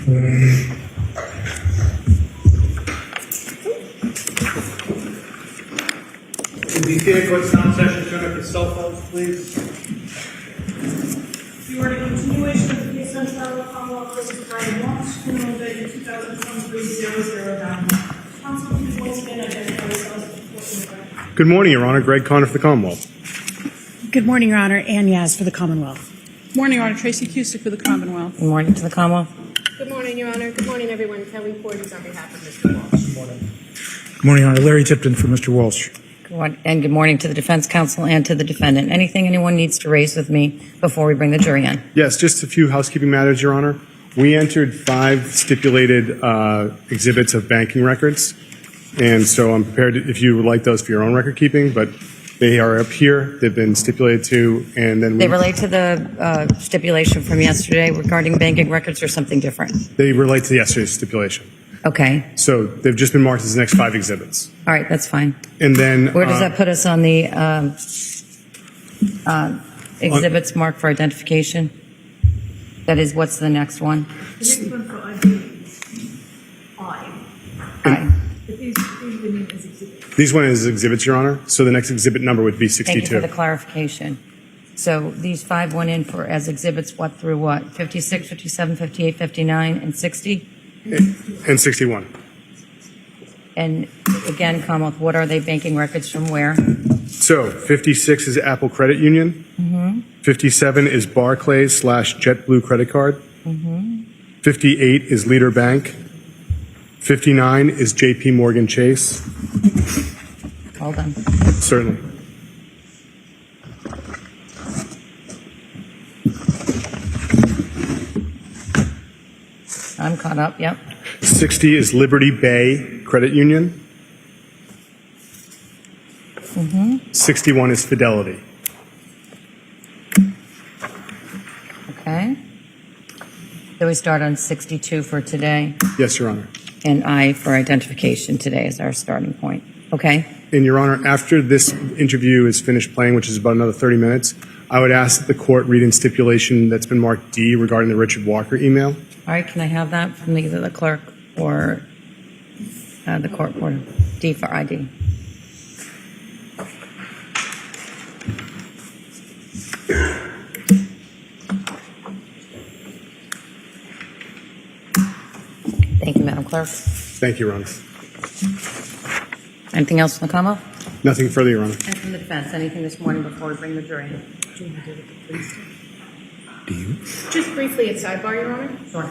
The vehicle court sound session, turn up your cell phones, please. You are in continuation of the case on trial of Commonwealth versus Brian Walshe, criminal indictment 2023-00-9. Counsel, please once again identify yourselves for the court in the record. Good morning, Your Honor. Greg Conner for the Commonwealth. Good morning, Your Honor. Ann Yaz for the Commonwealth. Morning, Your Honor. Tracy Cusick for the Commonwealth. Good morning to the Commonwealth. Good morning, Your Honor. Good morning, everyone. Kelly Portes on behalf of Mr. Walsh. Good morning. Good morning, Your Honor. Larry Tipton for Mr. Walsh. And good morning to the defense counsel and to the defendant. Anything anyone needs to raise with me before we bring the jury in? Yes, just a few housekeeping matters, Your Honor. We entered 5 stipulated exhibits of banking records, and so I'm prepared if you would like those for your own record keeping, but they are up here. They've been stipulated to, and then They relate to the stipulation from yesterday regarding banking records or something different? they relate to yesterday's stipulation. Okay. So they've just been marked as the next 5 exhibits. All right, that's fine. And then Where does that put us on the exhibits marked for identification? That is, what's the next one? The next one for ID is I. Aye. But these remain as exhibits. these went as exhibits, Your Honor. So the next exhibit number would be Thank you for 62. the clarification. So these 5 went in for as exhibits what through what? 56, 57, 58, 59, and 60? And 61. And again, Commonwealth, what are they banking records from where? So 56 is Apple Credit Union. 57 is Barclays / JetBlue credit card. 58 is Leader Bank. 59 is JP Morgan Chase. Hold on. Certainly. I'm caught up, yep. 60 is Liberty Bay Credit Union. 61 is Fidelity. Okay. So we start on 62 for today, Yes, Your Honor. and I for identification today is our starting point. Okay? And Your Honor, after this interview is finished playing, which is about another 30 minutes, I would ask that the court read in stipulation that's been marked D regarding the Richard Walker email. All right, can I have that from either the clerk or the court reporter? D for ID. Thank you, Madam Clerk. Thank you, Your Honor. Anything else from the Commonwealth? Nothing further, Your Honor. And from the defense, anything this morning before we bring the jury in? Do you? Just briefly at sidebar, Your Honor. Sure.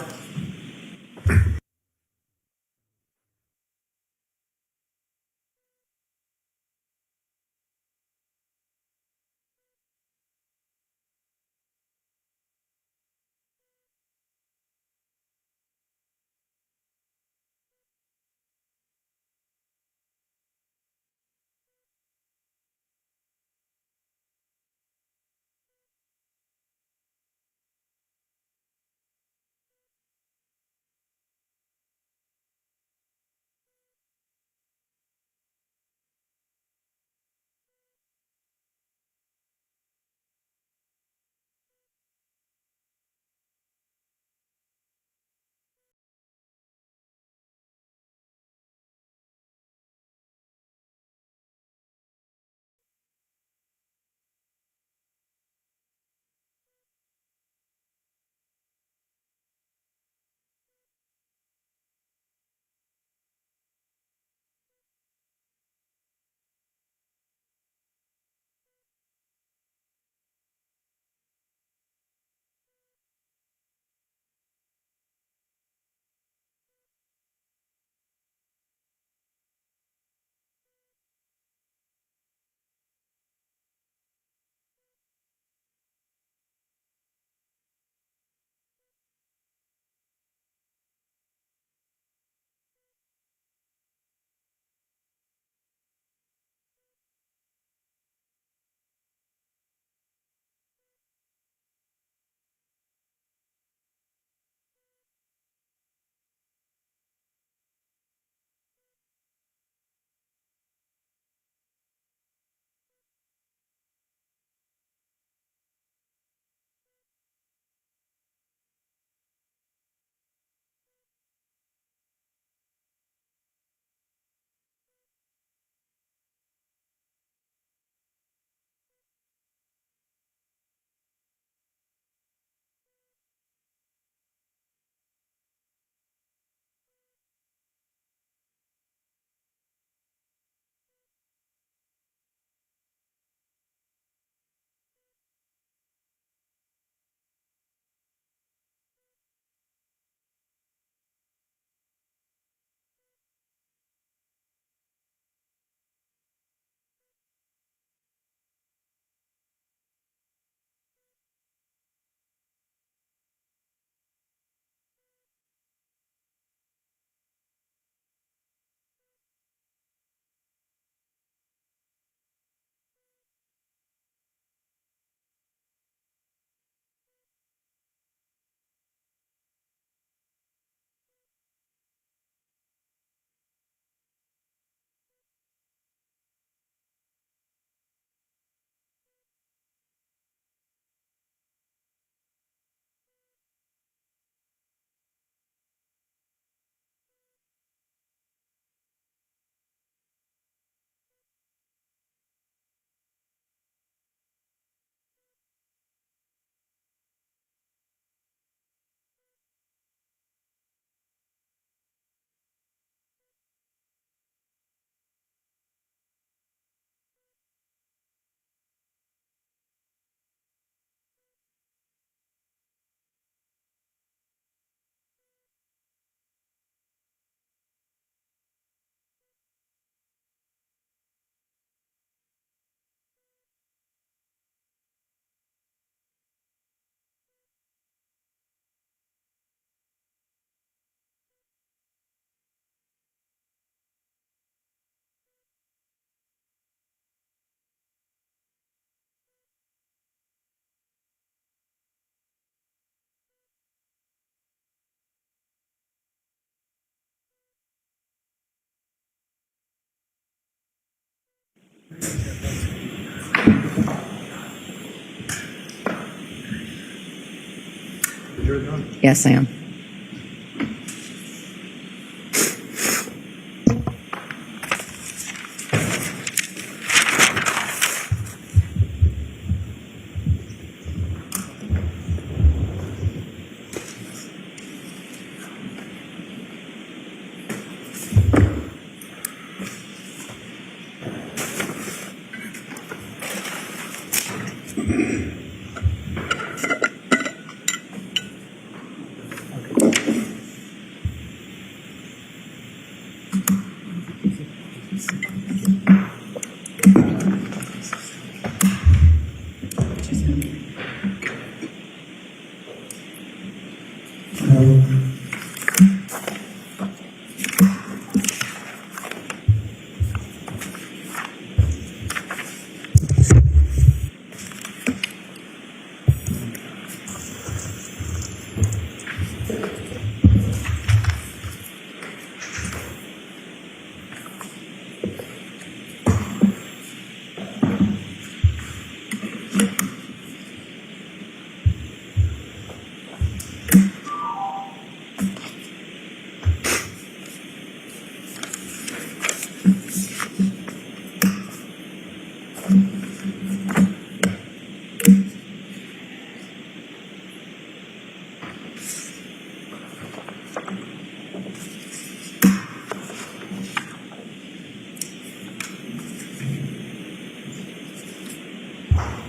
Yes, I am.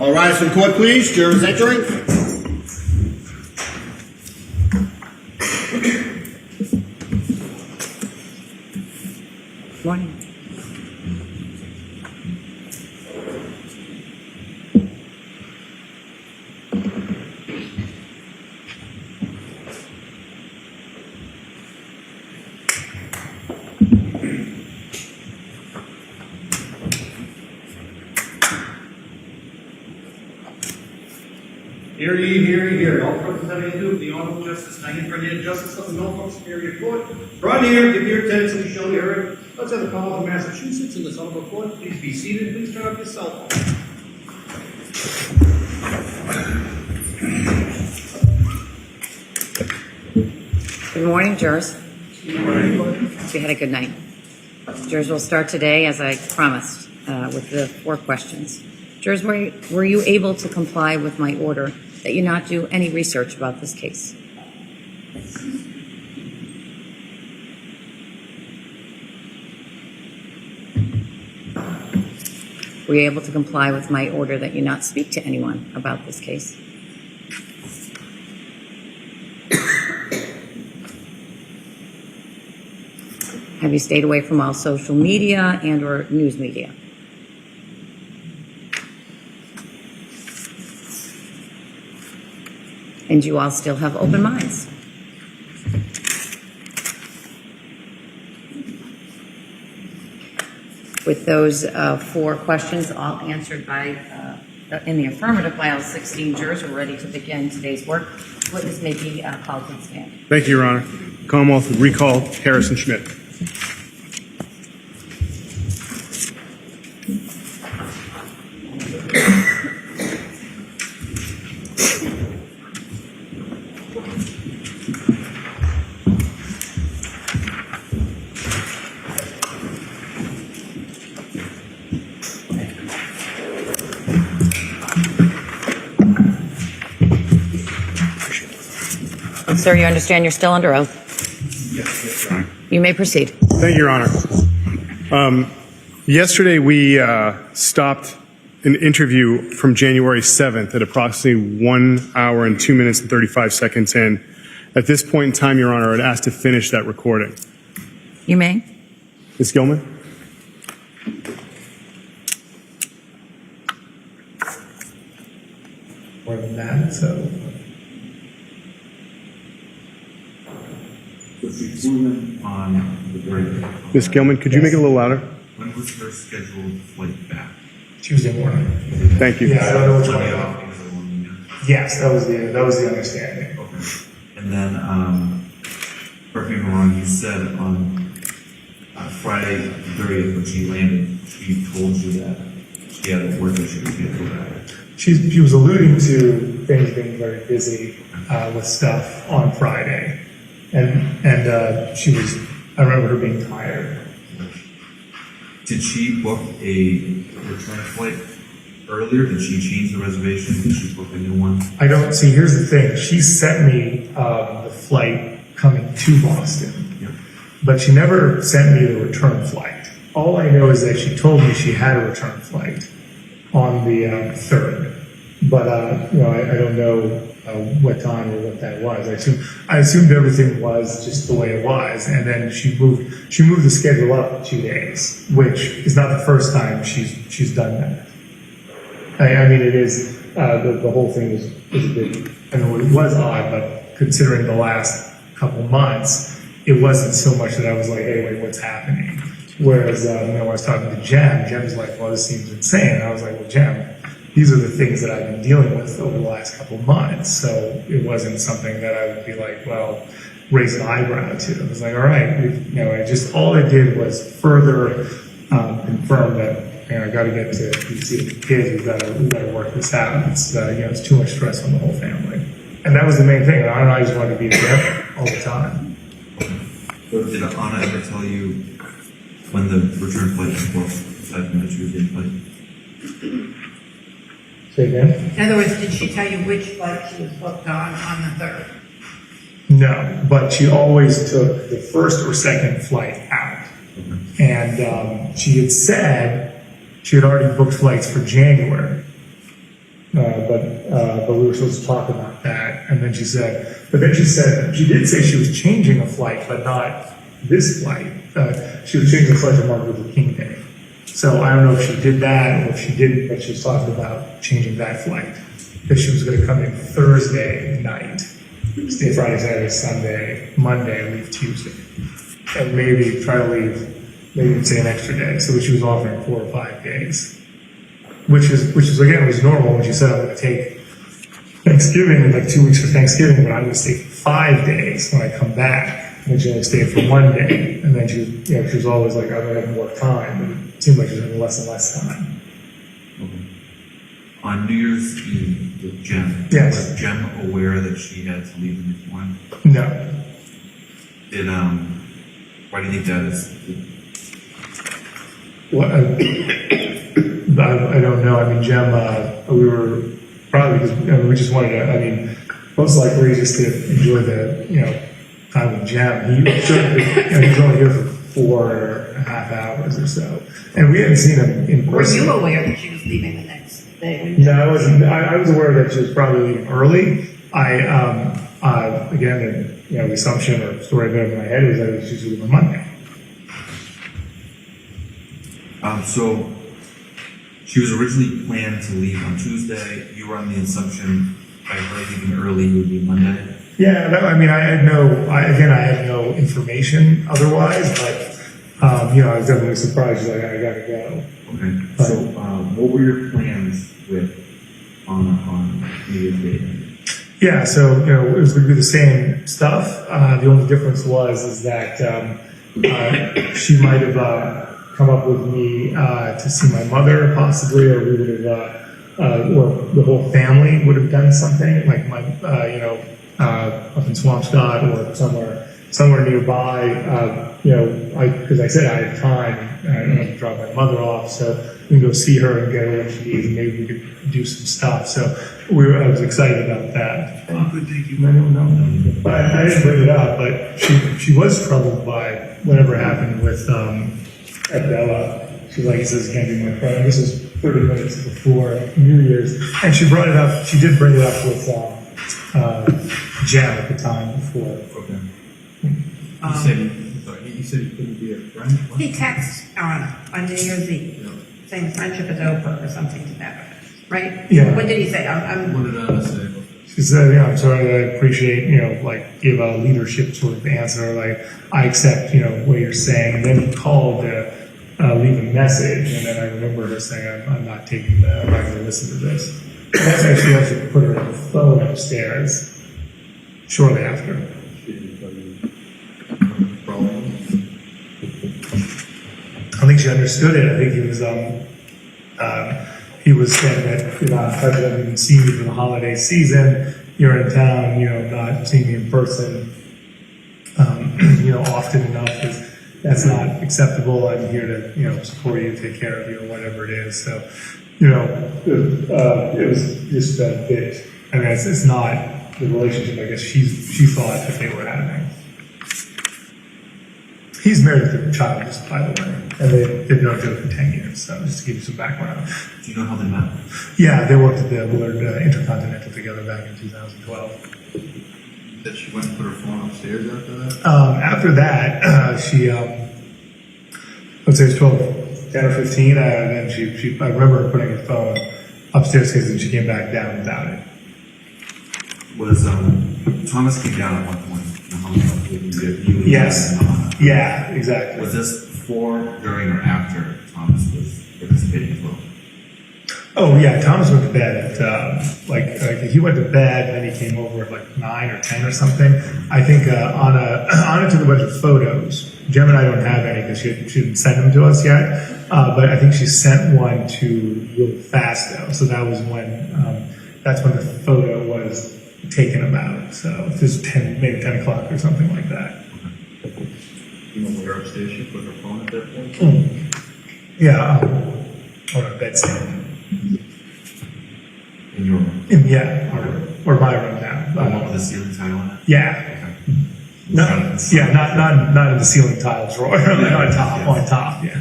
All rise for the court, please. Jurors entering. Morning. Hear ye, hear ye, hear. All persons having to do with the Honorable Justice Diane Fernandez, Justice of the Norfolk Superior Court, brought near, give your attendance and you shall be heard. Let's have the call of Massachusetts in this honorable court. Please be seated. Please turn off your cell phone. Good morning, jurors. Good morning. Hope you had a good night. Jurors, will start today, as I promised, with the 4 questions. Jurors, were you able to comply with my order that you not do any research about this case? Were you able to comply with my order that you not speak to anyone about this case? Have you stayed away from all social media and or news media? And you all still have open minds? With those 4 questions all answered in the affirmative by all 16 jurors, we're ready to begin today's work. Witness may be called to the stand. Thank you, Your Honor. Commonwealth would recall Harrison Schmidt. Sir, you understand you're still under oath? Yes, Your Honor. You may proceed. Thank you, Your Honor. Yesterday, we stopped an interview from January 7th at approximately 1 hour and 2 minutes and 35 seconds in. At this point in time, Your Honor, I'd ask to finish that recording. You may. Ms. Gilman? More than that, so. On the very Ms. Gilman, could you make it a little louder? when was her scheduled flight back? Tuesday morning. Thank you. Yeah, I don't know which Monday one. off because of one. Yes, that was the understanding. Okay. And then, correct me if I'm wrong, you said on Friday the 30th when she landed, she told you that she had a work issue she had to go back. She was alluding to things being very busy with stuff on Friday, and she was. I remember her being tired. Did she book a return flight earlier? Did she change the reservation? Did she book a new one? I don't see. Here's the thing. She sent me the flight coming to Boston, Yep. but she never sent me the return flight. All I know is that she told me she had a return flight on the 3rd, but I don't know what time or what that was. I assumed everything was just the way it was, and then she moved the schedule up 2 days, which is not the first time she's done that. I mean, it is the whole thing is a bit. I know it was odd, but considering the last couple months, it wasn't so much that I was like, hey, wait, what's happening? Whereas when I was talking to Jem's like, well, this seems insane. And I was like, well, Jem, these are the things that I've been dealing with over the last couple of months. So it wasn't something that I would be like, well, raise an eyebrow to. I was like, all right, all it did was further confirm that, I got to get to see the kids. We got to work this out. It's too much stress on the whole family, and that was the main thing. I don't know. I just wanted to be together all the time. Did Anna ever tell you when the return flight was booked, aside from the Tuesday flight? Say again? In other words, did she tell you which flight she was booked on the 3rd? No, but she always took the first or second flight out, and she had said she had already booked flights for January. But we were supposed to talk about that, and then she did say she was changing a flight, but not this flight. She was changing a flight for Martin Luther King Day. So I don't know if she did that or if she didn't, but she was talking about changing that flight. That she was going to come in Thursday night, stay Friday, Saturday, Sunday, Monday, leave Tuesday, and maybe try to leave, maybe say an extra day. So she was offering 4 or 5 days. Which is again was normal when she said I'm going to take Thanksgiving, like 2 weeks for Thanksgiving, but I'm going to stay for 5 days when I come back. And she only stayed for 1 day, and then she was always like, I'm going to have more time, and it seemed like she was having less and less time. Okay. On New Year's Eve with Jem, Yes. was Jem aware that she had to leave the next morning? No, Did why do you think that is? what I don't know. I mean, Jem, we were probably because we just wanted to. I mean, most likely just to enjoy the time with Jem. He was only here for 4.5 hours or so, and we hadn't seen him in Were person. you aware that she was leaving the next day? No, I wasn't. I was aware that she was probably leaving early. Again, the assumption or story I've in my head was that she was leaving on Monday. So she was originally planned to leave on Tuesday. You were on the assumption by her leaving early it would be Monday. Yeah, I had no information otherwise, but I was definitely surprised. Like, I gotta go. Okay. So what were your plans with on New Year's Day? Yeah, so it was going to be the same stuff. The only difference is that she might have come up with me to see my mother, possibly, or we would have, or the whole family would have done something, like my, up in Swampscott or somewhere nearby. Because I said I had time, I don't have to drop my mother off, so we can go see her and get her what she needs, and maybe we could do some stuff. So I was excited about that. Oh, good, thank you. I don't know, but I didn't bring it up. But she was troubled by whatever happened with Bella. She's like, he says, can't be my friend. This is 30 minutes before New Year's, and she brought it up. She did bring it up with Jen at the time before. Okay. You said he couldn't be a friend? What? He texts on New Year's Eve saying friendship is over or something to that effect, right? Yeah. What did he say? What did Anna say? She said, I'm sorry, I appreciate, give a leadership sort of answer, like, I accept, what you're saying. And then he called to leave a message, and then I remember her saying, I'm not going to listen to this. And that's actually actually put her on the phone upstairs shortly after. I think she understood it. I think he was, he was saying that, probably didn't even see me for the holiday season. You're in town, not seeing me in person, often enough. That's not acceptable. I'm here to, support you, take care of you, or whatever it is. So, it was just a bit. I mean, it's not the relationship I guess she thought that they were having. He's married to a child, just by the way, and they've known each other for 10 years. So just to give you some background. Do you know how they met? Yeah, they worked at the Willard Intercontinental together back in 2012. That she went and put her phone upstairs after that? After that, she, let's say it was 10 or 15, then she, I remember her putting her phone upstairs because then she came back down without it. Was Thomas came down at one point? Yes. Yeah, exactly. Was this before, during, or after Thomas was participating as well? Oh yeah, Thomas went to bed at he went to bed, and then he came over at like 9 or 10 or something. I think Anna took a bunch of photos. Jem and I don't have any because she didn't send them to us yet. But I think she sent one to Will Fasto. So that was when that's when the photo was taken about. So it was maybe 10 o'clock or something like that. You know where upstairs she put her phone at that point? Yeah, on a bedstand. In your room? Yeah, or my room now. The one with the ceiling tile on it? Yeah. Okay. Not in the ceiling tiles drawer. On top, yeah.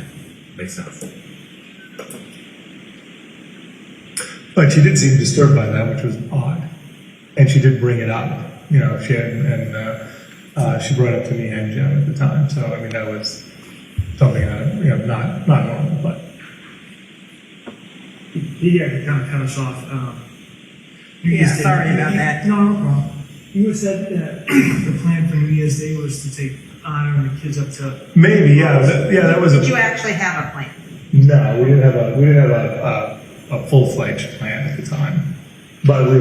Makes sense. But she did seem disturbed by that, which was odd. And she did bring it up. She brought it up to me and Jem at the time. So I mean, that was something not normal, but. Yeah, to kind of cut us off. Sorry about that. No problem. You said that the plan for New Year's Day was to take Anna and the kids up to. Maybe, yeah, that was. Did you actually have a plan? No, we didn't have a full-fledged plan at the time, but we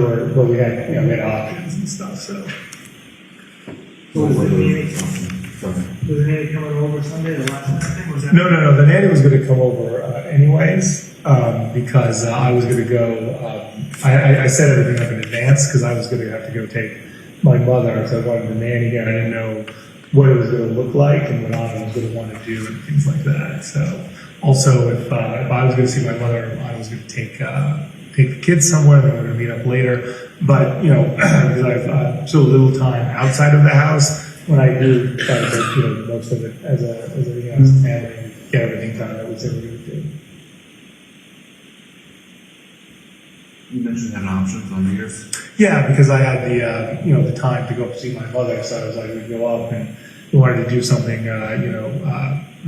had we had options and stuff. So. Was the nanny coming over Sunday, the last night thing? Was that? No. The nanny was going to come over anyways because I was going to go. I set everything up in advance because I was going to have to go take my mother. So I wanted the nanny here. I didn't know what it was going to look like and what Anna was going to want to do and things like that. So also, if I was going to see my mother, I was going to take the kids somewhere. Then we're going to meet up later. But because I've so little time outside of the house, when I do try to take most of it as a family and get everything done, I would say we're going to do. You mentioned having options on New Year's. Yeah, because I had the time to go up to see my mother, so I was like, we'd go up and we wanted to do something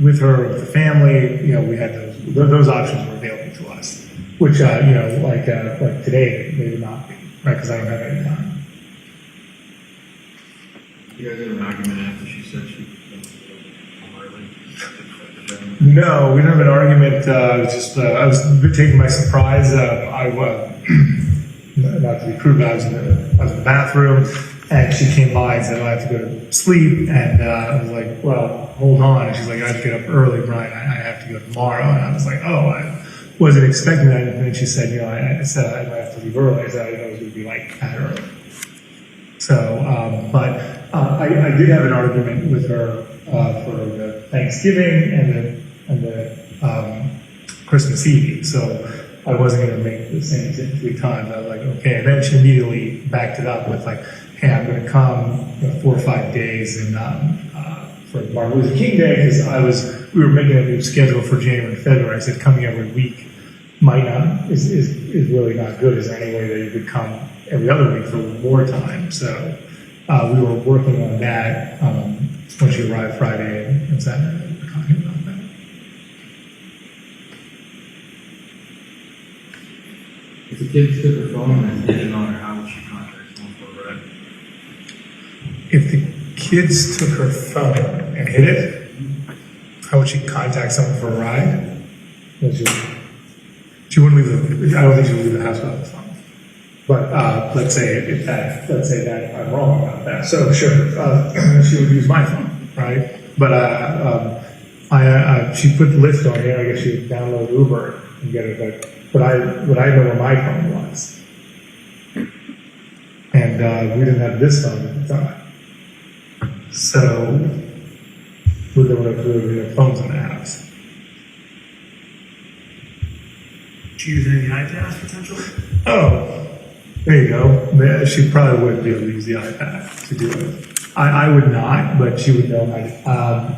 with her, with the family. We had those options were available to us, which like today they would not be, right? Because I don't have any time. You guys had an argument after she said she No, we didn't have an argument. I was a bit taken by surprise. Not to be crude, but I was in the bathroom, and she came by and said, I have to go to sleep. And I was like, well, hold on. And she's like, I have to get up early, Brian. I have to go tomorrow. And I was like, oh, I wasn't expecting that. And then she said, I said I might have to leave early. I said, I didn't know it was going to be like that early. So, but I did have an argument with her for the Thanksgiving and the Christmas Eve. So I wasn't going to make the same 3 times. I was like, okay. And then she immediately backed it up with like, hey, I'm going to come 4 or 5 days and for Martin Luther King Day because we were making a new schedule for January and February. I said coming every week is really not good. Is there any way that you could come every other week for more time? So we were working on that when she arrived Friday and Saturday. We were talking about that. If the kids took her phone and hid it on her, how would she contact someone for a ride? If the kids took her phone and hid it, how would she contact someone for a ride? She wouldn't leave I don't think she would leave the house without the phone. But let's say that I'm wrong about that. So sure, she would use my phone, right? But she put Lyft on there. I guess she would download Uber and get it. But but I know where my phone was. And we didn't have this phone at the time. So we were phones in the house. Do you use any iPads potentially? Oh, there you go. She probably would be able to use the iPad to do it. I would not, but she would know how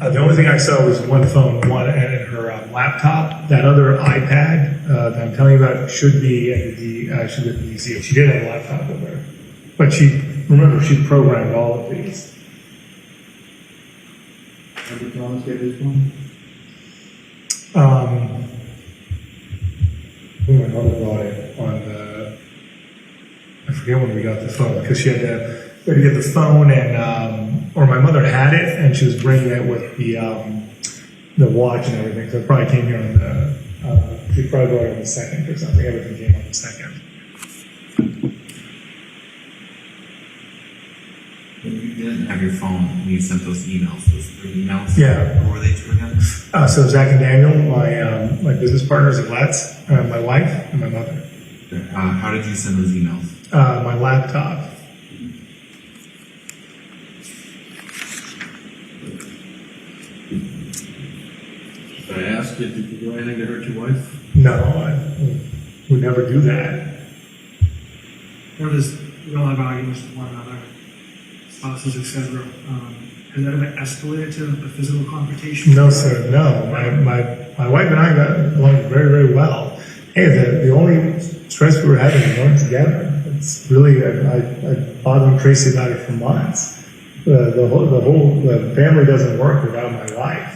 to. The only thing I saw was one phone, one and her laptop. That other iPad that I'm telling you about should be at the museum. She did have a laptop with her, but she programmed all of these. How did Thomas get his phone? My mother brought it on I forget when we got the phone, because we had to get the phone and, or my mother had it and she was bringing it with the watch and everything, so it probably came here on she probably brought it on the second or something, everything came on the second. When you didn't have your phone and you sent those emails, those 3 emails? Yeah. What were they to again? So Zach and Daniel, my business partners at Let's, my wife and my mother. How did you send those emails? My laptop. Should I ask you, did you do anything to hurt your wife? No, I would never do that. There was a lot of arguments with one another, spouses, etc. Has that ever escalated to a physical confrontation? No, sir, no. My wife and I got along very, very well. Hey, the only stress we were having was going together. It's really, I bothered Tracy about it for months. The family doesn't work without my wife.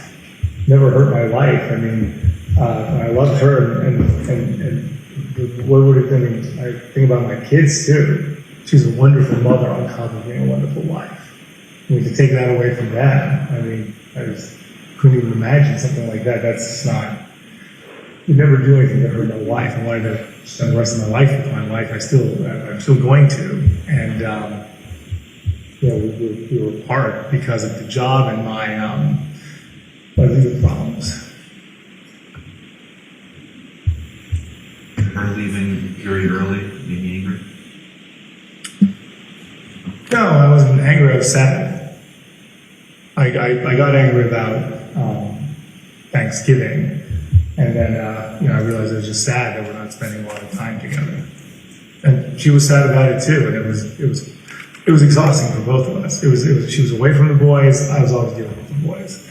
Never hurt my wife. I mean, I loved her, and what would it, I mean, I think about my kids too. She's a wonderful mother on top of being a wonderful wife. I mean, to take that away from them, I mean, I just couldn't even imagine something like that. That's just not, you never do anything to hurt my wife. I wanted to spend the rest of my life with my wife. I'm still going to. And, you know, we were apart because of the job and my legal problems. Her leaving very early, made you angry? No, I wasn't angry. I was sad. I got angry about Thanksgiving, and then you know, I realized it was just sad that we're not spending a lot of time together. And she was sad about it too, and it was exhausting for both of us. She was away from the boys. I was always dealing with the boys.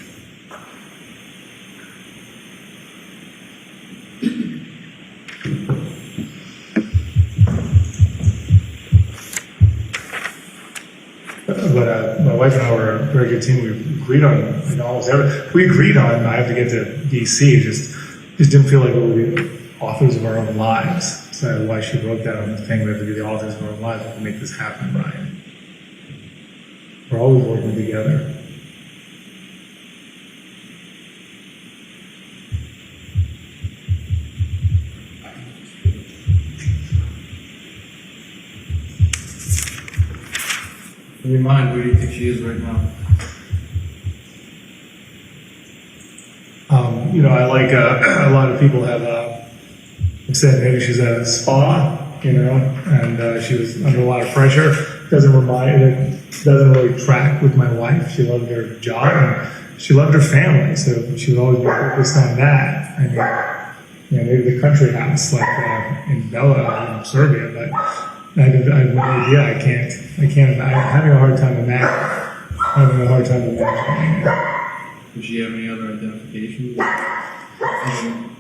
But my wife and I were a very good team. We agreed on almost everything. We agreed on I have to get to D.C. Just didn't feel like we were the authors of our own lives. So that's why she wrote that on the thing. We have to be the authors of our own lives. We have to make this happen, Brian. We're always working together. In your mind, where do you think she is right now? You know, I like a lot of people have said maybe she's at a spa, you know, and she was under a lot of pressure. Doesn't really track with my wife. She loved her job and she loved her family, so she would always be focused on that. I mean, you know, maybe the country house like in Bella in Serbia, but I have no idea. I can't. I'm having a hard time imagining it. Does she have any other identifications?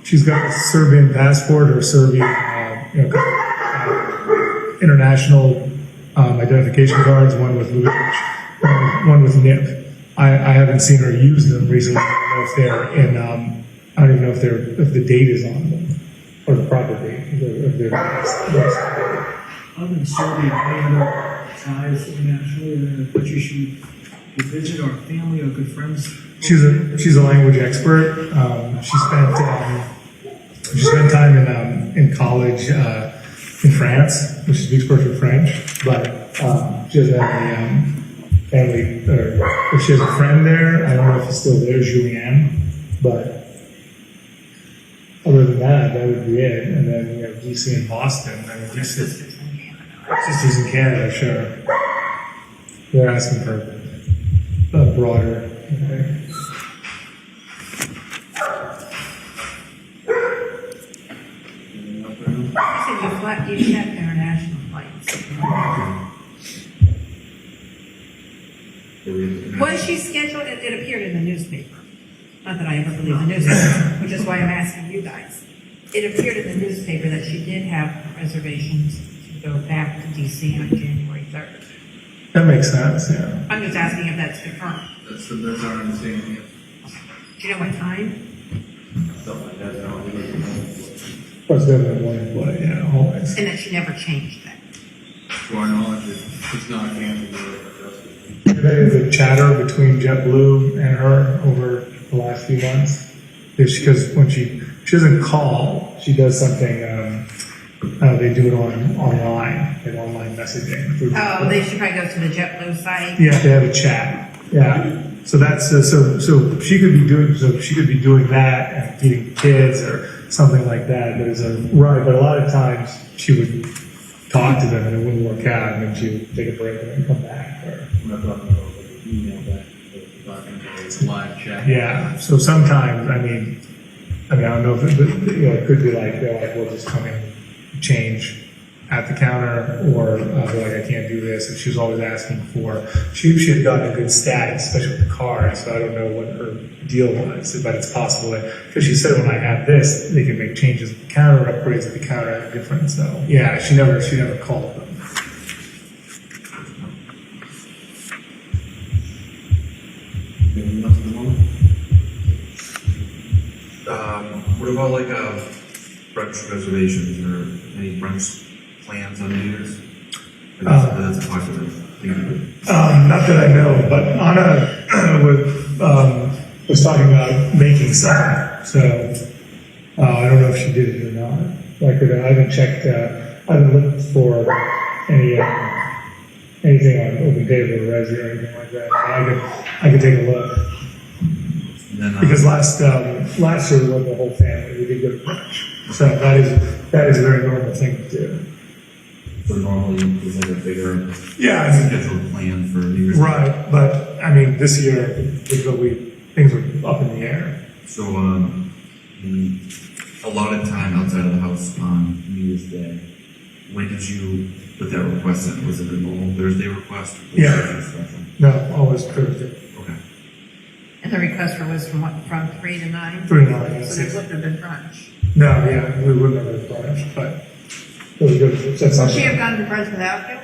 She's got a Serbian passport or Serbian, international identification cards. One with Lubic, one with NIP. I haven't seen her use them recently. I don't know if they're in. I don't even know if the date is on them or the proper date. Other than Serbia, any other ties internationally in the country she visit, or family or good friends? She's a language expert. She spent time in college in France, which she speaks perfect French. But she doesn't have any family, or if she has a friend there. I don't know if he's still there, Julianne. But other than that, that would be it. And then, DC and Boston. I mean, DC, sisters in Canada, sure. They're asking for a broader. You checked international flights. Was she scheduled? It appeared in the newspaper. Not that I ever believe the newspaper, which is why I'm asking you guys. It appeared in the newspaper that she did have reservations to go back to DC on January 3rd. That makes sense, yeah. I'm just asking if that's confirmed. That's our understanding. Do you know what time? Something like that. Of course, they're the one play, yeah, always. And that she never changed that. To our knowledge, it's not canceled or adjusted. There is a chatter between JetBlue and her over the last few months. Because when she doesn't call, she does something, they do it online, like online messaging. Oh, they should probably go to the JetBlue site. Yeah, they have a chat. Yeah. So that's, so she could be doing that and feeding kids or something like that. But but a lot of times she would talk to them and it wouldn't work out, and then she would take a break and then come back. Or I'm not talking about like an email back, but talking about it's live chat. yeah. So sometimes, I mean, I don't know if it could be like they're like, we'll just come in, change at the counter, or they're like, I can't do this. And she was always asking for. She had gotten a good status, especially with the car. So I don't know what her deal was, but it's possible that because she said when I have this, they can make changes at the counter, upgrades at the counter are different. So yeah, she never called them. Anything else at the moment? What about like brunch reservations or any brunch plans on New Year's? That's a popular thing. Not that I know, but Anna was talking about making some. So I don't know if she did it or not. I haven't checked. I haven't looked for anything on Open Table or Resi or anything like that. I could take a look. Then, Because last year we went the whole family. We did go to brunch. So that is a very normal thing to do. So normally there's like a bigger scheduled plan for New Year's. Right, but I mean this year things were up in the air. So a lot of time outside of the house on New Year's Day. When did you put that request in? Was it a normal Thursday request? No, always Thursday. Okay. And the request was from 3 to 9? 3 to 9, yes. So there wouldn't have been brunch. No, yeah, we wouldn't have had brunch, but it was good. Would she have gone to brunch without you?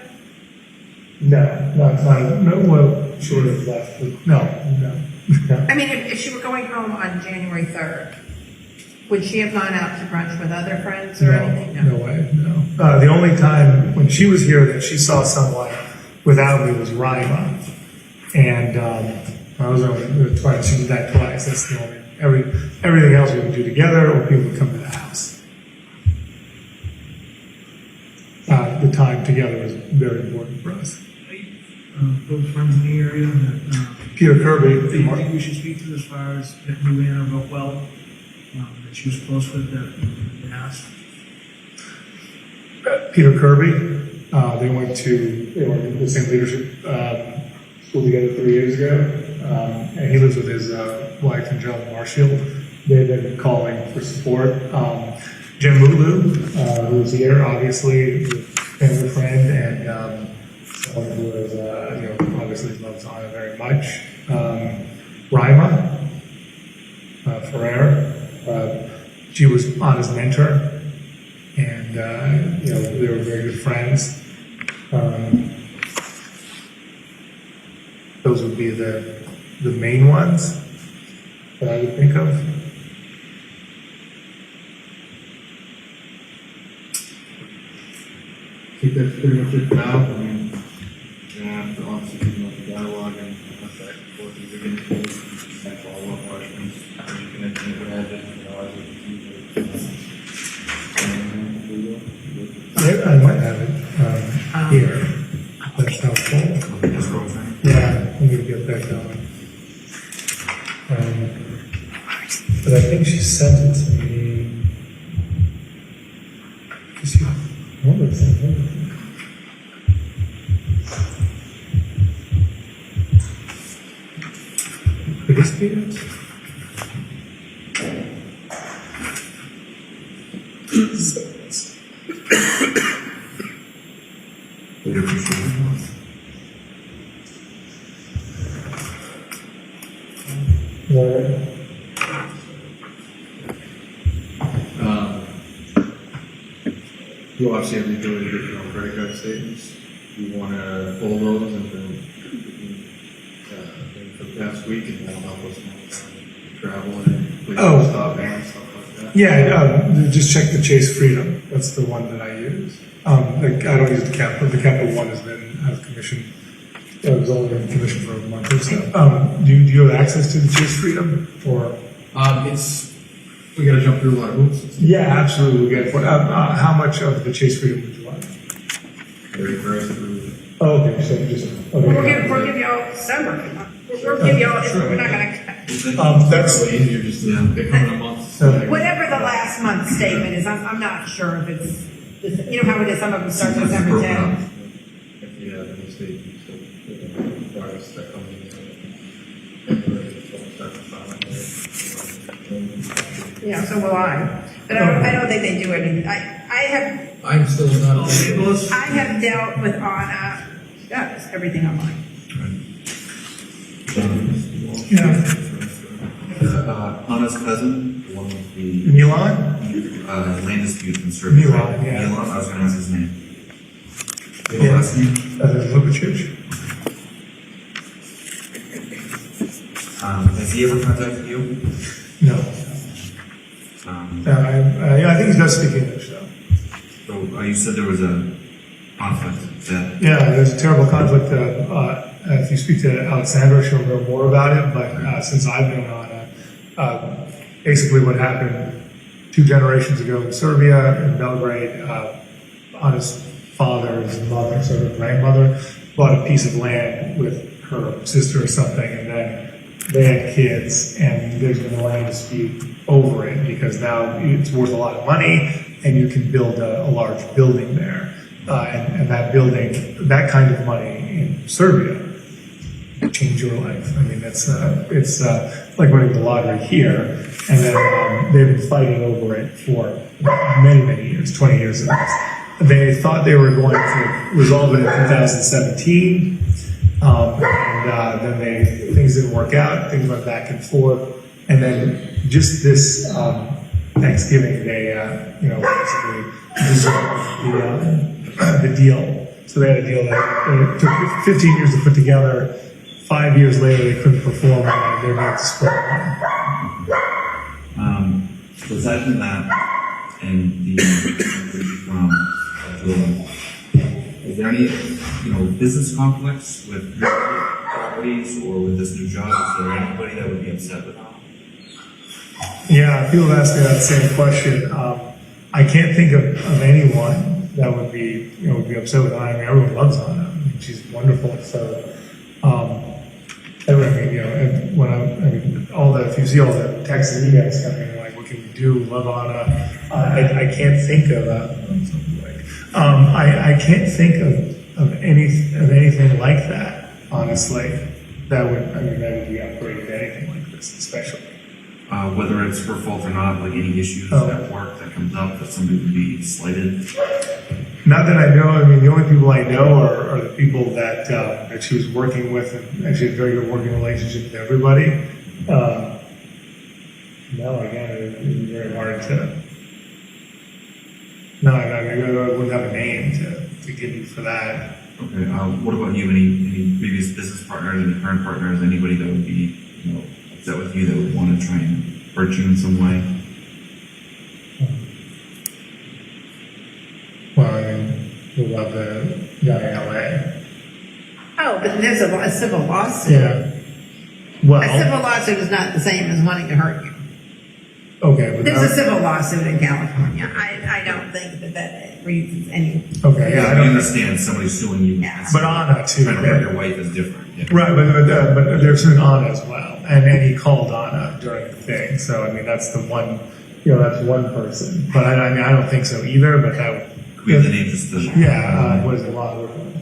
No, well, she would have left. No. I mean, if she were going home on January 3rd, would she have gone out to brunch with other friends or anything? No way, no. The only time when she was here that she saw someone without me was Rima. And I was only twice. She did that twice. That's the only. Everything else we would do together, or people would come to the house. The time together was very important for us. Those friends in the area that Peter Kirby. do you think we should speak to as far as that Luanna wrote well, that she was close with that asked? Peter Kirby. They went to the same leadership school together 3 years ago, and he lives with his wife and John Marshall. They've been calling for support. Jim Mulu, who's here, obviously, family friend, and someone who is, obviously loves Anna very much. Rima Ferrer, she was Anna's mentor, and they were very good friends. Those would be the main ones that I would think of. I think that's pretty much it for now. I mean, you're gonna have to obviously do the dialogue and back and forth as you're getting told and follow-up questions. You can imagine, as I might have it here. That's helpful. Yeah, let me get that going. But I think she sent it to me. Could this be it? You obviously have the ability to get your own credit card statements. You want to pull those and then for the past week, and that'll help us travel and places stop and stuff like that. Yeah, just check the Chase Freedom. That's the one that I use. I don't use the Capital. The Capital one has been out of commission. It was only in commission for a month or so. Do you have access to the Chase Freedom or? We got to jump through a lot of hoops. Yeah, absolutely. We get it. How much of the Chase Freedom would you like? Very through. Oh, okay, so just okay. We'll give you all December. We'll give you all. We're not gonna. That's easier. Just they come in a month. Whatever the last month's statement is, I'm not sure if it's. You know how it is. Some of them start December 10th. If you have a mistake, so progress that comes in. Yeah, so will I. But I don't think they do anything. I'm still not. I have dealt with Anna. She does everything online. Anna's cousin, the one with the Milan? land dispute in Serbia. Milan, yeah. Milan, I was going to ask his name. Yeah. Last name? Lubicic. Has he ever contacted you? No. I think he does speak English, though. So you said there was a conflict. Is that? Yeah, there's a terrible conflict. If you speak to Alexandra, she'll know more about it. But since I've known Anna, basically what happened 2 generations ago in Serbia, in Belgrade, Anna's father's mother, sort of grandmother, bought a piece of land with her sister or something, and then they had kids, and there's been a land dispute over it because now it's worth a lot of money, and you can build a large building there. And that building, that kind of money in Serbia, change your life. I mean, it's like winning the lottery here. And then they've been fighting over it for many, many years, 20 years at least. They thought they were going to resolve it in 2017. And then things didn't work out. Things went back and forth. And then just this Thanksgiving, they, basically dissolved the deal. So they had a deal that it took 15 years to put together. 5 years later, they couldn't perform, and they're about to split. So aside from that, and the is there any, business conflicts with properties or with this new job? Is there anybody that would be upset with that? Yeah, people ask me that same question. I can't think of anyone that would be upset with Anna. I mean, everyone loves Anna. I mean, she's wonderful. So, if you see all the texts and emails coming, like, what can we do? Love Anna. I can't think of I can't think of anything like that. Honestly, that would be upgraded to anything like this, especially. Whether it's her fault or not, like any issues at work that comes up that somebody would be slighted? Not that I know. I mean, the only people I know are the people that she was working with, and she had a very good working relationship with everybody. No, again, it would be very hard to. No, I wouldn't have a name to give you for that. Okay. What about you? Any previous business partners, any current partners, anybody that would be, upset with you that would want to try and hurt you in some way? Well, I mean, we love the guy in LA. Oh, but there's a civil lawsuit. Yeah. Well, A civil lawsuit is not the same as wanting to hurt you. okay, but There's a civil lawsuit in California. I don't think that reasons any. okay, yeah, I I don't understand somebody suing you. Yeah. But Anna too. Trying to hurt your wife is different. Yeah. Right, but they're suing Anna as well, and he called Anna during the thing. So I mean, that's the one, that's one person. But I don't think so either. But we have the name just to. Yeah, what is it, Ron Rivlin?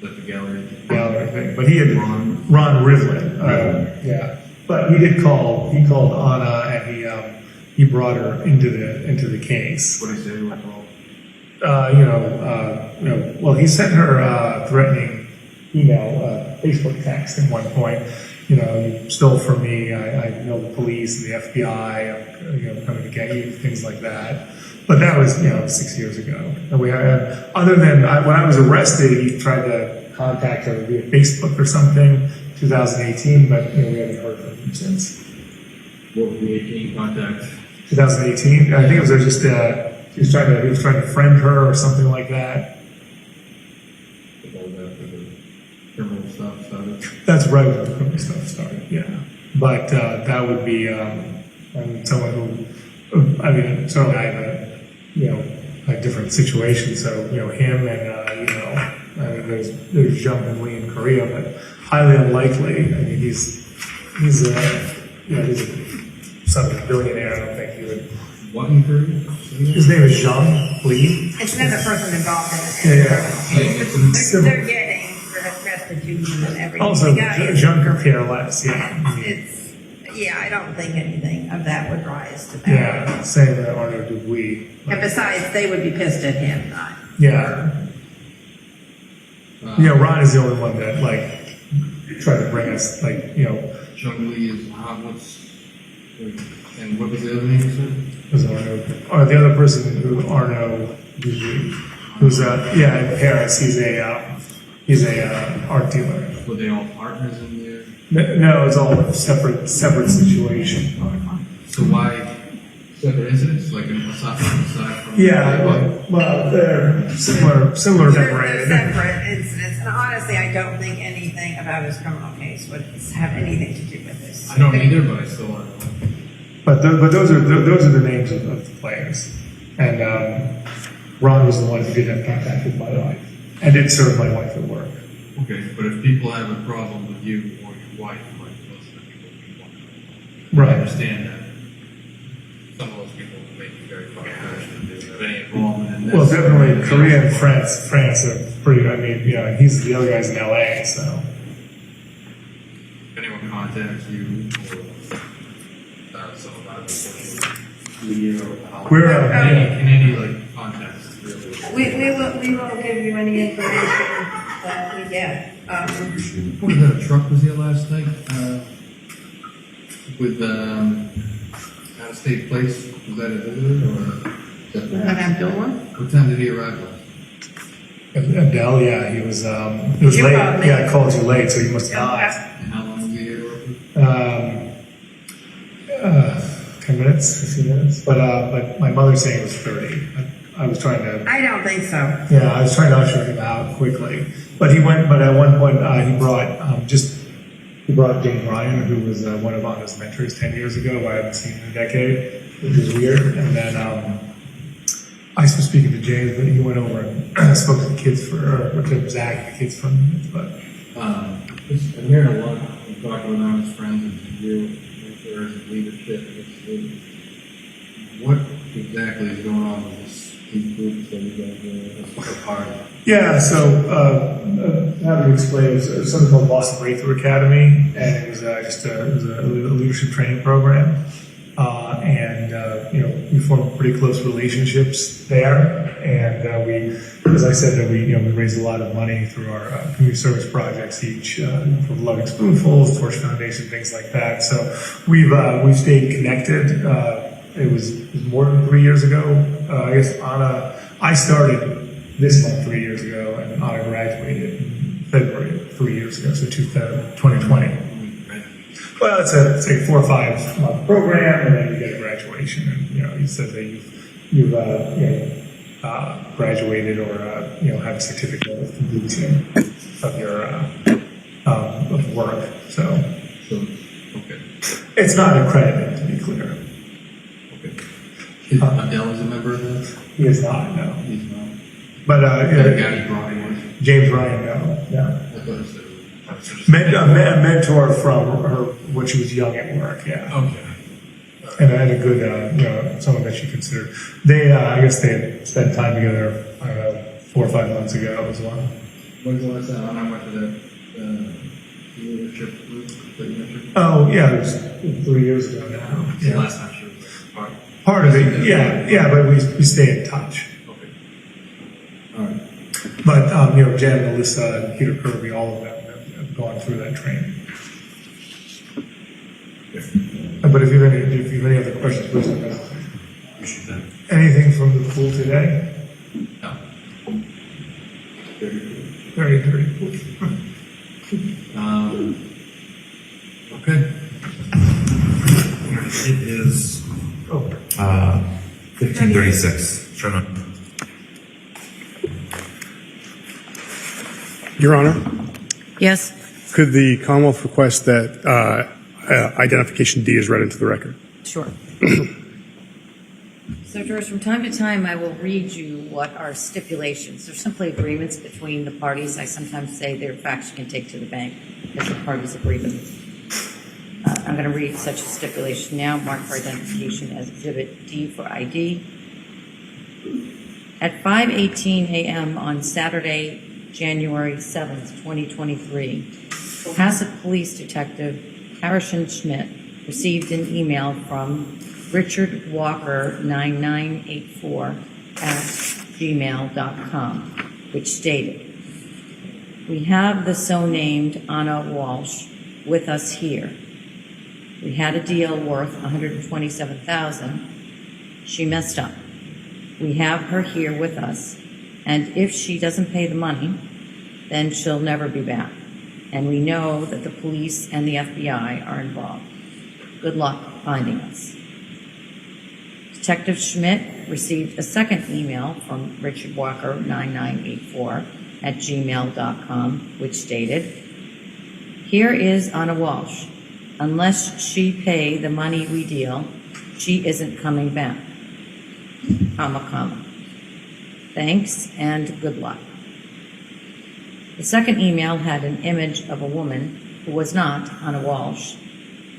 Like the gallery. Gallery thing, but he had Ron Rivlin, yeah. But he did call. He called Anna, and he brought her into the case. What did he say? What call? Well, he sent her threatening email, Facebook text at one point. You stole from me. I know the police and the FBI. I'm coming to get you. Things like that. But that was 6 years ago. And we had, other than when I was arrested, he tried to contact her via Facebook or something, 2018. But we haven't heard from him since. What was the 18 contact? 2018. I think it was just he was trying to friend her or something like that. About that, the criminal stuff started. That's right when the criminal stuff started. Yeah, but that would be someone who. Certainly I have a different situation. So him and there's Jung and Lee in Korea, but highly unlikely. I mean he's a son of a billionaire. I don't think he would. What in Korea? His name is Jung Lee. It's another person involved in it. They're getting restitution and everything. Also, Jung could care less. I don't think anything of that would rise to that. Yeah, same that Arno Dubuis. And besides, they would be pissed at him, not. Yeah. Ron is the only one that tried to bring us Jung Lee is and what was the other name you said? Was Arno, or the other person who Arno Dubuis, who's in Paris. He's a art dealer. Were they all partners in there? No, it's all a separate situation. So why separate incidents, like aside from? Yeah, well, they're similar They're separated. separate incidents, and honestly, I don't think anything about his criminal case would have anything to do with this. I don't either, but I still want to know. But those are the names of the players, and Ron was the one who did have contact with my wife, and did serve my wife at work. Okay, but if people have a problem with you or your wife, like those are the people you want to Right. I understand that some of those people may be very far-fetched and they have any involvement in this. Well, definitely Korea and France are pretty. I mean, he's the other guy's in LA, so. If anyone contacts you or some about it, We're in any contacts, really. We will give you any information that we get. What was that, a truck was here last night, with, out-of-state place, was that a visitor, or? What time did he arrive last? Abdel, yeah, he was. It was You late. called me. Yeah, I called you late, so you must have died. And how long was he here roughly? 10 minutes, 15 minutes. But my mother's saying it was 30. I was trying to. I don't think so. Yeah, I was trying to usher him out quickly. But he went. But at one point, he brought James Ryan, who was one of Anna's mentors 10 years ago, who I haven't seen in a decade, which is weird. And then I was speaking to James, but he went over and spoke to the kids or to Zach, the kids for a minute. But I'm hearing a lot. I'm talking with Anna's friends and you, mentors and leadership. What exactly is going on with these groups that you guys are part of? yeah, so how to explain? It was something called Boston Breakthrough Academy, and it was just a leadership training program. We formed pretty close relationships there, and as I said, we raised a lot of money through our community service projects each, from Loving Spoonfuls, Torch Foundation, things like that. So we've stayed connected. It was more than 3 years ago. I guess I started this month 3 years ago, and Anna graduated in February 3 years ago, so 2020. Well, it's a 4 or 5 month program, and then you get a graduation. And he said that you've graduated or have a certificate of completion of your of work. So okay, it's not accredited, to be clear. Okay. Is Adele is a member of that? He is not. No, He's not. but Gabby Bryan was. James Ryan, no. I thought it said. A mentor from her when she was young at work, yeah. Okay. And I had a good, someone that she considered. They, I guess they had spent time together I don't know, 4 or 5 months ago as well. When's the last time, how much of that, leadership group that you mentioned? Oh, yeah, it was 3 years ago now. The Yeah. last time she was part. Part of it, yeah, but we stay in touch. Okay. All right. But, Jen, Melissa, and Peter Kirby, all of them have gone through that training. But if you have any other questions, please don't hesitate. Appreciate that. Anything from the pool today? No. Very dirty pool. Okay. It is 15:36. Try to. Your Honor, Yes. could the Commonwealth request that identification D is read into the record? Sure. So, George, from time to time, I will read you what are stipulations. They're simply agreements between the parties. I sometimes say they're facts you can take to the bank because the parties agree with them. I'm going to read such a stipulation now, marked for identification as Exhibit D for ID. At 5:18 a.m. on Saturday, January 7th, 2023, Cohasset Police Detective Harrison Schmidt received an email from Richard Walker 9984 at gmail.com, which stated, "We have the so-named Anna Walshe with us here. We had a deal worth $127,000. She messed up. We have her here with us, and if she doesn't pay the money, then she'll never be back. And we know that the police and the FBI are involved. Good luck finding us." Detective Schmidt received a second email from Richard Walker 9984 at gmail.com, which stated, "Here is Anna Walshe. Unless she pay the money we deal, she isn't coming back. Comma, comma. Thanks and good luck." The second email had an image of a woman who was not Anna Walshe,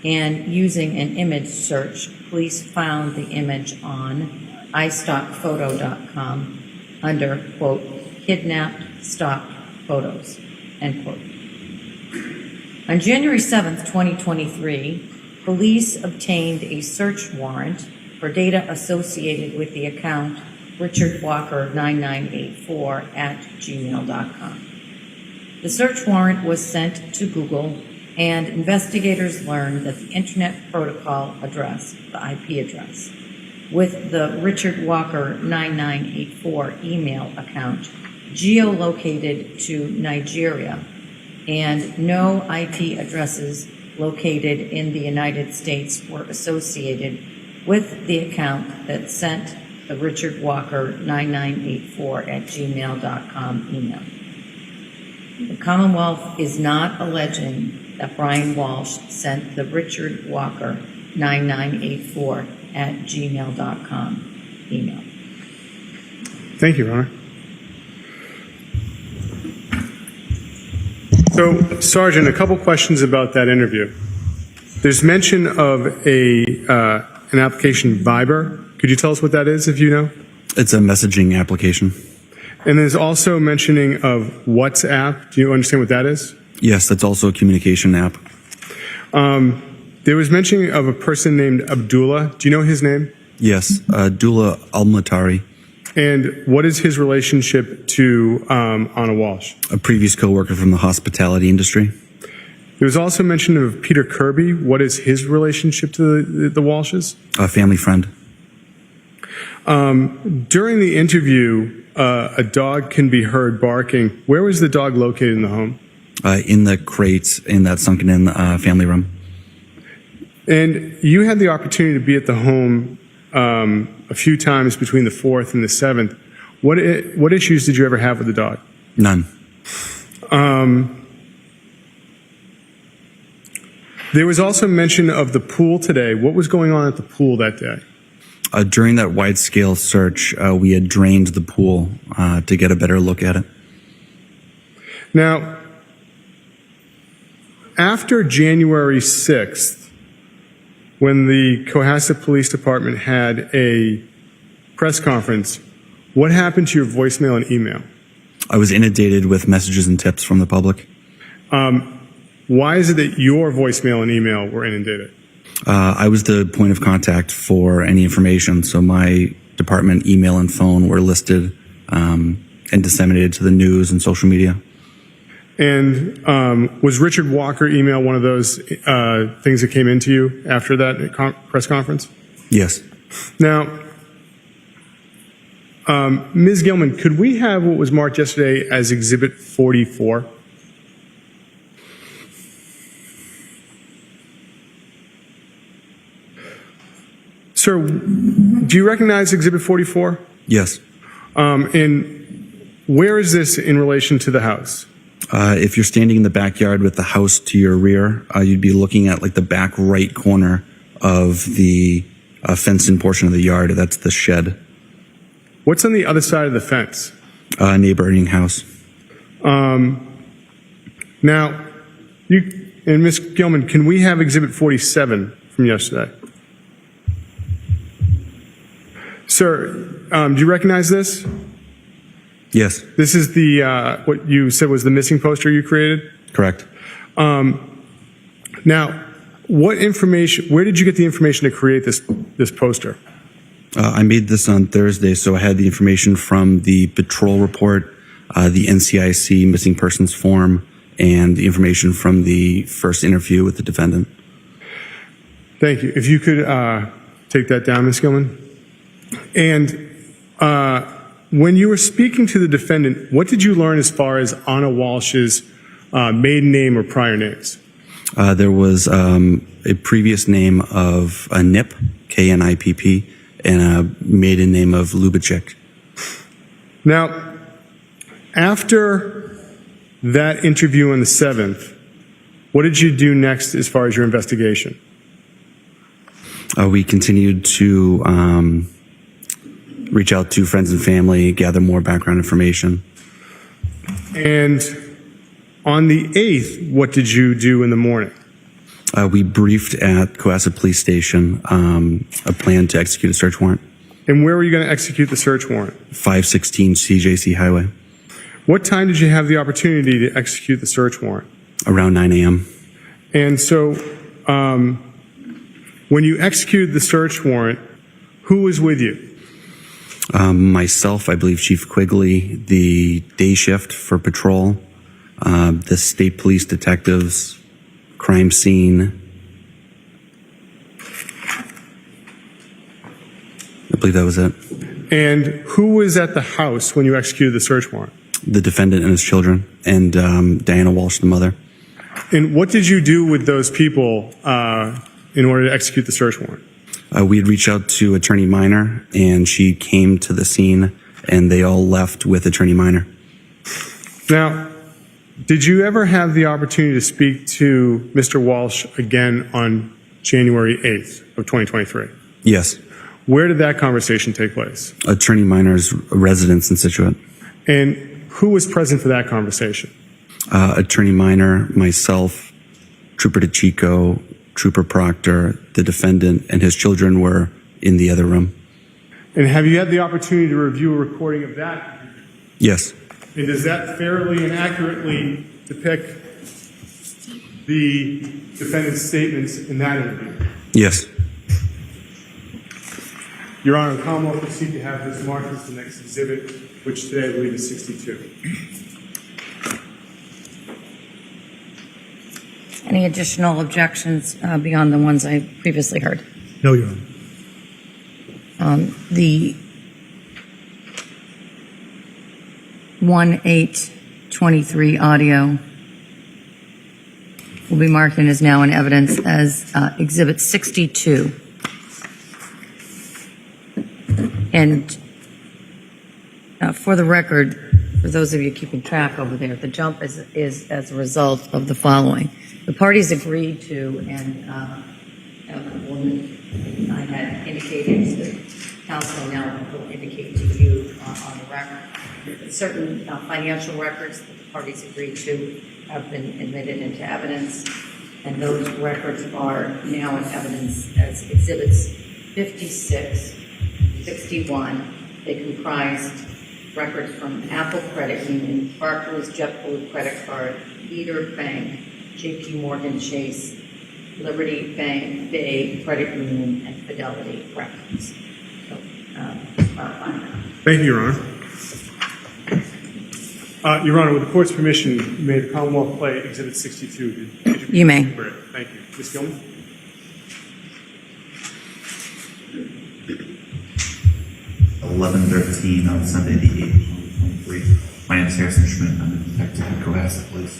and using an image search, police found the image on iStockPhoto.com under, quote, "kidnapped stock photos," end quote. On January 7th, 2023, police obtained a search warrant for data associated with the account Richard Walker 9984 at gmail.com. The search warrant was sent to Google, and investigators learned that the Internet Protocol address, the IP address, with the Richard Walker 9984 email account geolocated to Nigeria, and no IP addresses located in the United States were associated with the account that sent the Richard Walker 9984 at gmail.com email. The Commonwealth is not alleging that Brian Walshe sent the Richard Walker 9984 at gmail.com email. Thank you, Your Honor. So, Sergeant, a couple questions about that interview. There's mention of an application Viber. Could you tell us what that is, if you know? It's a messaging application. And there's also mentioning of WhatsApp. Do you understand what that is? Yes, that's also a communication app. There was mentioning of a person named Abdullah. Do you know his name? Yes, Dula Almatari, And what is his relationship to Anna Walshe? a previous coworker from the hospitality industry. There was also mention of Peter Kirby. What is his relationship to the Walshes? A family friend. During the interview, a dog can be heard barking. Where was the dog located in the home? In the crates in that sunken-in family room. And you had the opportunity to be at the home a few times between the 4th and the 7th. What issues did you ever have with the dog? None. There was also mention of the pool today. What was going on at the pool that day? During that wide-scale search, we had drained the pool to get a better look at it. Now, after January 6th, when the Cohasset Police Department had a press conference, What happened to your voicemail and email? I was inundated with messages and tips from the public. Why is it that your voicemail and email were inundated? I was the point of contact for any information, so my department email and phone were listed and disseminated to the news and social media. And was Richard Walker email one of those things that came into you after that press conference? Yes. Now, Ms. Gilman, could we have what was marked yesterday as Exhibit 44? Sir, do you recognize Exhibit 44? Yes. And where is this in relation to the house? If you're standing in the backyard with the house to your rear, you'd be looking at like the back right corner of the fenced-in portion of the yard. That's the shed. What's on the other side of the fence? Neighboring house. Now, you and Ms. Gilman, can we have Exhibit 47 from yesterday? Sir, do you recognize this? Yes. This is the what you said was the missing poster you created? Correct. Now, what information? Where did you get the information to create this poster? I made this on Thursday, so I had the information from the patrol report, the NCIC missing persons form, and the information from the first interview with the defendant. Thank you. If you could take that down, Ms. Gilman. And when you were speaking to the defendant, what did you learn as far as Anna Walsh's maiden name or prior names? There was a previous name of a Nip, K-N-I-P-P, and a maiden name of Lubitschek. Now, after that interview on the 7th, what did you do next as far as your investigation? We continued to reach out to friends and family, gather more background information. And on the 8th, what did you do in the morning? We briefed at Cohasset Police Station a plan to execute a search warrant. And where were you going to execute the search warrant? 516 CJC Highway. What time did you have the opportunity to execute the search warrant? Around 9 a.m. And so when you executed the search warrant, who was with you? Myself, I believe Chief Quigley, the day shift for patrol, the state police detectives, crime scene. I believe that was it. And who was at the house when you executed the search warrant? The defendant and his children, and Diana Walsh, the mother. And what did you do with those people in order to execute the search warrant? We had reached out to Attorney Minor, and she came to the scene, and they all left with Attorney Minor. Now, did you ever have the opportunity to speak to Mr. Walsh again on January 8th of 2023? Yes. Where did that conversation take place? Attorney Minor's residence in Situate. And who was present for that conversation? Attorney Minor, myself, Trooper DeChico, Trooper Proctor, the defendant, and his children were in the other room. And have you had the opportunity to review a recording of that? Yes. And does that fairly and accurately depict the defendant's statements in that interview? Yes. Your Honor, the Commonwealth will seek to have this marked as the next exhibit, which today I believe is 62. Any additional objections beyond the ones I previously heard? No, Your Honor. The 1/8/23 audio will be marked and is now in evidence as Exhibit 62. And for the record, for those of you keeping track over there, the jump is as a result of the following. The parties agreed to, and I had indicated to counsel, now will indicate to you on the record, certain financial records that the parties agreed to have been admitted into evidence, and those records are now in evidence as Exhibits 56, 61, They comprised records from Apple Credit Union, Barclays JetBlue Credit Card, Leader Bank, JP Morgan Chase, Liberty Bank, Bay Credit Union, and Fidelity Records. So, just clarifying that. Thank you, Your Honor. Your Honor, with the court's permission, may the Commonwealth play Exhibit 62? You may. Thank you. Ms. Gilman? $11:13 on Sunday, the 8th, 2023. My name is Harrison Schmidt. I'm a detective at Cohasset Police.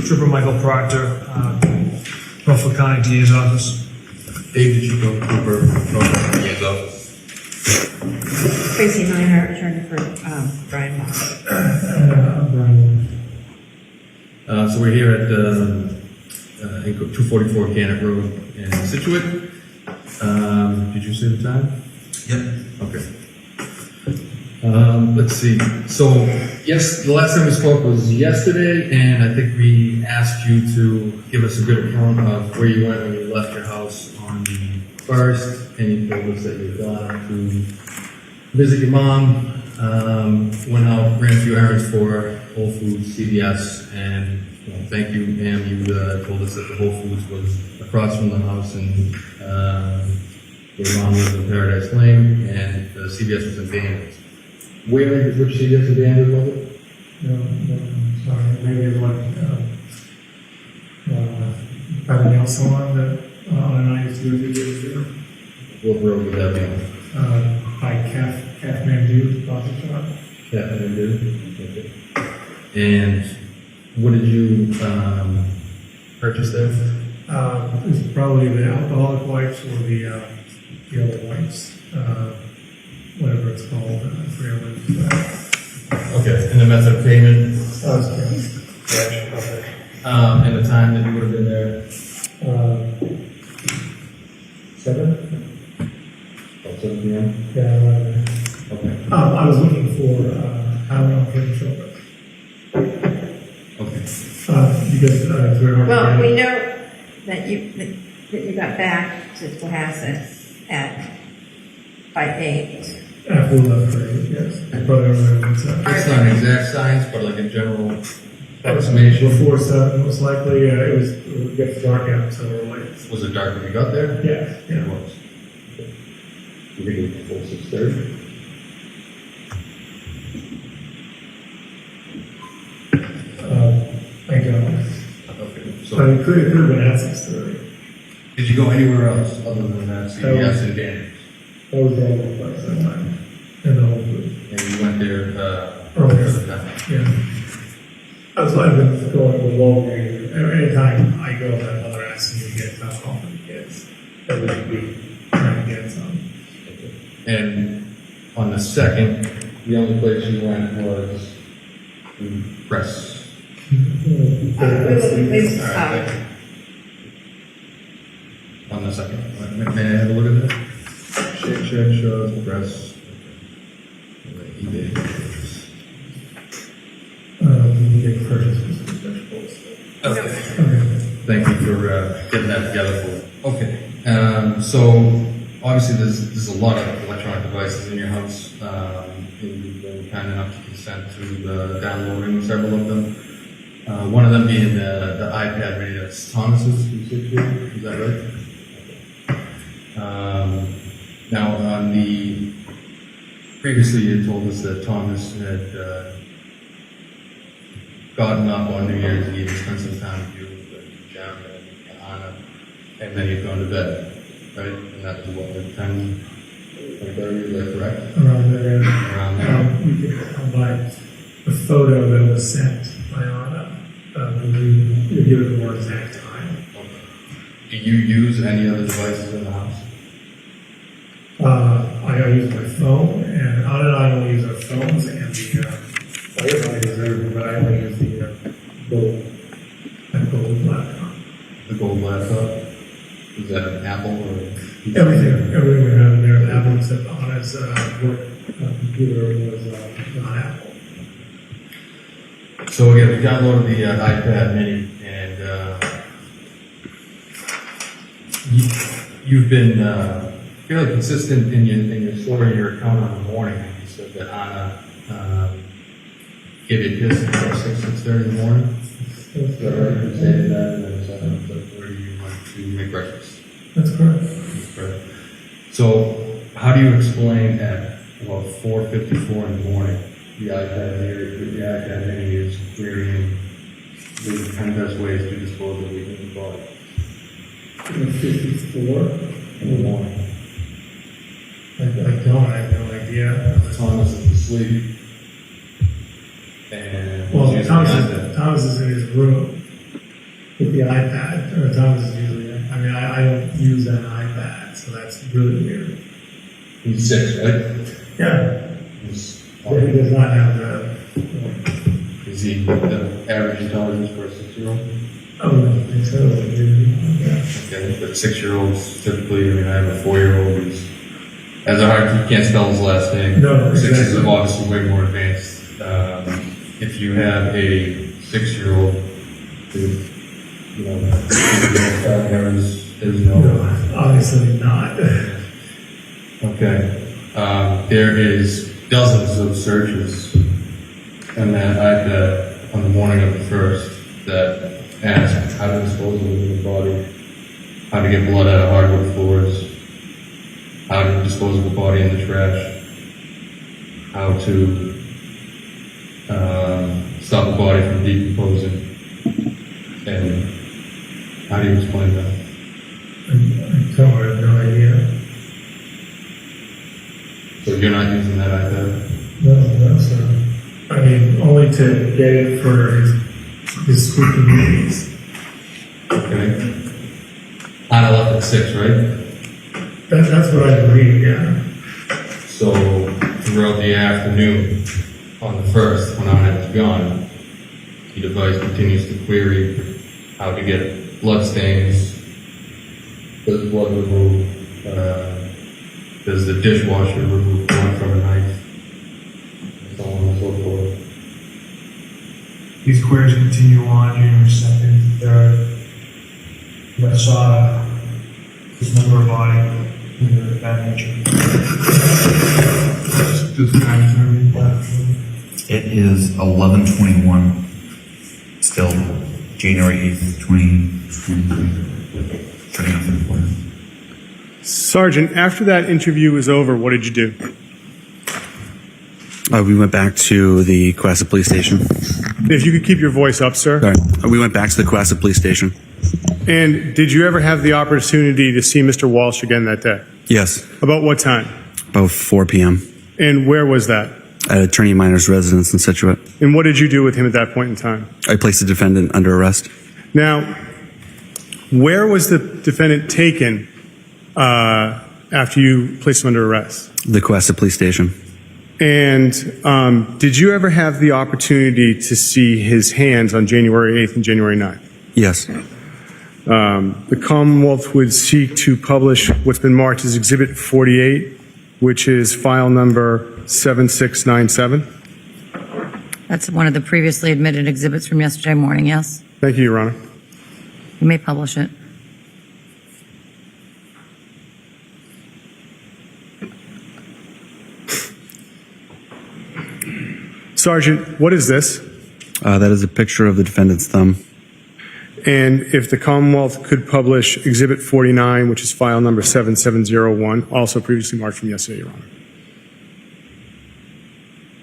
Trooper Michael Proctor, Norfolk County DA's office. David Chico, Cooper, Norfolk DA's office. Tracy Minor, attorney for Brian Walshe. So we're here at 244 Gannett Road in Situate. Did you see the time? Yep. Okay. Let's see. So, yes, the last time we spoke was yesterday, and I think we asked you to give us a good account of where you went when you left your house on the 1st, and you told us that you had gone out to visit your mom, went out, ran a few errands for Whole Foods, CVS, and thank you, ma'am. You told us that the Whole Foods was across from the house, and your mom lived in Paradise Lane, and the CVS was in Danvers. Which CVS in Danvers was it? No, sorry, maybe it was like, by the nail salon that, on 92 years ago. What road would that be on? By Kathmandu, coffee shop. Kathmandu. Okay. And what did you purchase there? It's probably the alcoholic wipes or the other wipes, whatever it's called, I forget what it's called. Okay, and the method of payment? Cash, okay. And the time that you would have been there? 7? About 7 p.m.? Yeah, Okay. I was looking for, Tylenol for the children. Okay. Because, it's very hard to Well, get. we know that you got back to Cohasset by 8. After we left for it, yes. I probably remember it's, It's not an exact science, but like a general approximation. Before 7, most likely, it gets dark out, so we're late. Was it dark when you got there? Yeah, It was. You think it was before 6:30? I don't. Okay. So So, it could have been at 6:30. did you go anywhere else other than that CVS in Danvers? That was the only place I went. In the Whole Foods. And you went there, Earlier. for the time? Yeah. I've been going to Walgreens. Anytime I go, my mother asks me to get alcohol for the kids. That would be trying to get some. And on the 2nd, the only place you went was to press. On the 2nd. May I have a look at that? Check, shows, press. eBay purchase. We get purchases for vegetables. Okay. Thank you for getting that together for me. Okay. So obviously there's a lot of electronic devices in your house. And you've been kind enough to consent to downloading several of them. One of them being the iPad mini that's Thomas's. Is that right? Now on the previously you told us that Thomas had gotten up on New Year's Eve and spent some time with you and Jim and Anna, and then he'd gone to bed, right? And that was what, like 10:30, is that correct? Around there. Around there. We could by the photo that was sent by Anna. We give it a more exact time. Okay. Do you use any other devices in the house? I use my phone, and Anna and I only use our phones and the, everybody uses everything, but I only use the gold laptop. The gold laptop? Is that an Apple or? Everything we have in there is Apple, except Anna's work computer was not Apple. So again, we downloaded the iPad mini, and you've been fairly consistent in your story, your account on the morning. You said that Anna gave you a kiss at 6:30 in the morning. Is that right? You said that, and then where you went to make breakfast. That's correct. That's correct. So, how do you explain at about 4:54 in the morning the iPad mini is querying the 10 best ways to dispose of the human body? 54 In the morning. I have no idea. Thomas is asleep. And Well, he's Thomas is in his room with the iPad. Thomas is usually, I mean, I don't use an iPad, so that's really weird. He's 6, right? Yeah. He's, He does not have the, is he the average intelligence for a 6-year-old? oh, I don't think so. Yeah. Okay, but 6-year-olds typically, I mean, I have a 4-year-old who's has a hard, he can't spell his last name. No, 6 is exactly. obviously way more advanced. If you have a 6-year-old who, you know, there's no. No, obviously not. Okay. There is dozens of searches in that iPad on the morning of the 1st that ask how to dispose of the human body, how to get blood out of hardwood floors, how to dispose of the body in the trash, how to stop the body from decomposing, and how do you explain that? I have no idea. So you're not using that iPad? No, sir. I mean, only to get it for his school communities. Okay. Anna left at 6, right? That's what I believe, yeah. So throughout the afternoon on the 1st, when Anna was gone, the device continues to query how to get blood stains, does blood remove, does the dishwasher remove blood from a knife, and so on and so forth. These queries continue on January 2nd, 3rd. I saw his number of body of that nature. Does the time determine that? It is 11:21, still January 8th, 2023. Turning off the recorder. Sergeant, after that interview was over, what did you do? We went back to the Cohasset Police Station. If you could keep your voice up, sir. Sorry. We went back to the Cohasset Police Station. And did you ever have the opportunity to see Mr. Walsh again that day? Yes, About what time? about 4 p.m. And where was that? at Attorney Minor's residence in Situate. And what did you do with him at that point in time? I placed the defendant under arrest. Now, where was the defendant taken after you placed him under arrest? The Cohasset Police Station. And did you ever have the opportunity to see his hands on January 8th and January 9th? Yes. The Commonwealth would seek to publish what's been marked as Exhibit 48, which is file number 7697. That's one of the previously admitted exhibits from yesterday morning, yes? Thank you, Your Honor. You may publish it. Sergeant, what is this? That is a picture of the defendant's thumb. And if the Commonwealth could publish Exhibit 49, which is file number 7701, also previously marked from yesterday, Your Honor.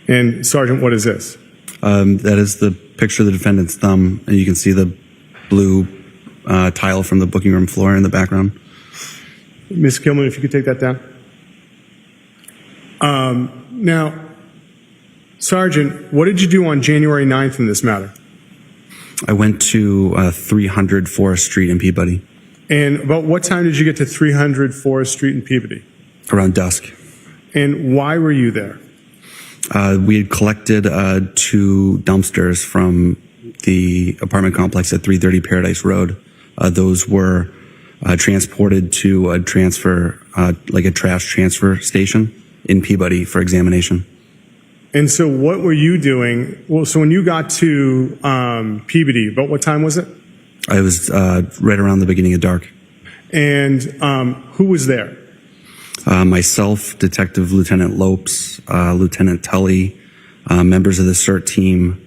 And Sergeant, what is this? That is the picture of the defendant's thumb, and you can see the blue tile from the booking room floor in the background. Ms. Kilman, if you could take that down. Now, Sergeant, what did you do on January 9th in this matter? I went to 300 Forest Street in Peabody. And about what time did you get to 300 Forest Street in Peabody? Around dusk. And why were you there? We had collected 2 dumpsters from the apartment complex at 330 Paradise Road. Those were transported to a transfer, like a trash transfer station in Peabody for examination. And so what were you doing? Well, so when you got to Peabody, about what time was it? I was right around the beginning of dark. And who was there? Myself, Detective Lieutenant Lopes, Lieutenant Tully, members of the CERT team,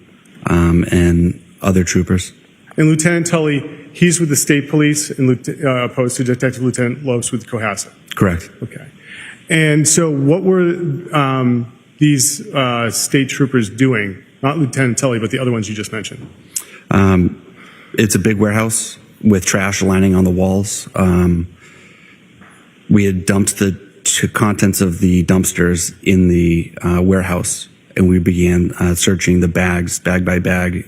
and other troopers. And Lieutenant Tully, he's with the state police and opposed to Detective Lieutenant Lopes with Cohasset. Correct. Okay. And so what were these state troopers doing? Not Lieutenant Tully, but the other ones you just mentioned. It's a big warehouse with trash lining on the walls. We had dumped the contents of the dumpsters in the warehouse, and we began searching the bags, bag by bag.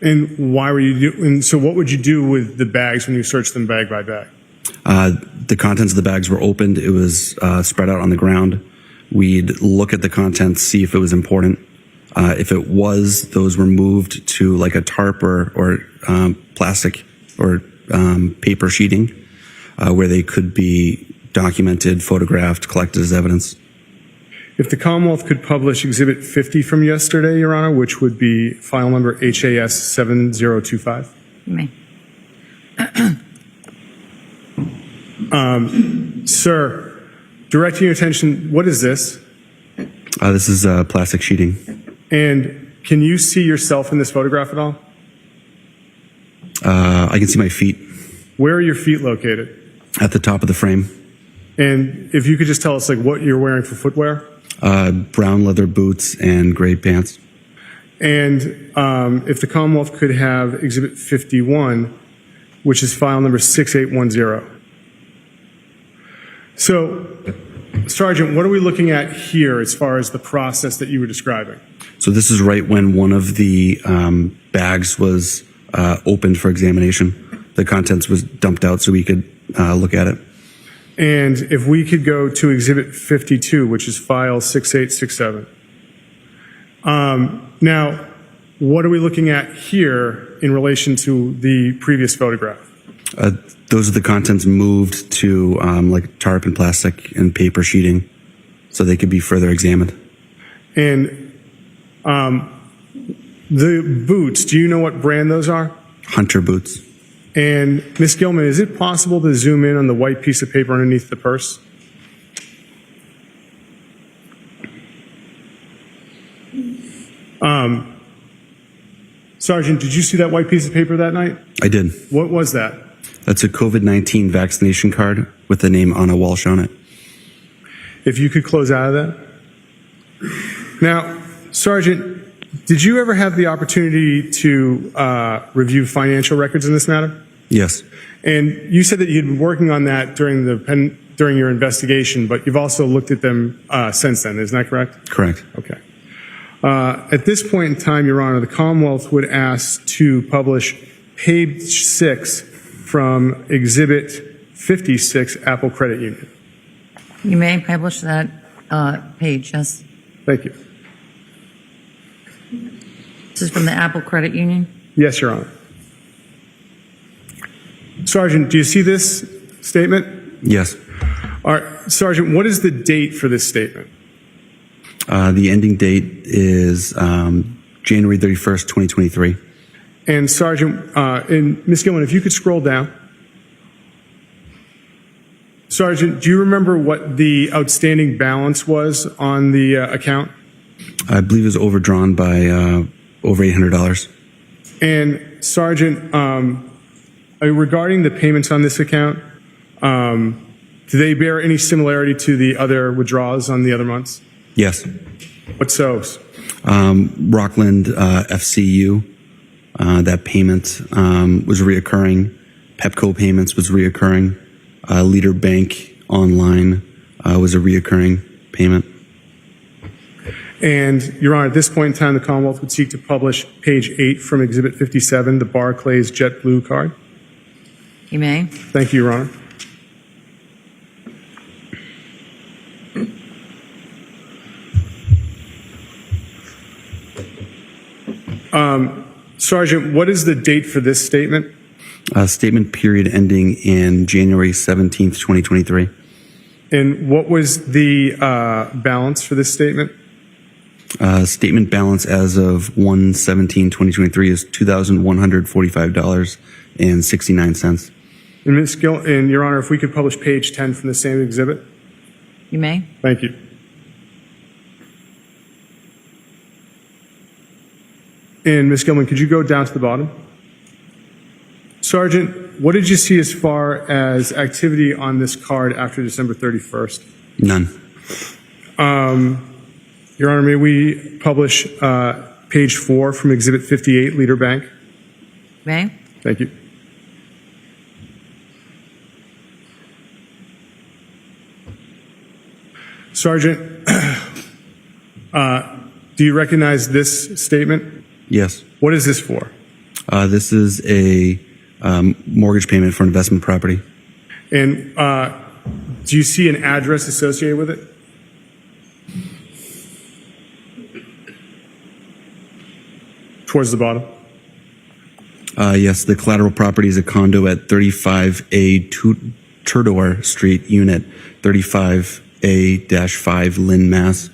And why were you doing? So what would you do with the bags when you searched them bag by bag? The contents of the bags were opened. It was spread out on the ground. We'd look at the contents, see if it was important. If it was, those were moved to like a tarp or plastic or paper sheeting where they could be documented, photographed, collected as evidence. If the Commonwealth could publish Exhibit 50 from yesterday, Your Honor, which would be file number HAS 7025. You may. Sir, directing your attention, what is this? This is plastic sheeting. And can you see yourself in this photograph at all? I can see my feet. Where are your feet located? At the top of the frame. And if you could just tell us like what you're wearing for footwear? Brown leather boots and gray pants. And if the Commonwealth could have Exhibit 51, which is file number 6810. So, Sergeant, what are we looking at here as far as the process that you were describing? So this is right when one of the bags was opened for examination. The contents was dumped out so we could look at it. And if we could go to Exhibit 52, which is file 6867. Now, what are we looking at here in relation to the previous photograph? Those are the contents moved to like tarp and plastic and paper sheeting so they could be further examined. And the boots, do you know what brand those are? Hunter boots. And Ms. Gilman, is it possible to zoom in on the white piece of paper underneath the purse? Sergeant, did you see that white piece of paper that night? I did. What was that? That's a COVID-19 vaccination card with the name Anna Walshe on it. If you could close out of that. Now, Sergeant, did you ever have the opportunity to review financial records in this matter? Yes. And you said that you'd been working on that during your investigation, but you've also looked at them since then. Isn't that correct? Correct. Okay. At this point in time, Your Honor, the Commonwealth would ask to publish page 6 from Exhibit 56, Apple Credit Union. You may publish that page, yes. Thank you. This is from the Apple Credit Union? Yes, Your Honor. Sergeant, do you see this statement? Yes. All right, Sergeant, what is the date for this statement? The ending date is January 31st, 2023. And Sergeant, and Ms. Gilman, if you could scroll down. Sergeant, do you remember what the outstanding balance was on the account? I believe it was overdrawn by over $800. And Sergeant, regarding the payments on this account, do they bear any similarity to the other withdrawals on the other months? Yes. What's those? Rockland FCU, that payment was reoccurring. Pepco payments was reoccurring. Leader Bank Online was a reoccurring payment. And, Your Honor, at this point in time, the Commonwealth would seek to publish page 8 from Exhibit 57, the Barclays JetBlue card. You may. Thank you, Your Honor. Sergeant, what is the date for this statement? Statement period ending in January 17th, 2023. And what was the balance for this statement? Statement balance as of 1/17/2023 is $2,145.69. And Ms. Gill, and Your Honor, if we could publish page 10 from the same exhibit? You may. Thank you. And Ms. Gilman, could you go down to the bottom? Sergeant, what did you see as far as activity on this card after December 31st? None. Your Honor, may we publish page 4 from Exhibit 58, Leader Bank? May. Thank you. Sergeant, do you recognize this statement? Yes. What is this for? This is a mortgage payment for investment property. And do you see an address associated with it? Towards the bottom. Yes, the collateral property is a condo at 35A Turdor Street, Unit 35A-5, Lynn, Mass.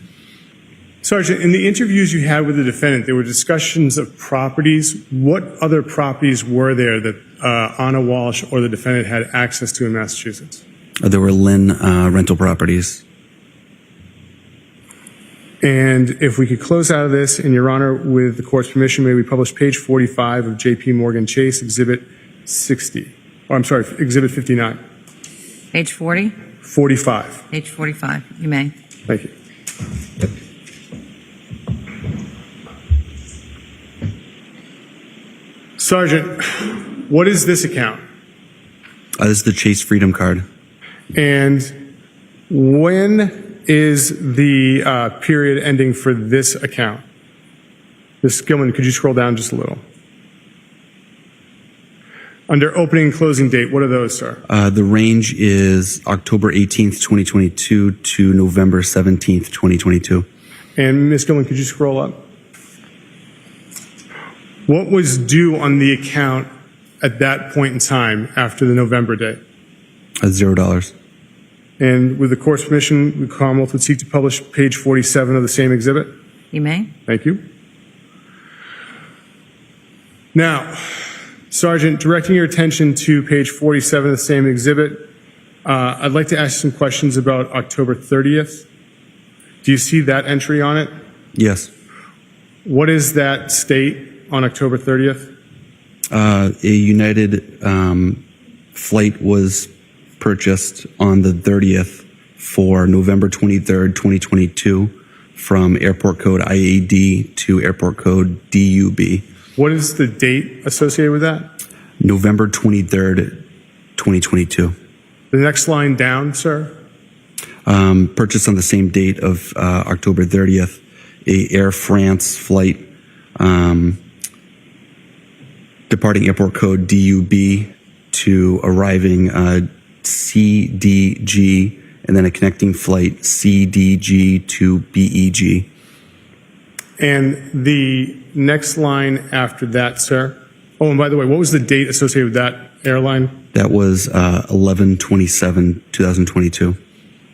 Sergeant, in the interviews you had with the defendant, there were discussions of properties. What other properties were there that Anna Walsh or the defendant had access to in Massachusetts? There were Lynn rental properties. And if we could close out of this, in Your Honor, with the court's permission, may we publish page 45 of J.P. Morgan Chase, Exhibit 60. Oh, I'm sorry, Exhibit 59. Page 40? 45. Page 45. You may. Thank you. Sergeant, what is this account? This is the Chase Freedom Card. And when is the period ending for this account? Ms. Gilman, could you scroll down just a little? Under opening and closing date, what are those, sir? The range is October 18th, 2022 to November 17th, 2022. And Ms. Gilman, could you scroll up? What was due on the account at that point in time after the November date? $0. And with the court's permission, the Commonwealth would seek to publish page 47 of the same exhibit. You may. Thank you. Now, Sergeant, directing your attention to page 47 of the same exhibit, I'd like to ask some questions about October 30th. Do you see that entry on it? Yes. What is that state on October 30th? A United flight was purchased on the 30th for November 23rd, 2022 from airport code IAD to airport code DUB. What is the date associated with that? November 23rd, 2022. The next line down, sir? Purchased on the same date of October 30th, a Air France flight departing airport code DUB to arriving CDG, and then a connecting flight CDG to BEG. And the next line after that, sir? Oh, and by the way, what was the date associated with that airline? That was 11/27/2022.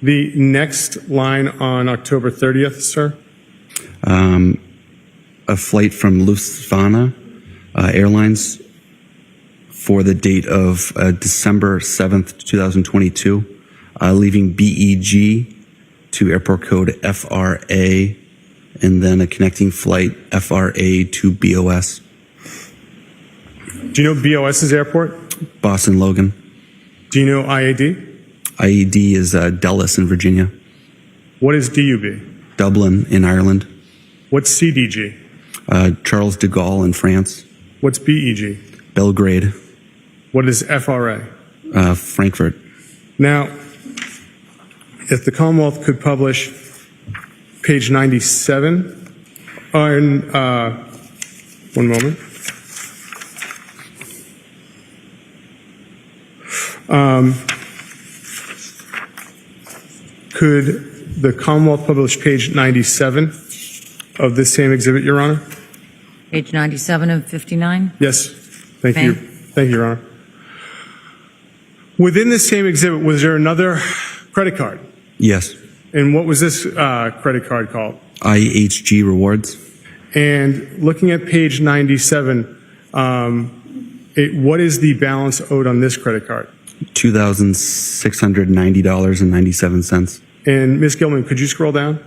The next line on October 30th, sir? A flight from Lufthansa Airlines for the date of December 7th, 2022, leaving BEG to airport code FRA, and then a connecting flight FRA to BOS. Do you know BOS's airport? Boston Logan. Do you know IAD? IAD is Dulles in Virginia. What is DUB? Dublin in Ireland. What's CDG? Charles de Gaulle in France. What's BEG? Belgrade. What is FRA? Frankfurt. Now, if the Commonwealth could publish page 97 on, one moment. Could the Commonwealth publish page 97 of this same exhibit, Your Honor? Page 97 of 59? Yes. Thank Ma'am. you. Thank you, Your Honor. Within this same exhibit, was there another credit card? Yes. And what was this credit card called? IHG Rewards. And looking at page 97, what is the balance owed on this credit card? $2,690.97. And Ms. Gilman, could you scroll down?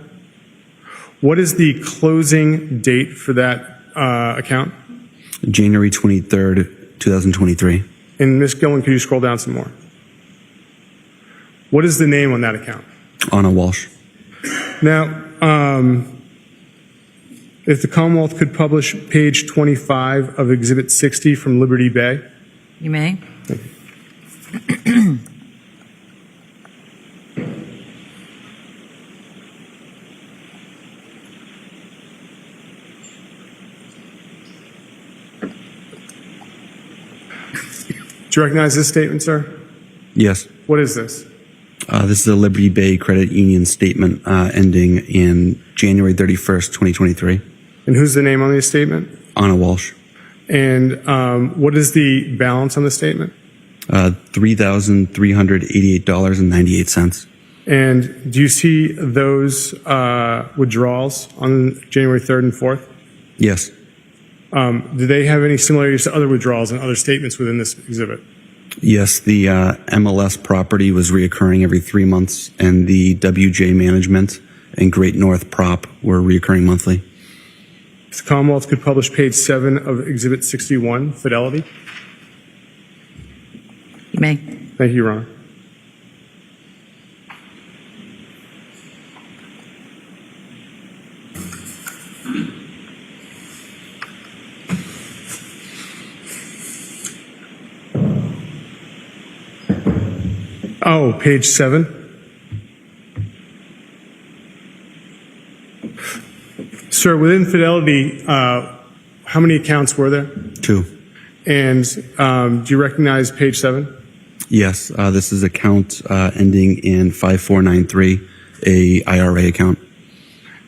What is the closing date for that account? January 23rd, 2023. And Ms. Gilman, could you scroll down some more? What is the name on that account? Anna Walshe. Now, if the Commonwealth could publish page 25 of Exhibit 60 from Liberty Bay. You may. Do you recognize this statement, sir? Yes. What is this? This is a Liberty Bay Credit Union statement ending in January 31st, 2023. And who's the name on the statement? Anna Walshe. And what is the balance on the statement? $3,388.98. And do you see those withdrawals on January 3rd and 4th? Yes. Do they have any similarities to other withdrawals and other statements within this exhibit? Yes, the MLS property was reoccurring every 3 months, and the WJ Management and Great North Prop were reoccurring monthly. If the Commonwealth could publish page 7 of Exhibit 61, Fidelity. You may. Thank you, Your Honor. Oh, page 7. Sir, within Fidelity, how many accounts were there? 2. And do you recognize page 7? Yes, this is account ending in 5493, a IRA account.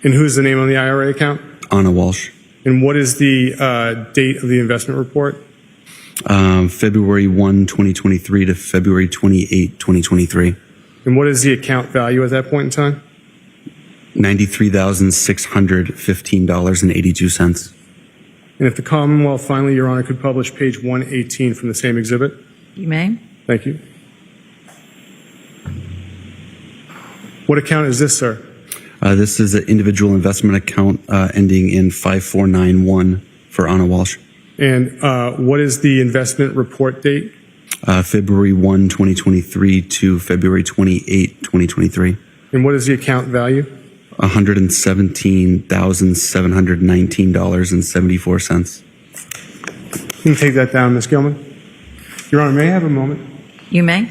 And who's the name on the IRA account? Anna Walshe. And what is the date of the investment report? February 1, 2023 to February 28, 2023. And what is the account value at that point in time? $93,615.82. And if the Commonwealth finally, Your Honor, could publish page 118 from the same exhibit? You may. Thank you. What account is this, sir? This is an individual investment account ending in 5491 for Anna Walshe. And what is the investment report date? February 1, 2023 to February 28, 2023. And what is the account value? $117,719.74. You can take that down, Ms. Gilman. Your Honor, may I have a moment? You may.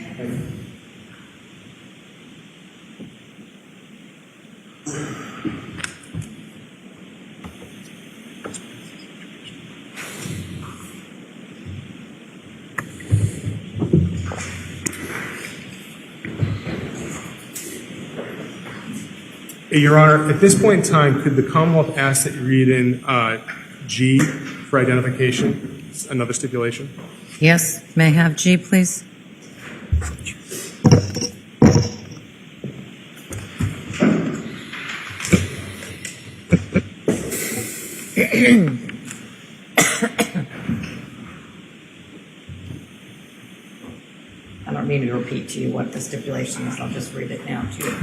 Your Honor, at this point in time, could the Commonwealth ask that you read in G for identification, another stipulation? Yes. May I have G, please? I don't mean to repeat to you what the stipulation is. I'll just read it now to you.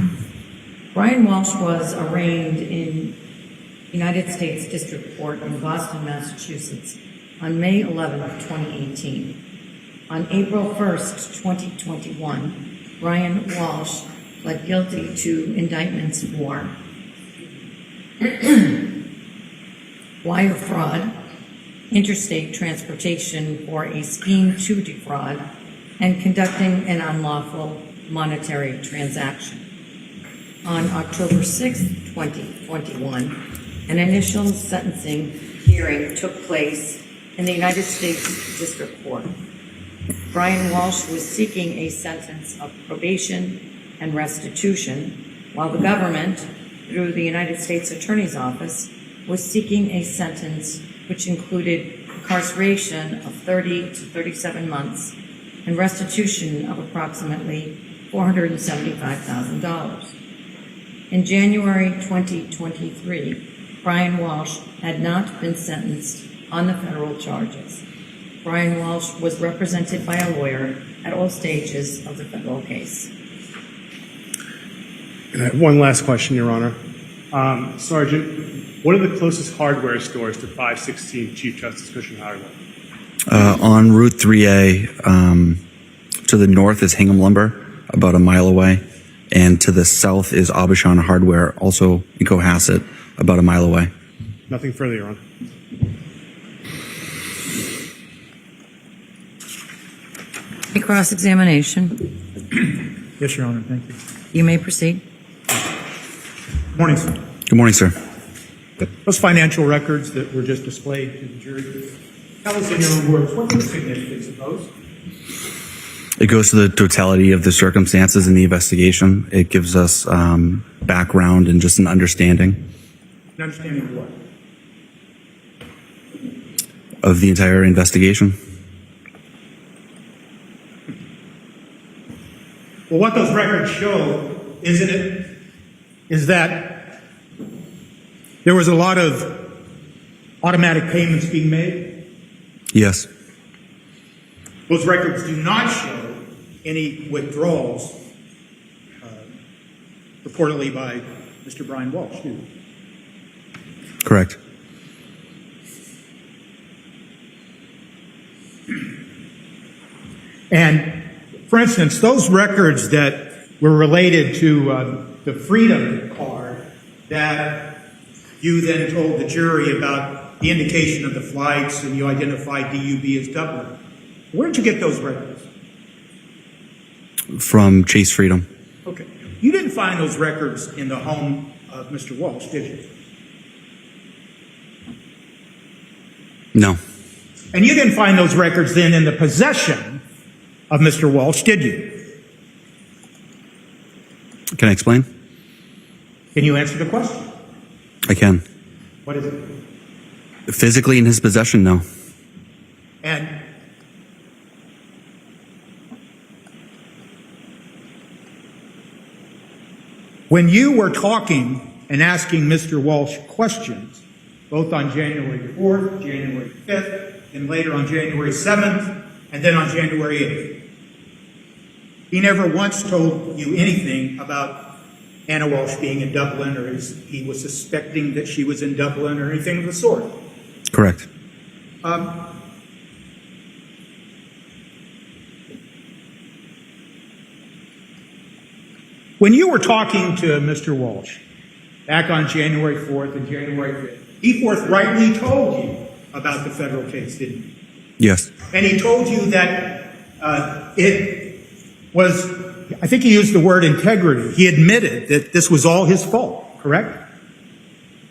Brian Walshe was arraigned in United States District Court in Boston, Massachusetts on May 11, 2018. On April 1st, 2021, Brian Walshe pled guilty to indictments for wire fraud, interstate transportation for a scheme to defraud, and conducting an unlawful monetary transaction. On October 6, 2021, an initial sentencing hearing took place in the United States District Court. Brian Walshe was seeking a sentence of probation and restitution, while the government, through the United States Attorney's Office, was seeking a sentence which included incarceration of 30 to 37 months and restitution of approximately $475,000. In January 2023, Brian Walshe had not been sentenced on the federal charges. Brian Walshe was represented by a lawyer at all stages of the federal case. And I have one last question, Your Honor. Sergeant, what are the closest hardware stores to 516 Chief Justice Cushing Highway? On Route 3A, to the north is Hingham Lumber, about a mile away, and to the south is Abishan Hardware, also in Cohasset, about a mile away. Nothing further, Your Honor. A cross-examination. Yes, Your Honor, thank you. You may proceed. Morning, sir. Good morning, sir. Those financial records that were just displayed to the jury, tell us in your own words, what's the significance of those? It goes to the totality of the circumstances in the investigation. It gives us background and just an understanding An understanding of what? of the entire investigation. Well, what those records show, isn't it, is that there was a lot of automatic payments being made. Yes, Those records do not show any withdrawals reportedly by Mr. Brian Walshe, do they? correct. And, for instance, those records that were related to the Freedom card that you then told the jury about the indication of the flights and you identified DUB as Dublin, where did you get those records? From Chase Freedom. Okay. You didn't find those records in the home of Mr. Walshe, did you? No, And you didn't find those records then in the possession of Mr. Walshe, did you? can I explain? Can you answer the question? I can. What is it? Physically in his possession, no. And when you were talking and asking Mr. Walshe questions, both on January 4th, January 5th, and later on January 7th, and then on January 8th, he never once told you anything about Anna Walshe being in Dublin, or he was suspecting that she was in Dublin, or anything of the sort. Correct. When you were talking to Mr. Walshe back on January 4th and January 5th, he forthrightly told you about the federal case, didn't he? Yes, And he told you that it was, I think he used the word integrity. He admitted that this was all his fault, correct?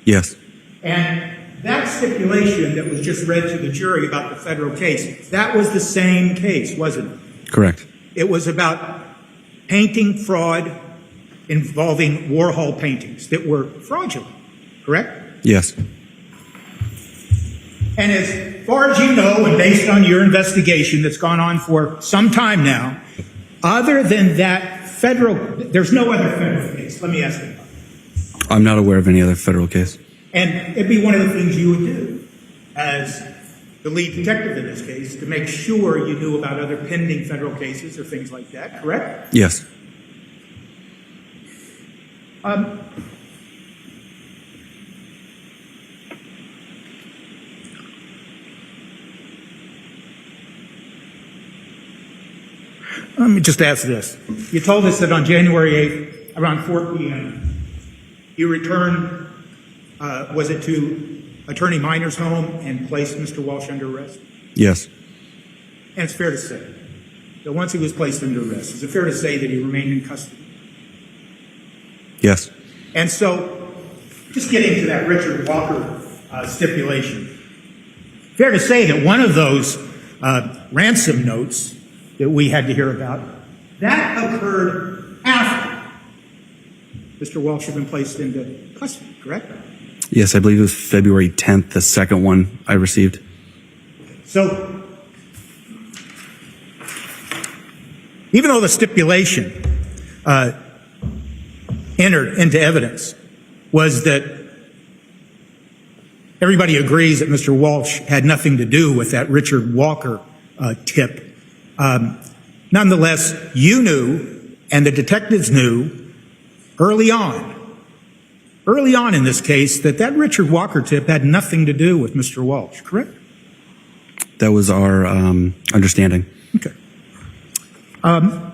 yes, And that stipulation that was just read to the jury about the federal case, that was the same case, wasn't it? correct. It was about painting fraud involving Warhol paintings that were fraudulent, correct? Yes, And as far as you know, and based on your investigation that's gone on for some time now, other than that federal, there's no other federal case. Let me ask you. I'm not aware of any other federal case. And it'd be one of the things you would do as the lead detective in this case to make sure you knew about other pending federal cases or things like that, correct? Yes, Let me just ask this. You told us that on January 8th, around 4 p.m., you returned, was it to Attorney Minor's home and placed Mr. Walshe under arrest? yes, And it's fair to say that once he was placed under arrest, is it fair to say that he remained in custody? yes, And so, just getting to that Richard Walker stipulation, fair to say that one of those ransom notes that we had to hear about, that occurred after Mr. Walshe had been placed into custody, correct? yes. I believe it was February 10th, the second one I received. So, even though the stipulation entered into evidence was that everybody agrees that Mr. Walshe had nothing to do with that Richard Walker tip, nonetheless, you knew and the detectives knew early on in this case, that Richard Walker tip had nothing to do with Mr. Walsh, correct? That was our understanding. Okay. Now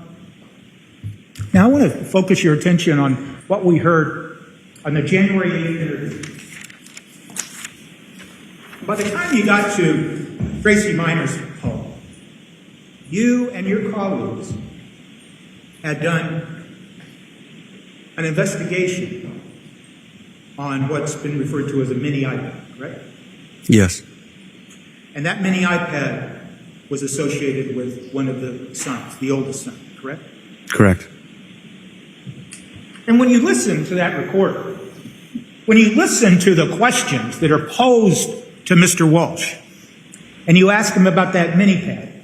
I want to focus your attention on what we heard on the January 8th interview. By the time you got to Tracy Minor's home, you and your colleagues had done an investigation on what's been referred to as a mini iPad, correct? Yes. And that mini iPad was associated with one of the sons, the oldest son, correct? Correct. And when you listen to that recorder, when you listen to the questions that are posed to Mr. Walsh, and you ask him about that mini pad,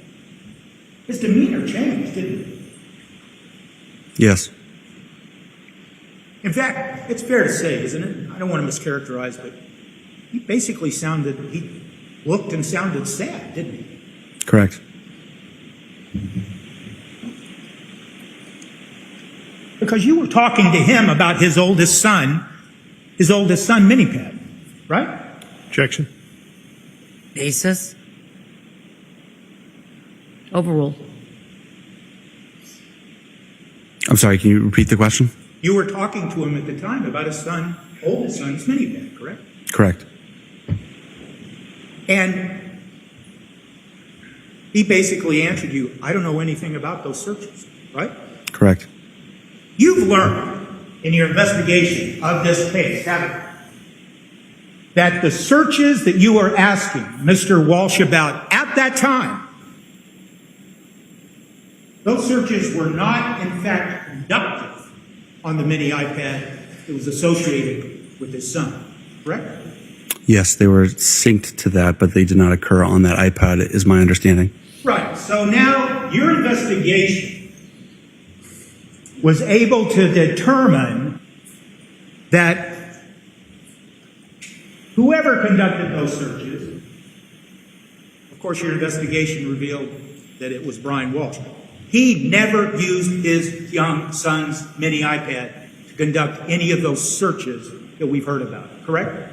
his demeanor changed, didn't it? Yes. In fact, it's fair to say, isn't it? I don't want to mischaracterize, but he basically he looked and sounded sad, didn't he? Correct. Because you were talking to him about his oldest son mini pad, right? Objection. Basis? Overruled. I'm sorry, can you repeat the question? You were talking to him at the time about his oldest son's mini pad, correct? Correct. And he basically answered you, I don't know anything about those searches, right? Correct. You've learned in your investigation of this case, haven't you, that the searches that you were asking Mr. Walsh about at that time, those searches were not, in fact, conducted on the mini iPad that was associated with his son, correct? Yes, they were synced to that, but they did not occur on that iPad, is my understanding. Right. So now your investigation was able to determine that whoever conducted those searches, of course your investigation revealed that it was Brian Walshe. He never used his young son's mini iPad to conduct any of those searches that we've heard about, correct?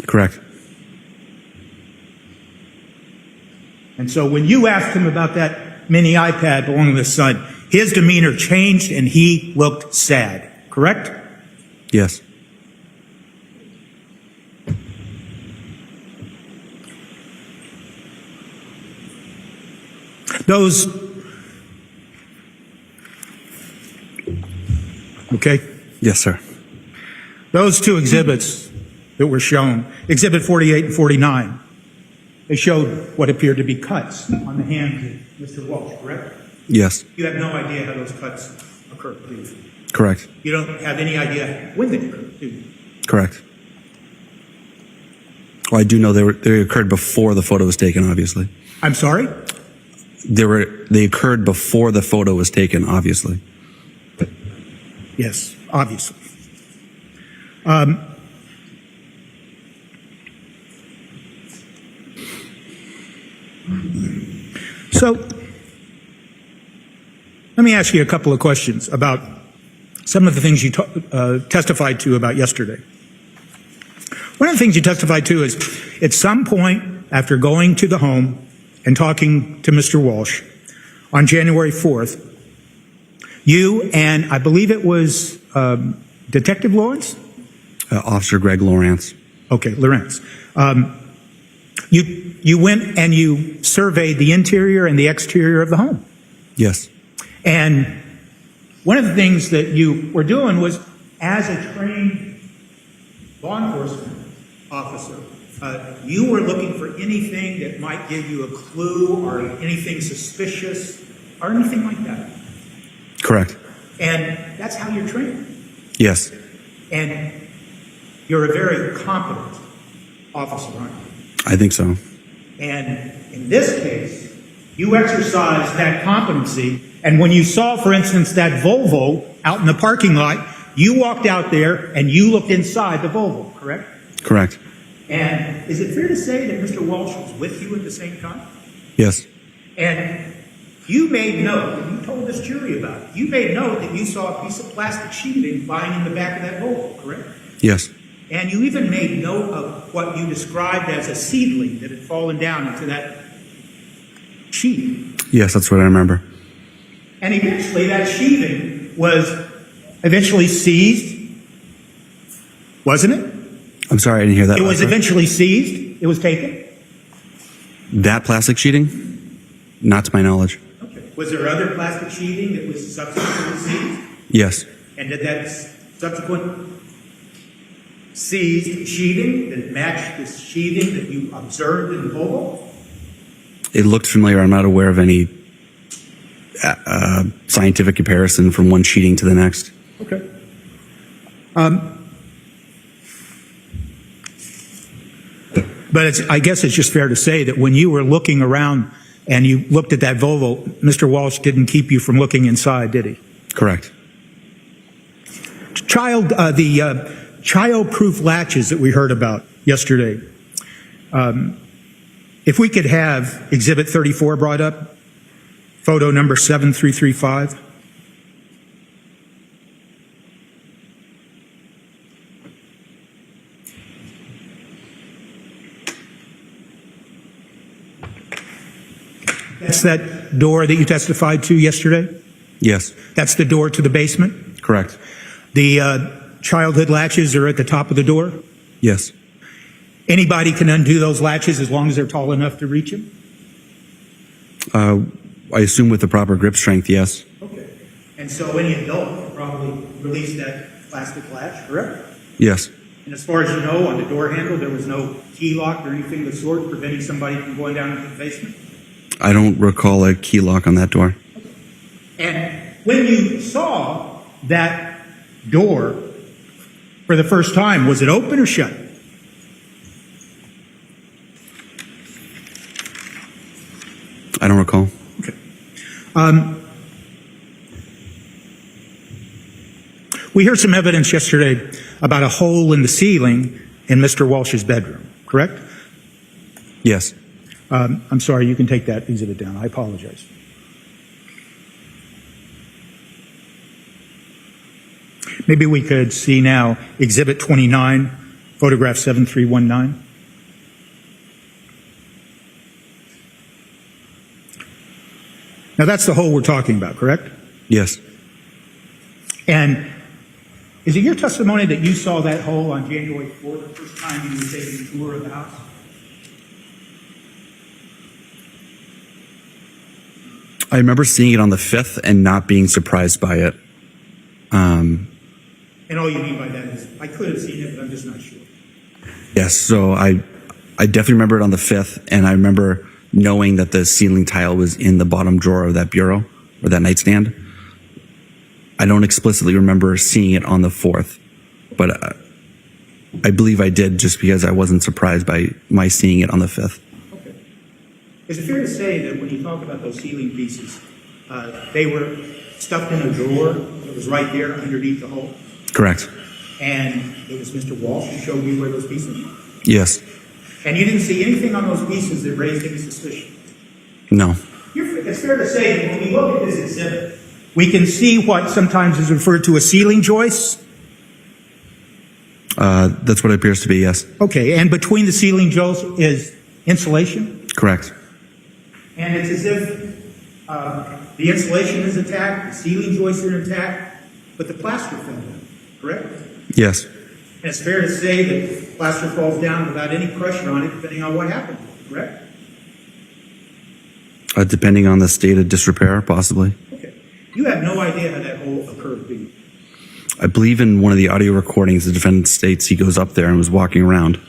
Correct. And so when you asked him about that mini iPad belonging to his son, his demeanor changed and he looked sad, correct? Yes. Those, okay? Yes, sir. Those two exhibits that were shown, Exhibit 48 and 49, they showed what appeared to be cuts on the hands of Mr. Walsh, correct? Yes. You have no idea how those cuts occurred, do you? Correct. You don't have any idea when they occurred, do you? Correct. Well, I do know they occurred before the photo was taken, obviously. I'm sorry? They occurred before the photo was taken, obviously. Yes, obviously. So, let me ask you a couple of questions about some of the things you testified to about yesterday. One of the things you testified to is at some point after going to the home and talking to Mr. Walsh on January 4th, you and I believe it was Detective Lawrence? Officer Greg Lawrence. Okay, Lawrence. You went and you surveyed the interior and the exterior of the home. Yes. And one of the things that you were doing was, as a trained law enforcement officer, you were looking for anything that might give you a clue or anything suspicious or anything like that. Correct. And that's how you're trained. Yes. And you're a very competent officer, aren't you? I think so. And in this case, you exercised that competency. And when you saw, for instance, that Volvo out in the parking lot, you walked out there and you looked inside the Volvo, correct? Correct. And is it fair to say that Mr. Walsh was with you at the same time? Yes. And you made note, and you told this jury specifically about. You made note that you saw a piece of plastic sheeting lying in the back of that Volvo, correct? Yes. And you even made note of what you described as a seedling that had fallen down into that sheeting. Yes, that's what I remember. And eventually that sheathing was eventually seized, wasn't it? I'm sorry, I didn't hear that. It was last part. eventually seized. It was taken. That plastic sheeting? Not to my knowledge. Was there other plastic sheathing that was subsequently seized? Yes. And did that subsequent seized sheathing, did it match the sheathing that you observed in the Volvo? It looked familiar. I'm not aware of any scientific comparison from one sheeting to the next. Okay. But I guess it's just fair to say that when you were looking around and you looked at that Volvo, Mr. Walsh didn't keep you from looking inside, did he? Correct. The child-proof latches that we heard about yesterday. If we could have Exhibit 34 brought up, photo number 7335. That's that door that you testified to yesterday? Yes. That's the door to the basement? Correct. The childhood latches are at the top of the door? Yes. Anybody can undo those latches as long as they're tall enough to reach them? I assume with the proper grip strength, yes. Okay. And so any adult could probably release that plastic latch, correct? Yes. And as far as you know, on the door handle, there was no key lock or anything of the sort preventing somebody from going down into the basement? I don't recall a key lock on that door. And when you saw that door for the first time, was it open or shut? I don't recall. Okay. We heard some evidence yesterday about a hole in the ceiling in Mr. Walsh's bedroom, correct? Yes. I'm sorry, you can take that exhibit down. I apologize. Maybe we could see now Exhibit 29, photograph 7319. Now that's the hole we're talking about, correct? Yes. And is it your testimony that you saw that hole on January 4th, the first time you were taking a tour of the house? I remember seeing it on the 5th and not being surprised by it. And all you mean by that is, I could have seen it, but I'm just not sure. Yes, so I definitely remember it on the 5th, and I remember knowing that the ceiling tile was in the bottom drawer of that bureau, or that nightstand. I don't explicitly remember seeing it on the 4th, but I believe I did just because I wasn't surprised by my seeing it on the 5th. Okay. Is it fair to say that when you talk about those ceiling pieces, they were stuffed in a drawer that was right there underneath the hole? Correct. And it was Mr. Walsh who showed you where those pieces were? Yes. And you didn't see anything on those pieces that raised any suspicion? No. It's fair to say that when we look at this exhibit, we can see what sometimes is referred to as ceiling joists. That's what it appears to be, yes. Okay, and between the ceiling joists is insulation? Correct. And it's as if the insulation is intact, the ceiling joists are intact, but the plaster fell down, correct? Yes. And it's fair to say that plaster falls down without any pressure on it, depending on what happened, correct? Depending on the state of disrepair, possibly. Okay. You have no idea how that hole occurred, do you? I believe in one of the audio recordings, the defendant states he goes up there and was walking around.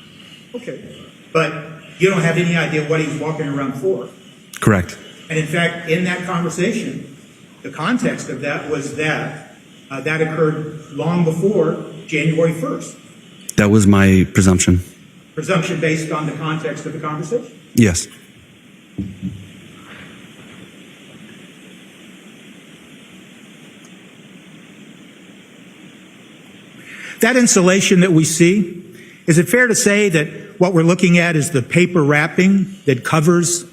Okay. But you don't have any idea what he was walking around for. Correct. And in fact, in that conversation, the context of that was that that occurred long before January 1st. That was my presumption. Presumption based on the context of the conversation? Yes. That insulation that we see, is it fair to say that what we're looking at is the paper wrapping that covers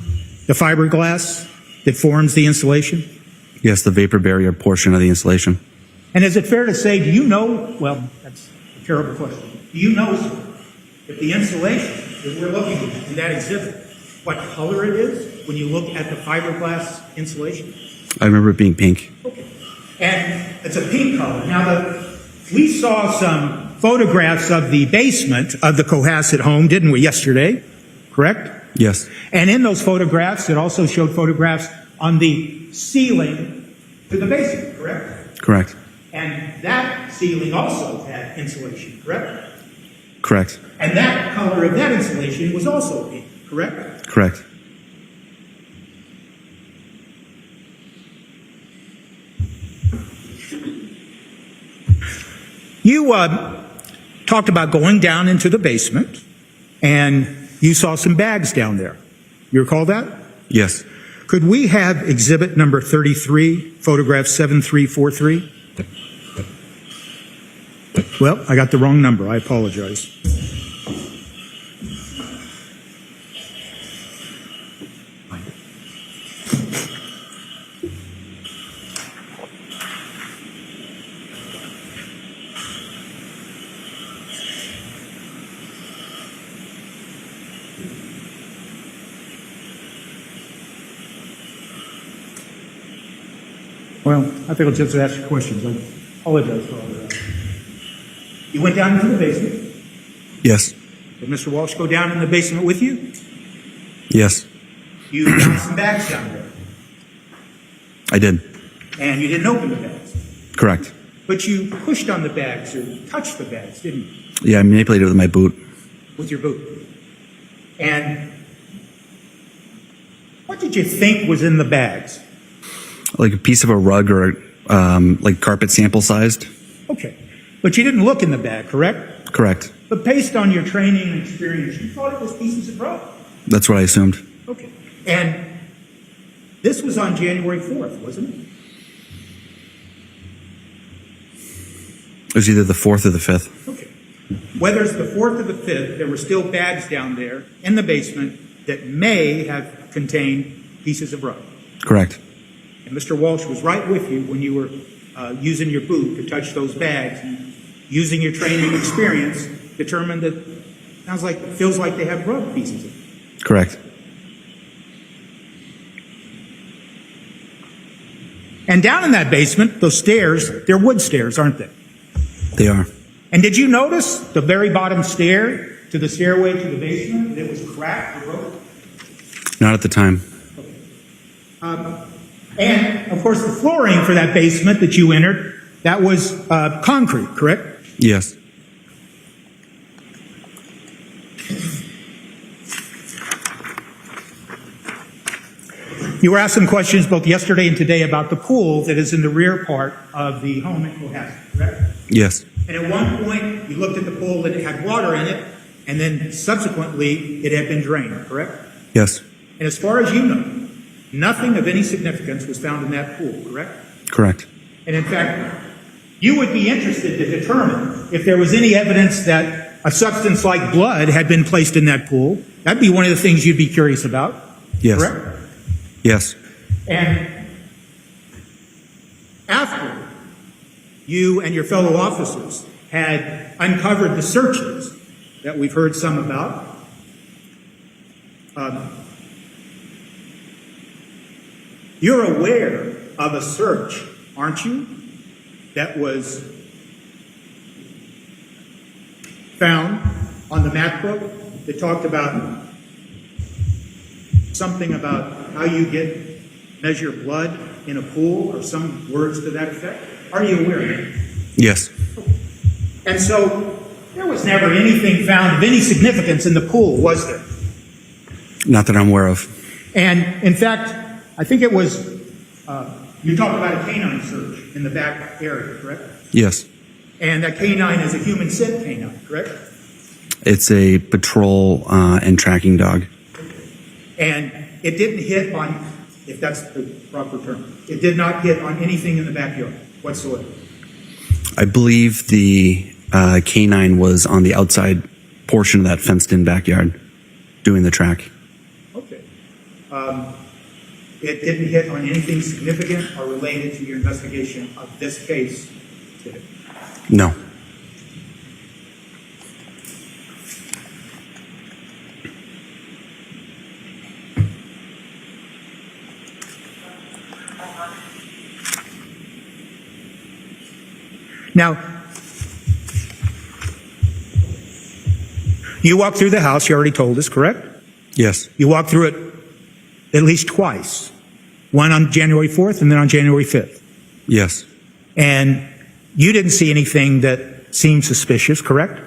the fiberglass that forms the insulation? Yes, the vapor barrier portion of the insulation. And is it fair to say, do you know, well, that's a terrible question. Do you know, sir, that the insulation that we're looking at in that exhibit, what color it is when you look at the fiberglass insulation? I remember it being pink. Okay. And it's a pink color. Now, we saw some photographs of the basement of the Cohasset home, didn't we, yesterday? Correct? Yes. And in those photographs, it also showed photographs on the ceiling to the basement, correct? Correct. And that ceiling also had insulation, correct? Correct. And that color of that insulation was also pink, correct? Correct. You talked about going down into the basement, and you saw some bags down there. You recall that? Yes. Could we have exhibit number 33, photograph 7343? Well, I got the wrong number. I apologize. Well, I think I'll just ask you questions. I apologize for all of that. You went down into the basement. Yes. Did Mr. Walsh go down in the basement with you? Yes. You found some bags down there. I did. And you didn't open the bags. Correct. But you pushed on the bags or touched the bags, didn't you? Yeah, I manipulated it with my boot. With your boot. And what did you think was in the bags? Like a piece of a rug or like carpet sample sized. Okay. But you didn't look in the bag, correct? Correct. But based on your training and experience, you thought it was pieces of rug. That's what I assumed. Okay. And this was on January 4th, wasn't it? It was either the 4th or the 5th. Okay. Whether it's the 4th or the 5th, there were still bags down there in the basement that may have contained pieces of rug. Correct. And Mr. Walsh was right with you when you were using your boot to touch those bags, and using your training and experience, determined that feels like they have rug pieces in them. Correct. And down in that basement, those stairs, they're wood stairs, aren't they? They are. And did you notice the very bottom stair to the stairway to the basement? It was cracked or broken? Not at the time. And, of course, the flooring for that basement that you entered, that was concrete, correct? Yes. You were asked some questions both yesterday and today about the pool that is in the rear part of the home in Cohasset, correct? Yes. And at one point, you looked at the pool and it had water in it, and then subsequently, it had been drained, correct? Yes. And as far as you know, nothing of any significance was found in that pool, correct? Correct. And in fact, you would be interested to determine if there was any evidence that a substance like blood had been placed in that pool. That'd be one of the things you'd be curious about, Yes. correct? Yes. And after you and your fellow officers had uncovered the searches that we've heard some about, you're aware of a search, aren't you, that was found on the map book that talked about something about how you measure blood in a pool, or some words to that effect? Are you aware of it? Yes. And so there was never anything found of any significance in the pool, was there? Not that I'm aware of. And in fact, I think it was, you talked about a canine search in the back area, correct? Yes. And that canine is a human scent canine, correct? It's a patrol and tracking dog. And it didn't hit on, if that's the proper term, it did not hit on anything in the backyard whatsoever. I believe the canine was on the outside portion of that fenced-in backyard doing the track. Okay. it didn't hit on anything significant or related to your investigation of this case, did it? No. Now, you walked through the house, you already told us, correct? Yes. You walked through it at least twice. One on January 4th and then on January 5th. Yes. And you didn't see anything that seemed suspicious, correct?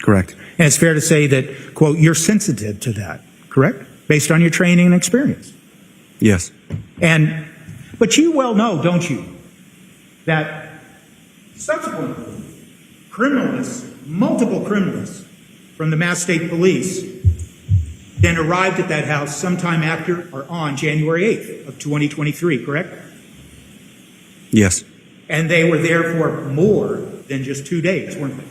Correct. And it's fair to say that, quote, you're sensitive to that, correct? Based on your training and experience. Yes. But you well know, don't you, that subsequently, multiple criminalists from the Mass State Police then arrived at that house sometime after or on January 8th of 2023, correct? Yes. And they were there for more than just 2 days, weren't they?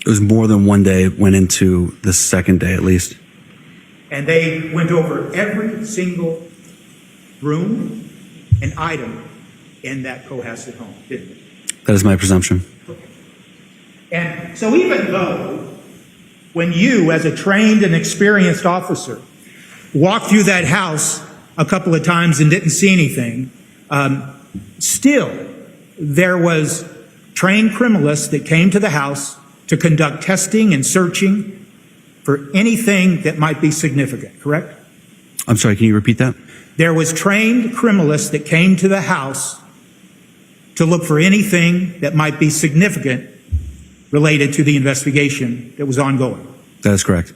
It was more than one day. It went into the second day at least. And they went over every single room and item in that Cohasset home, didn't they? That is my presumption. And so even though when you, as a trained and experienced officer, walked through that house a couple of times and didn't see anything, still there was trained criminalists that came to the house to conduct testing and searching for anything that might be significant, correct? I'm sorry, can you repeat that? There was trained criminalists that came to the house to look for anything that might be significant related to the investigation that was ongoing. That is correct.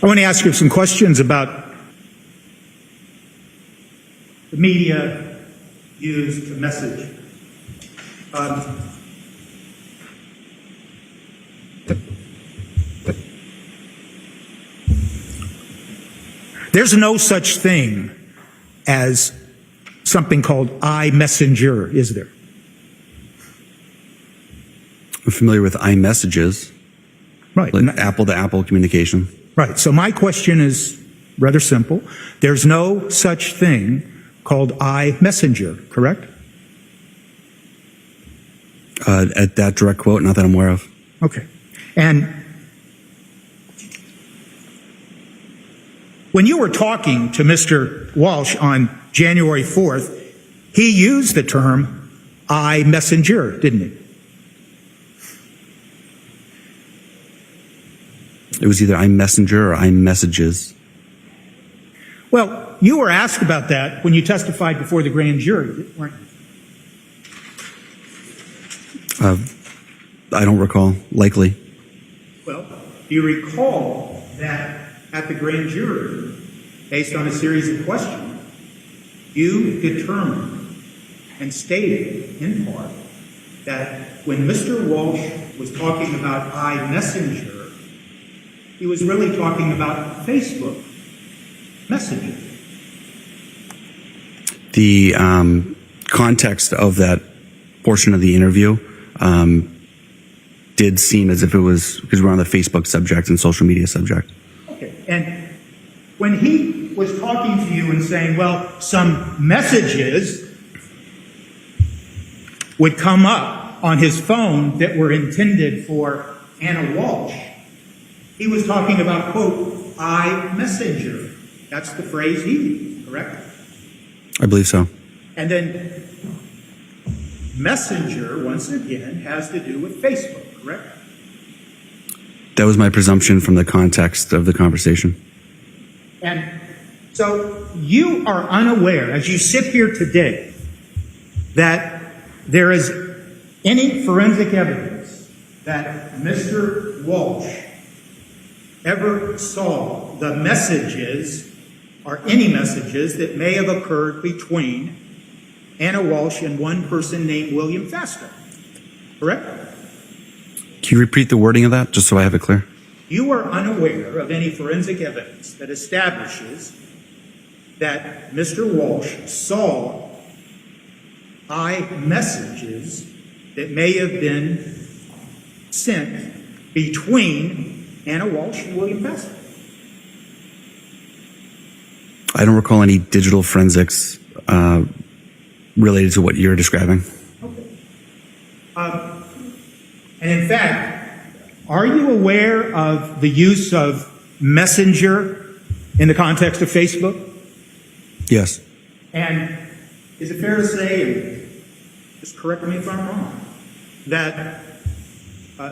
I want to ask you some questions about the media used to message. There's no such thing as something called iMessenger, is there? I'm familiar with iMessages. Right. Like Apple-to-Apple communication. Right. So my question is rather simple. There's no such thing called iMessenger, correct? At that direct quote, not that I'm aware of. Okay. And when you were talking to Mr. Walshe on January 4th, he used the term iMessenger, didn't he? It was either iMessenger or iMessages. Well, you were asked about that when you testified before the grand jury, weren't you? I don't recall. Likely. Well, do you recall that at the grand jury, based on a series of questions, you determined and stated in part that when Mr. Walshe was talking about iMessenger, he was really talking about Facebook messaging. The context of that portion of the interview did seem as if it was because we're on the Facebook subject and social media subject. Okay. And when he was talking to you and saying, well, some messages would come up on his phone that were intended for Anna Walshe, he was talking about, quote, iMessenger. That's the phrase he used, correct? I believe so. And then messenger, once again, has to do with Facebook, correct? That was my presumption from the context of the conversation. And so you are unaware, as you sit here today, that there is any forensic evidence that Mr. Walshe ever saw the messages or any messages that may have occurred between Anna Walshe and one person named William Faster, correct? Can you repeat the wording of that, just so I have it clear? you are unaware of any forensic evidence that establishes that Mr. Walsh saw messages that may have been sent between Anna Walsh and William Fastow. I don't recall any digital forensics related to what you're describing. And in fact, are you aware of the use of Messenger in the context of Facebook? Yes. And is it fair to say, and just correct me if I'm wrong, that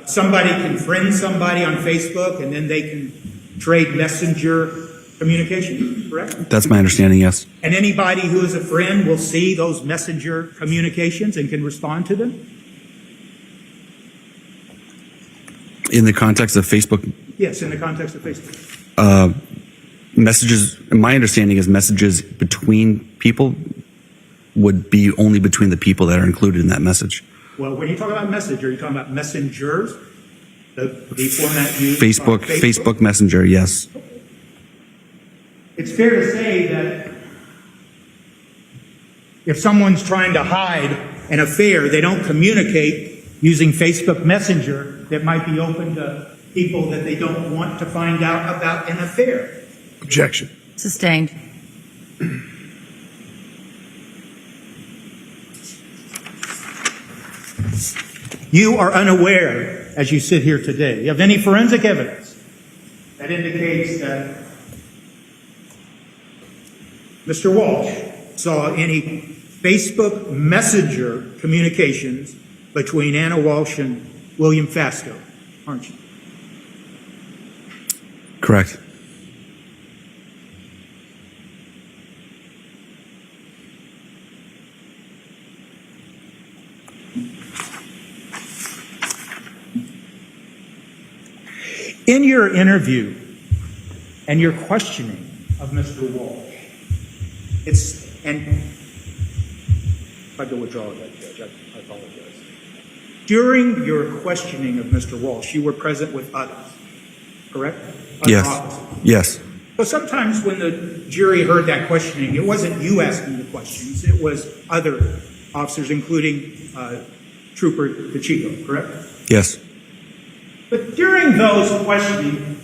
somebody can friend somebody on Facebook and then they can trade Messenger communication, correct? That's my understanding, yes. And anybody who is a friend will see those Messenger communications and can respond to them? In the context of Facebook, Yes, in the context of Facebook. messages, my understanding is messages between people would be only between the people that are included in that message. Well, when you talk about Messenger, you're talking about messengers, the format used Facebook, on Facebook Messenger, yes. It's fair to say that if someone's trying to hide an affair, they don't communicate using Facebook Messenger that might be open to people that they don't want to find out about an affair. Objection. Sustained. You are unaware, as you sit here today, of any forensic evidence that indicates that Mr. Walsh saw any Facebook Messenger communications between Anna Walsh and William Fastow, aren't you? Correct. In your interview and your questioning of Mr. Walsh, and if I could withdraw that, Judge, I apologize. During your questioning of Mr. Walsh, you were present with others, correct? Other Yes. officers. Yes. So sometimes when the jury heard that questioning, it wasn't you asking the questions, it was other officers, including Trooper Pacheco, correct? Yes. But during those questioning,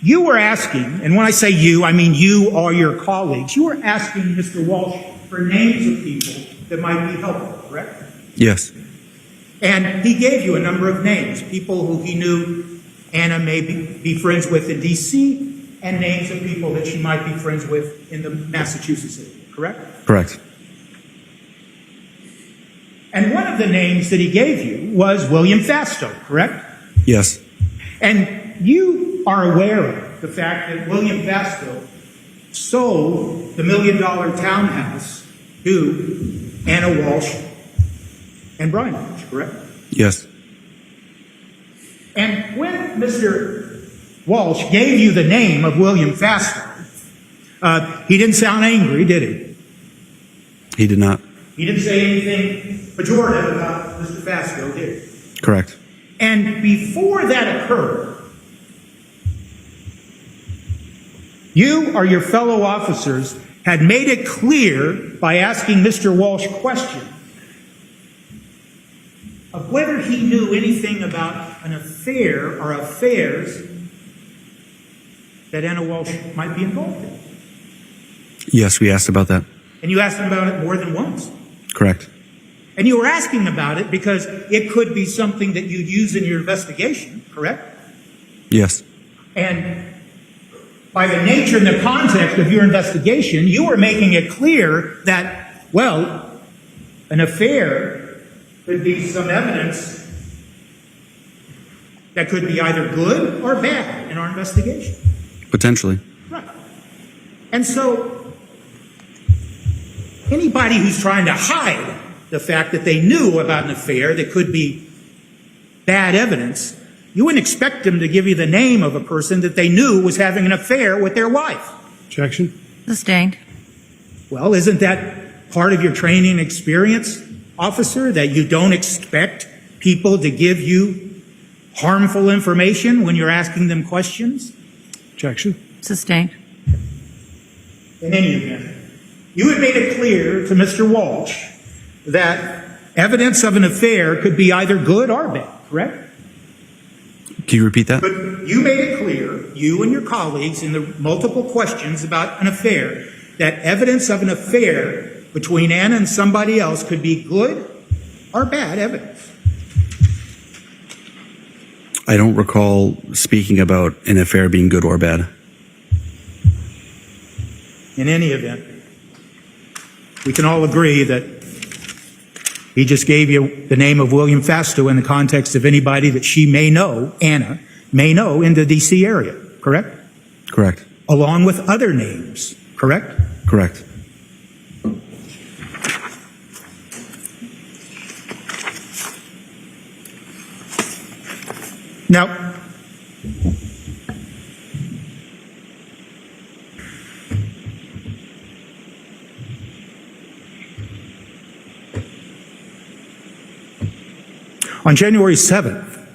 you were asking, and when I say you, I mean you or your colleagues, you were asking Mr. Walsh for names of people that might be helpful, correct? Yes. And he gave you a number of names, people who he knew Anna may be friends with in D.C., and names of people that she might be friends with in the Massachusetts area, correct? Correct. And one of the names that he gave you was William Fastow, correct? Yes. And you are aware of the fact that William Fastow sold the $1 million townhouse to Anna Walsh and Brian Walsh, correct? Yes. And when Mr. Walsh gave you the name of William Fastow, he didn't sound angry, did he? He did not. He didn't say anything pejorative about Mr. Fastow, did he? Correct. And before that occurred, you or your fellow officers had made it clear by asking Mr. Walsh questions of whether he knew anything about an affair or affairs that Anna Walsh might be involved in. Yes, we asked about that. And you asked him about it more than once. Correct. And you were asking about it because it could be something that you'd use in your investigation, correct? Yes. And by the nature and the context of your investigation, you were making it clear that, well, an affair could be some evidence that could be either good or bad in our investigation. Potentially. Right. And so anybody who's trying to hide the fact that they knew about an affair that could be bad evidence, you wouldn't expect them to give you the name of a person that they knew was having an affair with their wife. Objection. Sustained. Well, isn't that part of your training and experience, officer, that you don't expect people to give you harmful information when you're asking them questions? Objection. Sustained. In any event, you had made it clear to Mr. Walsh that evidence of an affair could be either good or bad, correct? Can you repeat that? But you made it clear, you and your colleagues, in the multiple questions about an affair, that evidence of an affair between Anna and somebody else could be good or bad evidence. I don't recall speaking about an affair being good or bad. In any event, we can all agree that he just gave you the name of William Fastow in the context of anybody that she may know, Anna, may know in the D.C. area, correct? Correct. Along with other names, correct? Correct. Now, on January 7th,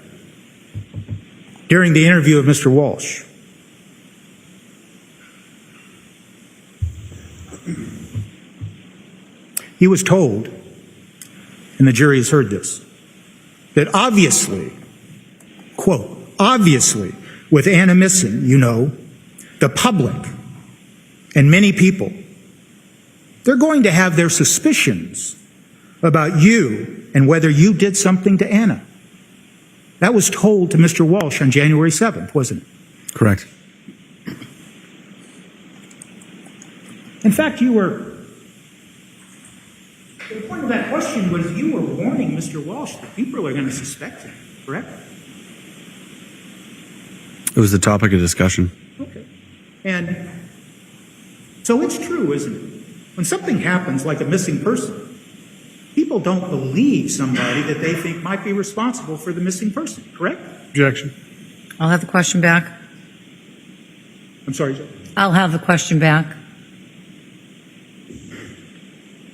during the interview of Mr. Walsh, he was told, and the jury has heard this, that obviously, quote, obviously, with Anna missing, you know, the public and many people, they're going to have their suspicions about you and whether you did something to Anna. That was told to Mr. Walsh on January 7th, wasn't it? Correct. In fact, the point of that question was you were warning Mr. Walsh that people are going to suspect him, correct? It was the topic of discussion. Okay. And so it's true, isn't it? When something happens like a missing person, people don't believe somebody that they think might be responsible for the missing person, correct? Objection. I'll have the question back. I'm sorry, Joe. I'll have the question back.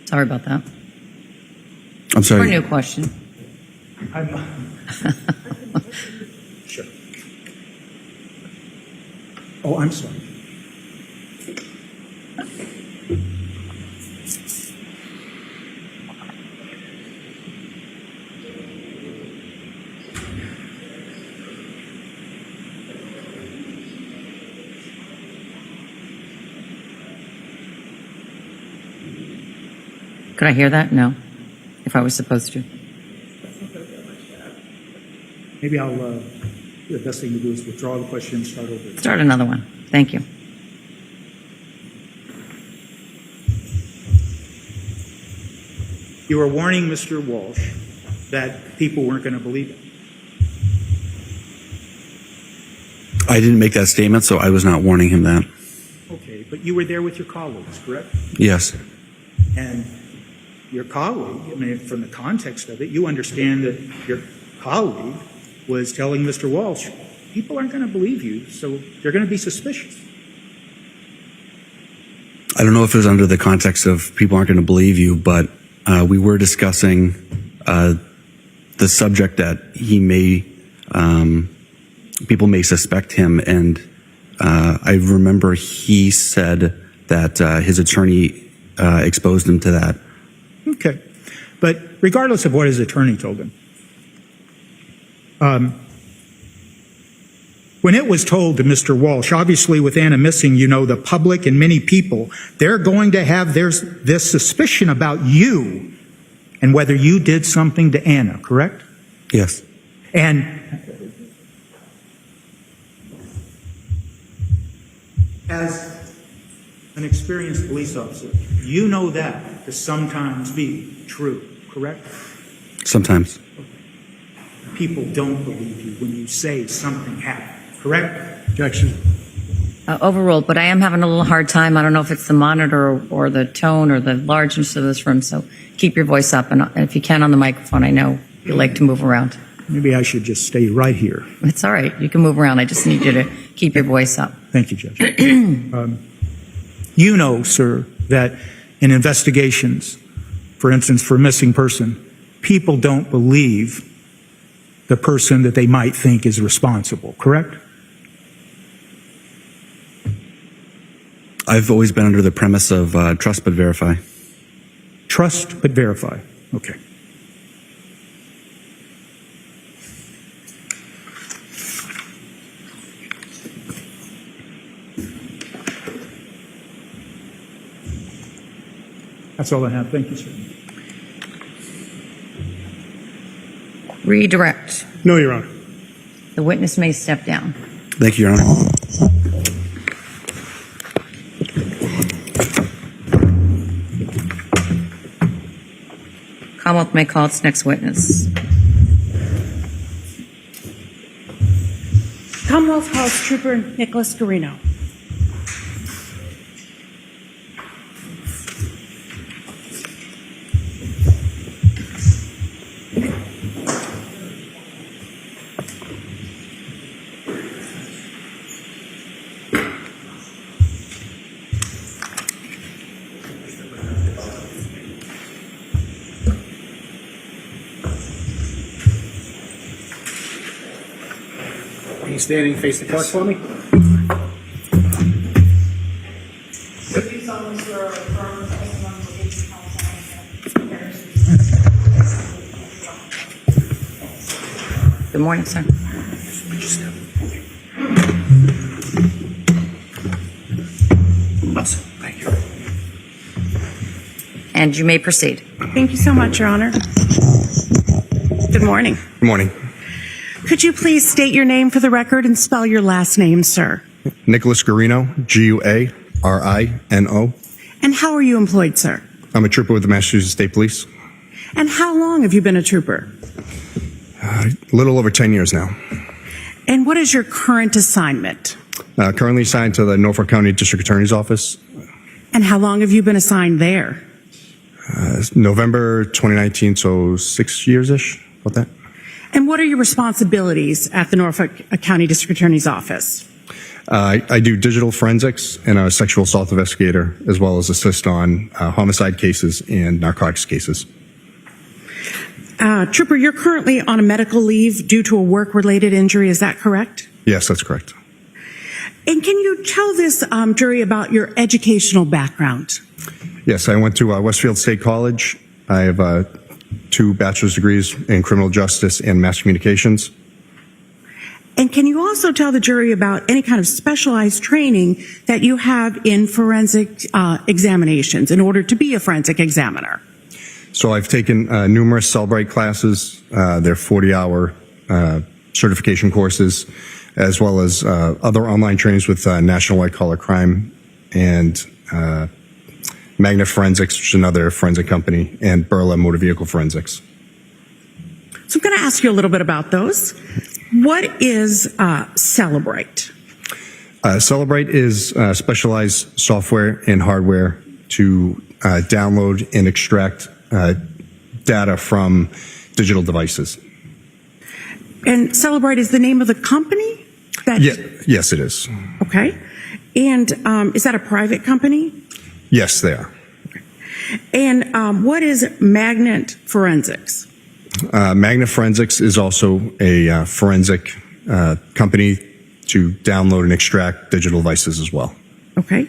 Sorry about that. I'm sorry. For a new question. Sure. Oh, I'm sorry. Could I hear that? No. If I was supposed to. Maybe the best thing to do is withdraw the question and start over. Start another one. Thank you. You were warning Mr. Walsh that people weren't going to believe it. I didn't make that statement, so I was not warning him that. Okay, but you were there with your colleagues, correct? Yes. And your colleague, I mean, from the context of it, you understand that your colleague was telling Mr. Walsh, people aren't going to believe you, so they're going to be suspicious. I don't know if it was under the context of people aren't going to believe you, but we were discussing the subject that he may, people may suspect him, and I remember he said that his attorney exposed him to that. Okay. But regardless of what his attorney told him, when it was told to Mr. Walsh, obviously with Anna missing, you know, the public and many people, they're going to have this suspicion about you and whether you did something to Anna, correct? Yes. And as an experienced police officer, you know that to sometimes be true, correct? Sometimes. People don't believe you when you say something happened, correct? Objection. Overruled, but I am having a little hard time. I don't know if it's the monitor or the tone or the largeness of this room, so keep your voice up. And if you can on the microphone, I know you like to move around. Maybe I should just stay right here. It's all right. You can move around. I just need you to keep your voice up. Thank you, Judge. You know, sir, that in investigations, for instance, for a missing person, people don't believe the person that they might think is responsible, correct? I've always been under the premise of trust but verify. Trust but verify. Okay. That's all I have. Thank you, sir. Redirect. No, Your Honor. The witness may step down. Thank you, Your Honor. Commonwealth may call its next witness. Commonwealth calls Trooper Nicholas Garino. Are you standing face the court for me? Do you solemnly swear or affirm that the testimony will give you counsel? Good morning, sir. Thank you. And you may proceed. Thank you so much, Your Honor. Good morning. Good morning. Could you please state your name for the record and spell your last name, sir? Nicholas Garino, Guarino. And how are you employed, sir? I'm a trooper with the Massachusetts State Police. And how long have you been a trooper? A little over 10 years now. And what is your current assignment? Currently assigned to the Norfolk County District Attorney's Office. And how long have you been assigned there? November 2019, so 6 years-ish, about that. And what are your responsibilities at the Norfolk County District Attorney's Office? I do digital forensics and a sexual assault investigator, as well as assist on homicide cases and narcotics cases. Trooper, you're currently on a medical leave due to a work-related injury, is that correct? Yes, that's correct. And can you tell this jury about your educational background? Yes, I went to Westfield State College. I have 2 bachelor's degrees in criminal justice and mass communications. And can you also tell the jury about any kind of specialized training that you have in forensic examinations in order to be a forensic examiner? So I've taken numerous Cellbrite classes. They're 40-hour certification courses, as well as other online trainings with National White Collar Crime and Magna Forensics, which is another forensic company, and Burla Motor Vehicle Forensics. So I'm going to ask you a little bit about those. What is Cellbrite? Cellbrite is specialized software and hardware to download and extract data from digital devices. And Cellbrite is the name of the company? Yes, it is. Okay. And is that a private company? Yes, they are. And what is Magnet Forensics? Magna Forensics is also a forensic company to download and extract digital devices as well. Okay.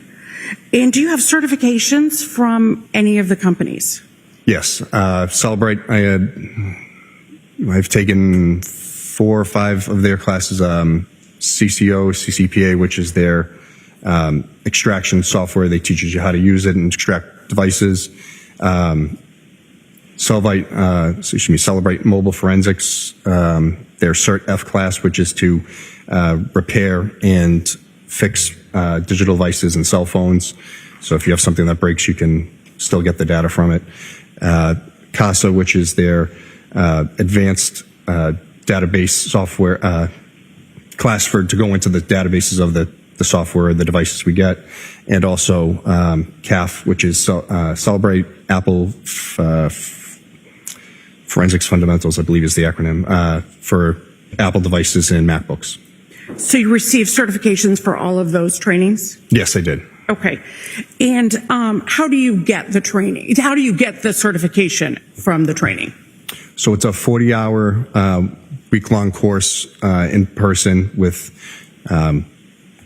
And do you have certifications from any of the companies? Yes. Cellbrite, I've taken 4 or 5 of their classes, CCO, CCPA, which is their extraction software. They teach you how to use it and extract devices. Cellbrite Mobile Forensics, their Cert F class, which is to repair and fix digital devices and cell phones. So if you have something that breaks, you can still get the data from it. CASA, which is their advanced database software class to go into the databases of the software, the devices we get, and also CAF, which is Cellbrite Apple Forensics Fundamentals, I believe is the acronym, for Apple devices and MacBooks. So you received certifications for all of those trainings? Yes, I did. Okay. And how do you get the training? How do you get the certification from the training? So it's a 40-hour week-long course in person with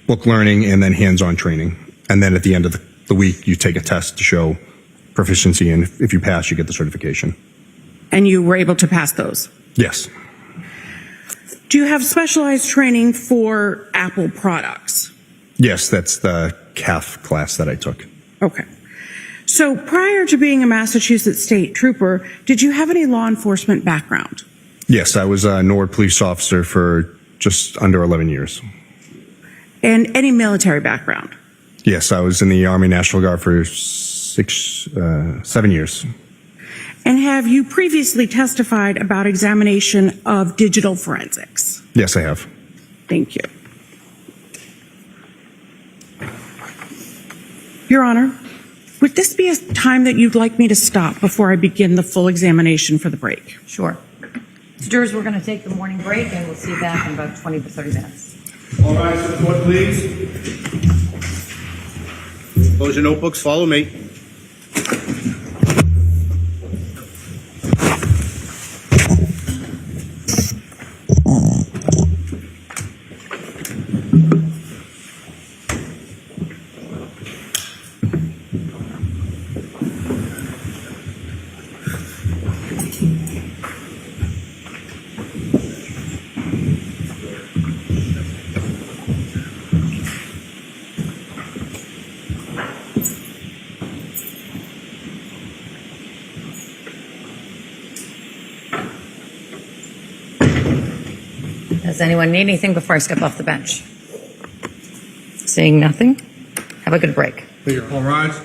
book learning and then hands-on training. And then at the end of the week, you take a test to show proficiency, and if you pass, you get the certification. And you were able to pass those? Yes. Do you have specialized training for Apple products? Yes, that's the CAF class that I took. Okay. So prior to being a Massachusetts State Trooper, did you have any law enforcement background? Yes, I was a Norwood police officer for just under 11 years. And any military background? Yes, I was in the Army National Guard for 7 years. And have you previously testified about examination of digital forensics? Yes, I have. Thank you. Your Honor, would this be a time that you'd like me to stop before I begin the full examination for the break? Sure. Jurors, we're going to take the morning break, and we'll see you back in about 20 to 30 minutes. All right, so the court, please. Close your notebooks, follow me. Does anyone need anything before I step off the bench? Seeing nothing, have a good break. All rise.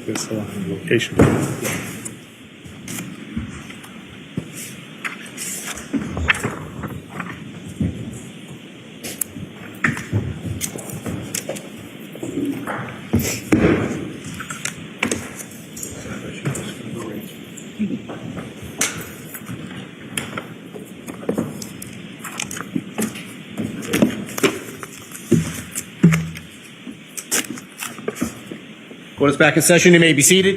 this location. Court is back in session. You may be seated.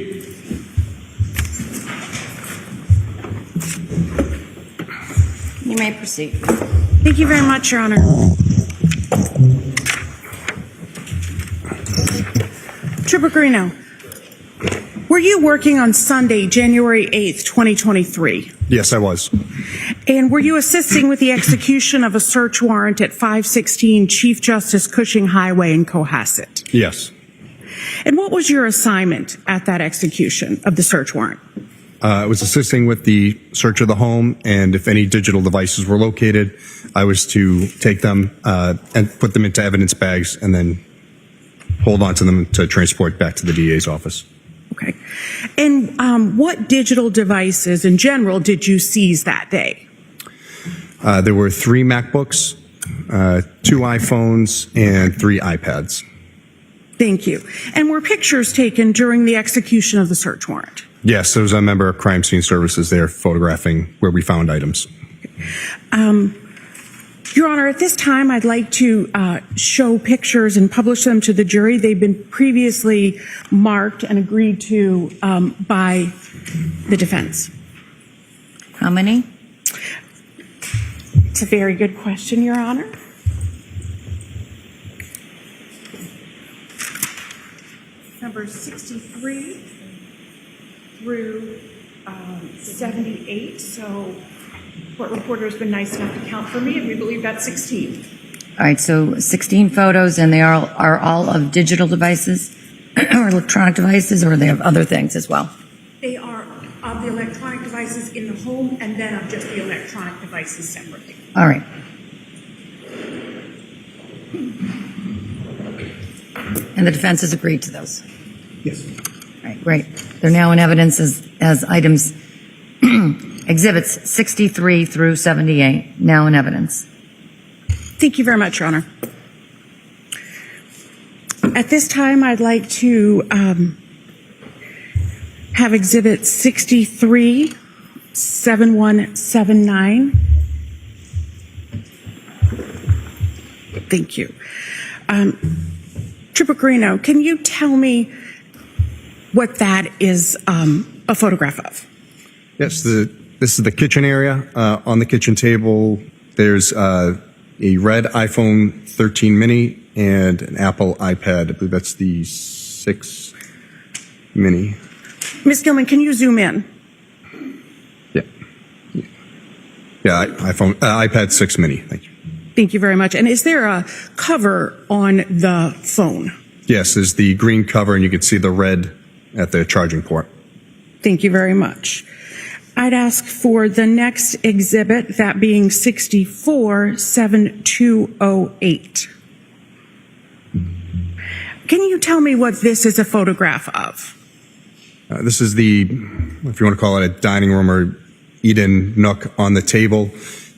You may proceed. Thank you very much, Your Honor. Trooper Greeno, were you working on Sunday, January 8th, 2023? Yes, I was. And were you assisting with the execution of a search warrant at 516 Chief Justice Cushing Highway in Cohasset? Yes. And what was your assignment at that execution of the search warrant? I was assisting with the search of the home, and if any digital devices were located, I was to take them and put them into evidence bags and then hold on to them to transport back to the DA's office. Okay. And what digital devices in general did you seize that day? There were 3 MacBooks, 2 iPhones, and 3 iPads. Thank you. And were pictures taken during the execution of the search warrant? Yes, there was a member of Crime Scene Services there photographing where we found items. Your Honor, at this time, I'd like to show pictures and publish them to the jury. They've been previously marked and agreed to by the defense. How many? It's a very good question, Your Honor. Number 63 through 78. So, court reporter has been nice enough to count for me, and we believe that's 16. All right, so 16 photos, and they are all of digital devices or electronic devices, or they have other things as well? They are of the electronic devices in the home, and then of just the electronic devices separately. All right. And the defense has agreed to those? Yes. All right, great. They're now in evidence as items, exhibits 63 through 78, now in evidence. Thank you very much, Your Honor. At this time, I'd like to have exhibit 63, 7179. Thank you. Trooper Greeno, can you tell me what that is a photograph of? Yes, this is the kitchen area. On the kitchen table, there's a red iPhone 13 mini and an Apple iPad. I believe that's the 6 mini. Ms. Gilman, can you zoom in? Yeah, iPad 6 mini. Thank you. Thank you very much. And is there a cover on the phone? Yes, there's the green cover, and you can see the red at the charging port. Thank you very much. I'd ask for the next exhibit, that being 647208. Can you tell me what this is a photograph of? This is the, if you want to call it a dining room or eat-in nook on the table.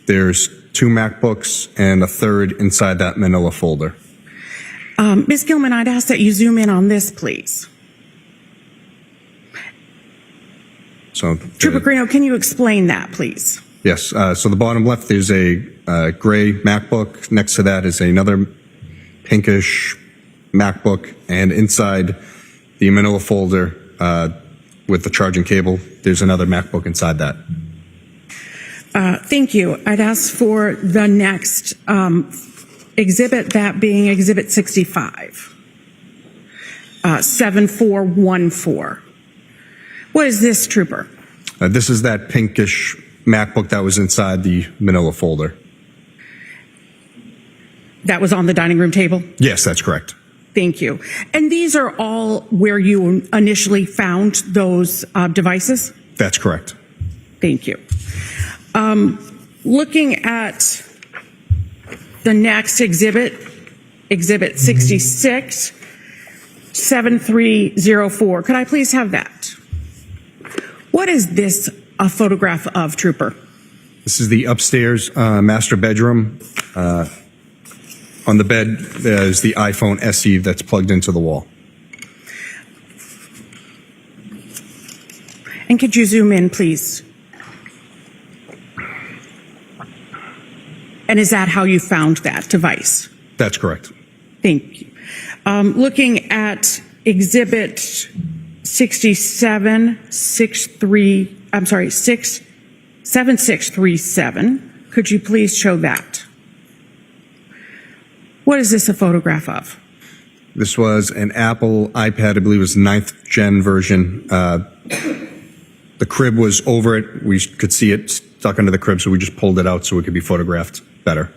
There's 2 MacBooks and a third inside that manila folder. Ms. Gilman, I'd ask that you zoom in on this, please. So, Trooper Greeno, can you explain that, please? Yes. So the bottom left, there's a gray MacBook. Next to that is another pinkish MacBook, and inside the manila folder with the charging cable, there's another MacBook inside that. Thank you. I'd ask for the next exhibit, that being exhibit 65, 7414. What is this, Trooper? This is that pinkish MacBook that was inside the manila folder. That was on the dining room table? Yes, that's correct. Thank you. And these are all where you initially found those devices? That's correct. Thank you. Looking at the next exhibit, exhibit 66, 7304. Could I please have that? What is this a photograph of, Trooper? This is the upstairs master bedroom. On the bed is the iPhone SE that's plugged into the wall. And could you zoom in, please? And is that how you found that device? That's correct. Thank you. Looking at Exhibit 7637, could you please show that? What is this a photograph of? This was an Apple iPad, I believe it was 9th gen version. The crib was over it. We could see it stuck under the crib, so we just pulled it out so it could be photographed better.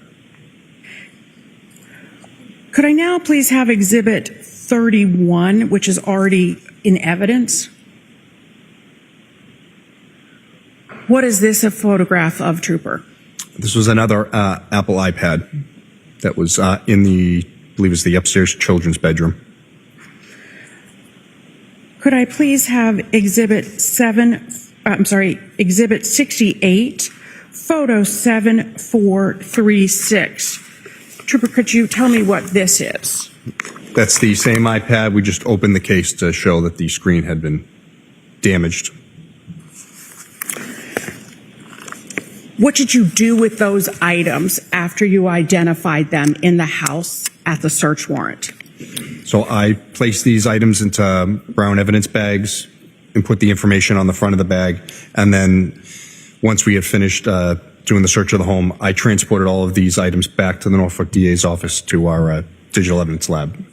Could I now please have Exhibit 31, which is already in evidence? What is this a photograph of, Trooper? This was another Apple iPad that was in the, I believe it's the upstairs children's bedroom. Could I please have Exhibit 68, photo 7436. Trooper, could you tell me what this is? That's the same iPad. We just opened the case to show that the screen had been damaged. What did you do with those items after you identified them in the house at the search warrant? So I placed these items into brown evidence bags and put the information on the front of the bag. And then once we had finished doing the search of the home, I transported all of these items back to the Norfolk DA's office to our digital evidence lab.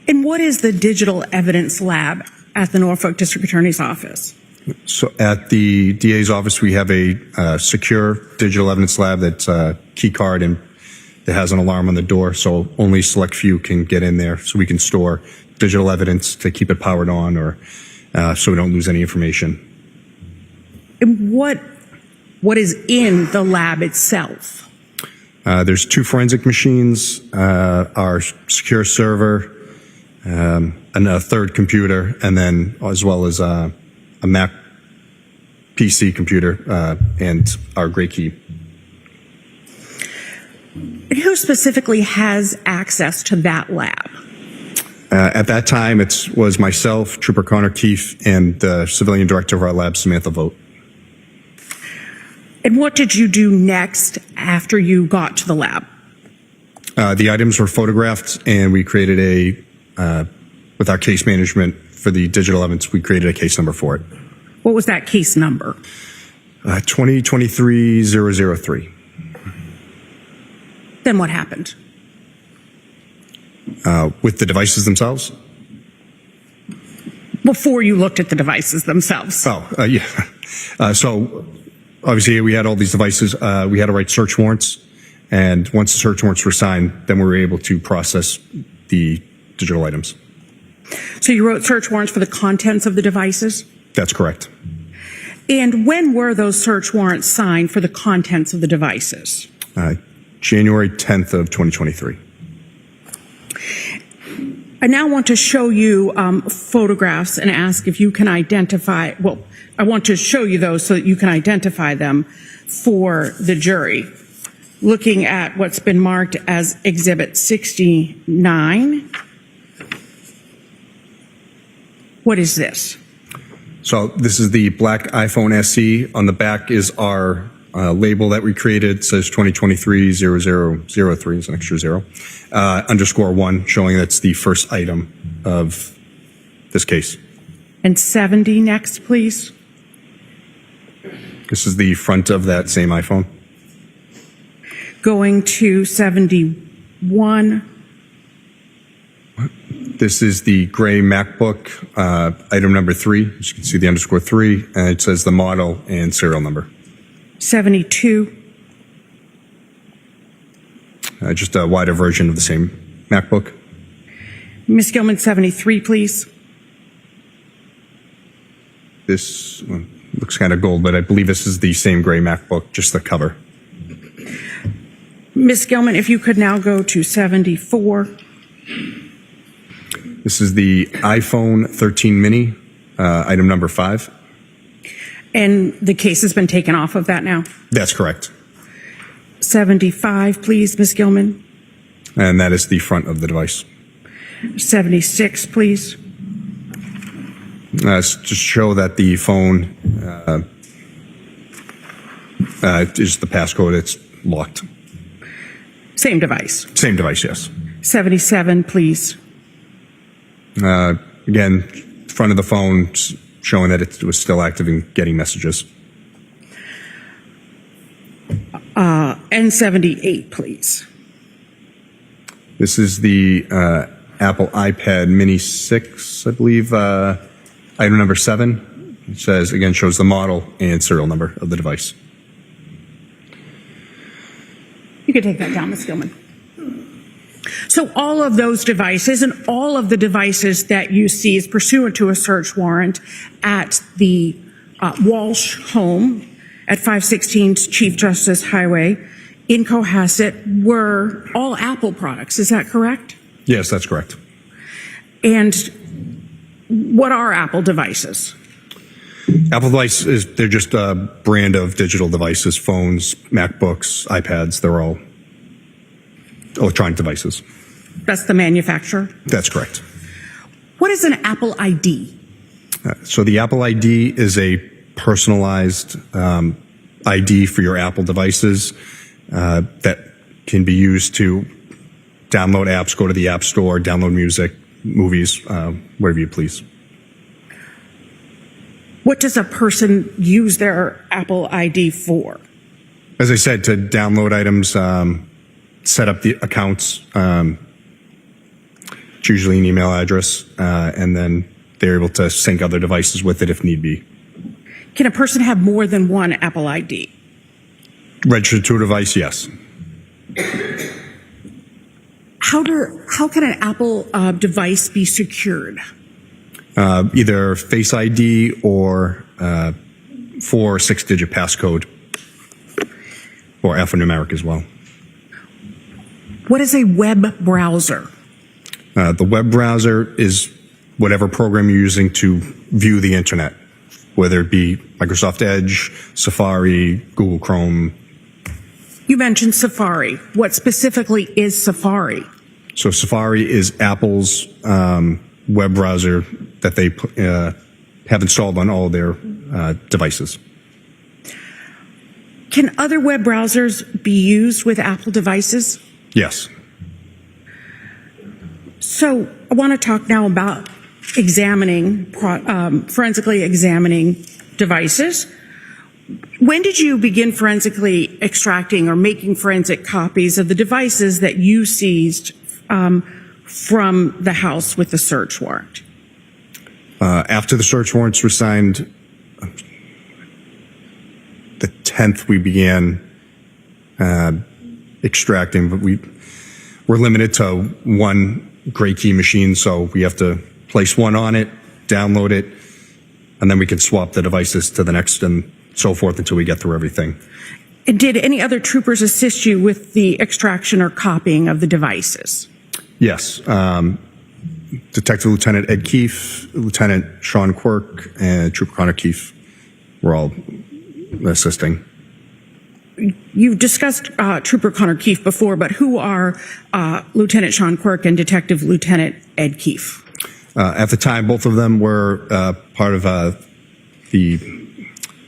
And what is the digital evidence lab at the Norfolk District Attorney's office? So at the DA's office, we have a secure digital evidence lab that's a key card and that has an alarm on the door, so only a select few can get in there. So we can store digital evidence to keep it powered on, or so we don't lose any information. And what is in the lab itself? There's 2 forensic machines, our secure server, and a third computer, and then as well as a Mac PC computer and our gray key. And who specifically has access to that lab? At that time, it was myself, Trooper Connor Keefe, and the civilian director of our lab, Samantha Vogt. And what did you do next after you got to the lab? The items were photographed, and we created with our case management for the digital evidence, we created a case number for it. What was that case number? 2023-003. Then what happened? With the devices themselves? Before you looked at the devices themselves. Yeah. So obviously we had all these devices. We had to write search warrants. And once the search warrants were signed, then we were able to process the digital items. So you wrote search warrants for the contents of the devices? That's correct. And when were those search warrants signed for the contents of the devices? January 10th of 2023. I now want to show you photographs and ask if you can identify, well, I want to show you those so that you can identify them for the jury. Looking at what's been marked as Exhibit 69. What is this? So this is the black iPhone SE. On the back is our label that we created. It says 2023-0003 is an extra 0. _1 showing that's the first item of this case. And 70 next, please. This is the front of that same iPhone. Going to 71. This is the gray MacBook, item number 3. As you can see the _3, and it says the model and serial number. 72. Just a wider version of the same MacBook. Ms. Gilman, 73, please. This looks kind of gold, but I believe this is the same gray MacBook, just the cover. Ms. Gilman, if you could now go to 74. This is the iPhone 13 mini, item number 5. And the case has been taken off of that now? That's correct. 75, please, Ms. Gilman. And that is the front of the device. 76, please. It's to show that the phone is the passcode. It's locked. Same device. Same device, yes. 77, please. Again, front of the phone showing that it was still active and getting messages. N78, please. This is the Apple iPad Mini 6, I believe, item number 7. It says, again, shows the model and serial number of the device. You can take that down, Ms. Gilman. So all of those devices and all of the devices that you see is pursuant to a search warrant at the Walshe home at 516 Chief Justice Highway in Cohasset were all Apple products. Is that correct? Yes, that's correct. And what are Apple devices? Apple devices, they're just a brand of digital devices, phones, MacBooks, iPads. They're all electronic devices. That's the manufacturer? That's correct. What is an Apple ID? So the Apple ID is a personalized ID for your Apple devices that can be used to download apps, go to the App Store, download music, movies, whatever you please. What does a person use their Apple ID for? As I said, to download items, set up the accounts, it's usually an email address, and then they're able to sync other devices with it if need be. Can a person have more than one Apple ID? Registered to a device, yes. How can an Apple device be secured? Either Face ID or 4 or 6-digit passcode, or alphanumeric as well. What is a web browser? The web browser is whatever program you're using to view the internet, whether it be Microsoft Edge, Safari, Google Chrome. You mentioned Safari. What specifically is Safari? So Safari is Apple's web browser that they have installed on all their devices. Can other web browsers be used with Apple devices? Yes. So I want to talk now about forensically examining devices. When did you begin forensically extracting or making forensic copies of the devices that you seized from the house with the search warrant? After the search warrants were signed, the 10th we began extracting, but we're limited to one gray key machine, so we have to place one on it, download it, and then we can swap the devices to the next and so forth until we get through everything. And did any other troopers assist you with the extraction or copying of the devices? Yes. Detective Lieutenant Ed Keefe, Lieutenant Sean Quirk, and Trooper Connor Keefe were all assisting. You've discussed Trooper Connor Keefe before, but who are Lieutenant Sean Quirk and Detective Lieutenant Ed Keefe? At the time, both of them were part of the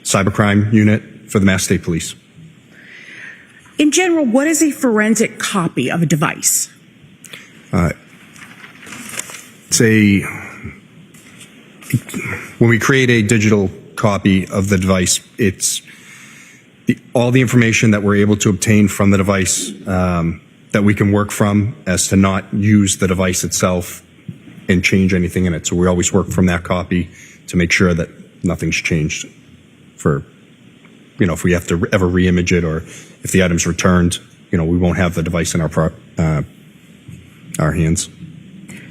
cybercrime unit for the Mass State Police. In general, what is a forensic copy of a device? When we create a digital copy of the device, it's all the information that we're able to obtain from the device that we can work from as to not use the device itself and change anything in it. So we always work from that copy to make sure that nothing's changed for, if we have to ever re-image it or if the item's returned, we won't have the device in our hands.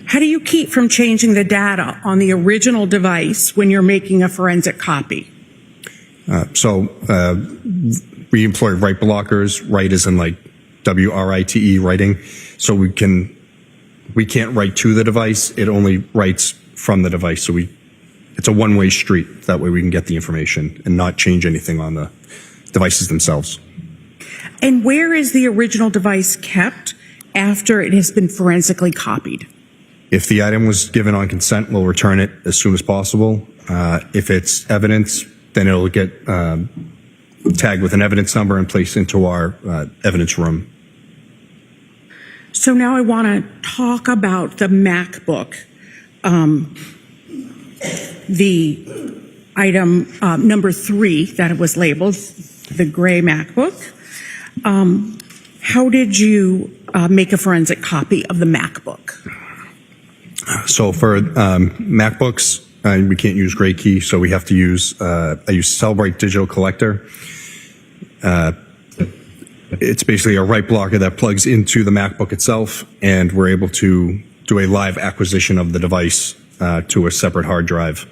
How do you keep from changing the data on the original device when you're making a forensic copy? We employ write blockers. Write is in like WRITE, writing. So we can we can't write to the device. It only writes from the device. So it's a one-way street. That way we can get the information and not change anything on the devices themselves. And where is the original device kept after it has been forensically copied? If the item was given on consent, we'll return it as soon as possible. If it's evidence, then it'll get tagged with an evidence number and placed into our evidence room. So now I want to talk about the MacBook, the item number 3 that it was labeled, the gray MacBook. How did you make a forensic copy of the MacBook? So for MacBooks, we can't use Gray Key, so we have to use, I use Cellbrite Digital Collector. It's basically a write blocker that plugs into the MacBook itself, and we're able to do a live acquisition of the device to a separate hard drive,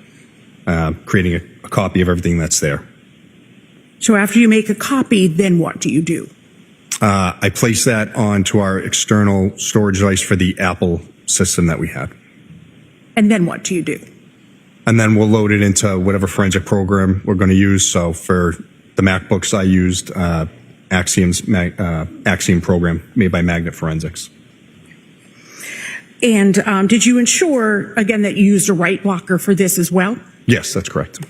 creating a copy of everything that's there. So after you make a copy, then what do you do? I place that onto our external storage device for the Apple system that we have. And then what do you do? And then we'll load it into whatever forensic program we're going to use. So for the MacBooks, I used Axiom program made by Magnet Forensics. And did you ensure, again, that you used a write blocker for this as well? Yes, that's correct.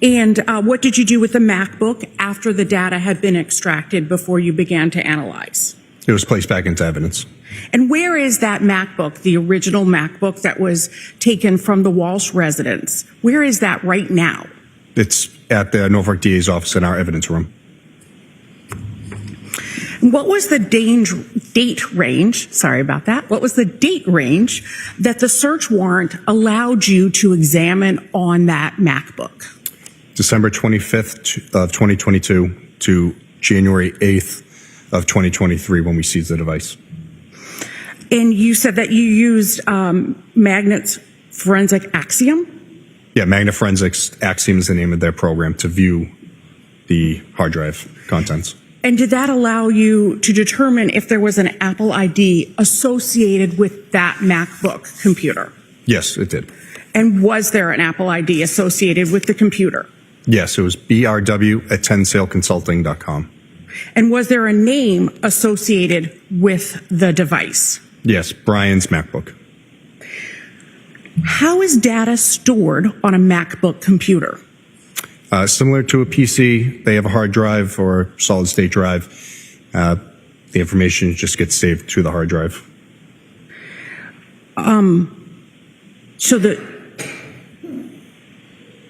And what did you do with the MacBook after the data had been extracted before you began to analyze? It was placed back into evidence. And where is that MacBook, the original MacBook that was taken from the Walshe residence? Where is that right now? It's at the Norfolk DA's office in our evidence room. What was the date range? Sorry about that. What was the date range that the search warrant allowed you to examine on that MacBook? December 25th of 2022 to January 8th of 2023 when we seized the device. And you said that you used Magnet's Forensic Axiom? Yeah, Magnet Forensics Axiom is the name of their program to view the hard drive contents. And did that allow you to determine if there was an Apple ID associated with that MacBook computer? Yes, it did. And was there an Apple ID associated with the computer? Yes, it was brw@10saleconsulting.com. And was there a name associated with the device? Yes, Brian's MacBook. How is data stored on a MacBook computer? Similar to a PC, they have a hard drive or solid state drive. The information just gets saved to the hard drive.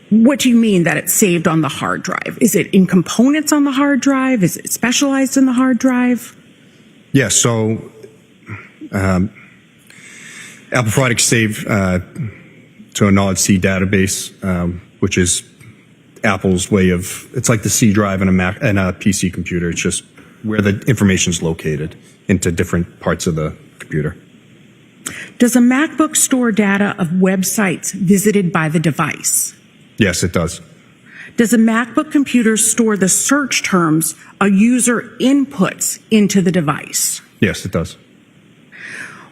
What do you mean that it's saved on the hard drive? Is it in components on the hard drive? Is it specialized in the hard drive? Yes, so Apple products save to a Knowledge C database, which is Apple's way of, it's like the C drive in a Mac and a PC computer. It's just where the information is located into different parts of the computer. Does a MacBook store data of websites visited by the device? Yes, it does. Does a MacBook computer store the search terms a user inputs into the device? Yes, it does.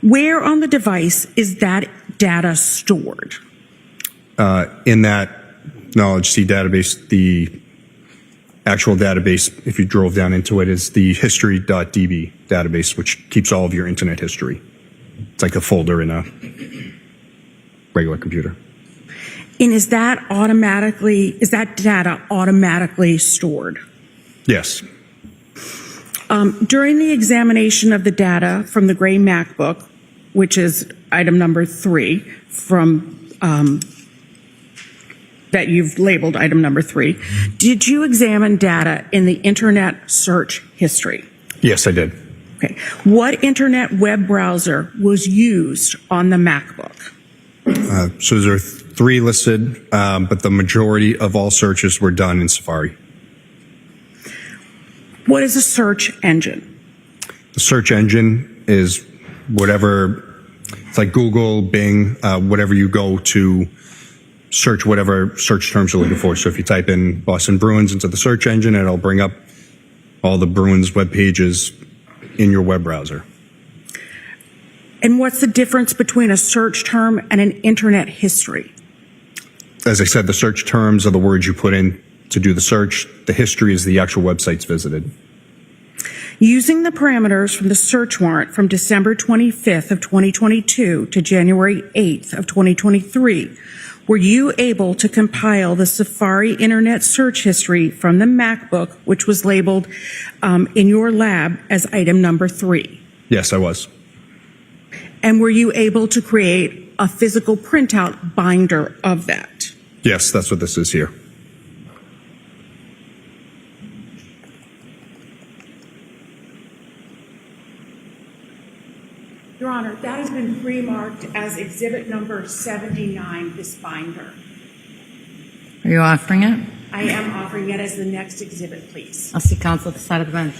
Where on the device is that data stored? In that Knowledge C database, the actual database, if you drove down into it, is the history.db database, which keeps all of your internet history. It's like a folder in a regular computer. And is that data automatically stored? Yes. During the examination of the data from the gray MacBook, which is item number 3 from that you've labeled item number 3, did you examine data in the internet search history? Yes, I did. Okay. What internet web browser was used on the MacBook? So there are 3 listed, but the majority of all searches were done in Safari. What is a search engine? The search engine is whatever, it's like Google, Bing, whatever you go to search whatever search terms you're looking for. So if you type in Boston Bruins into the search engine, it'll bring up all the Bruins web pages in your web browser. And what's the difference between a search term and an internet history? As I said, the search terms are the words you put in to do the search. The history is the actual websites visited. Using the parameters from the search warrant from December 25th of 2022 to January 8th of 2023, were you able to compile the Safari Internet search history from the MacBook, which was labeled in your lab as item number 3? Yes, I was. And were you able to create a physical printout binder of that? Yes, that's what this is here. Your Honor, that has been pre-marked as exhibit number 79, this binder. Are you offering it? I am offering it as the next exhibit, please. I'll see counsel at the side of the bench.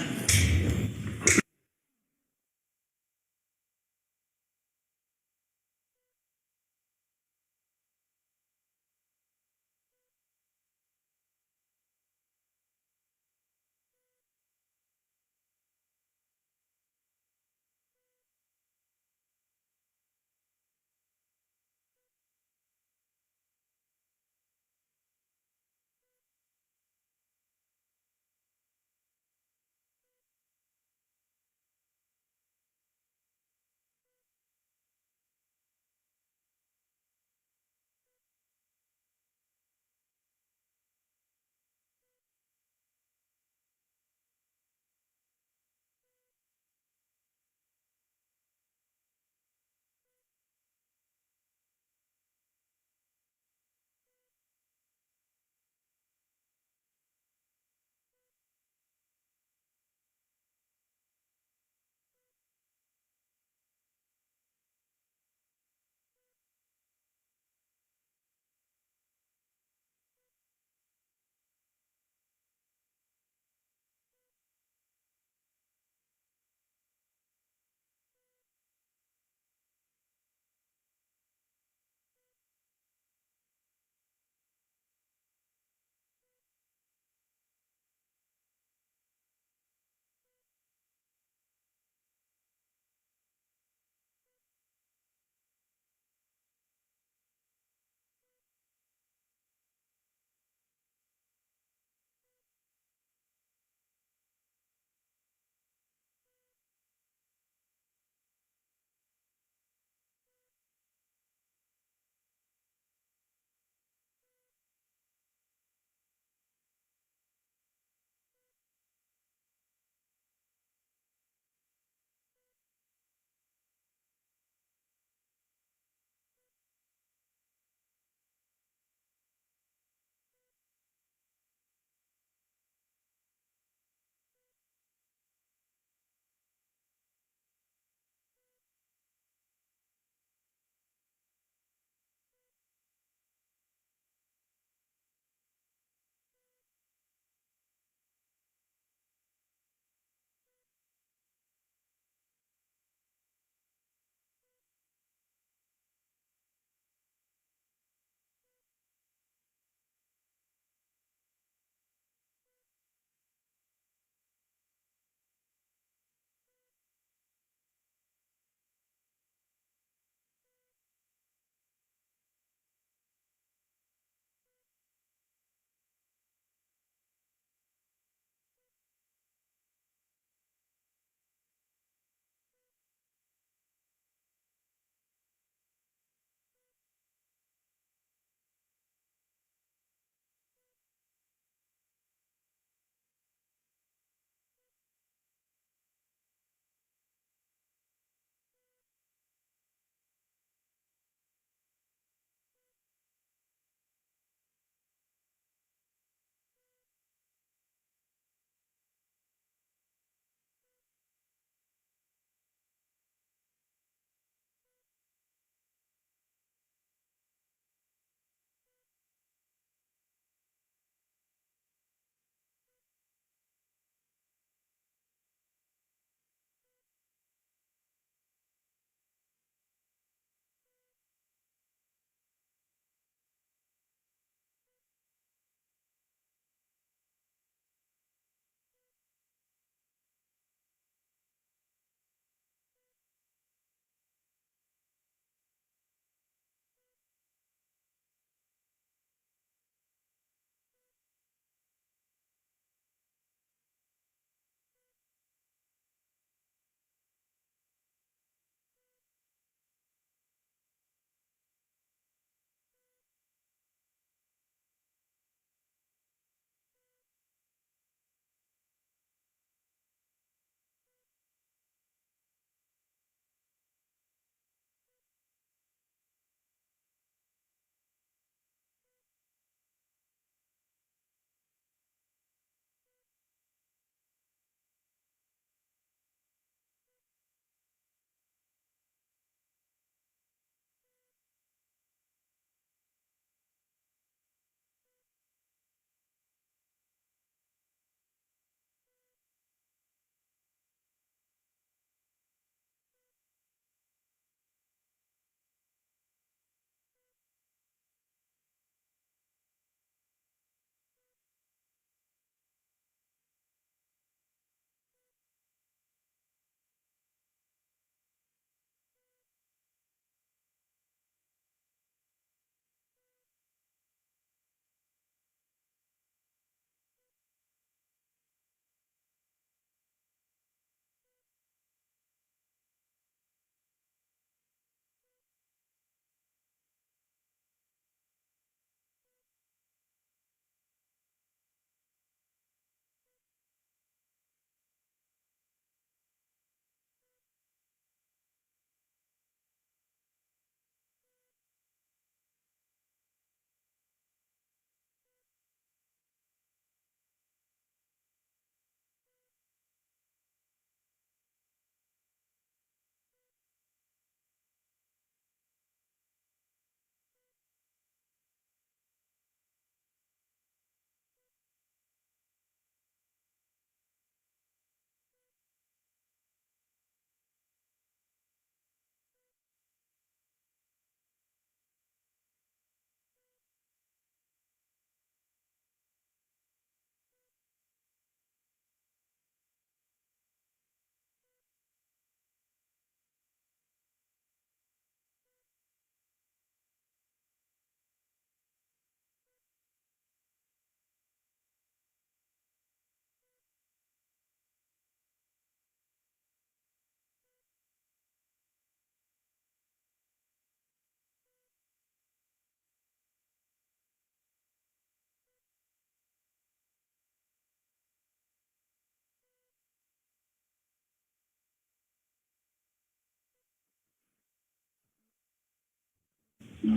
Oh,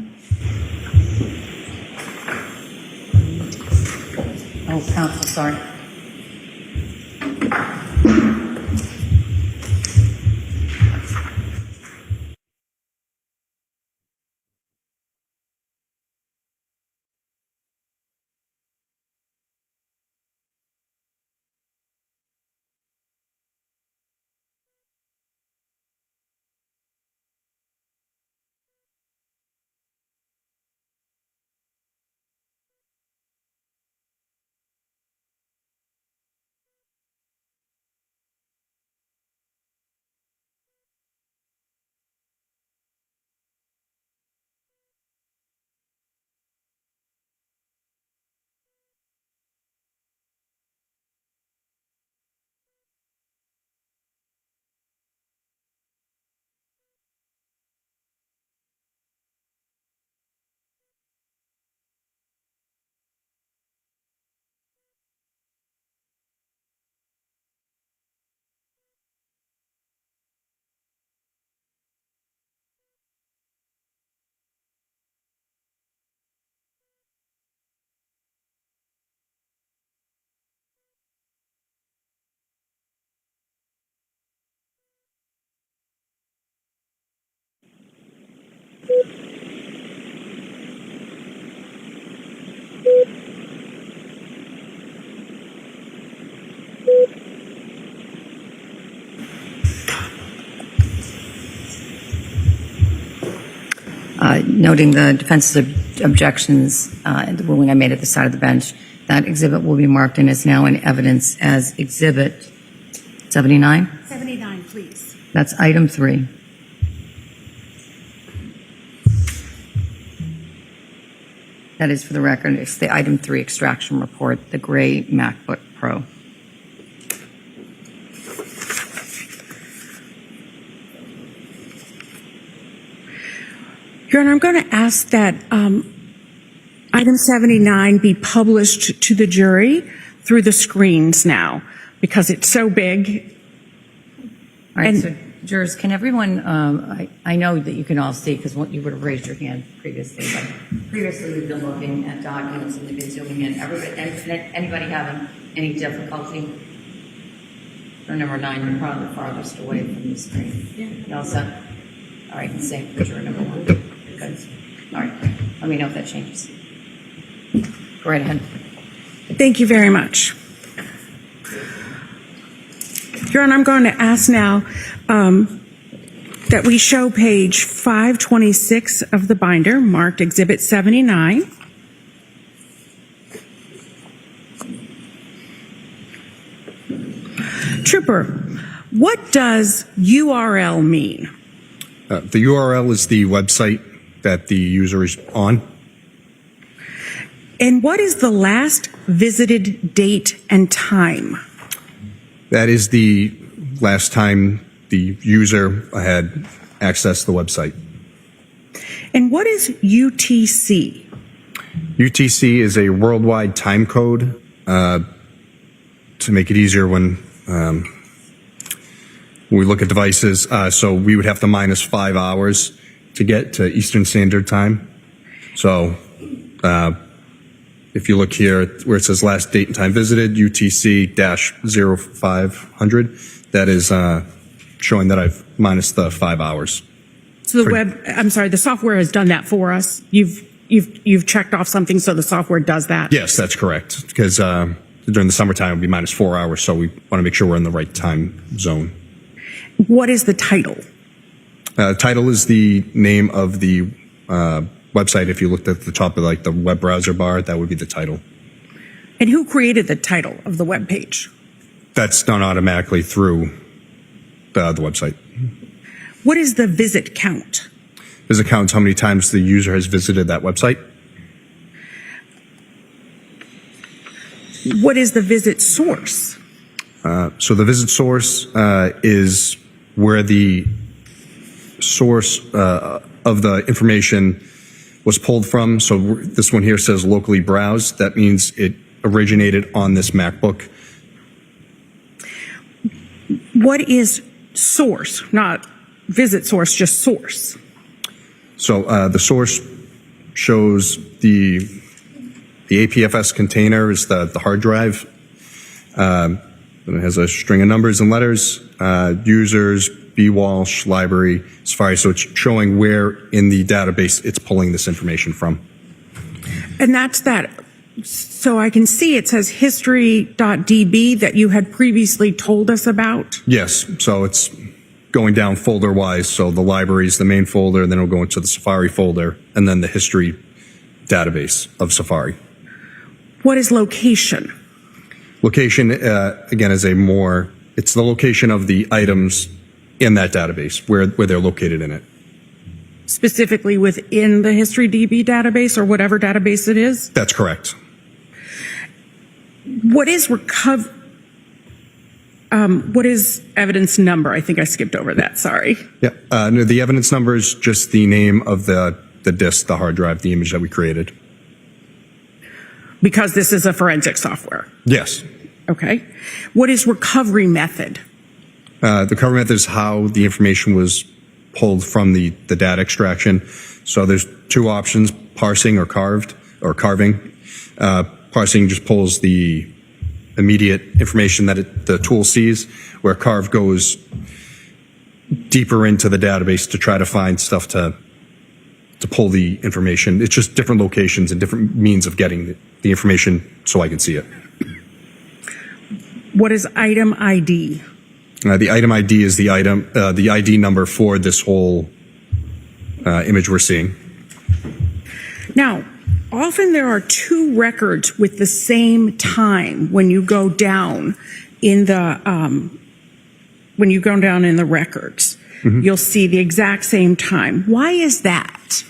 counsel, sorry. Noting the defense's objections and the ruling I made at the side of the bench, that exhibit will be marked and is now in evidence as Exhibit 79. 79, please. That's item 3. That is, for the record, it's the item 3 extraction report, the gray MacBook Pro. Your Honor, I'm going to ask that item 79 be published to the jury through the screens now, because it's so big. All right, so jurors, can everyone, I know that you can all see because you would have raised your hand previously, but previously we've been looking at documents and we've been zooming in. Anybody having any difficulty? For number 9, you're probably the farthest away from the screen. Yeah. You all set? All right, same for juror number 1. Good. All right, let me know if that changes. Go right ahead. Thank you very much. Your Honor, I'm going to ask now that we show page 526 of the binder, marked Exhibit 79. Trooper, what does URL mean? The URL is the website that the user is on. And what is the last visited date and time? That is the last time the user had accessed the website. And what is UTC? UTC is a worldwide time code to make it easier when we look at devices. So we would have to minus 5 hours to get to Eastern Standard Time. So if you look here where it says last date and time visited, UTC-0500, that is showing that I've minus the 5 hours. So the software has done that for us. You've checked off something, so the software does that? Yes, that's correct. Because during the summertime, it would be minus 4 hours, so we want to make sure we're in the right time zone. What is the title? Title is the name of the website. If you looked at the top of like the web browser bar, that would be the title. And who created the title of the web page? That's done automatically through the website. What is the visit count? Visit count how many times the user has visited that website. What is the visit source? So the visit source is where the source of the information was pulled from. So this one here says locally browsed. That means it originated on this MacBook. What is source? Not visit source, just source. So the source shows the APFS container is the hard drive. And it has a string of numbers and letters, users, B. Walshe, library, Safari. So it's showing where in the database it's pulling this information from. And that's that. So I can see it says history.db that you had previously told us about. Yes. So it's going down folder wise. So the library is the main folder, and then it'll go into the Safari folder, and then the history database of Safari. What is location? Location, again, is it's the location of the items in that database, where they're located in it. Specifically within the history.db database or whatever database it is? That's correct. What is what is evidence number? I think I skipped over that, sorry. Yeah, no, the evidence number is just the name of the disk, the hard drive, the image that we created. Because this is a forensic software? Yes. Okay. What is recovery method? The recovery method is how the information was pulled from the data extraction. So there's two options, parsing or carving. Parsing just pulls the immediate information that the tool sees, where carve goes deeper into the database to try to find stuff to pull the information. It's just different locations and different means of getting the information so I can see it. What is item ID? The item ID is the ID number for this whole image we're seeing. Now, often there are two records with the same time when you go down in the records. Mm-hmm. You'll see the exact same time. Why is that?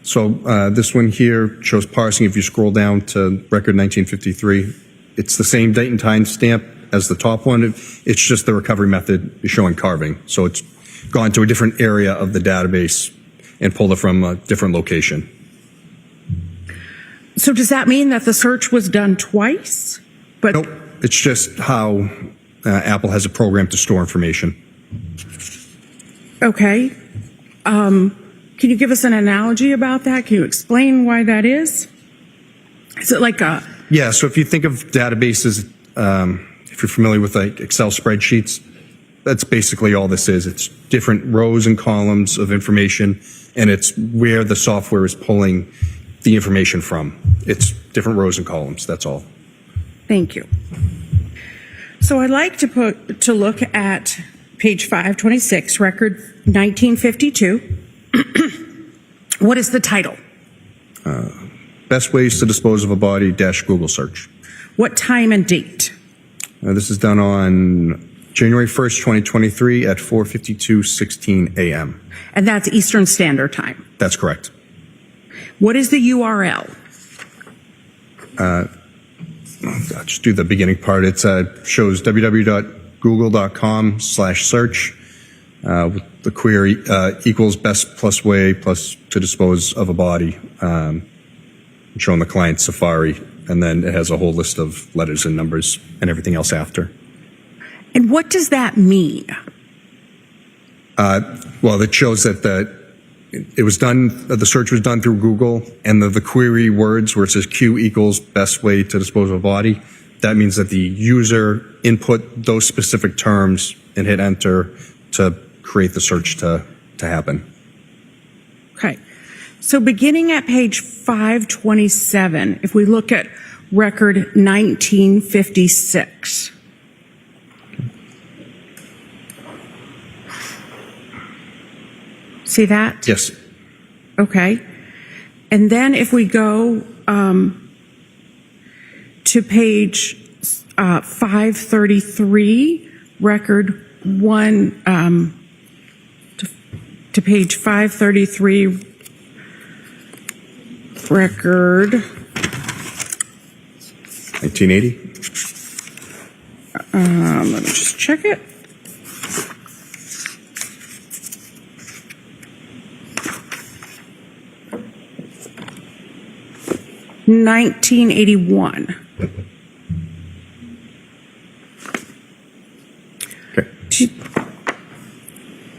So this one here shows parsing. If you scroll down to record 1953, it's the same date and time stamp as the top one. It's just the recovery method is showing carving. So it's gone to a different area of the database and pulled it from a different location. So does that mean that the search was done twice? But nope. It's just how Apple has a program to store information. Okay. Can you give us an analogy about that? Can you explain why that is? Is it like a... Yeah, so if you think of databases, if you're familiar with like Excel spreadsheets, that's basically all this is. It's different rows and columns of information, and it's where the software is pulling the information from. It's different rows and columns, that's all. Thank you. So I'd like to look at page 526, record 1952. What is the title? Best ways to dispose of a body - Google search. What time and date? This is done on January 1st, 2023 at 4:52:16 a.m. And that's Eastern Standard Time? That's correct. What is the URL? I'll just do the beginning part. It shows www.google.com/search with the query equals best plus way plus to dispose of a body, showing the client Safari, and then it has a whole list of letters and numbers and everything else after. And what does that mean? Well, it shows that it was done, the search was done through Google, and the query words where it says Q equals best way to dispose of a body, that means that the user input those specific terms and hit enter to create the search to happen. Okay. So beginning at page 527, if we look at record 1956. See that? Yes. Okay. And then if we go to page 533, record 1, to page 533, record 1980. Let me just check it. $1981. Okay.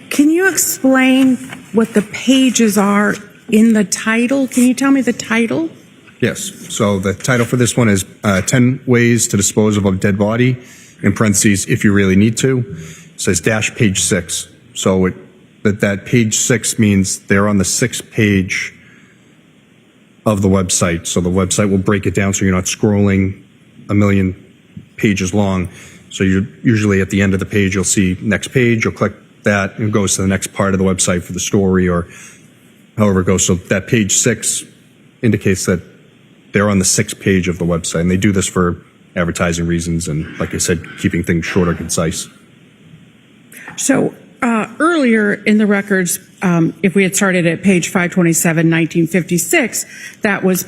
Can you explain what the pages are in the title. Can you tell me the title? Yes. So the title for this one is 10 Ways to Dispose of a Dead Body, in parentheses, if you really need to. It says dash page 6. So that page 6 means they're on the 6th page of the website. So the website will break it down so you're not scrolling a million pages long. So you're usually at the end of the page, you'll see next page, you'll click that and it goes to the next part of the website for the story or however it goes. So that page 6 indicates that they're on the 6th page of the website. And they do this for advertising reasons and, like I said, keeping things short or concise. So earlier in the records, if we had started at page 527, 1956, that was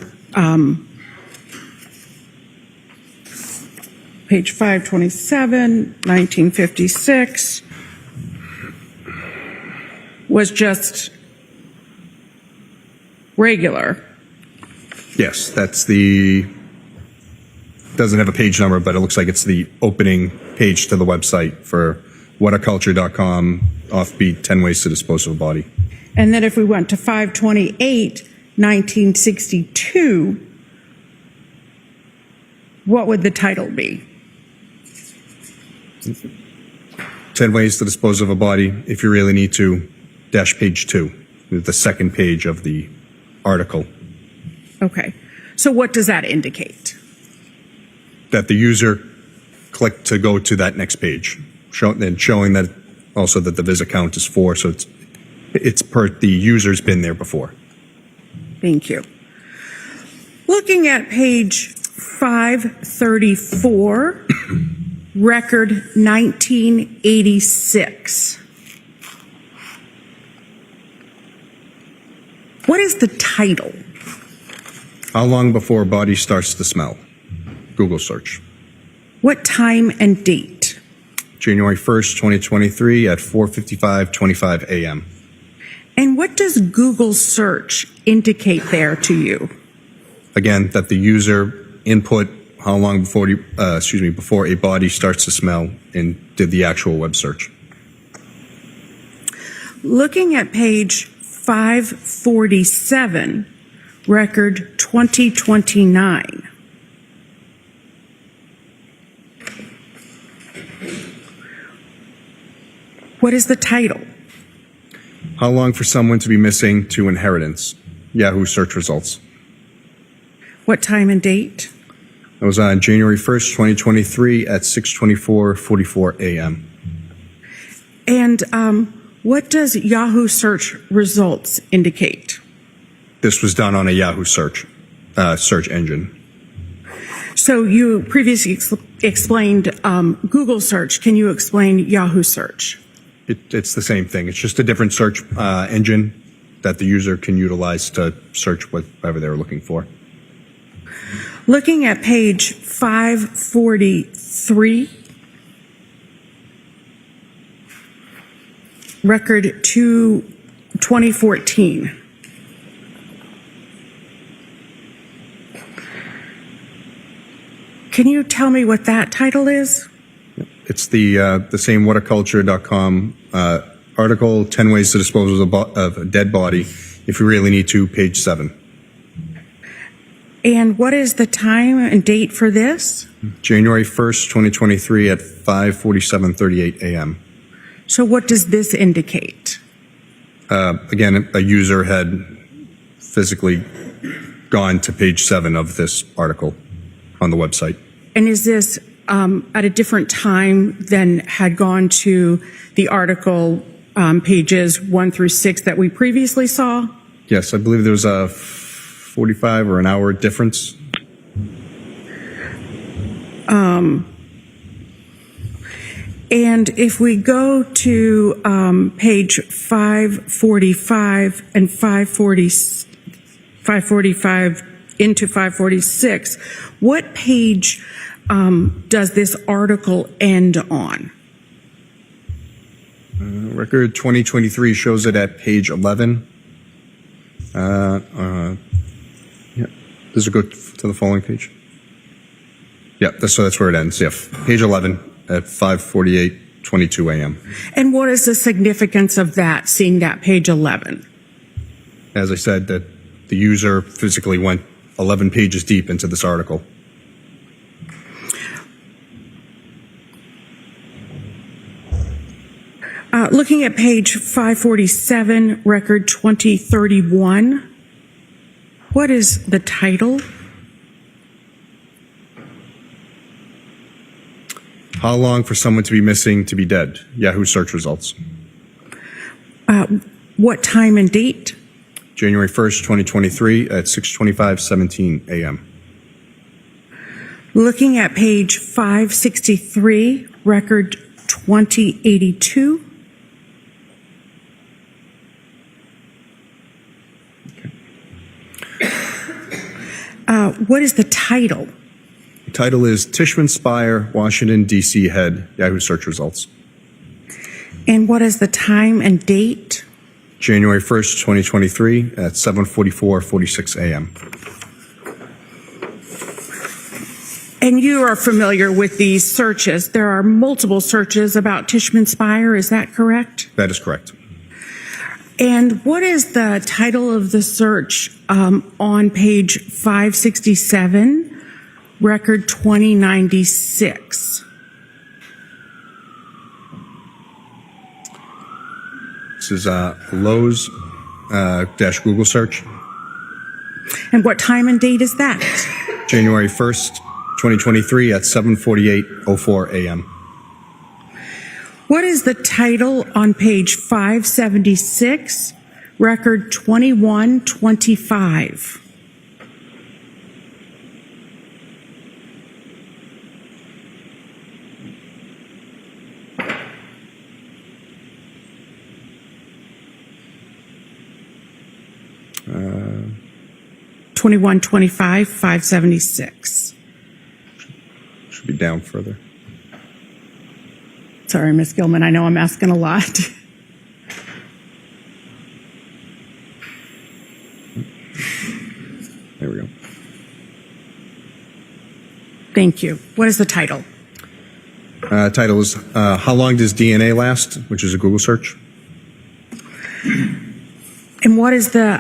page 527, 1956 was just regular. Yes, doesn't have a page number, but it looks like it's the opening page to the website for whataculture.com, offbeat 10 ways to dispose of a body. And then if we went to 528, 1962, what would the title be? 10 ways to dispose of a body, if you really need to, dash page 2, the 2nd page of the article. Okay. So what does that indicate? That the user clicked to go to that next page, showing that also that the visit count is 4, so it's per the user's been there before. Thank you. Looking at page 534, record 1986. What is the title? How long before a body starts to smell? Google search. What time and date? January 1st, 2023 at 4:55:25 a.m. And what does Google search indicate there to you? Again, that the user input how long before a body starts to smell and did the actual web search. Looking at page 547, record 2029. What is the title? How long for someone to be missing to inheritance? Yahoo search results. What time and date? That was on January 1st, 2023 at 6:24:44 a.m. And what does Yahoo search results indicate? This was done on a Yahoo search engine. So you previously explained Google search. Can you explain Yahoo search? It's the same thing. It's just a different search engine that the user can utilize to search whatever they're looking for. Looking at page 543, record 2014. Can you tell me what that title is? It's the same whataculture.com article, 10 ways to dispose of a dead body if you really need to, page 7. And what is the time and date for this? January 1st, 2023 at 5:47:38 a.m. So what does this indicate? Again, a user had physically gone to page 7 of this article on the website. And is this at a different time than had gone to the article pages 1 through 6 that we previously saw? Yes, I believe there was a 45 or an hour difference. And if we go to page 545 and 545 into 546, what page does this article end on? Record 2023 shows it at page 11. Does it go to the following page? Yeah, that's where it ends. Yeah, page 11 at 5:48:22 a.m. And what is the significance of that, seeing that page 11? as I said, that the user physically went 11 pages deep into this article. Looking at page 547, record 2031, what is the title? How long for someone to be missing to be dead? Yahoo search results. What time and date? January 1st, 2023 at 6:25:17 a.m. Looking at page 563, record 2082. What is the title? The title is Tishman Spire, Washington, D.C. head, Yahoo search results. And what is the time and date? January 1st, 2023 at 7:44:46 a.m. And you are familiar with these searches. There are multiple searches about Tishman Spire, is that correct? That is correct. And what is the title of the search on page 567, record 2096? This is Lowe's dash Google search. And what time and date is that? January 1st, 2023 at 7:48:04 a.m. What is the title on page 576, record 2125? Uh, 2125, 576. Should be down further. Sorry, Ms. Gilman, I know I'm asking a lot. There we go. Thank you. What is the title? Title is How Long Does DNA Last? Which is a Google search. And what is the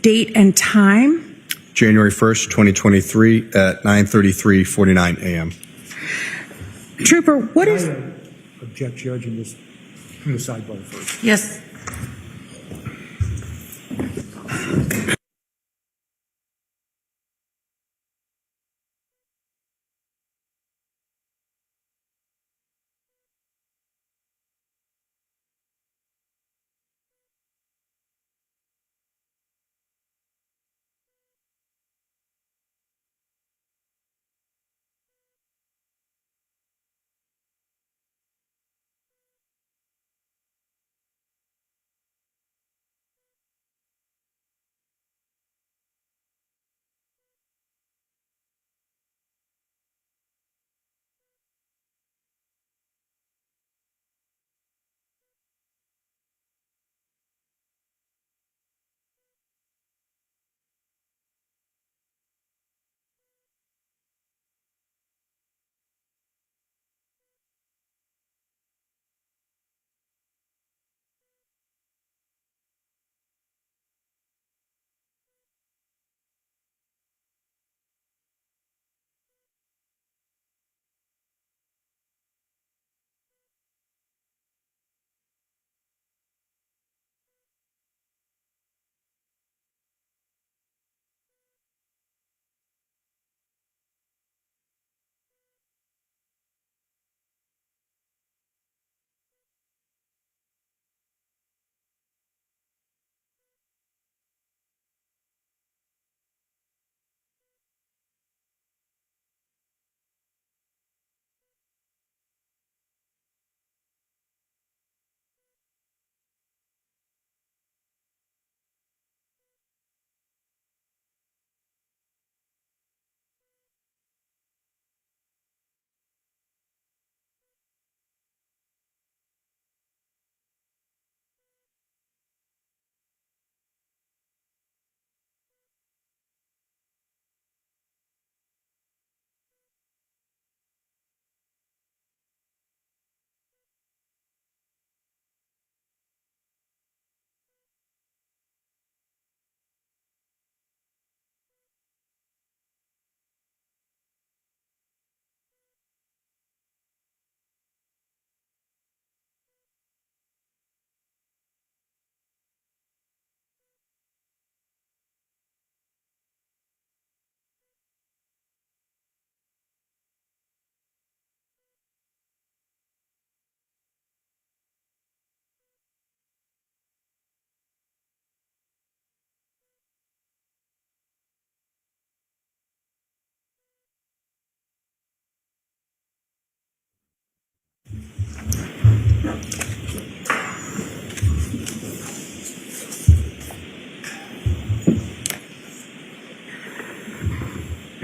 date and time? January 1st, 2023 at 9:33:49 a.m. Trooper, what is... Object, Judge, in this, from the sidebar first. Yes.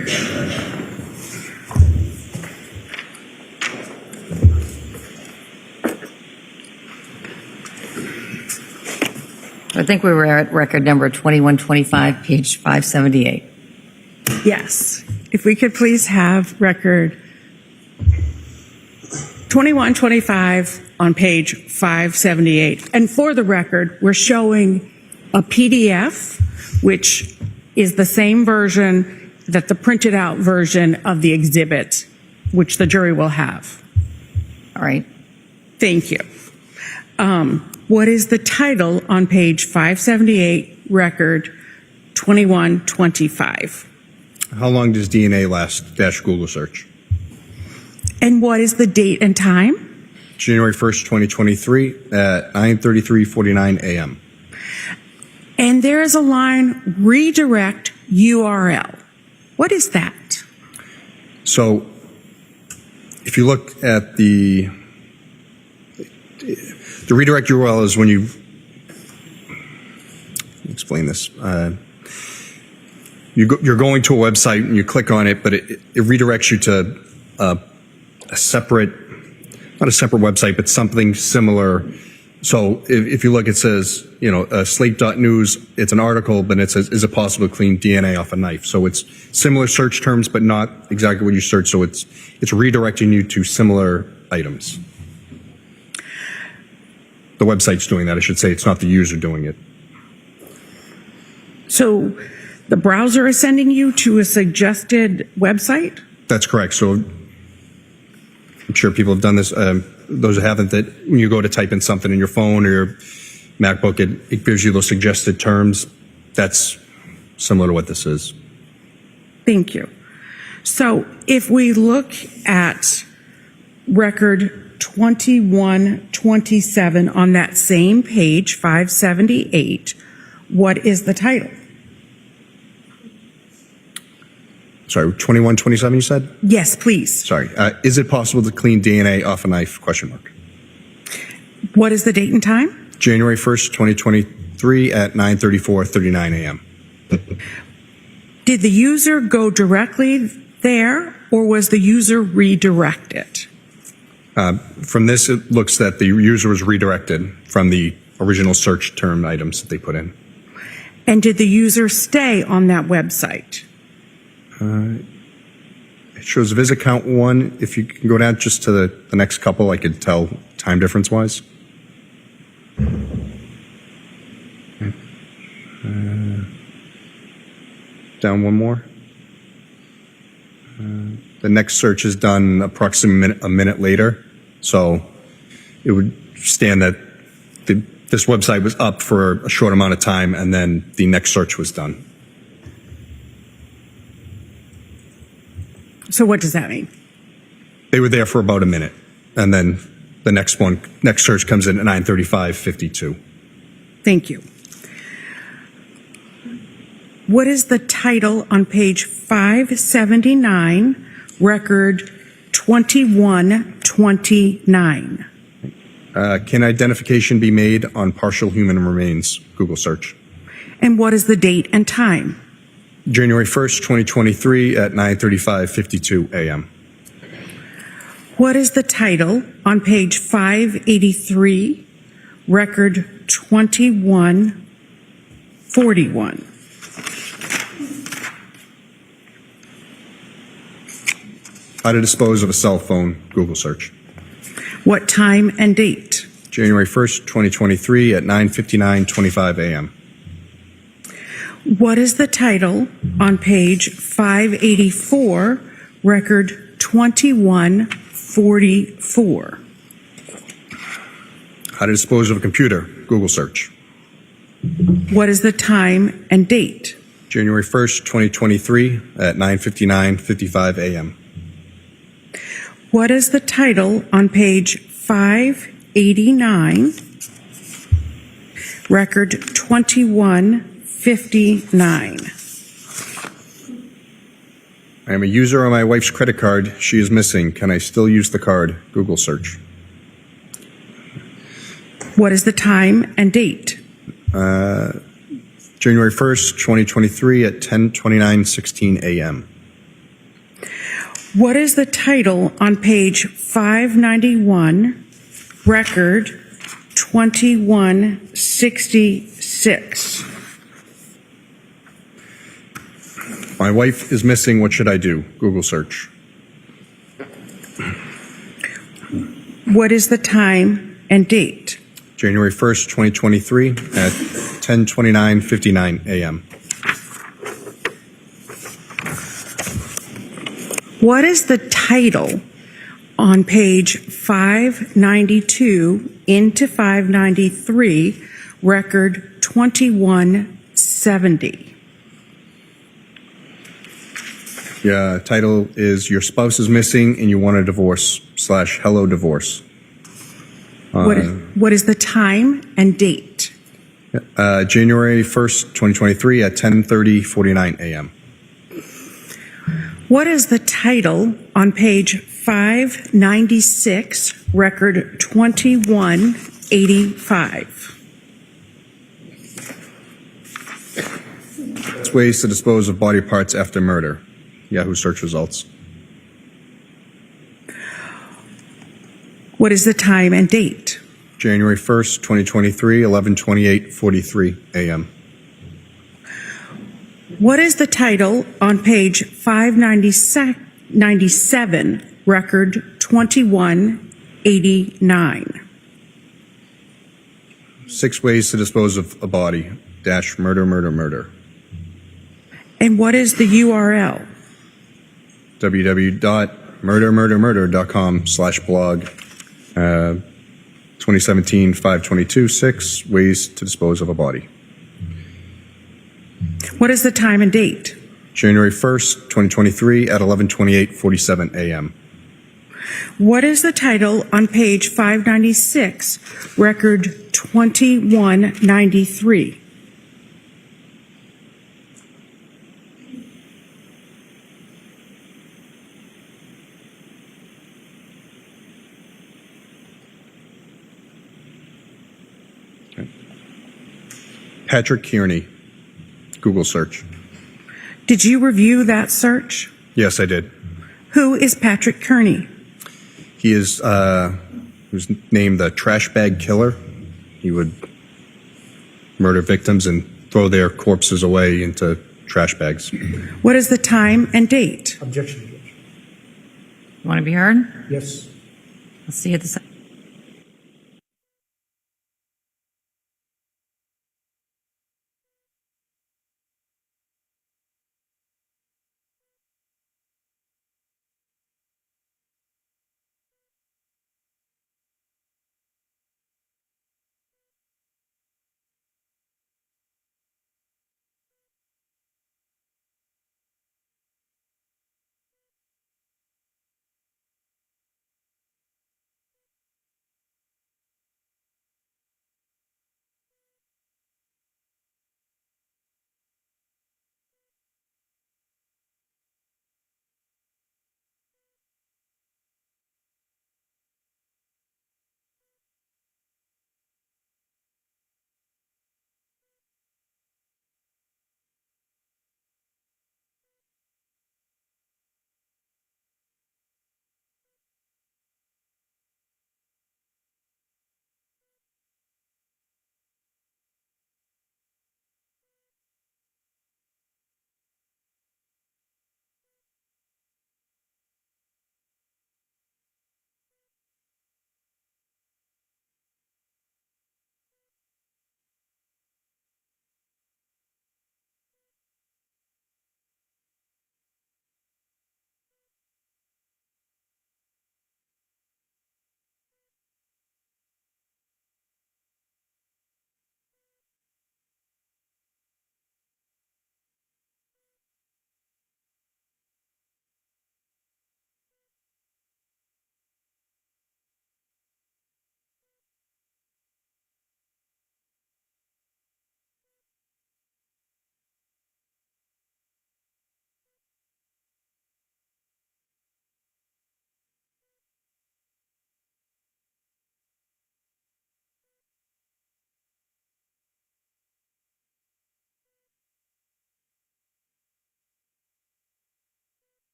I think we were at record number 2125, page 578. Yes. If we could please have record 2125 on page 578. And for the record, we're showing a PDF, which is the same version that the printed out version of the exhibit, which the jury will have. All right. Thank you. What is the title on page 578, record 2125? How long does DNA last? Dash Google search. And what is the date and time? January 1st, 2023 at 9:33:49 a.m. And there is a line, redirect URL. What is that? So if you look at the redirect URL is when you explain this. You're going to a website and you click on it, but it redirects you to a separate, not a separate website, but something similar. So if you look, it says, slate.news, it's an article, but it says, is it possible to clean DNA off a knife? So it's similar search terms, but not exactly what you search. So it's redirecting you to similar items. The website's doing that, I should say. It's not the user doing it. So the browser is sending you to a suggested website? That's correct. So I'm sure people have done this. Those who haven't, that when you go to type in something in your phone or your MacBook, it gives you those suggested terms. That's similar to what this is. Thank you. So if we look at record 2127 on that same page, 578, what is the title? Sorry, 2127 you said? Yes, please. Sorry. Is it possible to clean DNA off a knife? Question mark. What is the date and time? January 1st, 2023 at 9:34:39 a.m. Did the user go directly there or was the user redirected? From this, it looks that the user was redirected from the original search term items that they put in. And did the user stay on that website? It shows visit count 1. If you can go down just to the next couple, I could tell time difference wise. Down one more. The next search is done approximately a minute later. So it would stand that this website was up for a short amount of time and then the next search was done. So what does that mean? They were there for about a minute, and then the next search comes in at 9:35:52. Thank you. What is the title on page 579, record 2129? Can identification be made on partial human remains? Google search. And what is the date and time? January 1st, 2023 at 9:35:52 a.m. What is the title on page 583, record 2141? How to dispose of a cell phone? Google search. What time and date? January 1st, 2023 at 9:59:25 a.m. What is the title on page 584, record 2144? How to dispose of a computer? Google search. What is the time and date? January 1st, 2023 at 9:59:55 a.m. What is the title on page 589, record 2159? I am a user on my wife's credit card. She is missing. Can I still use the card? Google search. What is the time and date? January 1st, 2023 at 10:29:16 a.m. What is the title on page 591, record 2166? My wife is missing. What should I do? Google search. What is the time and date? January 1st, 2023 at 10:29:59 a.m. What is the title on page 592 into 593, record 2170? Yeah, title is Your Spouse is Missing and You Want a Divorce / Hello Divorce. What is the time and date? January 1st, 2023 at 10:49 a.m. What is the title on page 596, record 2185? It's ways to dispose of body parts after murder. Yahoo search results. What is the time and date? January 1st, 2023, 11:28:43 a.m. What is the title on page 597, record 2189? 6 ways to dispose of a body - murder, murder, murder. And what is the URL? www.murdermurdermurder.com/blog. 2017 522 6 ways to dispose of a body. What is the time and date? January 1st, 2023 at 11:28:47 a.m. What is the title on page 596, record 2193? Patrick Kearney. Google search. Did you review that search? Yes, I did. Who is Patrick Kearney? He is was named the trash bag killer. He would murder victims and throw their corpses away into trash bags. What is the time and date? Objection, Judge. You want to be heard? Yes. I'll see you at the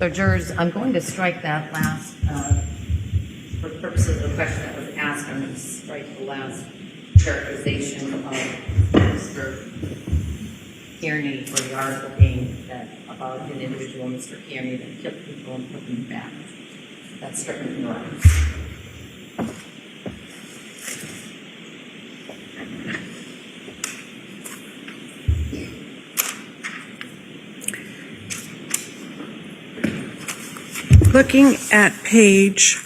So jurors, I'm going to strike that last, for purposes of the question that was asked, I'm going to strike the last characterization of Mr. Kearney, or the article being that about an individual, Mr. Kearney, that killed people and put them back. That's stricken from the record. Looking at page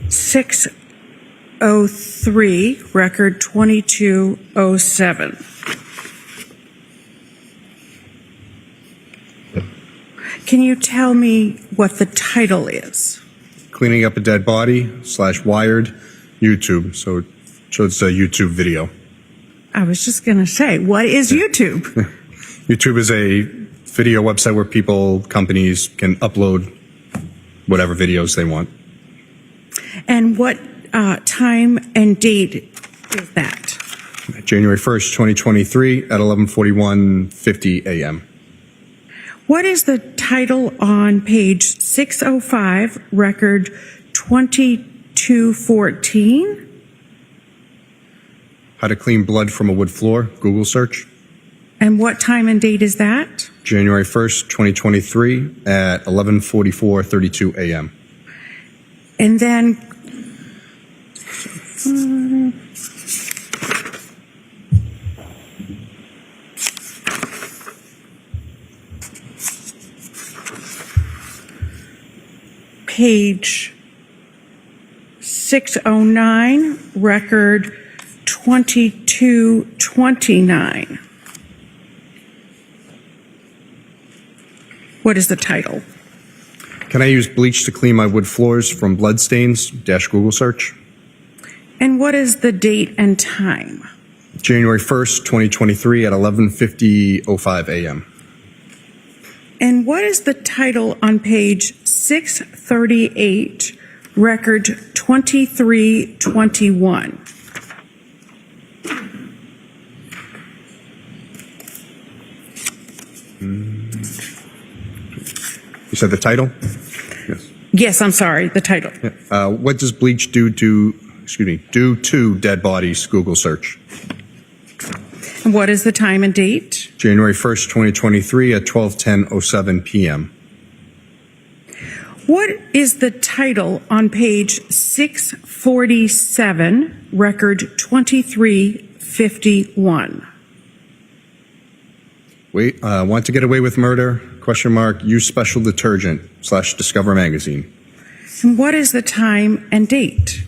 603, record 2207. Can you tell me what the title is? Cleaning up a dead body / Wired YouTube. So it's a YouTube video. I was just going to say, what is YouTube? YouTube is a video website where companies can upload whatever videos they want. And what time and date is that? January 1st, 2023 at 11:41:50 a.m. What is the title on page 605, record 2214? How to clean blood from a wood floor, Google search. And what time and date is that? January 1st, 2023 at 11:44:32 a.m. And then page 609, record 2229. What is the title? Can I use bleach to clean my wood floors from blood stains? Google search. And what is the date and time? January 1st, 2023 at 11:50:05 a.m. And what is the title on page 638, record 2321? You said the title? Yes. Yes, I'm sorry, the title. What does bleach do to dead bodies? Google search. And what is the time and date? January 1st, 2023 at 12:10:07 p.m. What is the title on page 647, record 2351? Want to get away with murder? ? Use special detergent / Discover magazine. And what is the time and date?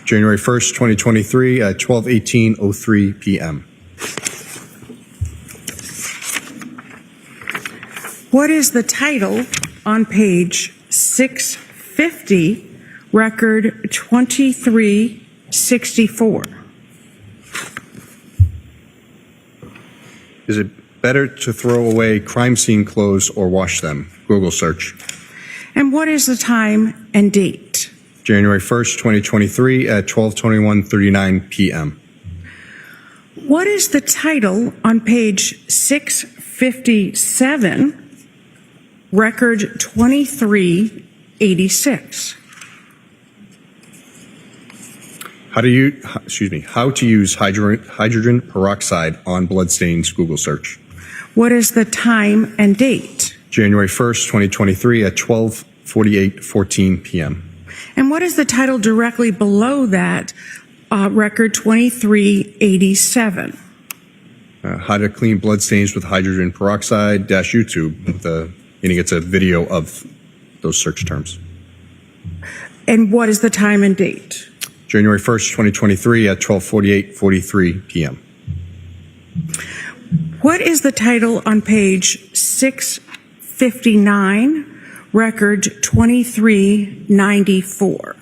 January 1st, 2023 at 12:18:03 p.m. What is the title on page 650, record 2364? Is it better to throw away crime scene clothes or wash them? Google search. And what is the time and date? January 1st, 2023 at 12:21:39 p.m. What is the title on page 657, record 2386? How to use hydrogen peroxide on bloodstains? Google search. What is the time and date? January 1st, 2023 at 12:48:14 p.m. And what is the title directly below that, record 2387? How to clean bloodstains with hydrogen peroxide - YouTube. Meaning it's a video of those search terms. And what is the time and date? January 1st, 2023 at 12:48:43 p.m. What is the title on page 659, record 2394?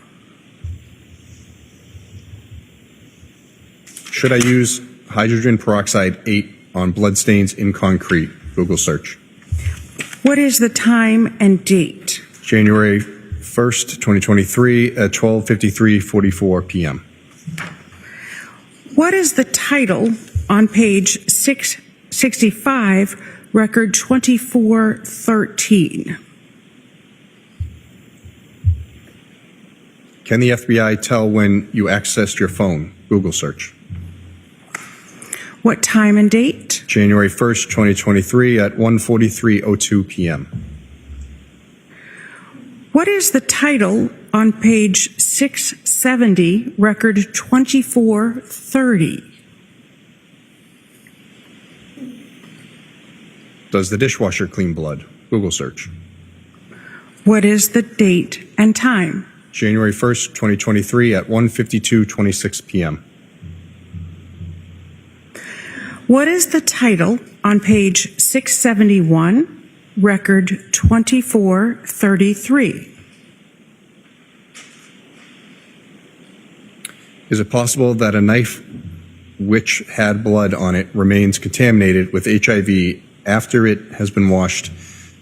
Should I use hydrogen peroxide 8 on bloodstains in concrete? Google search. What is the time and date? January 1st, 2023 at 12:53:44 p.m. What is the title on page 665, record 2413. Can the FBI tell when you accessed your phone? Google search. What time and date? January 1st, 2023 at 1:43:02 p.m. What is the title on page 670, record 2430? Does the dishwasher clean blood? Google search. What is the date and time? January 1st, 2023 at 1:52:26 p.m. What is the title on page 671, record 2433? Is it possible that a knife which had blood on it remains contaminated with HIV after it has been washed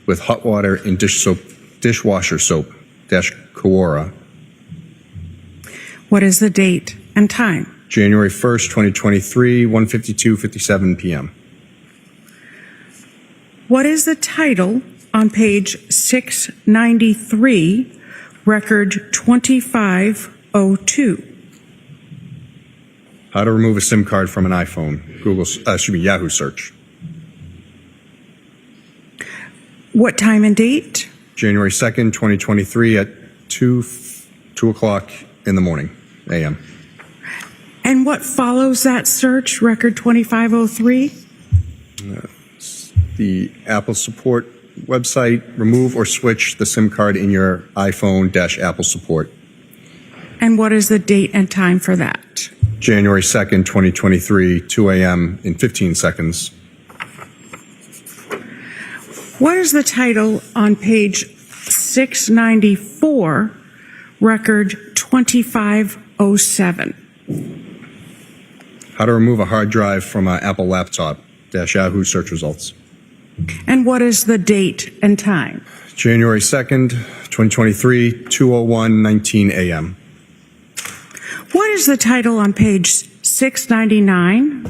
with hot water and dishwasher soap, Quora? What is the date and time? January 1st, 2023, 1:52:57 p.m. What is the title on page 693, record 2502? How to remove a SIM card from an iPhone? Yahoo search. What time and date? January 2nd, 2023 at 2 o'clock in the morning, a.m. And what follows that search, record 2503? The Apple support website, remove or switch the SIM card in your iPhone - Apple support. And what is the date and time for that? January 2nd, 2023, 2 a.m. in 15 seconds. What is the title on page 694, record 2507? How to remove a hard drive from an Apple laptop - Yahoo search results. And what is the date and time? January 2nd, 2023, 2:01:19 a.m. What is the title on page 699,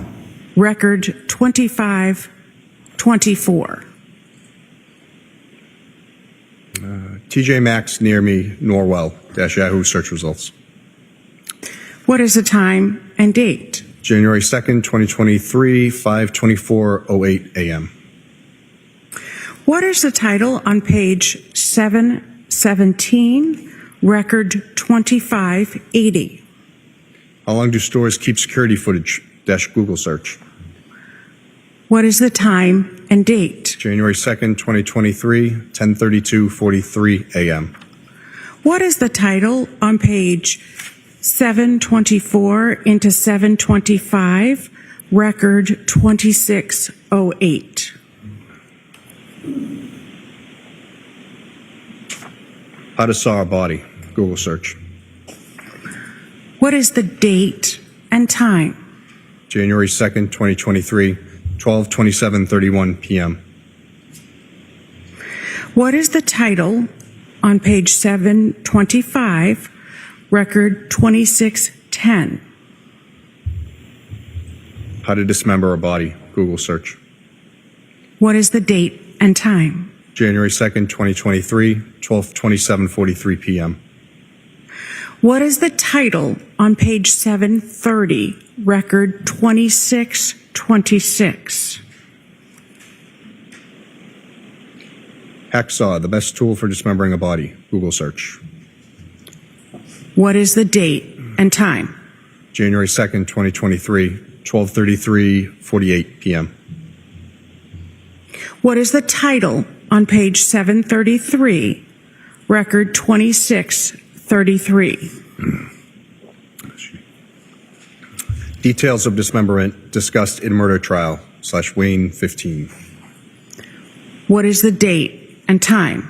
record 2524? TJ Maxx near me, Norwell - Yahoo search results. What is the time and date? January 2nd, 2023, 5:24:08 a.m. What is the title on page 717, record 2580? How long do stores keep security footage - Google search. What is the time and date? January 2nd, 2023, 10:32:43 a.m. What is the title on page 724 into 725, record 2608? How to saw a body - Google search. What is the date and time? January 2nd, 2023, 12:27:31 p.m. What is the title on page 725, record 2610? How to dismember a body - Google search. What is the date and time? January 2nd, 2023, 12:27:43 p.m. What is the title on page 730, record 2626? Hacksaw, the best tool for dismembering a body - Google search. What is the date and time? January 2nd, 2023, 12:33:48 p.m. What is the title on page 733, record 2633? Details of dismemberment discussed in murder trial / Wayne 15. What is the date and time?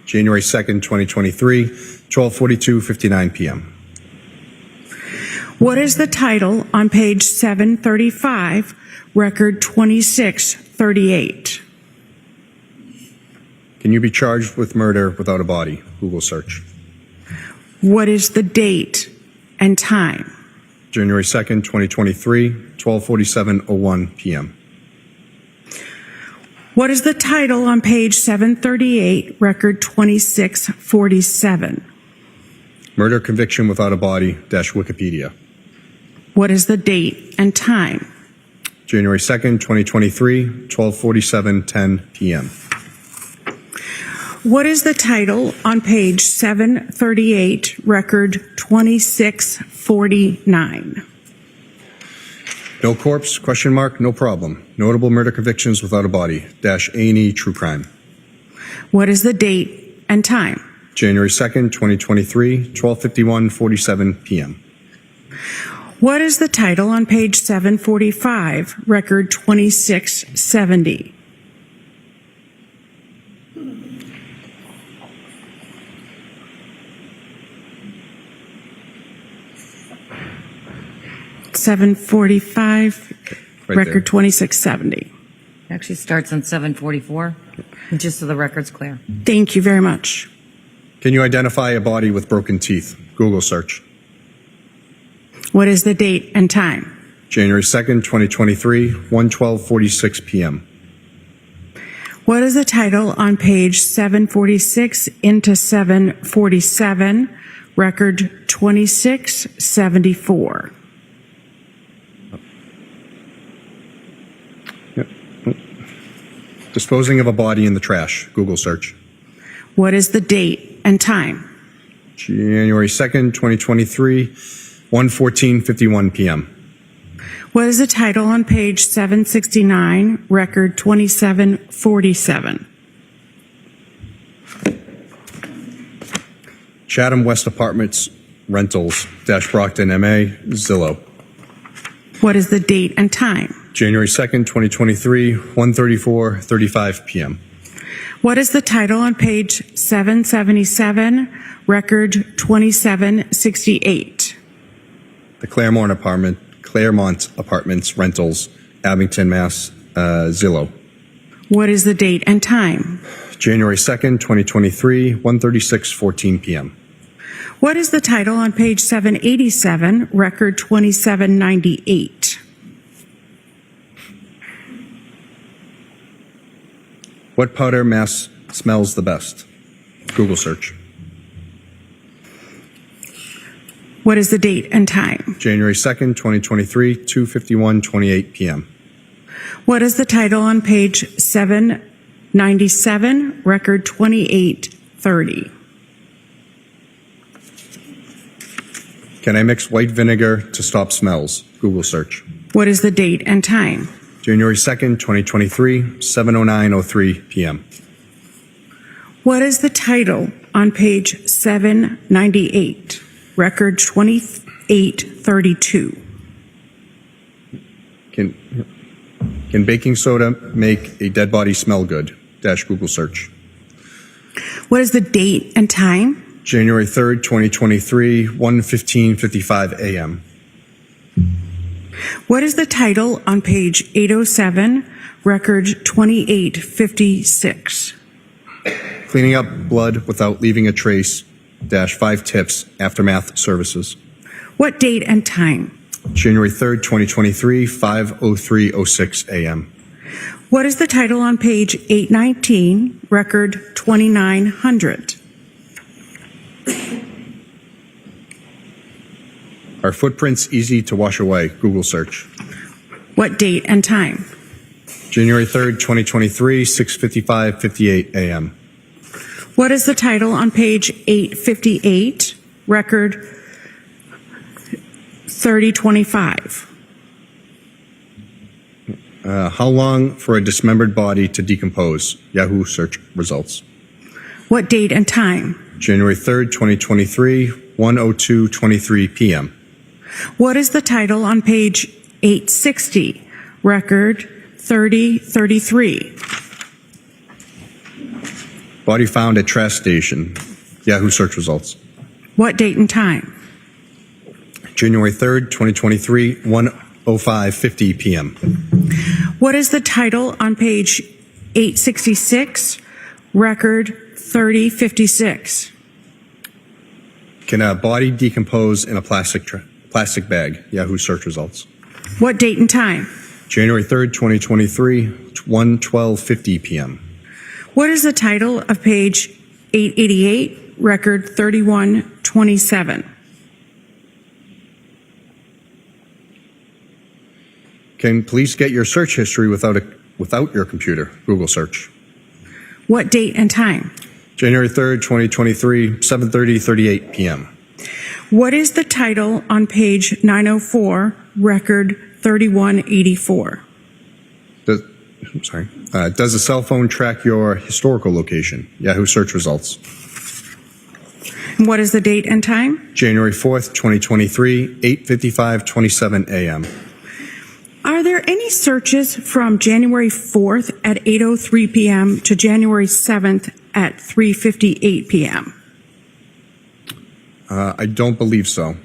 January 2nd, 2023, 12:42:59 p.m. What is the title on page 735, record 2638? Can you be charged with murder without a body? Google search. What is the date and time? January 2nd, 2023, 12:47:01 p.m. What is the title on page 738, record 2647? Murder conviction without a body - Wikipedia. What is the date and time? January 2nd, 2023, 12:47:10 p.m. What is the title on page 738, record 2649? No corpse, ? No problem. Notable murder convictions without a body - A&E True Crime. What is the date and time? January 2nd, 2023, 12:51:47 p.m. What is the title on page 745, record 2670? Right record there. 2670. Actually starts on 744, just so the record's clear. Thank you very much. Can you identify a body with broken teeth? Google search. What is the date and time? January 2nd, 2023, 1:12:46 p.m. What is the title on page 746 into 747, record 2674? Disposing of a body in the trash. Google search. What is the date and time? January 2nd, 2023, 1:14:51 p.m. What is the title on page 769, record 2747? Chatham West Apartments Rentals - Brockton, MA, Zillow. What is the date and time? January 2nd, 2023, 1:34:35 p.m. What is the title on page 777, record 2768? The Claremont Apartments Rentals, Abington, Mass, Zillow. What is the date and time? January 2nd, 2023, 1:36:14 p.m. What is the title on page 787, record 2798? What powder mask smells the best? Google search. What is the date and time? January 2nd, 2023, 2:51:28 p.m. What is the title on page 797, record 2830? Can I mix white vinegar to stop smells? Google search. What is the date and time? January 2nd, 2023, 7:09:03 p.m. What is the title on page 798, record 2832? Can baking soda make a dead body smell good? Google search. What is the date and time? January 3rd, 2023, 1:15:55 a.m. What is the title on page 807, record 2856? Cleaning up blood without leaving a trace - 5 tips, aftermath services. What date and time? January 3rd, 2023, 5:03:06 a.m. What is the title on page 819, record 2900? Are footprints easy to wash away? Google search. What date and time? January 3rd, 2023, 6:55:58 a.m. What is the title on page 858, record 3025? How long for a dismembered body to decompose? Yahoo search results. What date and time? January 3rd, 2023, 1:02:23 p.m. What is the title on page 860, record 3033? Body found at trash station. Yahoo search results. What date and time? January 3rd, 2023, 1:05:50 p.m. What is the title on page 866, record 3056? Can a body decompose in a plastic Plastic bag, Yahoo search results. What date and time? January 3rd, 2023, 1:12:50 p.m. What is the title of page 888, record 3127? Can police get your search history without your computer? Google search. What date and time? January 3rd, 2023, 7:38 p.m. What is the title on page 904, record 3184? Does a cell phone track your historical location? Yahoo search results. And what is the date and time? January 4th, 2023, 8:55:27 a.m. Are there any searches from January 4th at 8:03 p.m. to January 7th at 3:58 p.m.? I don't believe so.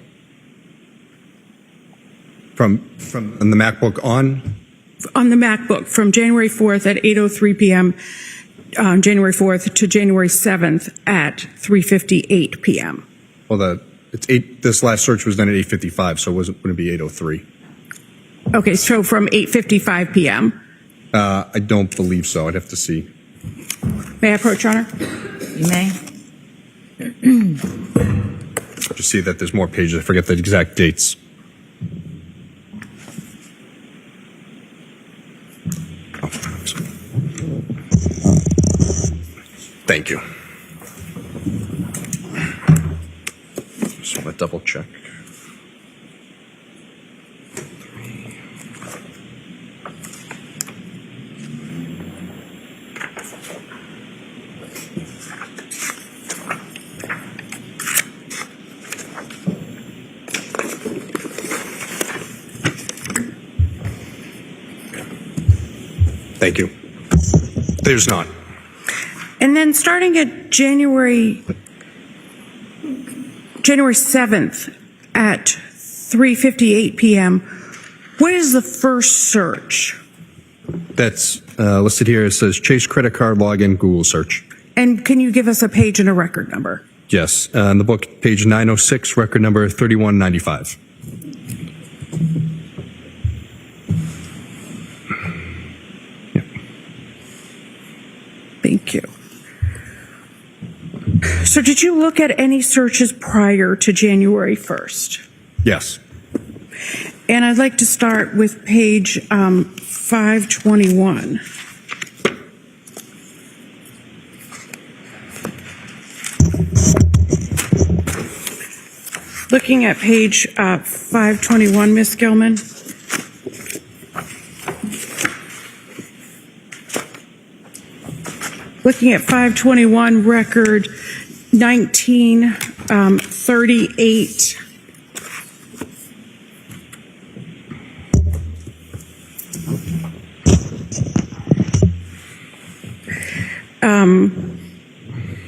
From the MacBook on? On the MacBook from January 4th at 8:03 p.m. January 4th to January 7th at 3:58 p.m. Well, this last search was done at 8:55, so wouldn't it be 8:03? Okay, so from 8:55 p.m. I don't believe so. I'd have to see. May I approach, Your Honor? You may. Just see that there's more pages. I forget the exact dates. Oh, thank you. Just want to double check. Thank you. There's not. And then starting at January 7th at 3:58 p.m., what is the first search? That's listed here. It says Chase credit card login, Google search. And can you give us a page and a record number? Yes. In the book, page 906, record number 3195. Thank you. So did you look at any searches prior to January 1st? Yes. And I'd like to start with page 521. Looking at page 521, Ms. Gilman. Looking at 521, record 1938.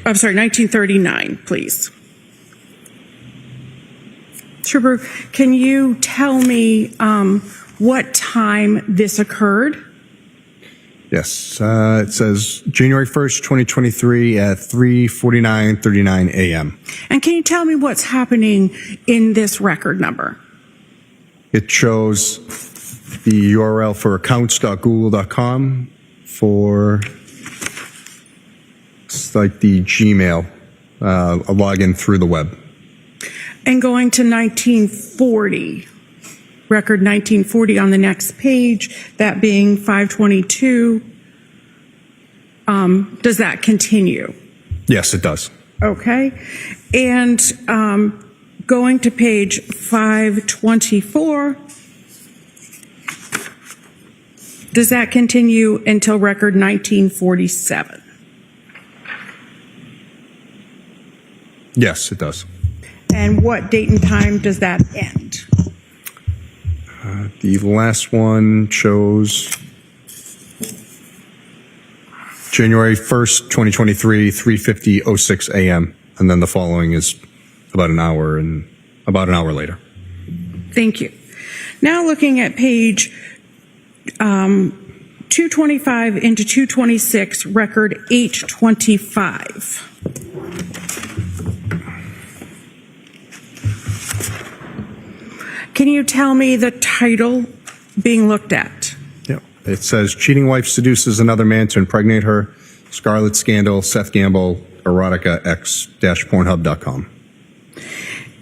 I'm sorry, 1939, please. Trooper, can you tell me what time this occurred? Yes. It says January 1st, 2023 at 3:49:39 a.m. And can you tell me what's happening in this record number? It shows the URL for accounts.google.com for it's like the Gmail, a login through the web. And going to 1940, record 1940 on the next page, that being 522, does that continue? Yes, it does. Okay. And going to page 524, does that continue until record 1947? Yes, it does. And what date and time does that end? The last one shows January 1st, 2023, 3:50:06 a.m. And then the following is about an hour later. Thank you. Now looking at page 225 into 226, record 825. Can you tell me the title being looked at? Yep. It says cheating wife seduces another man to impregnate her. Scarlet Scandal, Seth Gamble, Erotica X-Pornhub.com.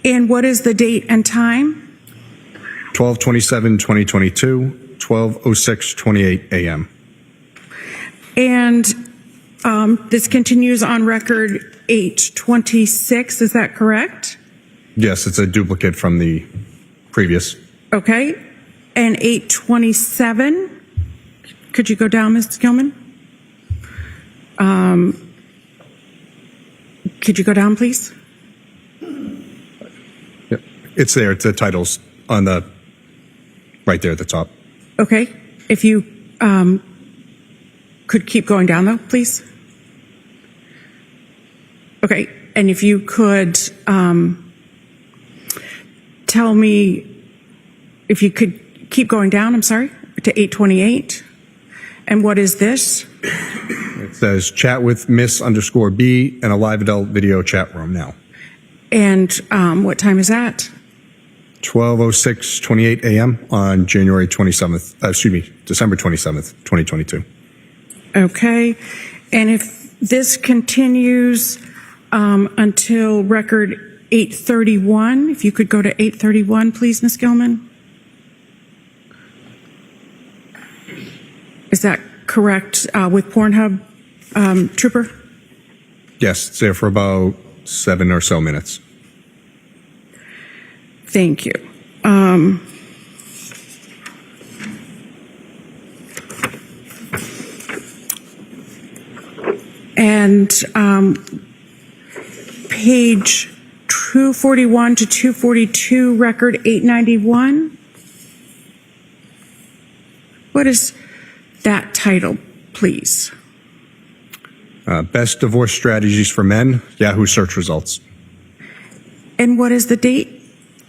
And what is the date and time? 12/27/2022, 12:06:28 a.m. And this continues on record 8/26, is that correct? Yes, it's a duplicate from the previous. Okay. And 8/27, could you go down, Ms. Gilman? Could you go down, please? Yep. It's there. The title's on the right there at the top. Okay. If you could keep going down, though, please. Okay. And if you could tell me, if you could keep going down, I'm sorry, to 8/28. And what is this? It says chat with Miss_B in a live adult video chat room now. And what time is that? 12:06:28 a.m. on January 27th, December 27th, 2022. Okay. And if this continues until record 8/31, if you could go to 8/31, please, Ms. Gilman. Is that correct with Pornhub, Trooper? Yes, it's there for about 7 or so minutes. Thank you. And page 241 to 242, record 891. What is that title, please? Best divorce strategies for men, Yahoo search results. And what is the date?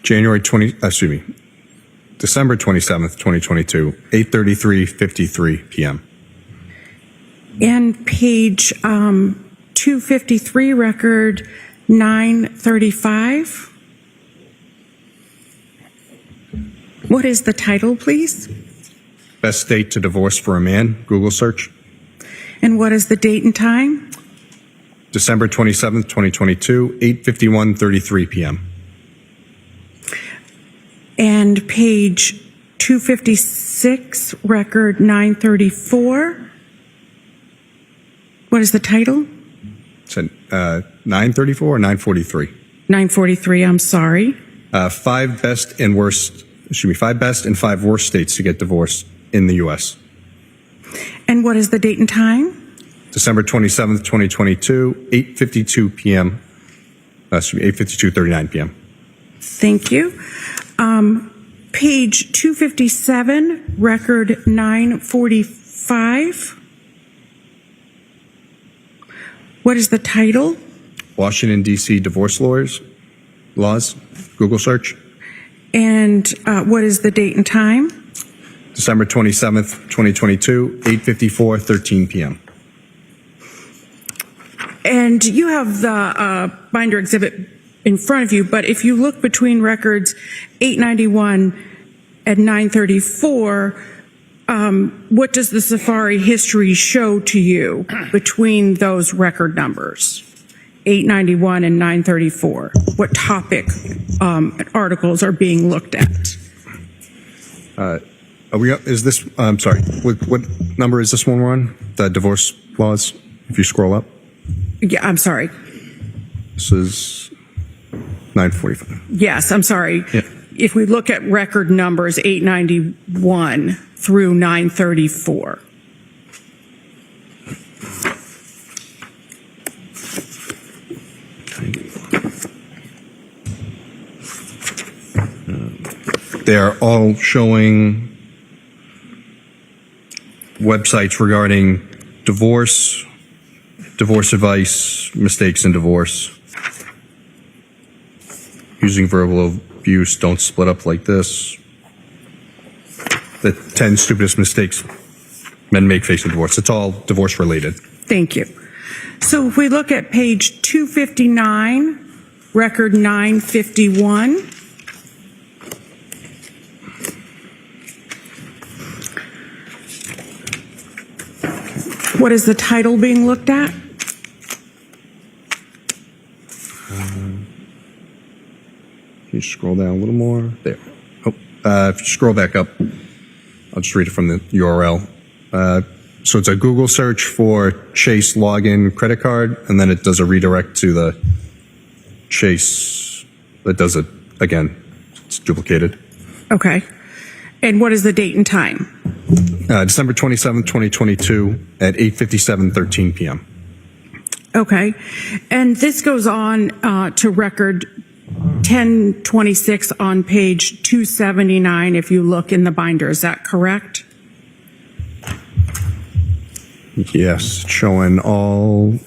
December 27th, 2022, 8:33:53 p.m. And page 253, record 935. What is the title, please? Best date to divorce for a man, Google search. And what is the date and time? December 27th, 2022, 8:51:33 p.m. And page 256, record 934. What is the title? It's at 934 or 943? 943, I'm sorry. 5 best and 5 worst states to get divorced in the U.S. And what is the date and time? December 27th, 2022, 8:52 p.m. 8:52:39 p.m. Thank you. Page 257, record 945. What is the title? Washington, D.C. divorce laws, Google search. And what is the date and time? December 27th, 2022, 8:54:13 p.m. And you have the binder exhibit in front of you, but if you look between records 891 and 934, what does the Safari history show to you between those record numbers, 891 and 934? What topic articles are being looked at? I'm sorry, what number is this one we're on? The divorce laws, if you scroll up? Yeah, I'm sorry. This is 945. Yes, I'm sorry. Yeah. If we look at record numbers 891 through 934. They're all showing websites regarding divorce advice, mistakes in divorce, using verbal abuse, don't split up like this, the 10 stupidest mistakes men make facing divorce. It's all divorce related. Thank you. So if we look at page 259, record 951. What is the title being looked at? Can you scroll down a little more? There. Oh, if you scroll back up, I'll just read it from the URL. So it's a Google search for Chase login credit card, and then it does a redirect to the Chase that does it again. It's duplicated. Okay. And what is the date and time? December 27th, 2022 at 8:57:13 p.m. Okay. And this goes on to record 1026 on page 279 if you look in the binder. Is that correct? Yes, it's showing all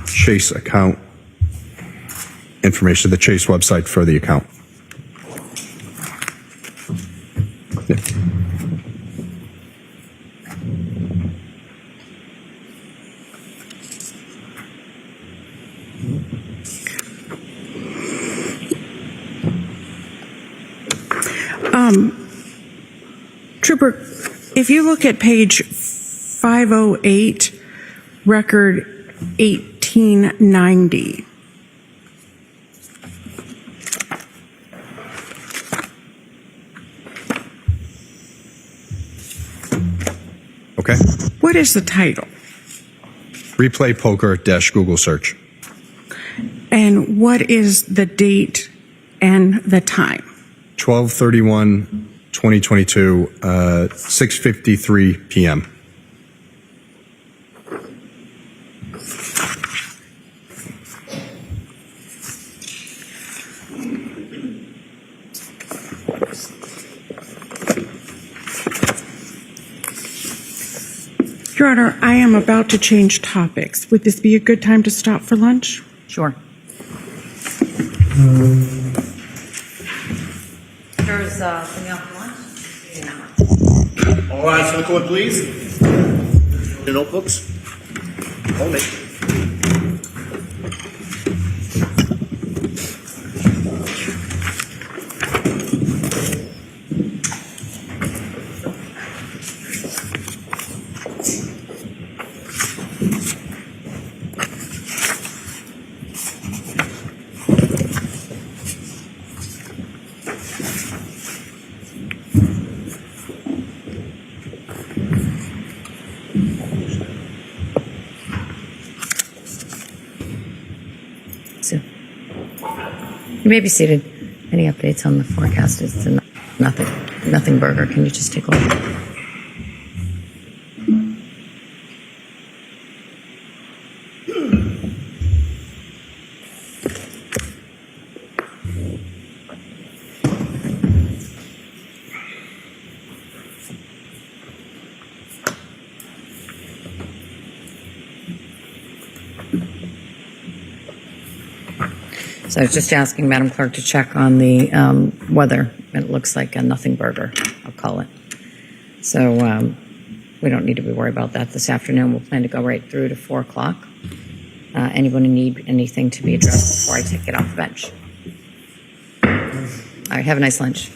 Chase account information, the Chase website for the account. Yeah. Trooper, if you look at page 508, record 1890. Okay. What is the title? Replay poker dash Google search. And what is the date and the time? 12/31/2022, 6:53 p.m. Your Honor, I am about to change topics. Would this be a good time to stop for lunch? Sure. There's something else for lunch? All rise for the court, please. The notebooks. Hold it. So, you may be seated. Any updates on the forecast? It's nothing burger. Can you just take a look? So I was just asking Madam Clerk to check on the weather. It looks like a nothing burger, I'll call it. So we don't need to be worried about that this afternoon. We'll plan to go right through to 4 o'clock. Anyone need anything to be addressed before I take it off the bench? All right, have a nice lunch.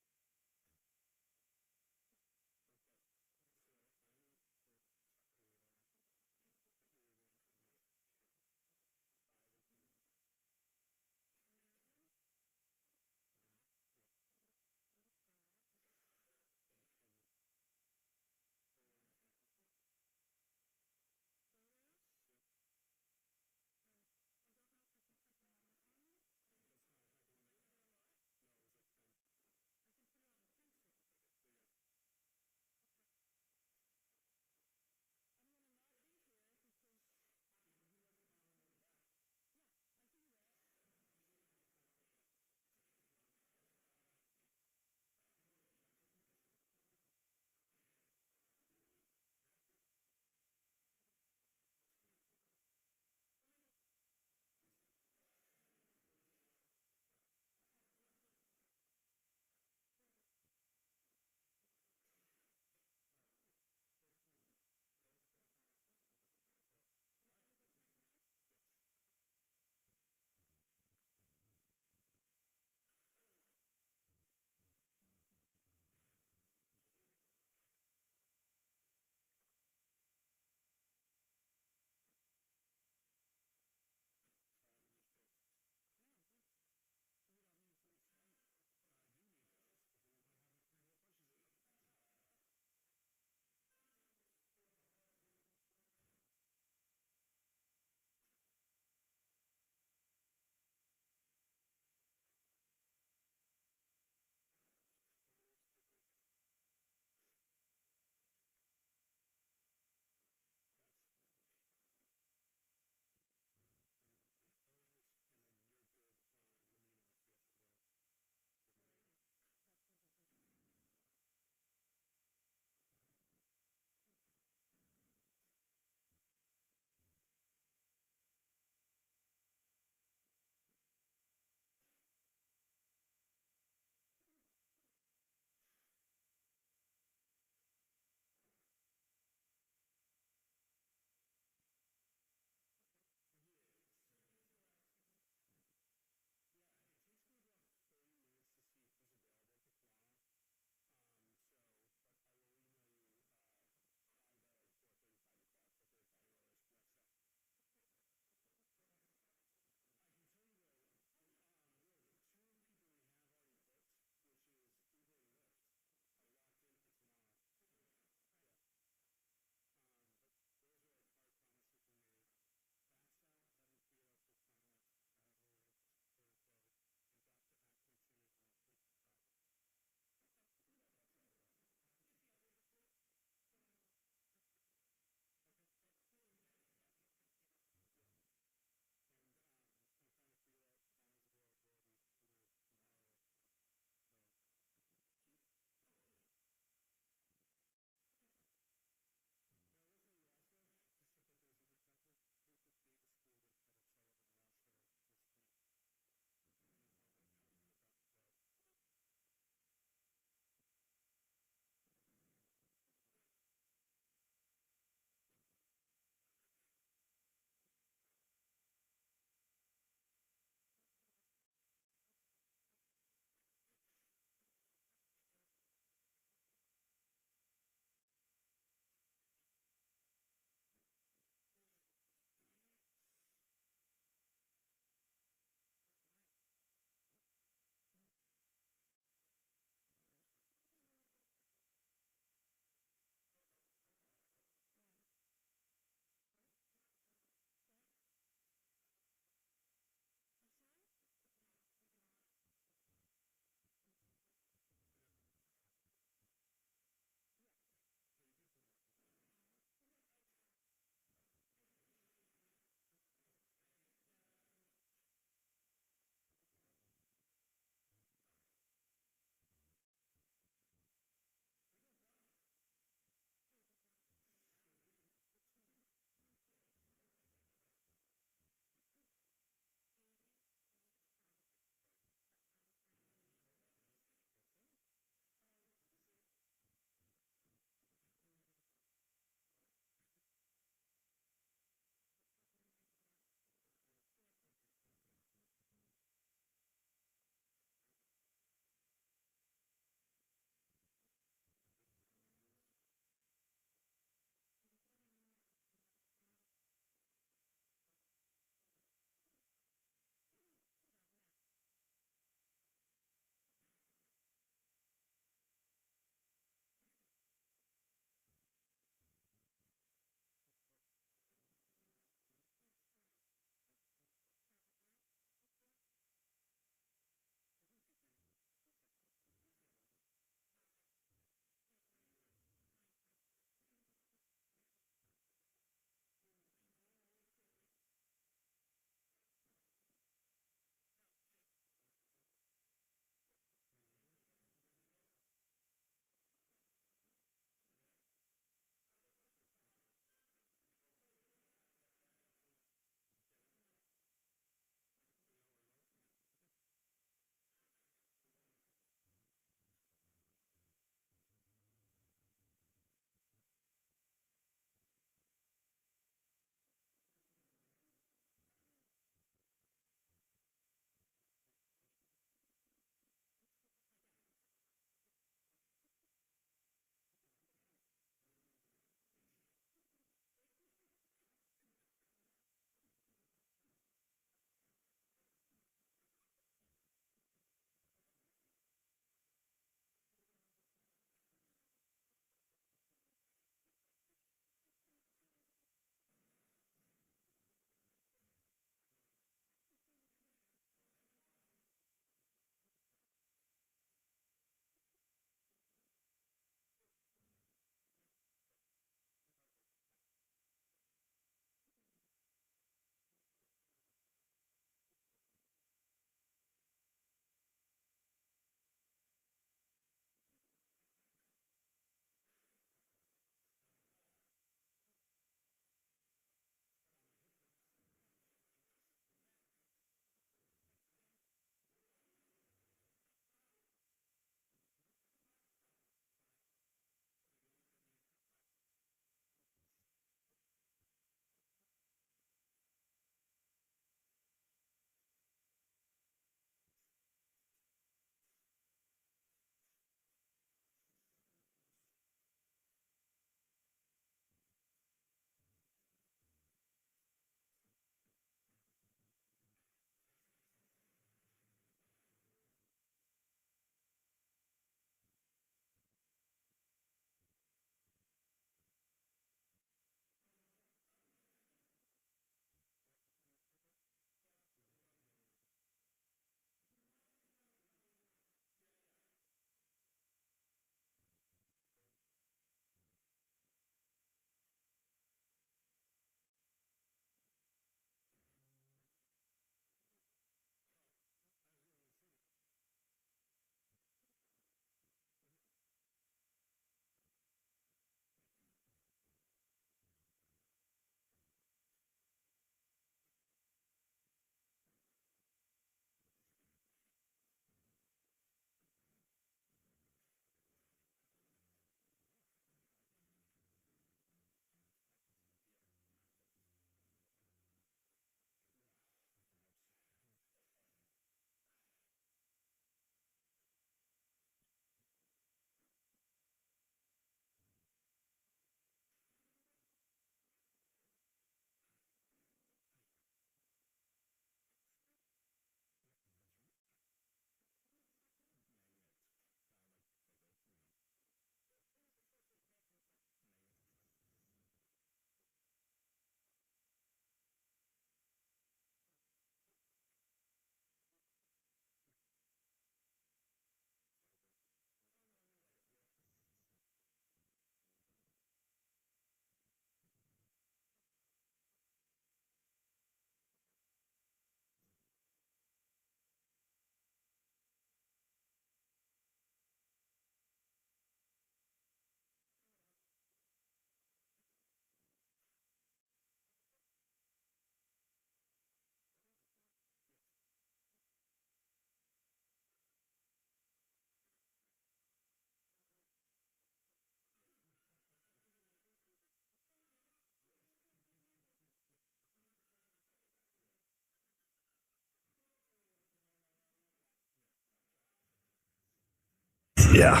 Yeah.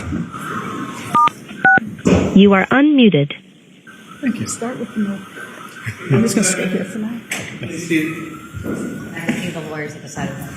You are unmuted. Thank you. Start with the note. I'm just going to stay here for now. I think the lawyers have decided that.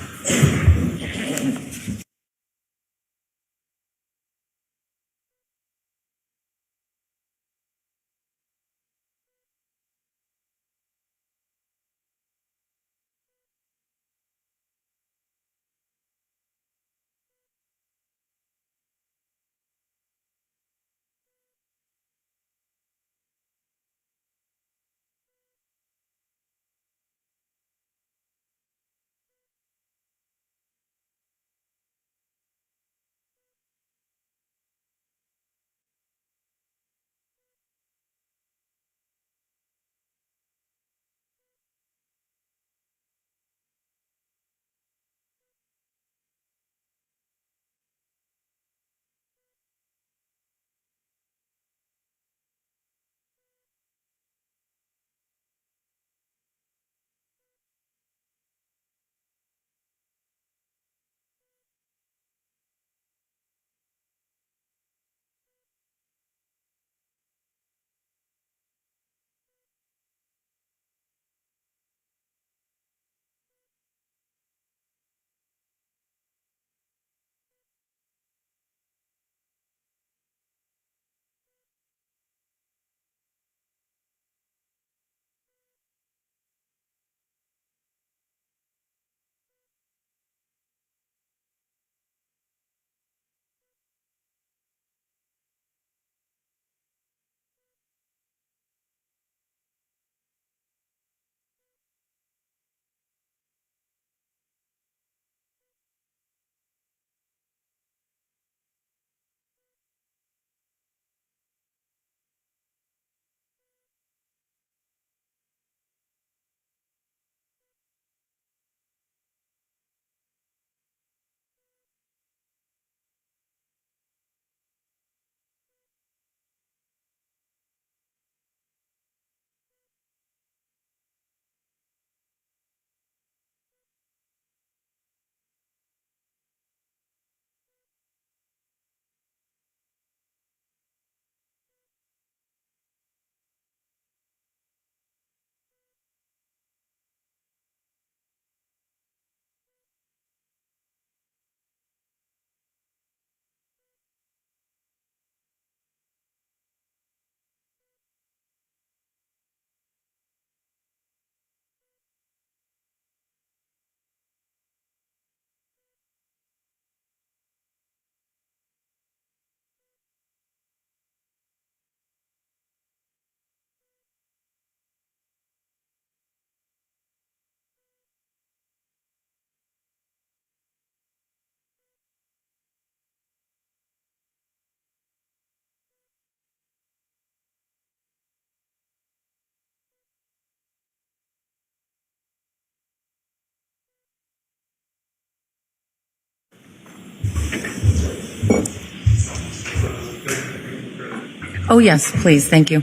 Oh, yes, please. Thank you.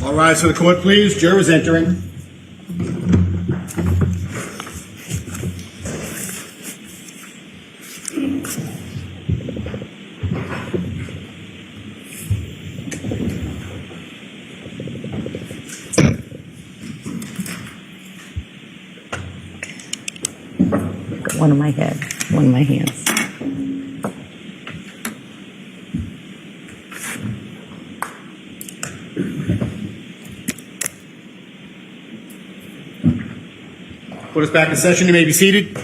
All rise to the court, please. Jurors entering. Got one in my head, one in my hands. Put us back in session. You may be seated.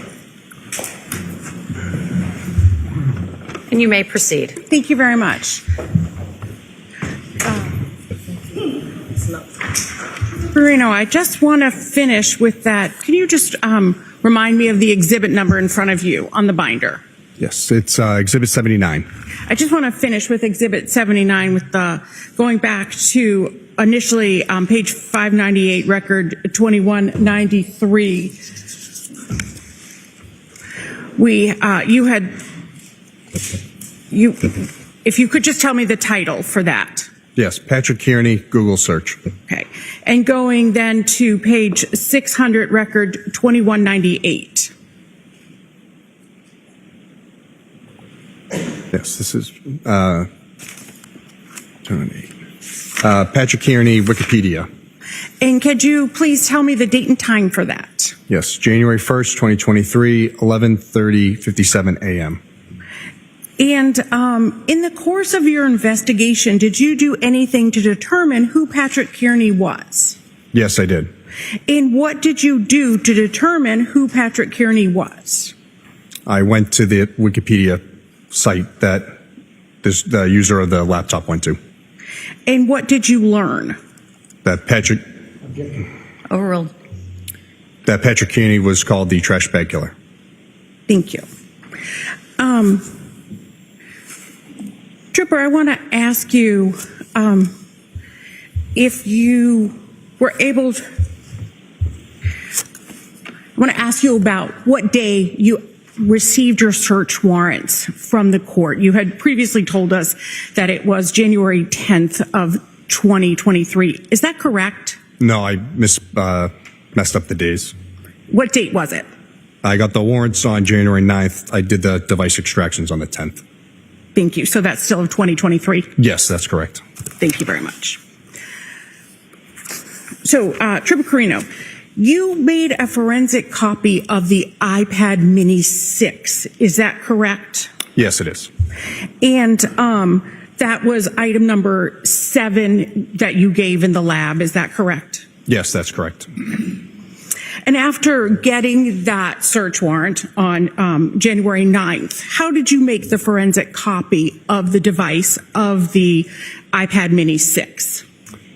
And you may proceed. Thank you very much. Marino, I just want to finish with that. Can you just remind me of the exhibit number in front of you on the binder? Yes, it's Exhibit 79. I just want to finish with Exhibit 79 with the going back to initially page 598, record 2193. If you could just tell me the title for that. Yes, Patrick Kearney, Google search. Okay. And going then to page 600, record 2198. Yes, this is Patrick Kearney, Wikipedia. And could you please tell me the date and time for that? Yes, January 1st, 2023, 11:57 a.m. And in the course of your investigation, did you do anything to determine who Patrick Kearney was? Yes, I did. And what did you do to determine who Patrick Kearney was? I went to the Wikipedia site that the user of the laptop went to. And what did you learn? That Patrick Overruled. Kearney was called the trash bag killer. Thank you. Trooper, I want to ask you if you were able to, I want to ask you about what day you received your search warrants from the court. You had previously told us that it was January 10th of 2023. Is that correct? No, I messed up the days. What date was it? I got the warrants on January 9th. I did the device extractions on the 10th. Thank you. So that's still of 2023? Yes, that's correct. Thank you very much. So, Trooper Carino, you made a forensic copy of the iPad Mini 6. Is that correct? Yes, it is. And that was item number 7 that you gave in the lab. Is that correct? Yes, that's correct. And after getting that search warrant on January 9th, how did you make the forensic copy of the device of the iPad Mini 6?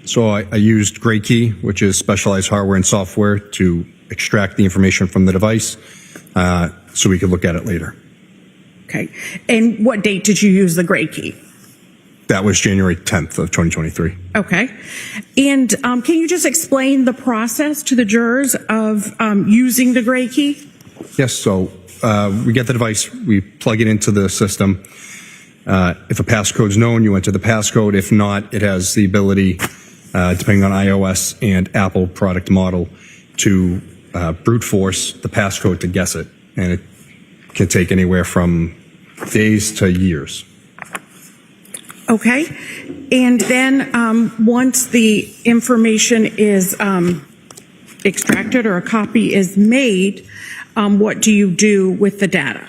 So I used Gray Key, which is specialized hardware and software, to extract the information from the device so we could look at it later. Okay. And what date did you use the Gray Key? That was January 10th of 2023. Okay. And can you just explain the process to the jurors of using the Gray Key? Yes, so we get the device, we plug it into the system. If a passcode's known, you enter the passcode. If not, it has the ability, depending on iOS and Apple product model, to brute force the passcode to guess it. And it can take anywhere from days to years. Okay. And then once the information is extracted or a copy is made, what do you do with the data?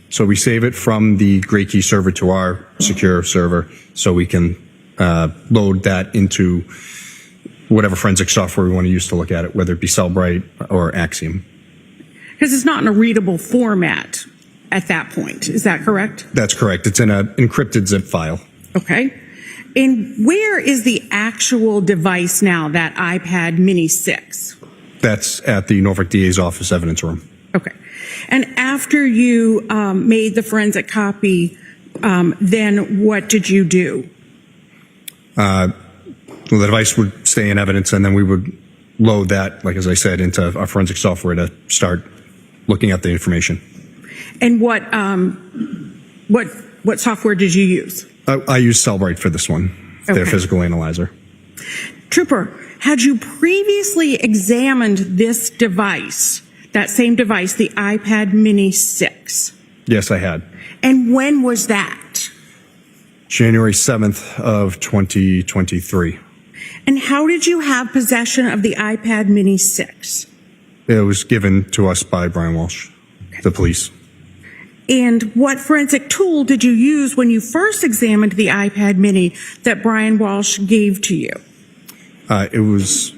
So we save it from the Gray Key server to our secure server so we can load that into whatever forensic software we want to use to look at it, whether it be Cellbrite or Axiom. Because it's not in a readable format at that point. Is that correct? That's correct. It's in an encrypted zip file. Okay. And where is the actual device now, that iPad Mini 6? That's at the Norfolk DA's office evidence room. Okay. And after you made the forensic copy, then what did you do? Well, the device would stay in evidence, and then we would load that, like as I said, into our forensic software to start looking at the information. And what software did you use? I use Cellbrite for this one, their physical analyzer. Trooper, had you previously examined this device, that same device, the iPad Mini 6? Yes, I had. And when was that? January 7th of 2023. And how did you have possession of the iPad Mini 6? It was given to us by Brian Walshe, the police. And what forensic tool did you use when you first examined the iPad Mini that Brian Walshe gave to you? I used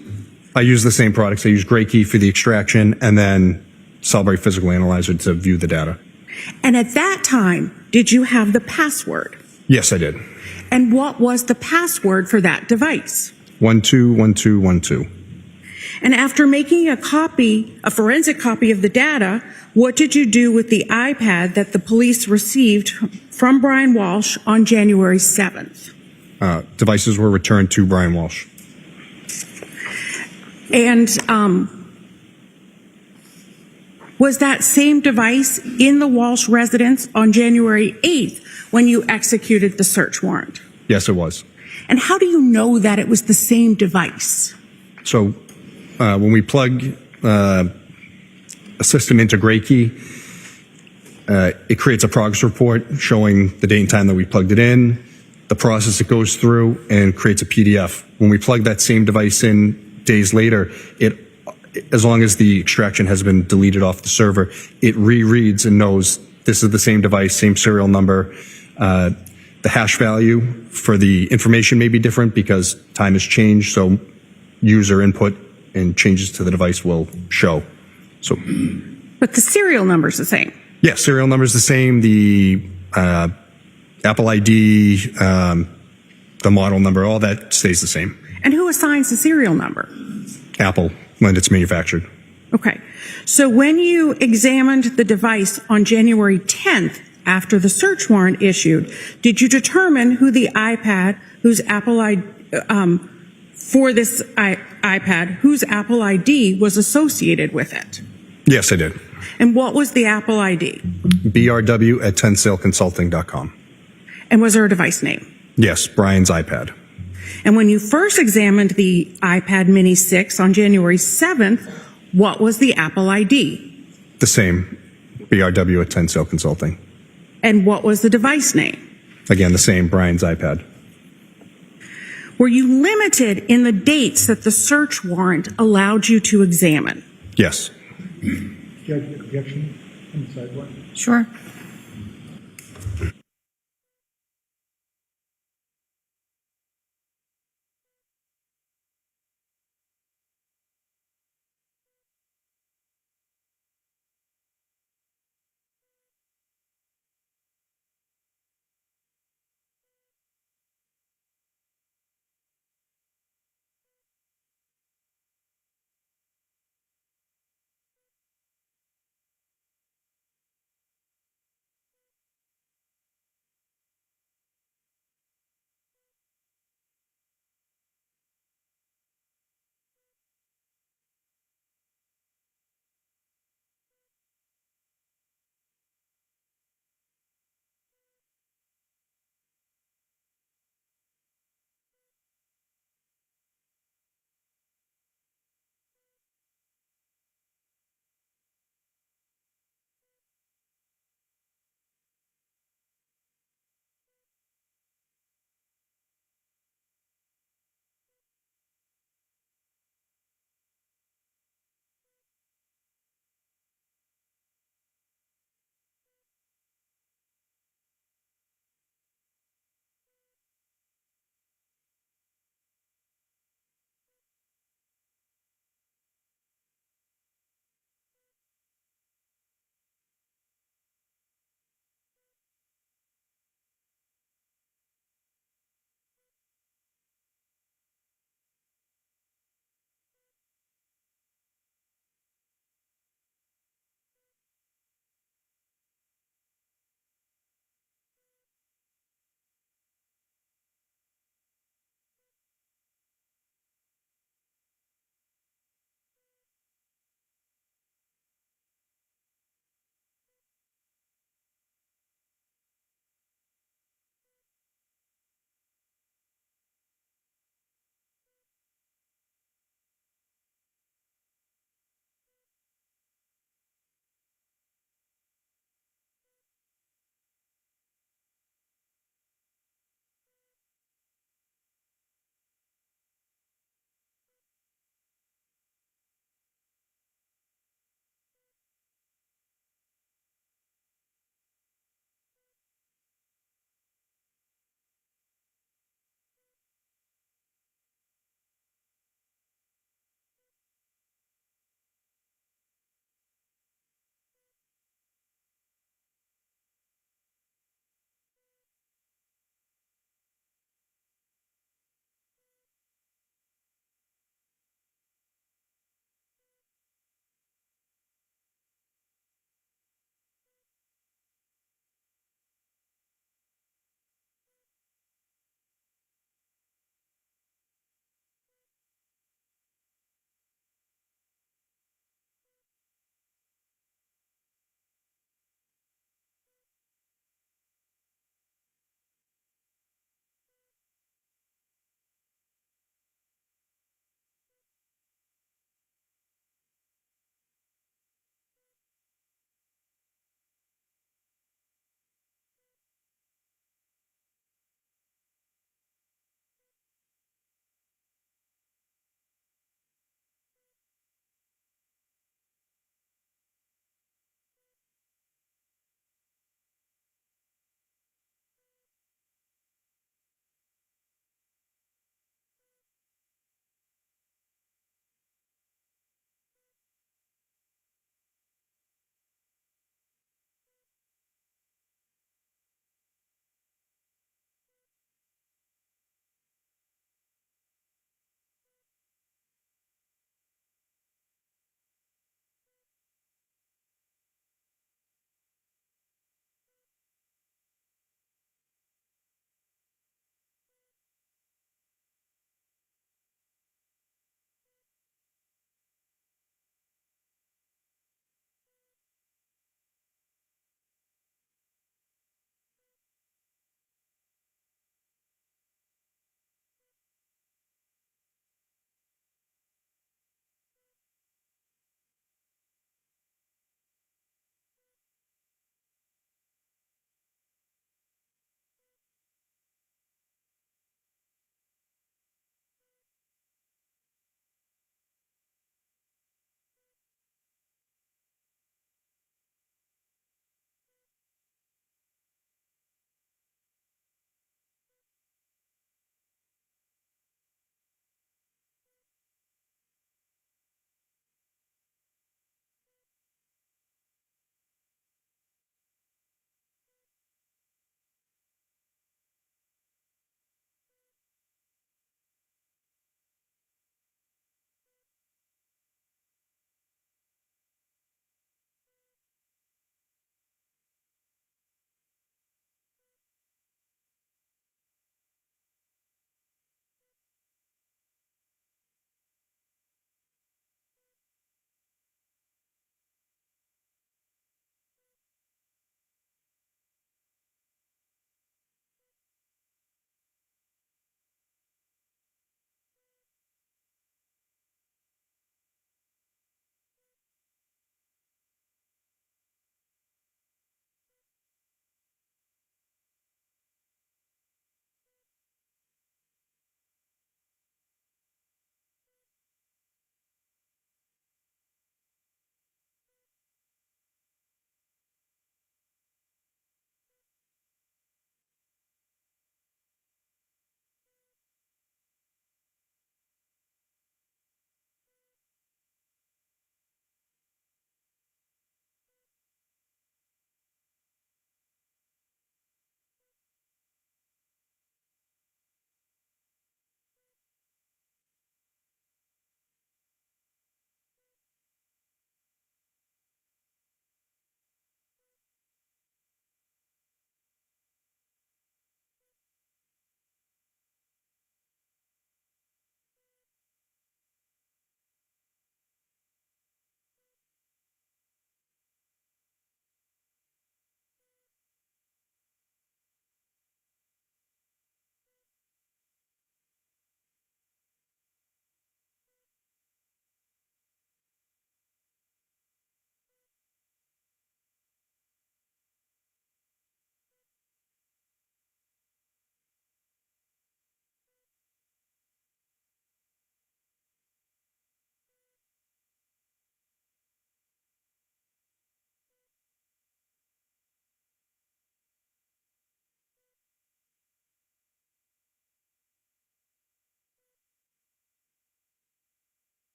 the same products. I used Gray Key for the extraction and then Cellbrite Physical Analyzer to view the data. And at that time, did you have the password? Yes, I did. And what was the password for that device? 121212. And after making a forensic copy of the data, what did you do with the iPad that the police received from Brian Walshe on January 7th? Devices were returned to Brian Walshe. And was that same device in the Walshe residence on January 8th when you executed the search warrant? Yes, it was. And how do you know that it was the same device? So when we plug a system into Gray Key, it creates a progress report showing the date and time that we plugged it in, the process it goes through, and creates a PDF. When we plug that same device in days later, as long as the extraction has been deleted off the server, it rereads and knows this is the same device, same serial number. The hash value for the information may be different because time has changed, so user input and changes to the device will show. So, But the serial number's the same. yeah, serial number is the same. The Apple ID, the model number, all that stays the same. And who assigns the serial number? Apple, when it's manufactured. Okay. So when you examined the device on January 10th, after the search warrant issued, did you determine who the iPad, whose Apple ID, for this iPad, whose Apple ID was associated with it? Yes, I did. And what was the Apple ID? BRW at tensaleconsulting.com. And was there a device name? Yes, Brian's iPad. And when you first examined the iPad Mini 6 on January 7th, what was the Apple ID? The same, BRW at Tensale Consulting. And what was the device name? Again, the same, Brian's iPad. Were you limited in the dates that the search warrant allowed you to examine? Yes. Judge, objection on the sidewalk? Sure.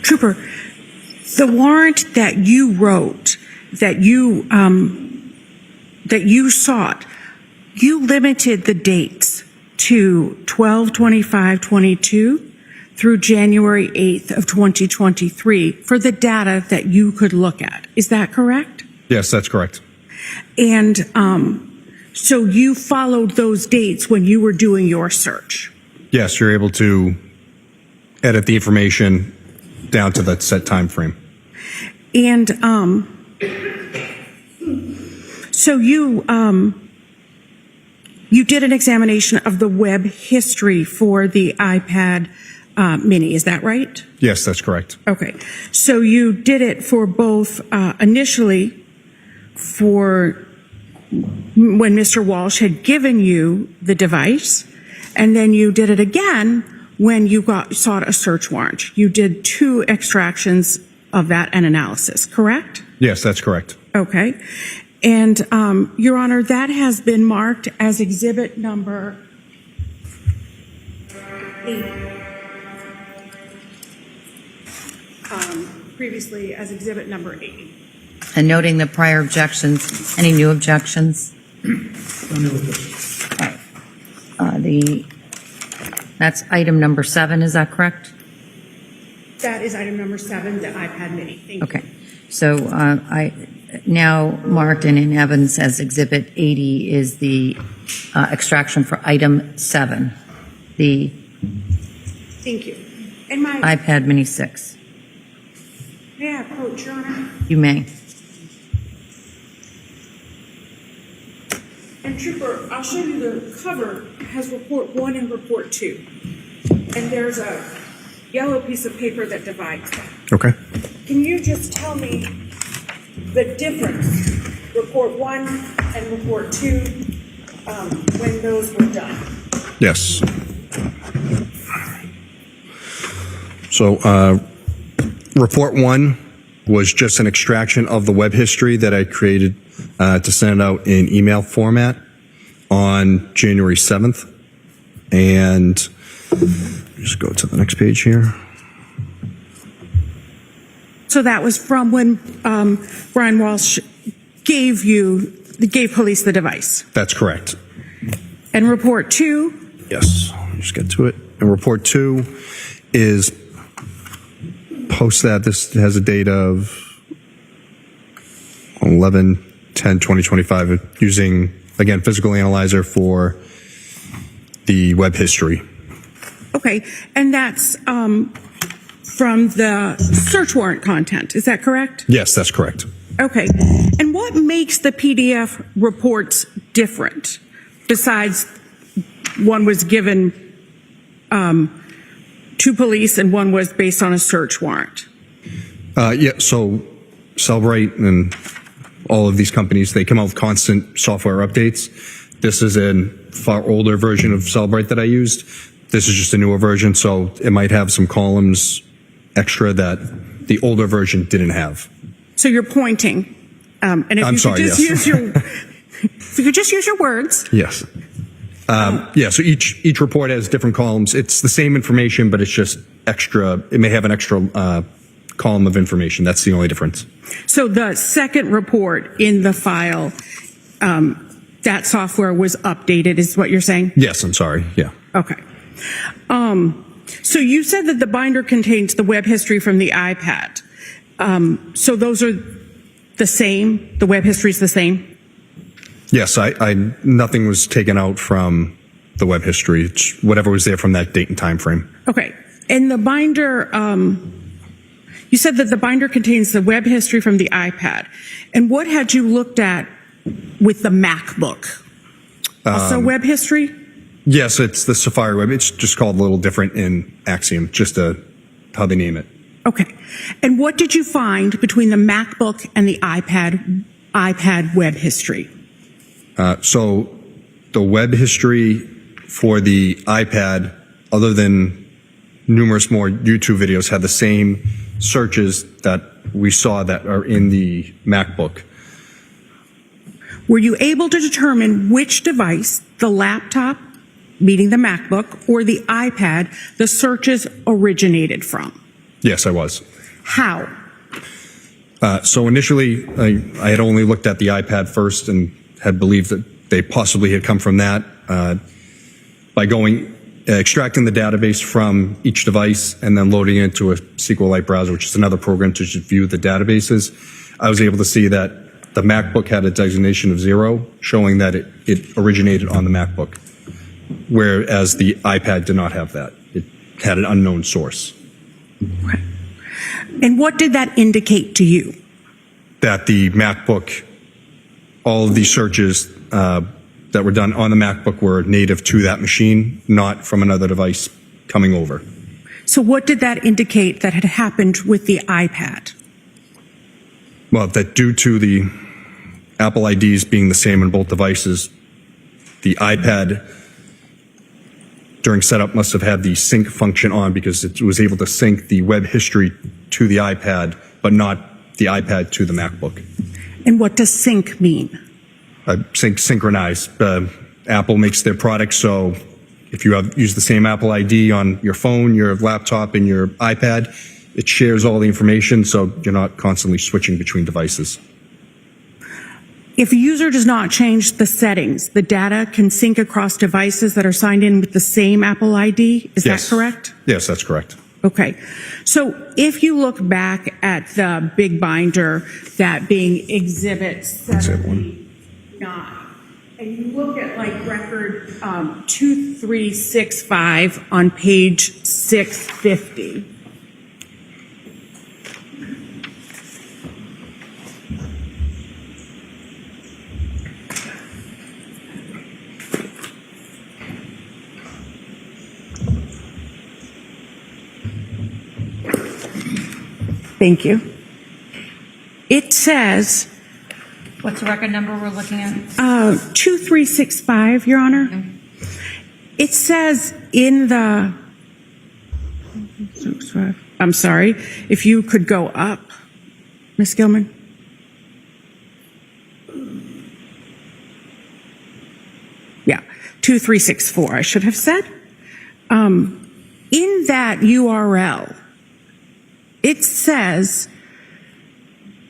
Trooper, the warrant that you wrote, that you sought, you limited the dates to 12/25/22 through January 8th of 2023 for the data that you could look at. Is that correct? Yes, that's correct. And so you followed those dates when you were doing your search? Yes, you're able to edit the information down to that set time frame. And so you did an examination of the web history for the iPad Mini, is that right? Yes, that's correct. Okay. So you did it for both initially for when Mr. Walsh had given you the device, and then you did it again when you sought a search warrant. You did 2 extractions of that and analysis, correct? Yes, that's correct. Okay. And, Your Honor, that has been marked as exhibit number 8. Previously as exhibit number 8. And noting the prior objections, any new objections? That's item number 7, is that correct? That is item number 7, the iPad Mini. Thank you. Okay. So I now marked and in evidence as exhibit 80 is the extraction for item 7, the Thank you. And my iPad Mini 6. May I approach, Your Honor? You may. And Trooper, I'll show you the cover has report 1 and report 2. And there's a yellow piece of paper that divides them. Okay. Can you just tell me the difference, report 1 and report 2, when those were done? Yes. So, report 1 was just an extraction of the web history that I created to send out in email format on January 7th. And just go to the next page here. So that was from when Brian Walshe gave police the device. That's correct. And report 2? Yes. Let me just get to it. And report 2 is post that. This has a date of 11/10/2025 using, again, physical analyzer for the web history. Okay. And that's from the search warrant content. Is that correct? Yes, that's correct. Okay. And what makes the PDF reports different besides one was given to police and one was based on a search warrant? So Cellbrite and all of these companies, they come out with constant software updates. This is a far older version of Cellbrite that I used. This is just a newer version, so it might have some columns extra that the older version didn't have. So you're pointing. And if I'm you sorry, could just yes. if you could just use your words. Yes. So each report has different columns. It's the same information, but it's just extra. It may have an extra column of information. That's the only difference. So the second report in the file, that software was updated, is what you're saying? Yes, I'm sorry. Yeah. Okay. So you said that the binder contains the web history from the iPad. So those are the same? The web history is the same? Yes, nothing was taken out from the web history. It's whatever was there from that date and time frame. Okay. And the binder, you said that the binder contains the web history from the iPad. And what had you looked at with the MacBook? Also web history? Yes, it's the Safari Web. It's just called a little different in Axiom, just how they name it. Okay. And what did you find between the MacBook and the iPad web history? So the web history for the iPad, other than numerous more YouTube videos had the same searches that we saw that are in the MacBook. Were you able to determine which device, the laptop, meaning the MacBook, or the iPad, the searches originated from? Yes, I was. How? So initially, I had only looked at the iPad first and had believed that they possibly had come from that. By extracting the database from each device and then loading it into a SQLite browser, which is another program to just view the databases, I was able to see that the MacBook had a designation of 0, showing that it originated on the MacBook, whereas the iPad did not have that. It had an unknown source. Okay. And what did that indicate to you? That the MacBook, all of these searches that were done on the MacBook were native to that machine, not from another device coming over. So what did that indicate that had happened with the iPad? Well, that due to the Apple IDs being the same on both devices, the iPad during setup must have had the sync function on because it was able to sync the web history to the iPad, but not the iPad to the MacBook. And what does sync mean? Synchronize. Apple makes their products so if you use the same Apple ID on your phone, your laptop, and your iPad, it shares all the information so you're not constantly switching between devices. If a user does not change the settings, the data can sync across devices that are signed in with the same Apple ID. Is that correct? Yes, that's correct. Okay. So if you look back at the big binder, that being Exhibit 79, and you look at like record 2365 on page 650. Thank you. It says, What's the record number we're looking at? 2365, Your Honor. Okay. It says in the, I'm sorry, if you could go up, Ms. Gilman. Yeah, 2364, I should have said. In that URL, it says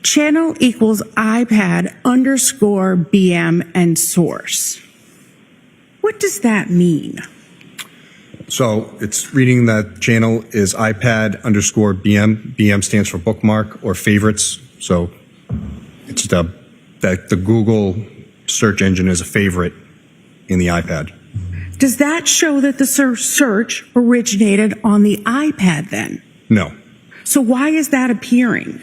channel equals iPad underscore BM and source. What does that mean? So it's reading that channel is iPad underscore BM. BM stands for bookmark or favorites. So it's that the Google search engine is a favorite in the iPad. Does that show that the search originated on the iPad then? No. So why is that appearing?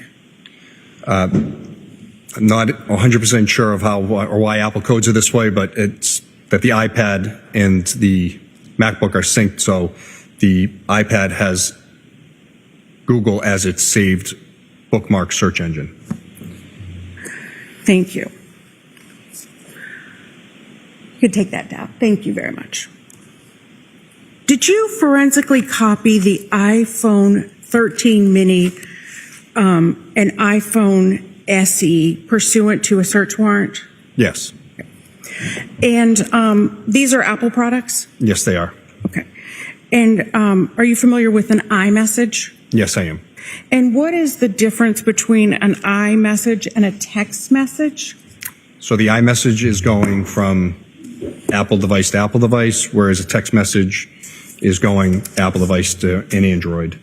I'm not 100% sure of how or why Apple codes it this way, but it's that the iPad and the MacBook are synced, so the iPad has Google as its saved bookmark search engine. Thank you. You can take that down. Thank you very much. Did you forensically copy the iPhone 13 mini and iPhone SE pursuant to a search warrant? Yes. And these are Apple products? Yes, they are. Okay. And are you familiar with an iMessage? Yes, I am. And what is the difference between an iMessage and a text message? So the iMessage is going from Apple device to Apple device, whereas a text message is going Apple device to an Android.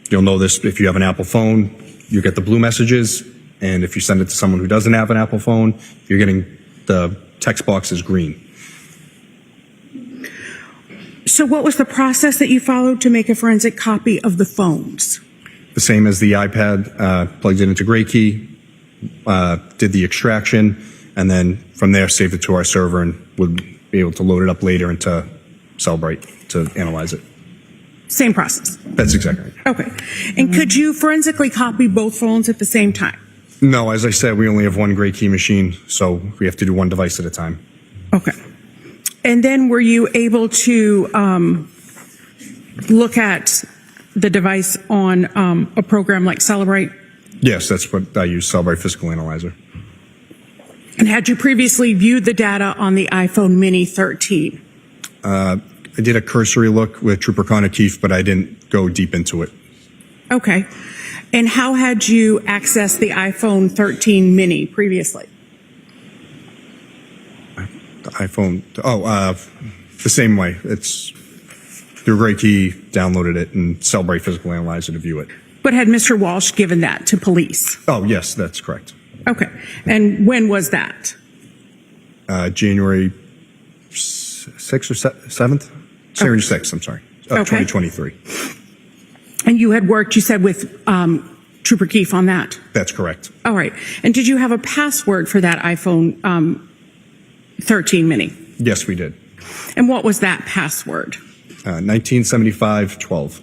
You'll know this if you have an Apple phone, you get the blue messages, and if you send it to someone who doesn't have an Apple phone, you're getting the text box is green. So what was the process that you followed to make a forensic copy of the phones? The same as the iPad, plugged it into GrayKey, did the extraction, and then from there saved it to our server and would be able to load it up later into Cellbrite to analyze it. Same process? That's exactly right. Okay. And could you forensically copy both phones at the same time? No, as I said, we only have one GrayKey machine, so we have to do one device at a time. Okay. And then were you able to look at the device on a program like Celebrate? Yes, that's what I use, Celebrate Physical Analyzer. And had you previously viewed the data on the iPhone Mini 13? I did a cursory look with Trooper Connor Keefe, but I didn't go deep into it. Okay. And how had you accessed the iPhone 13 Mini previously? The iPhone, the same way. It's through Great Key, downloaded it, and Celebrate Physical Analyzer to view it. But had Mr. Walsh given that to police? Oh, yes, that's correct. Okay. And when was that? January 6th or 7th? January 6th, I'm sorry, of 2023. And you had worked, you said, with Trooper Keefe on that? That's correct. All right. And did you have a password for that iPhone 13 Mini? Yes, we did. And what was that password? 1975-12.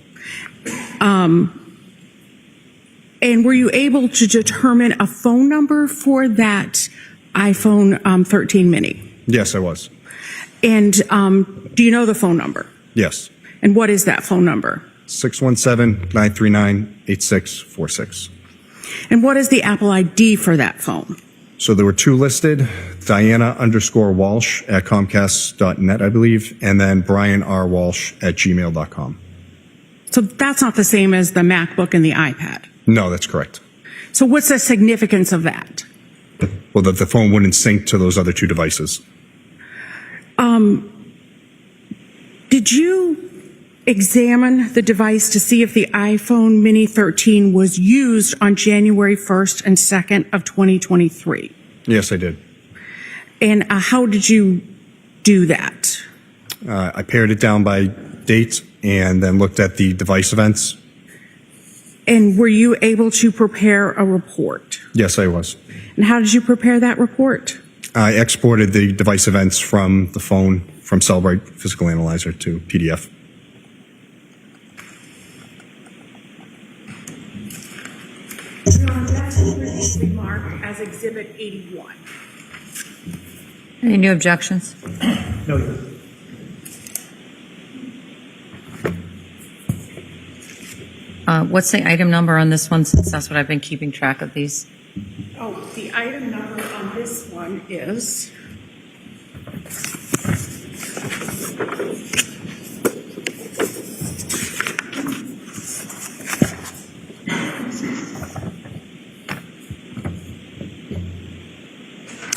And were you able to determine a phone number for that iPhone 13 Mini? Yes, I was. And do you know the phone number? Yes. And what is that phone number? 617-939-8646. And what is the Apple ID for that phone? So there were two listed, Diana_Walsh at Comcast.net, I believe, and then Brian R. Walsh at gmail.com. So that's not the same as the MacBook and the iPad? No, that's correct. So what's the significance of that? Well, that the phone wouldn't sync to those other two devices. Did you examine the device to see if the iPhone Mini 13 was used on January 1st and 2nd of 2023? Yes, I did. And how did you do that? I pared it down by date and then looked at the device events. And were you able to prepare a report? Yes, I was. And how did you prepare that report? I exported the device events from the phone from Celebrate Physical Analyzer to PDF. That's previously marked as Exhibit 81. Any new objections? No. What's the item number on this one, since that's what I've been keeping track of these? Oh, the item number on this one is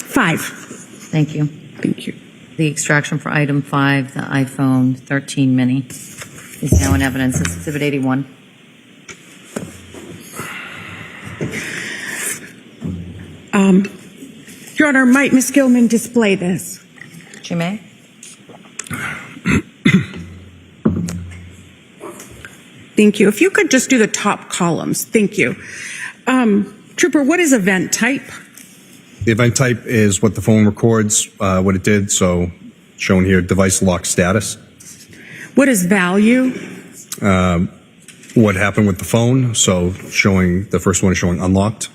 five. Thank you. Thank you. The extraction for item 5, the iPhone 13 Mini, is now in evidence. It's Exhibit 81. Your Honor, might Ms. Gilman display this? She may. Thank you. If you could just do the top columns. Thank you. Trooper, what is event type? The event type is what the phone records, what it did. So shown here, device lock status. What is value? What happened with the phone. So showing, the first one is showing unlocked.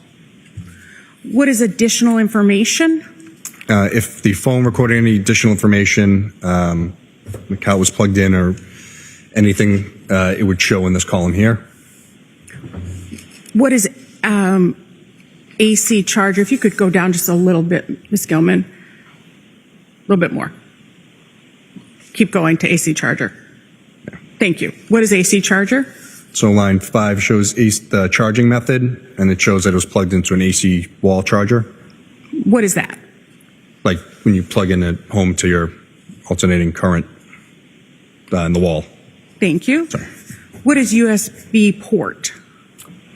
What is additional information? If the phone recorded any additional information, the account was plugged in or anything, it would show in this column here. What is AC charger? If you could go down just a little bit, Ms. Gilman. A little bit more. Keep going to AC charger. Thank you. What is AC charger? So line 5 shows the charging method, and it shows that it was plugged into an AC wall charger. What is that? Like when you plug in at home to your alternating current in the wall. Thank you. Sorry. What is USB port?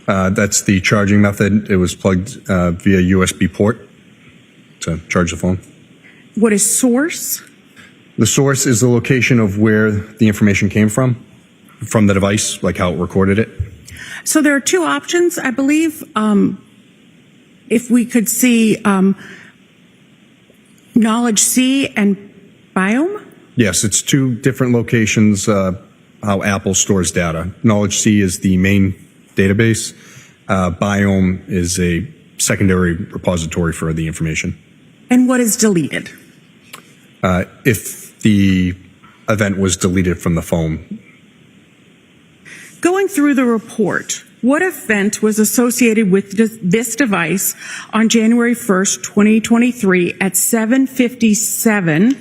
That's the charging method. It was plugged via USB port to charge the phone. What is source? The source is the location of where the information came from the device, like how it recorded it. So there are two options, I believe. If we could see knowledge C and biome? Yes, it's two different locations how Apple stores data. Knowledge C is the main database. Biome is a secondary repository for the information. And what is deleted? If the event was deleted from the phone, Going through the report, what event was associated with this device on January 1st, 2023 at 7:57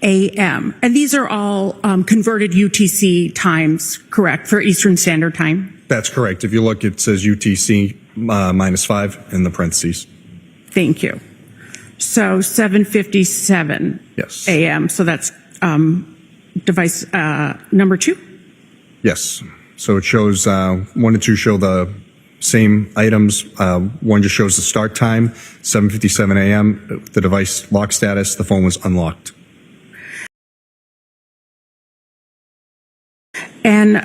a.m.? And these are all converted UTC times, correct, for Eastern Standard Time? That's correct. If you look, it says UTC -5 in the parentheses. Thank you. So 7:57 Yes. a.m. So that's device number 2? Yes. So it shows 1 and 2 show the same items. 1 just shows the start time, 7:57 a.m. The device lock status, the phone was unlocked. And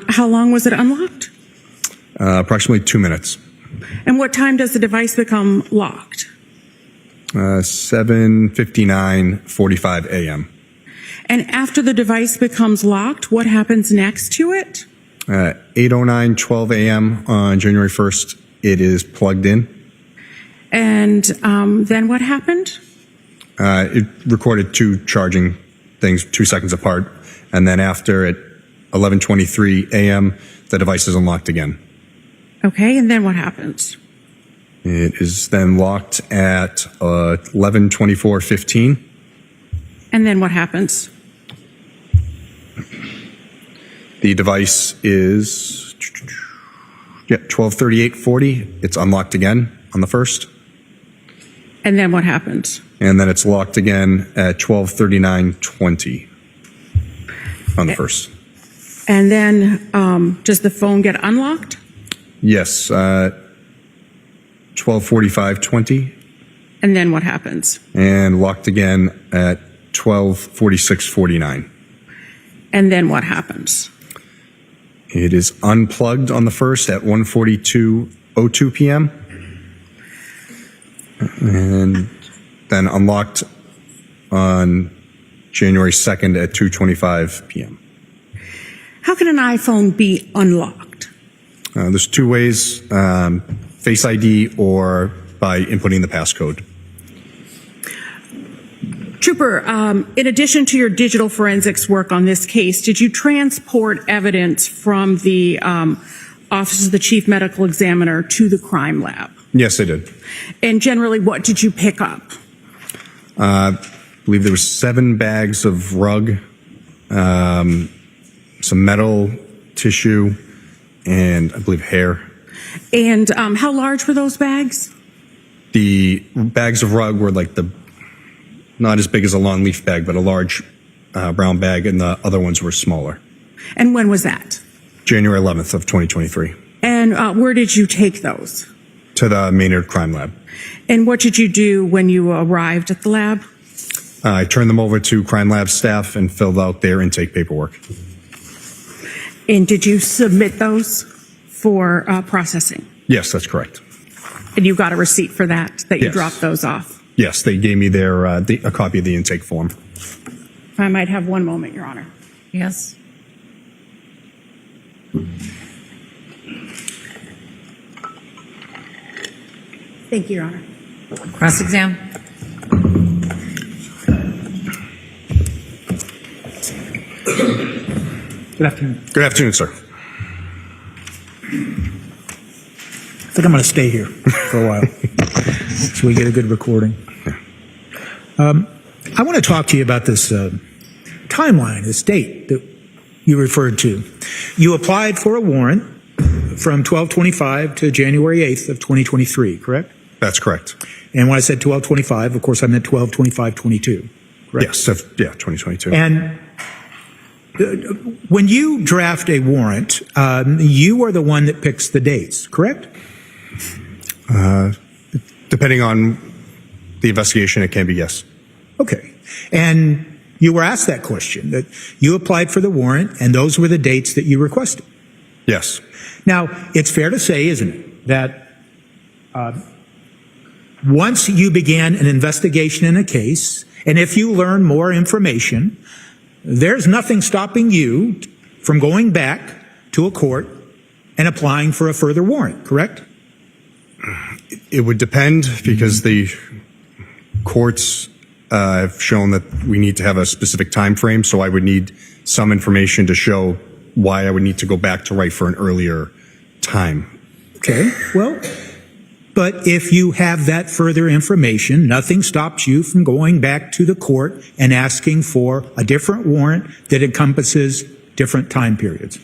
how long was it unlocked? Approximately 2 minutes. And what time does the device become locked? 7:59:45 a.m. And after the device becomes locked, what happens next to it? 8:09:12 a.m. on January 1st, it is plugged in. And then what happened? It recorded 2 charging things 2 seconds apart. And then after at 11:23 a.m., the device is unlocked again. Okay, and then what happens? It is then locked at 11:24:15. And then what happens? The device is 12:38:40. It's unlocked again on the first. And then what happens? And then it's locked again at 12:39:20 on the first. And then does the phone get unlocked? Yes, 12:45:20. And then what happens? And locked again at 12:46:49. And then what happens? It is unplugged on the first at 1:42:02 p.m. And then unlocked on January 2nd at 2:25 p.m. How can an iPhone be unlocked? There's 2 ways, Face ID or by inputting the passcode. Trooper, in addition to your digital forensics work on this case, did you transport evidence from the Office of the Chief Medical Examiner to the crime lab? Yes, I did. And generally, what did you pick up? I believe there was 7 bags of rug, some metal tissue, and I believe hair. And how large were those bags? The bags of rug were like not as big as a lawn leaf bag, but a large brown bag, and the other ones were smaller. And when was that? January 11th of 2023. And where did you take those? To the Maynard Crime Lab. And what did you do when you arrived at the lab? I turned them over to Crime Lab staff and filled out their intake paperwork. And did you submit those for processing? Yes, that's correct. And you got a receipt for that you Yes. dropped those off? Yes, they gave me a copy of the intake form. If I might have one moment, Your Honor. Yes. Thank you, Your Honor. Cross-exam. Good afternoon. Good afternoon, sir. I think I'm going to stay here for a while so we get a good recording. I want to talk to you about this timeline, this date that you referred to. You applied for a warrant from 12/25 to January 8th of 2023, correct? That's correct. And when I said 12/25, of course, I meant 12/25/22, correct? Yes, 2022. And when you draft a warrant, you are the one that picks the dates, correct? Depending on the investigation, it can be yes. Okay. And you were asked that question, that you applied for the warrant, and those were the dates that you requested. Yes. Now, it's fair to say, isn't it, that once you began an investigation in a case, and if you learn more information, there's nothing stopping you from going back to a court and applying for a further warrant, correct? It would depend, because the courts have shown that we need to have a specific time frame, so I would need some information to show why I would need to go back to write for an earlier time. Okay, well, but if you have that further information, nothing stops you from going back to the court and asking for a different warrant that encompasses different time periods.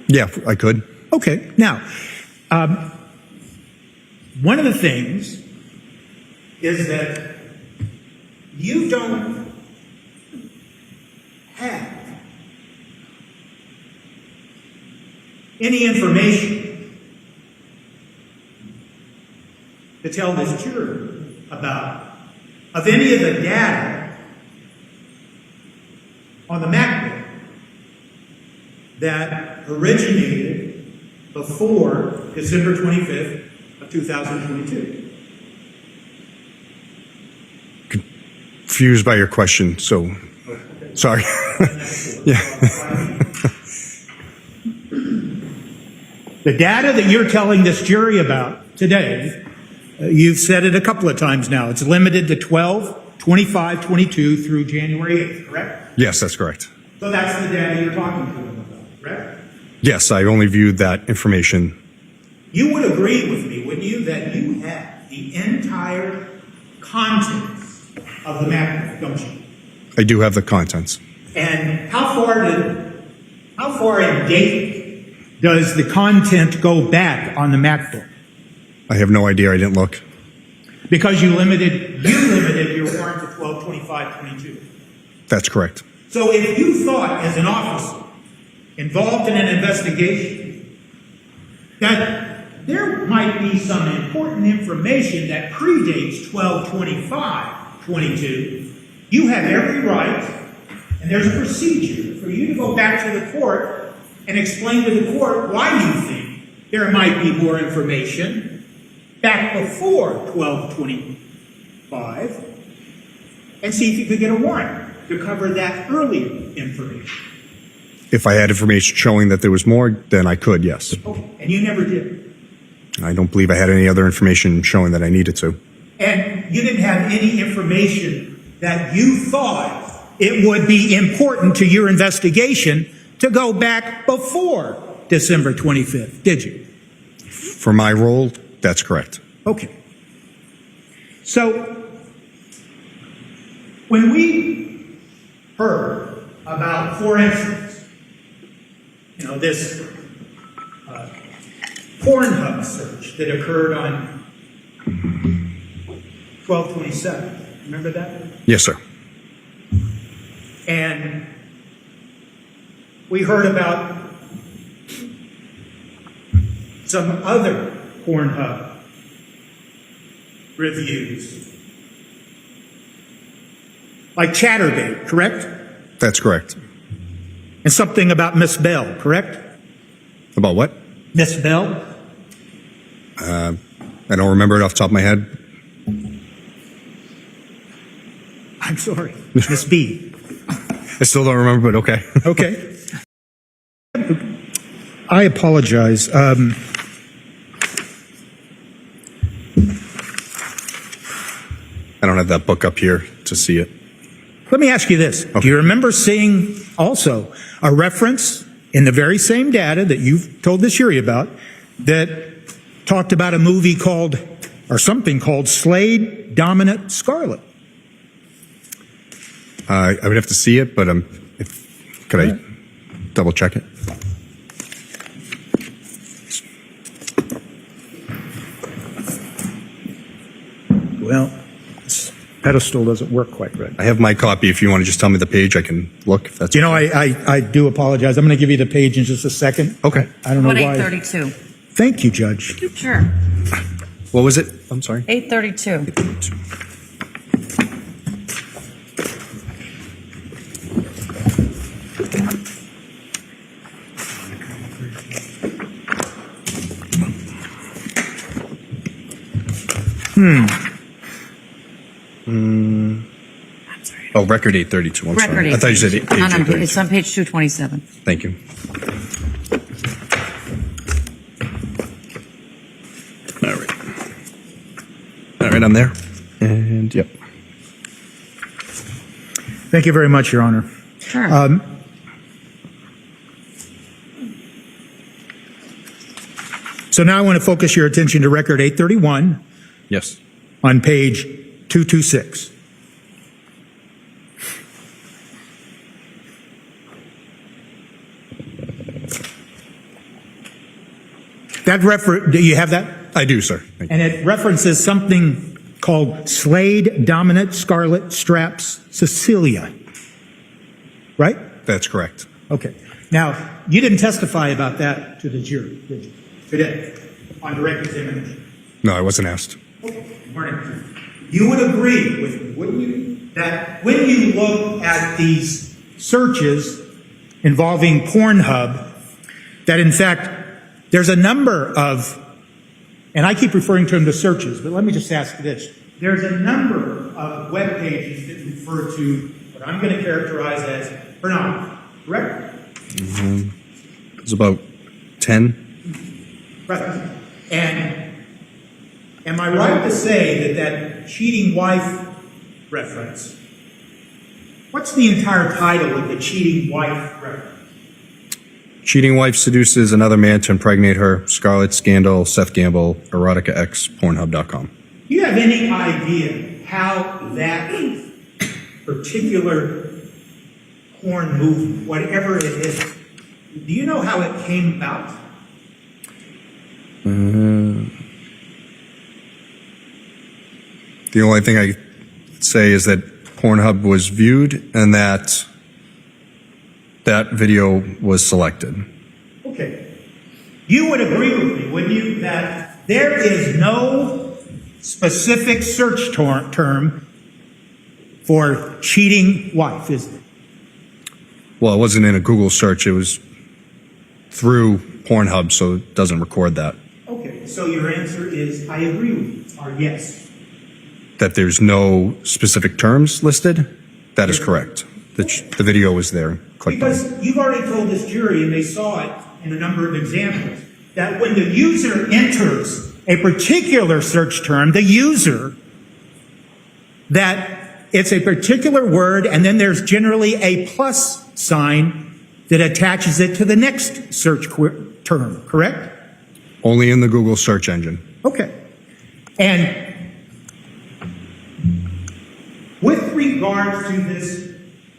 Yeah, I could. Okay, now, one of the things is that you don't have any information to tell this jury about of any of the data on the MacBook that originated before December 25th of 2022. Confused by your question, so sorry. Yeah. The data that you're telling this jury about today, you've said it a couple of times now, it's limited to 12, 25, 22 through January 8th, correct? Yes, that's correct. So that's the data you're talking to them about, correct? Yes, I only viewed that information. You would agree with me, wouldn't you, that you have the entire contents of the MacBook, don't you? I do have the contents. And how far in date does the content go back on the MacBook? I have no idea. I didn't look. Because you limited your warrant to 12, 25, 22. That's correct. So if you thought, as an officer involved in an investigation, that there might be some important information that predates 12, 25, 22, you have every right, and there's a procedure for you to go back to the court and explain to the court why you think there might be more information back before 12/25, and see if you could get a warrant to cover that earlier information. If I had information showing that there was more, then I could, yes. Okay, and you never did. I don't believe I had any other information showing that I needed to. And you didn't have any information that you thought it would be important to your investigation to go back before December 25th, did you? For my role, that's correct. Okay. So, when we heard about, for instance, this Pornhub search that occurred on 12/27, remember that? Yes, sir. And we heard about some other Pornhub reviews, like Chatterbait, correct? That's correct. And something about Miss Bell, correct? About what? Miss Bell? I don't remember it off the top of my head. I'm sorry, Miss B. I still don't remember, but okay. Okay. I apologize. I don't have that book up here to see it. Let me ask you this. Okay. Do you remember seeing also a reference in the very same data that you've told this jury about that talked about a movie called, or something called, Slade, Dominant, Scarlet? I would have to see it, but could I double check it? Well, this pedestal doesn't work quite right. I have my copy. If you want to just tell me the page, I can look. If that's I do apologize. I'm going to give you the page in just a second. Okay. I don't know why. 832. Thank you, Judge. Sure. What was it? I'm sorry. 832. Oh, record 832. I'm Record sorry. I thought you said page No, 832. it's on page 227. Thank you. All right. All right, I'm there. And yep. Thank you very much, Your Honor. Sure. So now I want to focus your attention to record 831 Yes. on page 226. Do you have that? I do, sir. Thank you. And it references something called Slade Dominant Scarlet Straps Cecilia. Right? That's correct. Okay. Now, you didn't testify about that to the jury, did you? Today, on direct examination. No, I wasn't asked. Okay. Morning. You would agree with me, wouldn't you, that when you look at these searches involving Pornhub, that in fact, there's a number of, and I keep referring to them as searches, but let me just ask this. There's a number of web pages that refer to what I'm going to characterize as pornography, correct? Mm-hmm. It's about 10. Right. And am I right to say that cheating wife reference, what's the entire title of the cheating wife reference? Cheating wife seduces another man to impregnate her. Scarlet Scandal, Seth Gamble, Erotica X, Pornhub.com. Do you have any idea how that particular porn movie, whatever it is, do you know how it came about? The only thing I say is that Pornhub was viewed and that video was selected. Okay. You would agree with me, wouldn't you, that there is no specific search term for cheating wife, is there? Well, it wasn't in a Google search. It was through Pornhub, so it doesn't record that. Okay, so your answer is, I agree with you, or yes. That there's no specific terms listed? That is correct. The video was there. Clicked on it. Because you've already told this jury, and they saw it in a number of examples, that when the user enters a particular search term, the user, that it's a particular word, and then there's generally a plus sign that attaches it to the next search term, correct? Only in the Google search engine. Okay. And with regards to this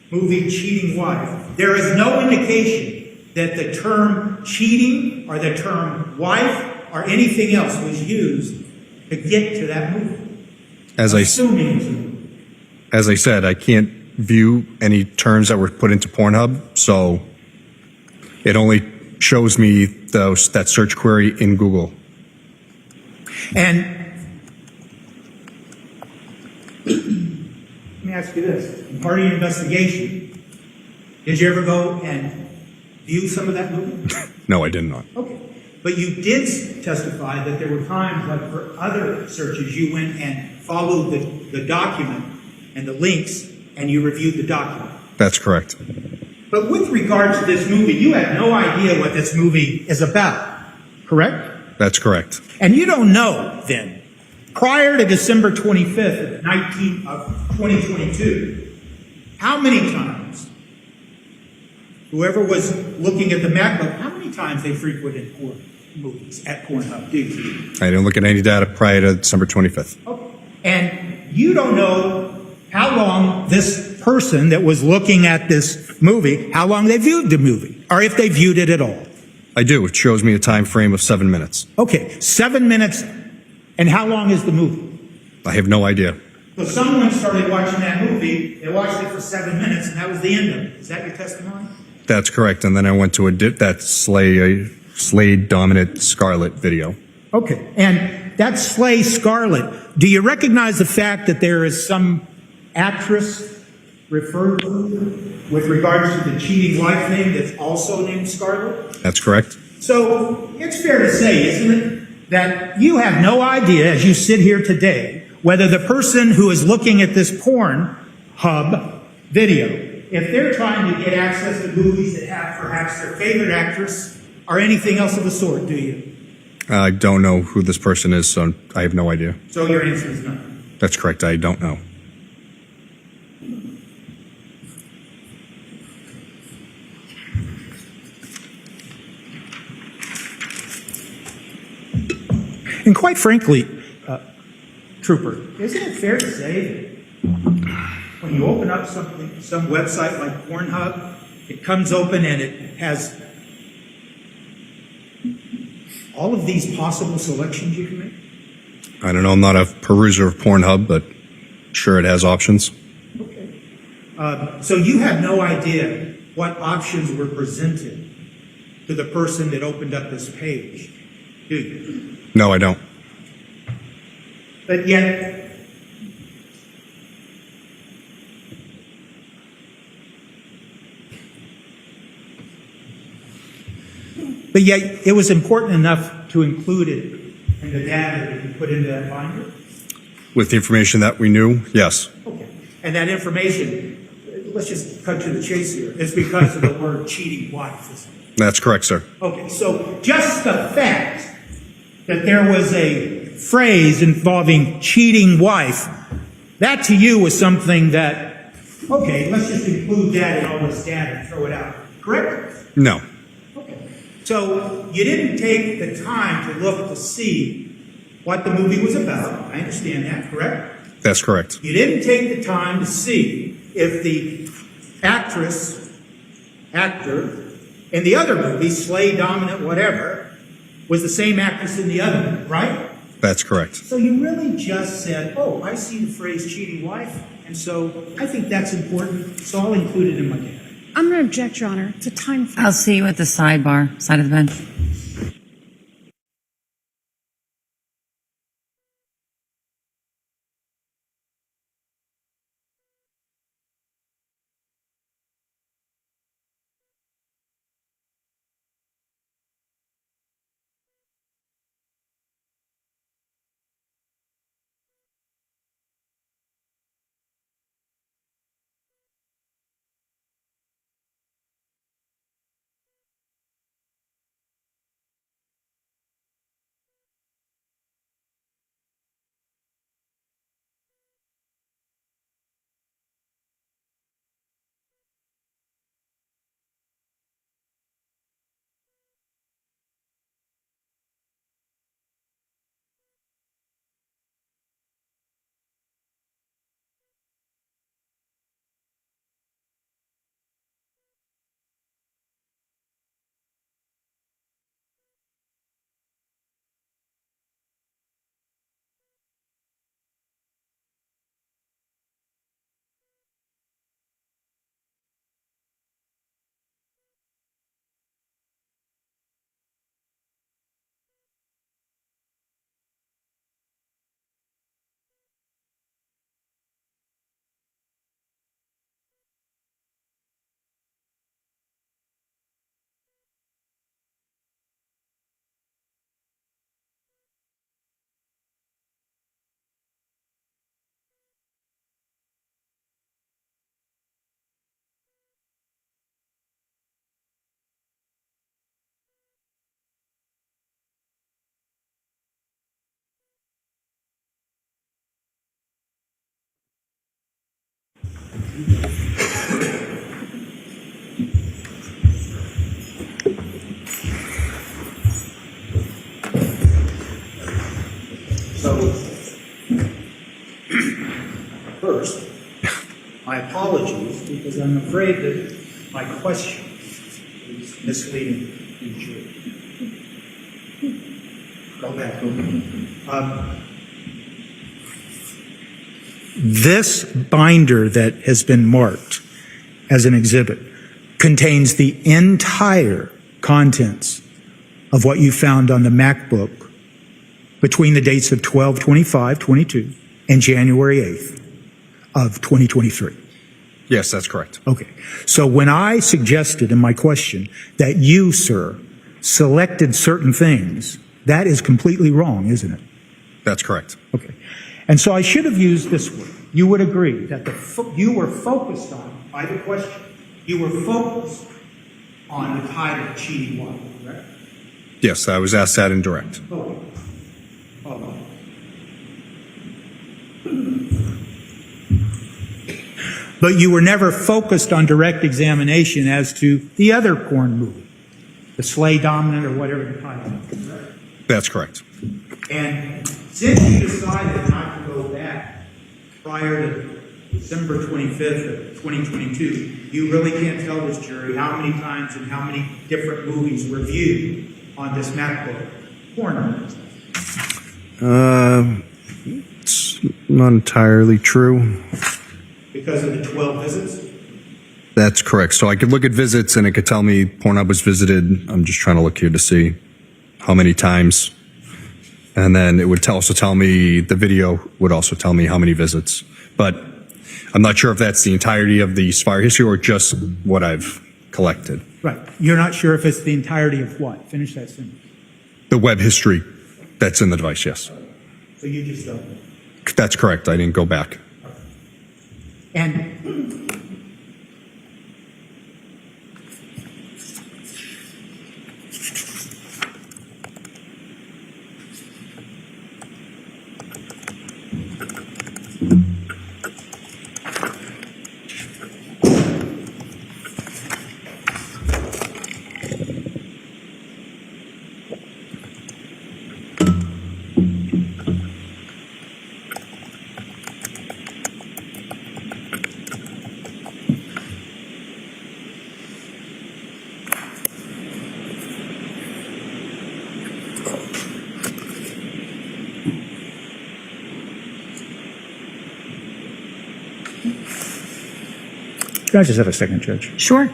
movie Cheating Wife, there is no indication that the term cheating or the term wife or anything else was used to get to that movie. As I said, I can't view any terms that were put into Pornhub, so it only shows me that search query in Google. And let me ask you this. In part of your investigation, did you ever go and view some of that movie? No, I did not. Okay. But you did testify that there were times, like for other searches, you went and followed the document and the links, and you reviewed the document. That's correct. But with regard to this movie, you have no idea what this movie is about, correct? That's correct. And you don't know, then, prior to December 25th of 2022, how many times, whoever was looking at the MacBook, how many times they frequented porn movies at Pornhub, do you? I didn't look at any data prior to December 25th. Okay. And you don't know how long this person that was looking at this movie, how long they viewed the movie, or if they viewed it at all. I do. It shows me a time frame of 7 minutes. Okay, 7 minutes. And how long is the movie? I have no idea. So someone started watching that movie, they watched it for 7 minutes, and that was the end of it. Is that your testimony? That's correct. And then I went to that Slade Dominant Scarlet video. Okay, and that Slay Scarlet, do you recognize the fact that there is some actress referred to with regards to the cheating wife name that's also named Scarlet? That's correct. So it's fair to say, isn't it, that you have no idea as you sit here today whether the person who is looking at this porn hub video, if they're trying to get access to movies that have perhaps their favorite actress or anything else of the sort, do you? I don't know who this person is, so I have no idea. So your answer is no. That's correct. I don't know. And quite frankly, Trooper, isn't it fair to say that when you open up some website like Pornhub, it comes open and it has all of these possible selections you can make? I don't know. I'm not a peruser of Pornhub, but sure it has options. So you have no idea what options were presented to the person that opened up this page, do you? No, I don't. But yet, it was important enough to include it in the data that you put into that binder? With the information that we knew, yes. Okay. And that information, let's just cut to the chase here, is because of the word cheating wife, isn't it? That's correct, sir. Okay, so just the fact that there was a phrase involving cheating wife, that to you was something that, okay, let's just include that in all this data and throw it out. Correct? No. So you didn't take the time to look to see what the movie was about. I understand that, correct? That's correct. You didn't take the time to see if the actor in the other movie, Slay, Dominant, whatever, was the same actress in the other movie, right? That's correct. So you really just said, oh, I see the phrase cheating wife, and so I think that's important, so I'll include it in my data. I'm going to object, Your Honor. It's a time frame. I'll see you at the sidebar, side of the bench. So, first, my apologies, because I'm afraid that my question is misleading in jury. Go back. This binder that has been marked as an exhibit contains the entire contents of what you found on the MacBook between the dates of 12/25/22 and January 8th of 2023. Yes, that's correct. Okay. So when I suggested in my question that you, sir, selected certain things, that is completely wrong, isn't it? That's correct. Okay. And so I should have used this word. You would agree that you were focused on, by the question, you were focused on the title cheating wife, correct? Yes, I was asked that in direct. Oh. But you were never focused on direct examination as to the other porn movie, the Slay Dominant or whatever the title is, right? That's correct. And since you decided not to go back prior to December 25th of 2022, you really can't tell this jury how many times and how many different movies were viewed on this MacBook porno. It's not entirely true. Because of the 12 visits? That's correct. So I could look at visits and it could tell me Pornhub was visited. I'm just trying to look here to see how many times. And then it would also tell me, the video would also tell me how many visits. But I'm not sure if that's the entirety of the Spire history or just what I've collected. Right. You're not sure if it's the entirety of what? Finish that sentence. The web history that's in the device, yes. So you just don't know. That's correct. I didn't go back. And Can I just have a second, Judge? Sure.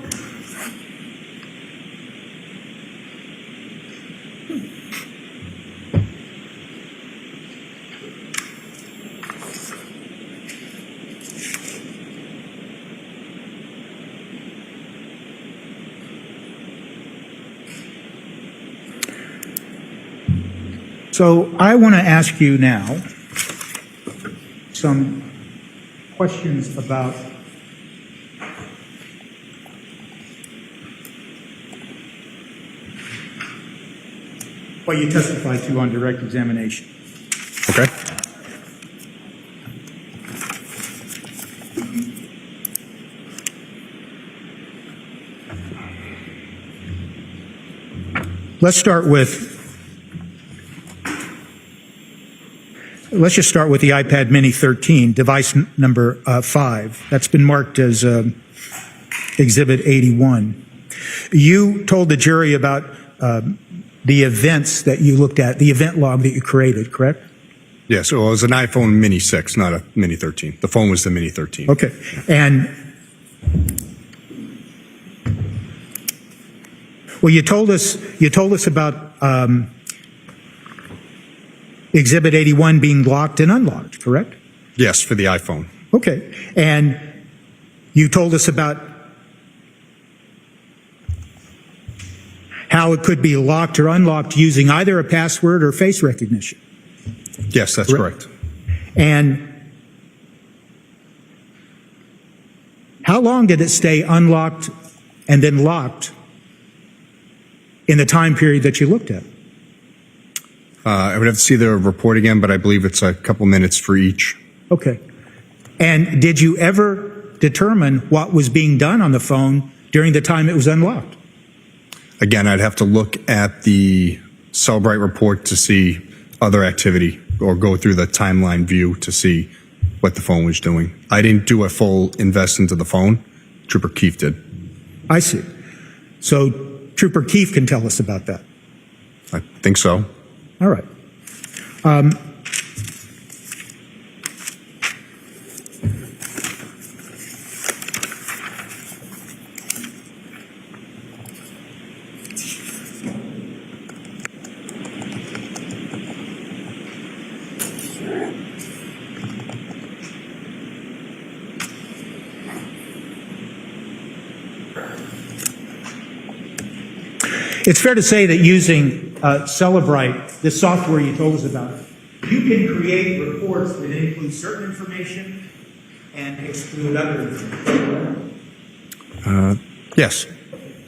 So I want to ask you now some questions about what you testified to on direct examination. Okay. Let's just start with the iPad Mini 13, device number 5. That's been marked as Exhibit 81. You told the jury about the events that you looked at, the event log that you created, correct? Yes, it was an iPhone Mini 6, not a Mini 13. The phone was the Mini 13. Okay. And well, you told us about Exhibit 81 being locked and unlocked, correct? Yes, for the iPhone. Okay. And you told us about how it could be locked or unlocked using either a password or face recognition. Yes, that's correct. And how long did it stay unlocked and then locked in the time period that you looked at? I would have to see the report again, but I believe it's a couple minutes for each. Okay. And did you ever determine what was being done on the phone during the time it was unlocked? Again, I'd have to look at the Cellbrite report to see other activity or go through the timeline view to see what the phone was doing. I didn't do a full invest into the phone. Trooper Keefe did. I see. So Trooper Keefe can tell us about that. I think so. All right. It's fair to say that using Cellbrite, the software you told us about, you can create reports that include certain information and exclude other information. Yes.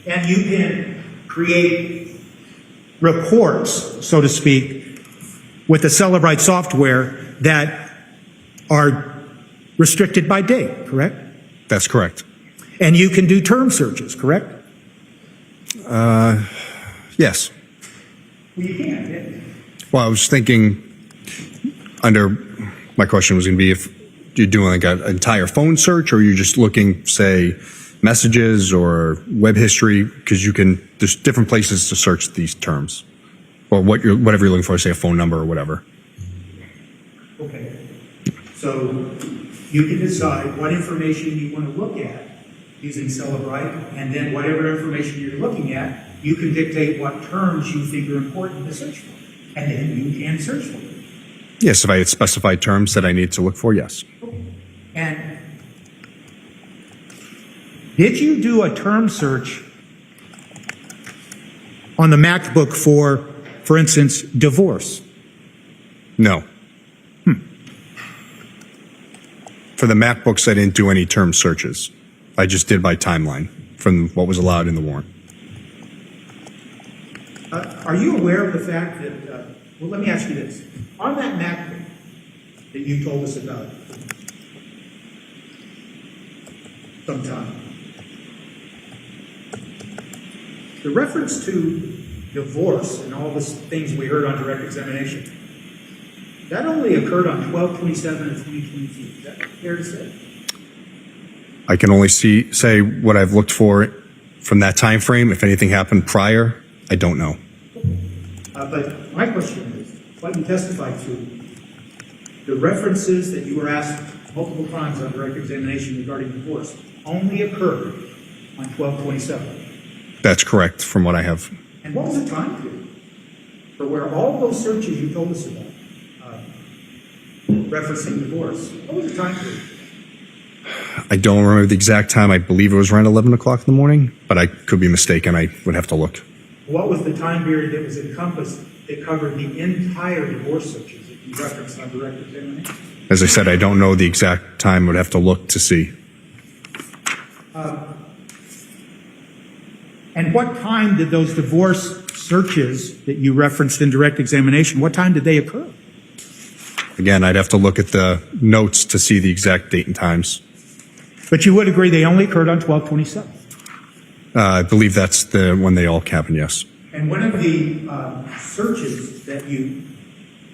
And you can create reports, so to speak, with the Cellbrite software that are restricted by date, correct? That's correct. And you can do term searches, correct? Yes. Well, you can. Well, I was thinking my question was going to be if you're doing like an entire phone search or you're just looking, say, messages or web history, because there's different places to search these terms or whatever you're looking for, say a phone number or whatever. Okay. So you can decide what information you want to look at using Cellebrite, and then whatever information you're looking at, you can dictate what terms you think are important to search for, and then you can search for them. Yes, if I had specified terms that I need to look for, yes. And did you do a term search on the MacBook for instance, divorce? No. For the MacBooks, I didn't do any term searches. I just did my timeline from what was allowed in the warrant. Are you aware of the fact that, well, let me ask you this. On that MacBook that you told us about sometime, the reference to divorce and all the things we heard on direct examination, that only occurred on 12/27 of 2022. Is that fair to say? I can only say what I've looked for from that time frame. If anything happened prior, I don't know. But my question is, what you testified to, the references that you were asked multiple times on direct examination regarding divorce only occurred on 12/27. That's correct from what I have. And what was the time period for where all those searches you told us about, referencing divorce, what was the time period? I don't remember the exact time. I believe it was around 11 o'clock in the morning, but I could be mistaken. I would have to look. What was the time period that was encompassed that covered the entire divorce searches that you referenced on direct examination? As I said, I don't know the exact time. I would have to look to see. And what time did those divorce searches that you referenced in direct examination, what time did they occur? Again, I'd have to look at the notes to see the exact date and times. But you would agree they only occurred on 12/27? I believe that's the when they all happened, yes. And one of the searches that you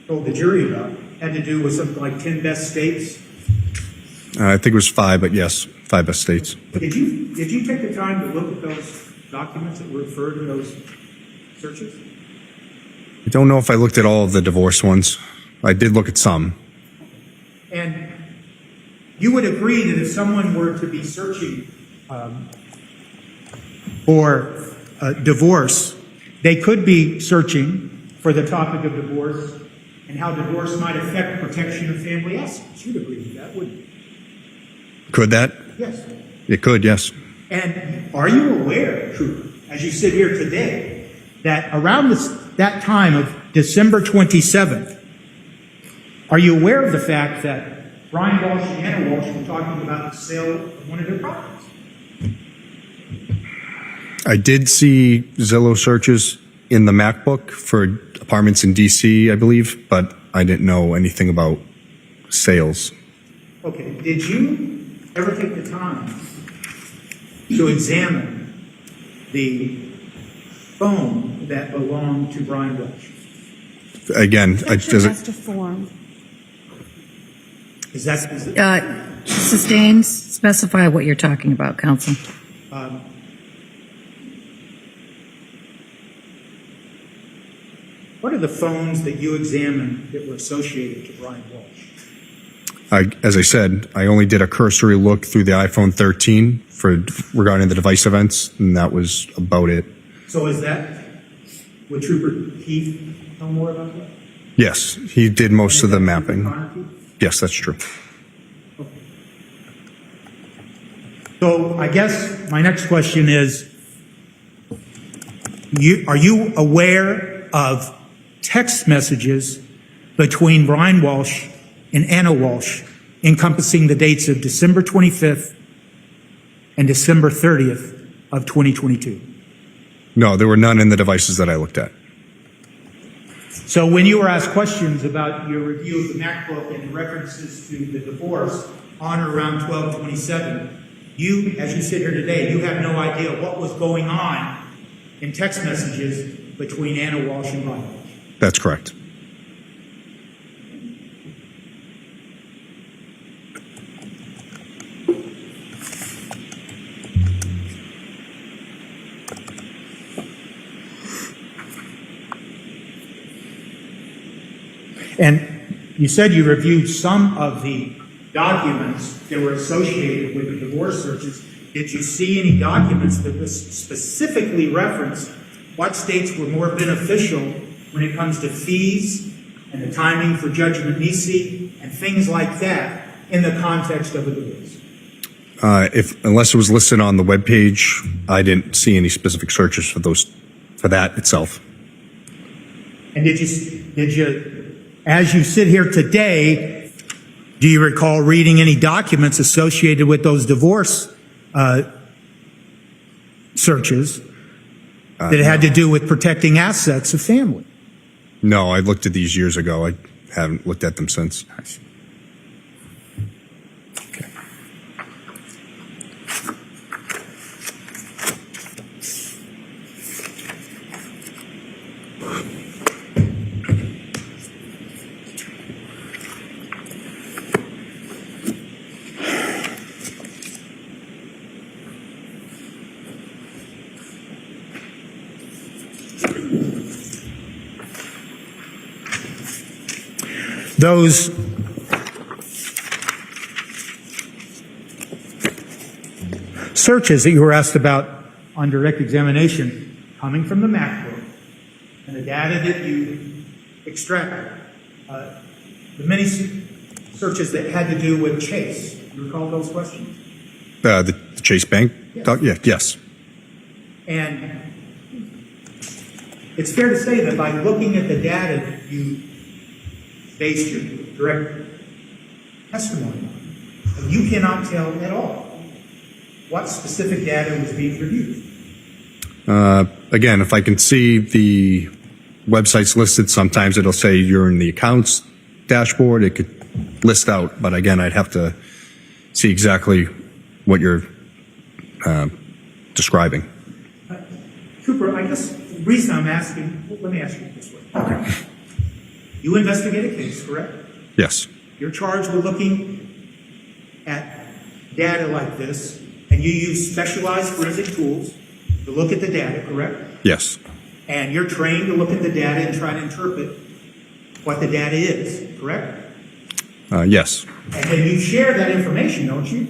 told the jury about had to do with something like 10 best states. I think it was 5, but yes, 5 best states. Did you take the time to look at those documents that were referred to those searches? I don't know if I looked at all of the divorce ones. I did look at some. And you would agree that if someone were to be searching for divorce, they could be searching for the topic of divorce and how divorce might affect protection of family assets. You'd agree with that, wouldn't you? Could that? Yes. It could, yes. And are you aware, Trooper, as you sit here today, that around that time of December 27th, are you aware of the fact that Brian Walshe and Anna Walshe were talking about the sale of one of their properties? I did see Zillow searches in the MacBook for apartments in D.C., I believe, but I didn't know anything about sales. Okay. Did you ever take the time to examine the phone that belonged to Brian Walshe? Again, Has to form. Is that Sustains, specify what you're talking about, counsel. what are the phones that you examined that were associated to Brian Walshe? As I said, I only did a cursory look through the iPhone 13 regarding the device events, and that was about it. So would Trooper Keith know more about that? Yes, he did most of the mapping. Yes, that's true. So I guess my next question is, are you aware of text messages between Brian Walshe and Anna Walshe encompassing the dates of December 25th and December 30th of 2022? No, there were none in the devices that I looked at. So when you were asked questions about your review of the MacBook and references to the divorce on or around 12/27, you, as you sit here today, you have no idea what was going on in text messages between Anna Walshe and Brian Walshe. That's correct. And you said you reviewed some of the documents that were associated with the divorce searches. Did you see any documents that specifically referenced what states were more beneficial when it comes to fees and the timing for judgment nisi and things like that in the context of a divorce? Unless it was listed on the webpage, I didn't see any specific searches for that itself. And did you, as you sit here today, do you recall reading any documents associated with those divorce searches that had to do with protecting assets of family? No, I looked at these years ago. I haven't looked at them since. Those searches that you were asked about on direct examination coming from the macro and the data that you extracted, the many searches that had to do with Chase, you recall those questions? The Chase Bank? Yes. Yes. And it's fair to say that by looking at the data that you based your direct testimony on, you cannot tell at all what specific data was being reviewed. Again, if I can see the websites listed, sometimes it'll say you're in the accounts dashboard. It could list out, but again, I'd have to see exactly what you're describing. Cooper, I guess the reason I'm asking, let me ask you this way. Okay. You investigate a case, correct? Yes. You're charged with looking at data like this, and you use specialized forensic tools to look at the data, correct? Yes. And you're trained to look at the data and try to interpret what the data is, correct? Yes. And then you share that information, don't you,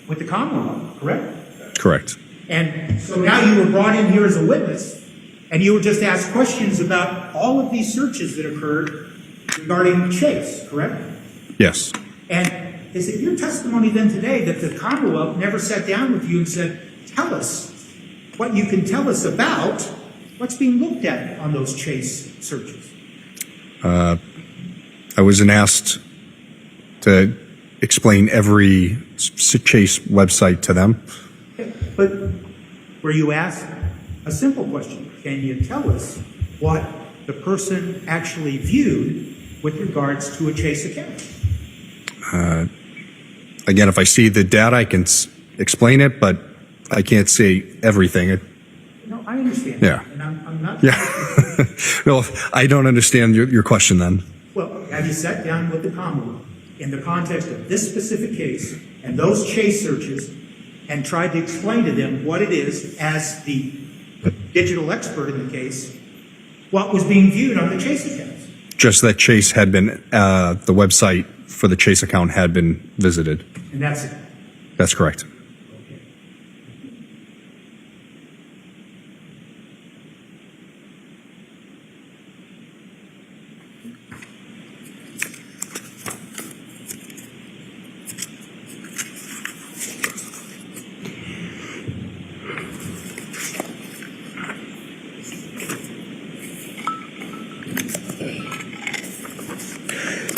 with the Commonwealth, correct? Correct. And so now you were brought in here as a witness, and you were just asked questions about all of these searches that occurred regarding Chase, correct? Yes. And is it your testimony then today that the Commonwealth never sat down with you and said, tell us what you can tell us about what's being looked at on those Chase searches? I wasn't asked to explain every Chase website to them. But were you asked a simple question? Can you tell us what the person actually viewed with regards to a Chase account? Again, if I see the data, I can explain it, but I can't say everything. No, I understand. Yeah. And I'm not. Yeah. No, I don't understand your question then. Well, have you sat down with the Commonwealth in the context of this specific case and those Chase searches and tried to explain to them what it is, as the digital expert in the case, what was being viewed on the Chase accounts? Just that Chase had been, the website for the Chase account had been visited. And that's it? That's correct.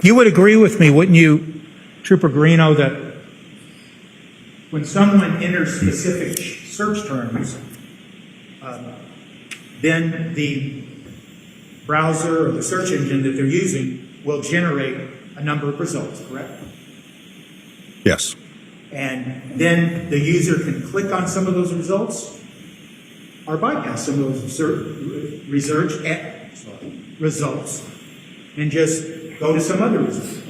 You would agree with me, wouldn't you, Trooper Garino, that when someone enters specific search terms, then the browser or the search engine that they're using will generate a number of results, correct? Yes. And then the user can click on some of those results or bypass some of those results and just go to some other result.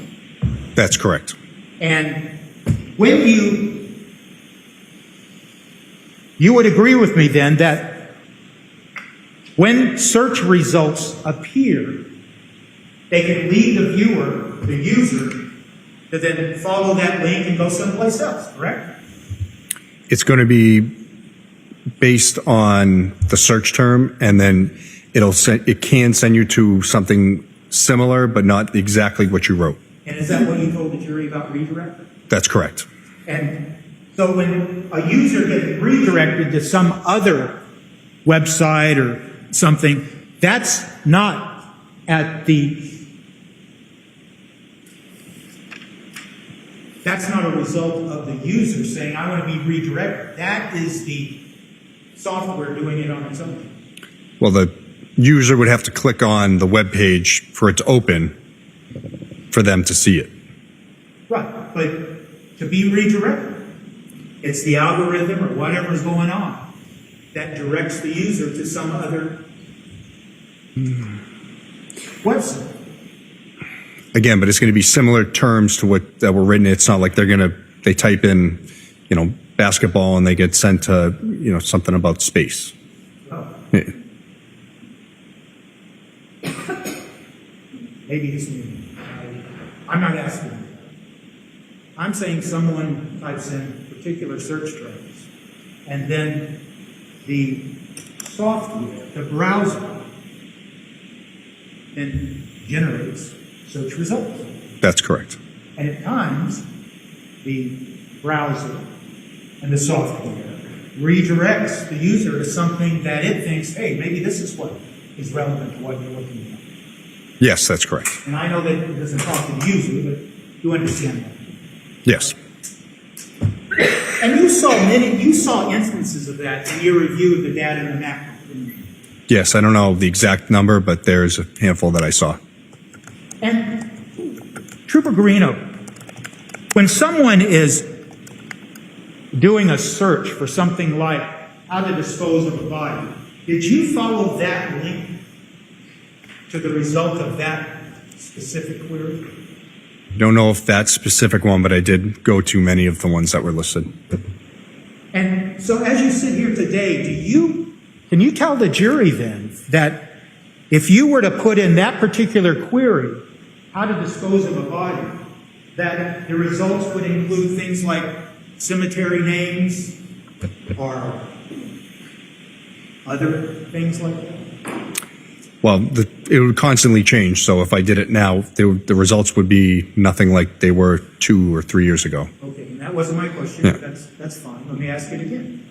That's correct. And when you would agree with me then that when search results appear They can lead the viewer, the user, to then follow that link and go someplace else, correct? It's going to be based on the search term, and then it can send you to something similar, but not exactly what you wrote. And is that what you told the jury about redirect? That's correct. And so when a user gets redirected to some other website or something, that's not that's not a result of the user saying, I want to be redirected. That is the software doing it on its own. Well, the user would have to click on the web page for it to open for them to see it. Right, but to be redirected, it's the algorithm or whatever's going on that directs the user to some other website. Again, but it's going to be similar terms to what that were written. It's not like they type in, basketball and they get sent to, something about space. Oh. Yeah. Maybe this means I'm not asking you. I'm saying someone types in particular search terms, and then the software, the browser, then generates search results. That's correct. And at times, the browser and the software redirects the user to something that it thinks, hey, maybe this is what is relevant to what you're looking at. Yes, that's correct. And I know that it doesn't talk to the user, but you understand that. Yes. And you saw instances of that in your review of the data in the map. Yes, I don't know the exact number, but there's a handful that I saw. And Trooper Garino, when someone is doing a search for something like how to dispose of a body, did you follow that link to the result of that specific query? Don't know if that specific one, but I did go to many of the ones that were listed. And so as you sit here today, can you tell the jury then that if you were to put in that particular query, how to dispose of a body, that the results would include things like cemetery names or other things like that? Well, it would constantly change. So if I did it now, the results would be nothing like they were 2 or 3 years ago. Okay, and that wasn't my question. Yeah. But that's fine. Let me ask it again.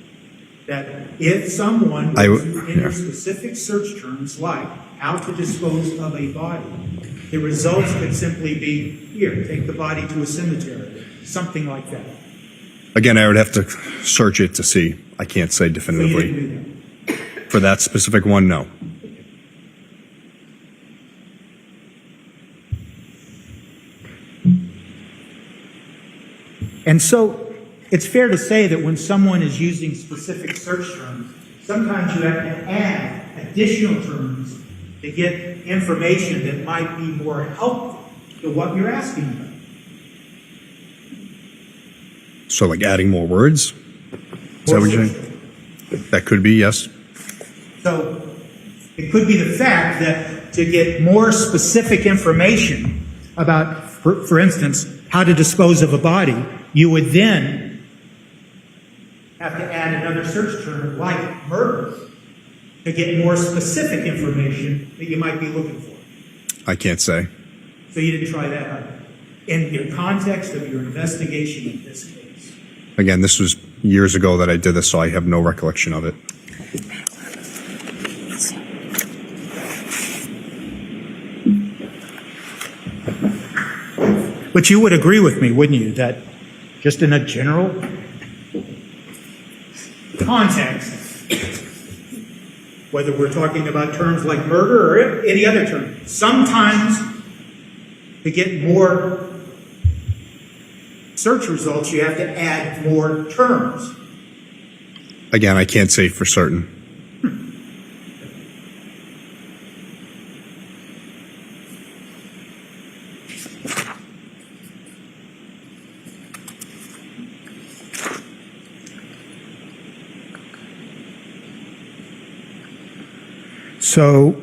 That if someone was to enter specific search terms like how to dispose of a body, the results could simply be, here, take the body to a cemetery, something like that. Again, I would have to search it to see. I can't say definitively. So you didn't do that? For that specific one, no. And so it's fair to say that when someone is using specific search terms, sometimes you have to add additional terms to get information that might be more helpful to what you're asking about. So like adding more words? Is that what you're saying? That could be, yes. So it could be the fact that to get more specific information about, for instance, how to dispose of a body, you would then have to add another search term like murder to get more specific information that you might be looking for. I can't say. So you didn't try that out in your context of your investigation in this case. Again, this was years ago that I did this, so I have no recollection of it. But you would agree with me, wouldn't you, that just in a general context, whether we're talking about terms like murder or any other term, sometimes to get more search results, you have to add more terms. Again, I can't say for certain. So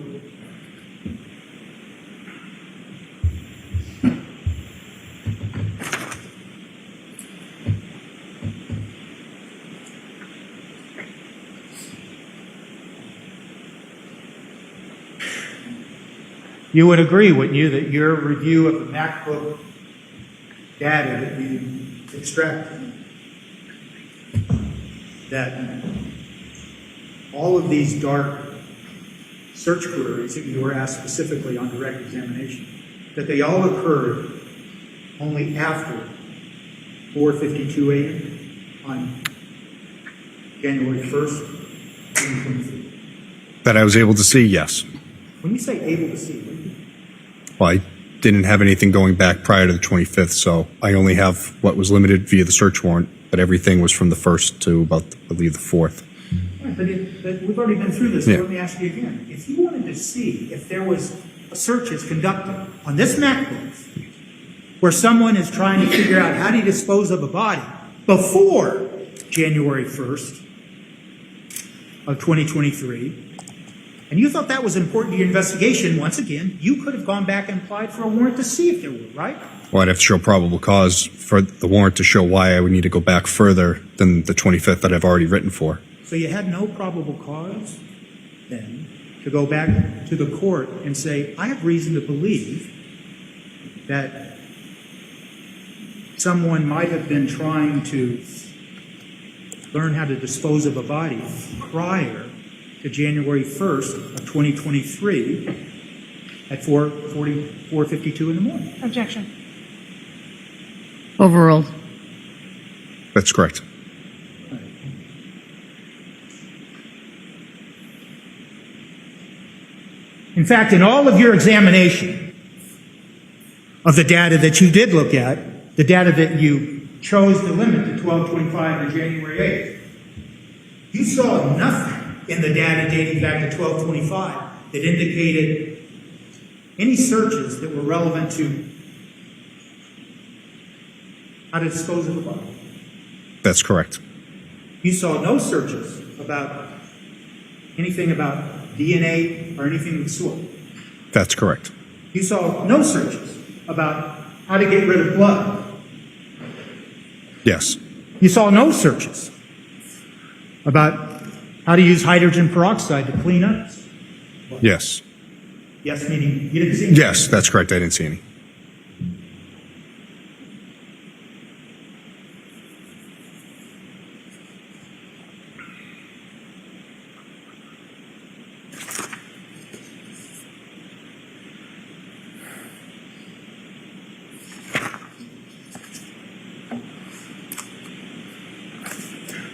You would agree, wouldn't you, that your review of the MacBook data that you extracted, that all of these dark search queries that you were asked specifically on direct examination, that they all occurred only after 4:52 a.m. on January 1st, 2023? That I was able to see, yes. When you say able to see, what do you mean? Well, I didn't have anything going back prior to the 25th, so I only have what was limited via the search warrant, but everything was from the 1st to about, I believe, the 4th. Right, but we've already been through this, so let me ask you again. If you wanted to see if there was a searches conducted on this MacBook where someone is trying to figure out how to dispose of a body before January 1st of 2023, and you thought that was important to your investigation, once again, you could have gone back and applied for a warrant to see if there were, right? Well, I'd have to show probable cause for the warrant to show why I would need to go back further than the 25th that I've already written for. So you had no probable cause then to go back to the court and say, I have reason to believe that someone might have been trying to learn how to dispose of a body prior to January 1st of 2023 at 4:52 in the morning. Objection. Overruled. That's correct. In fact, in all of your examination of the data that you did look at, the data that you chose to limit to 12/25 to January 8th, you saw nothing in the data dating back to 12/25 that indicated any searches that were relevant to how to dispose of a body. That's correct. You saw no searches about anything about DNA or anything of the sort. That's correct. You saw no searches about how to get rid of blood. Yes. You saw no searches about how to use hydrogen peroxide to clean up. Yes. Yes, meaning you didn't see any. Yes, that's correct. I didn't see any.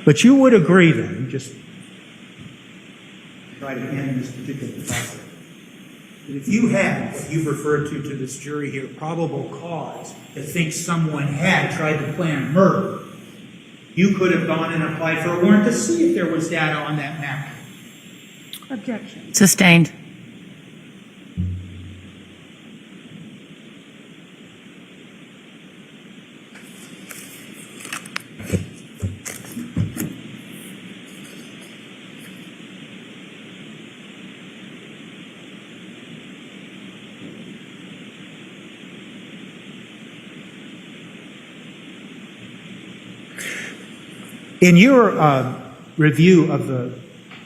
But you would agree then, just try to end this particular topic, that if you had what you've referred to this jury here, probable cause to think someone had tried to plan murder, you could have gone and applied for a warrant to see if there was data on that map. Objection. Sustained. In your review of the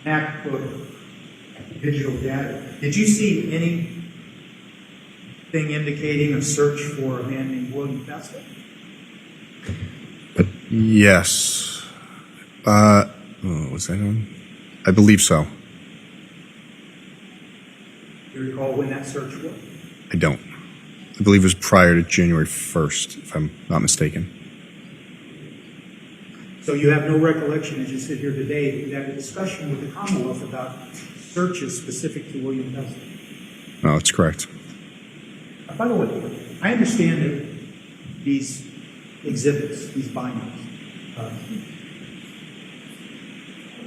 MacBook digital data, did you see anything indicating a search for a man named William Fessler? Yes. Was that on? I believe so. Do you recall when that search was? I don't. I believe it was prior to January 1st, if I'm not mistaken. So you have no recollection as you sit here today that you had a discussion with the Commonwealth about searches specific to William Fessler? No, that's correct. By the way, I understand that these exhibits, these bindings,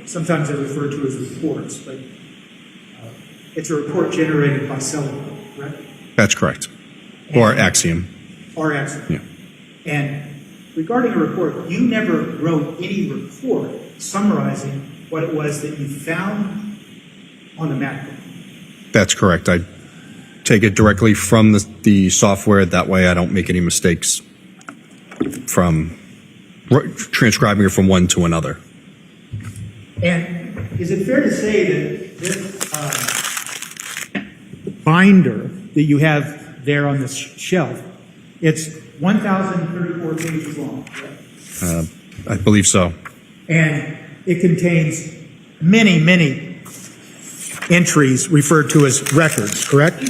sometimes they're referred to as reports, but it's a report generated by Celebrate, right? That's correct. Or Axiom. Or Axiom. Yeah. And regarding a report, you never wrote any report summarizing what it was that you found on the MacBook. That's correct. I take it directly from the software. That way I don't make any mistakes from transcribing it from one to another. And is it fair to say that this binder that you have there on the shelf, it's 1,034 pages long, correct? I believe so. And it contains many, many entries referred to as records, correct?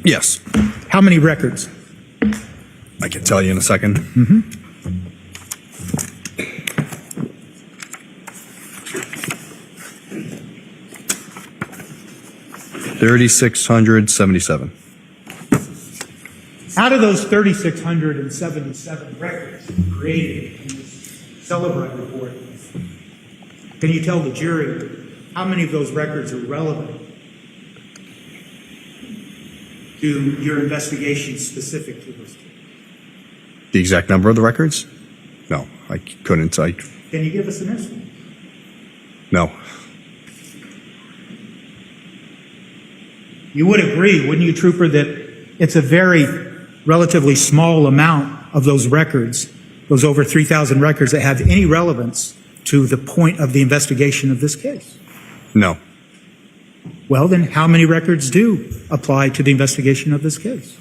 Yes. How many records? I can tell you in a second. 3,677. Out of those 3,677 records created in this Celebrate report, can you tell the jury how many of those records are relevant to your investigation specific to this? The exact number of the records? No, I couldn't. Can you give us an estimate? No. You would agree, wouldn't you, Trooper, that it's a very relatively small amount of those records, those over 3,000 records, that have any relevance to the point of the investigation of this case? No. Well, then how many records do apply to the investigation of this case?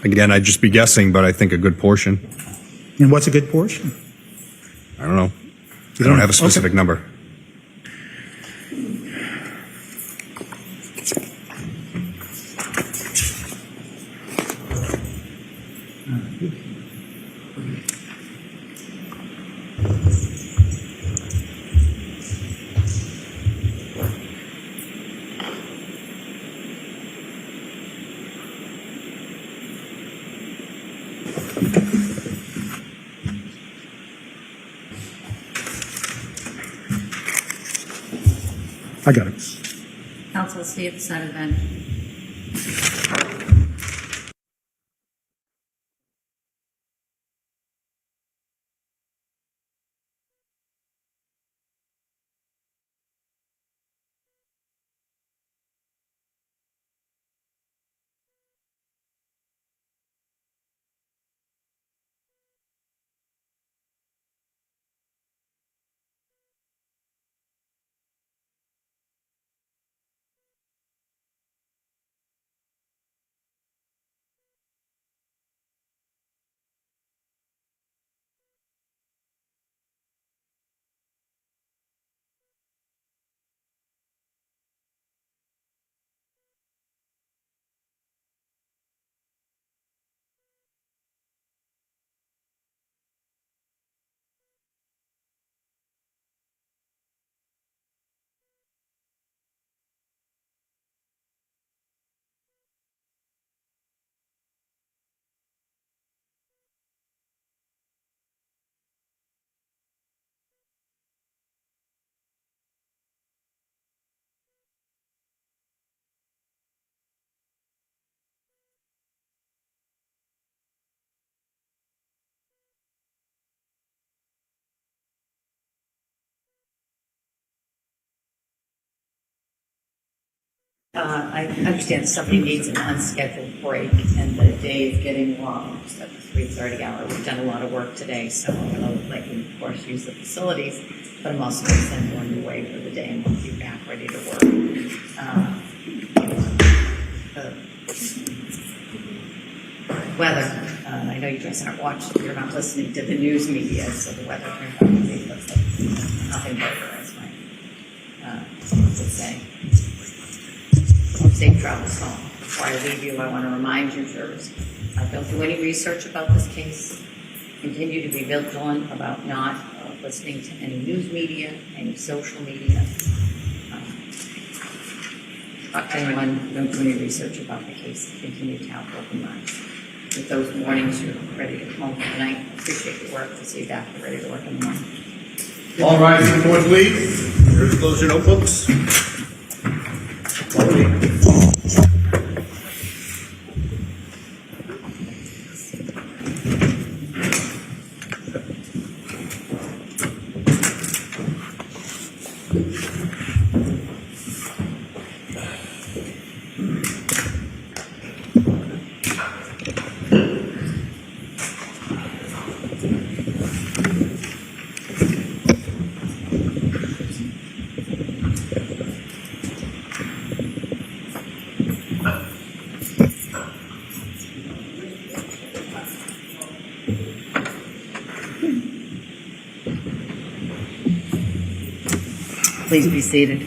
Again, I'd just be guessing, but I think a good portion. And what's a good portion? I don't know. I don't have a specific number. I got it. Counsel, see at the side of the bench. I understand somebody needs an unscheduled break and the day is getting long. It's at the 3:30 hour. We've done a lot of work today, so I'm going to let you, of course, use the facilities, but I'm also going to send you on your way for the day and we'll be back ready to work. Weather. I know you guys aren't watching, you're not listening to the news media, so the weather probably looks like nothing better, as my would say. Safe travels home. Before I leave you, I want to remind you, jurors, don't do any research about this case. Continue to be vigilant about not listening to any news media, any social media. Talk to anyone, don't do any research about the case. Continue to have open minds. With those warnings, you're ready to come home for the night. I appreciate your work. To see you back. You're ready to work in the morning. All rise for the court, please. Jurors, close your notebooks. Please be seated.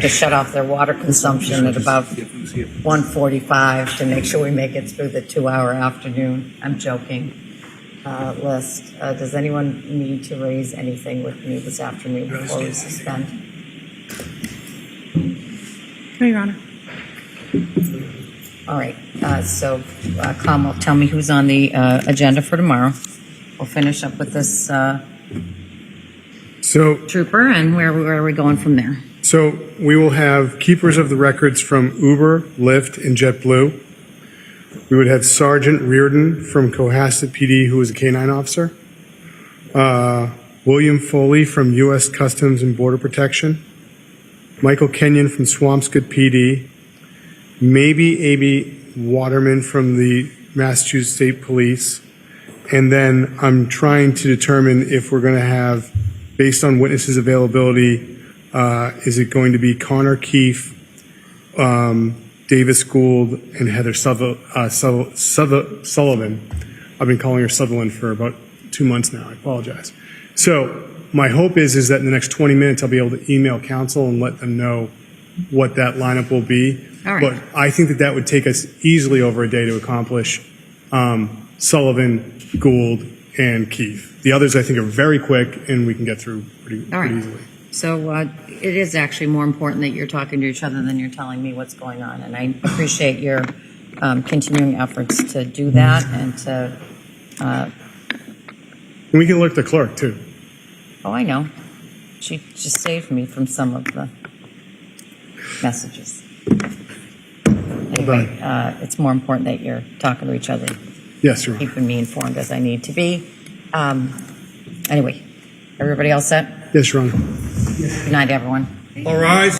To shut off their water consumption at about 1:45 to make sure we make it through the 2-hour afternoon. I'm joking. List. Does anyone need to raise anything with me this afternoon before we suspend? No, Your Honor. All right. Kamal, tell me who's on the agenda for tomorrow. We'll finish up with this trooper, and where are we going from there? So we will have keepers of the records from Uber, Lyft, and JetBlue. We would have Sergeant Reardon from Cohasset PD, who is a K-9 officer. William Foley from U.S. Customs and Border Protection. Michael Kenyon from Swampscott PD. Maybe A.B. Waterman from the Massachusetts State Police. And then I'm trying to determine if we're going to have, based on witnesses' availability, is it going to be Connor Keefe, Davis Gould, and Heather Sullivan. I've been calling her Sutherland for about 2 months now. I apologize. So my hope is that in the next 20 minutes I'll be able to email counsel and let them know what that lineup will be. All right. But I think that would take us easily over a day to accomplish Sullivan, Gould, and Keefe. The others I think are very quick and we can get through pretty easily. So it is actually more important that you're talking to each other than you're telling me what's going on. And I appreciate your continuing efforts to do that and to... we can alert the clerk, too. Oh, I know. She just saved me from some of the messages. Anyway, it's more important that you're talking to each other. Yes, Your Honor. Keeping me informed as I need to be. Anyway, everybody all set? Yes, Your Honor. Good night, everyone. All rise.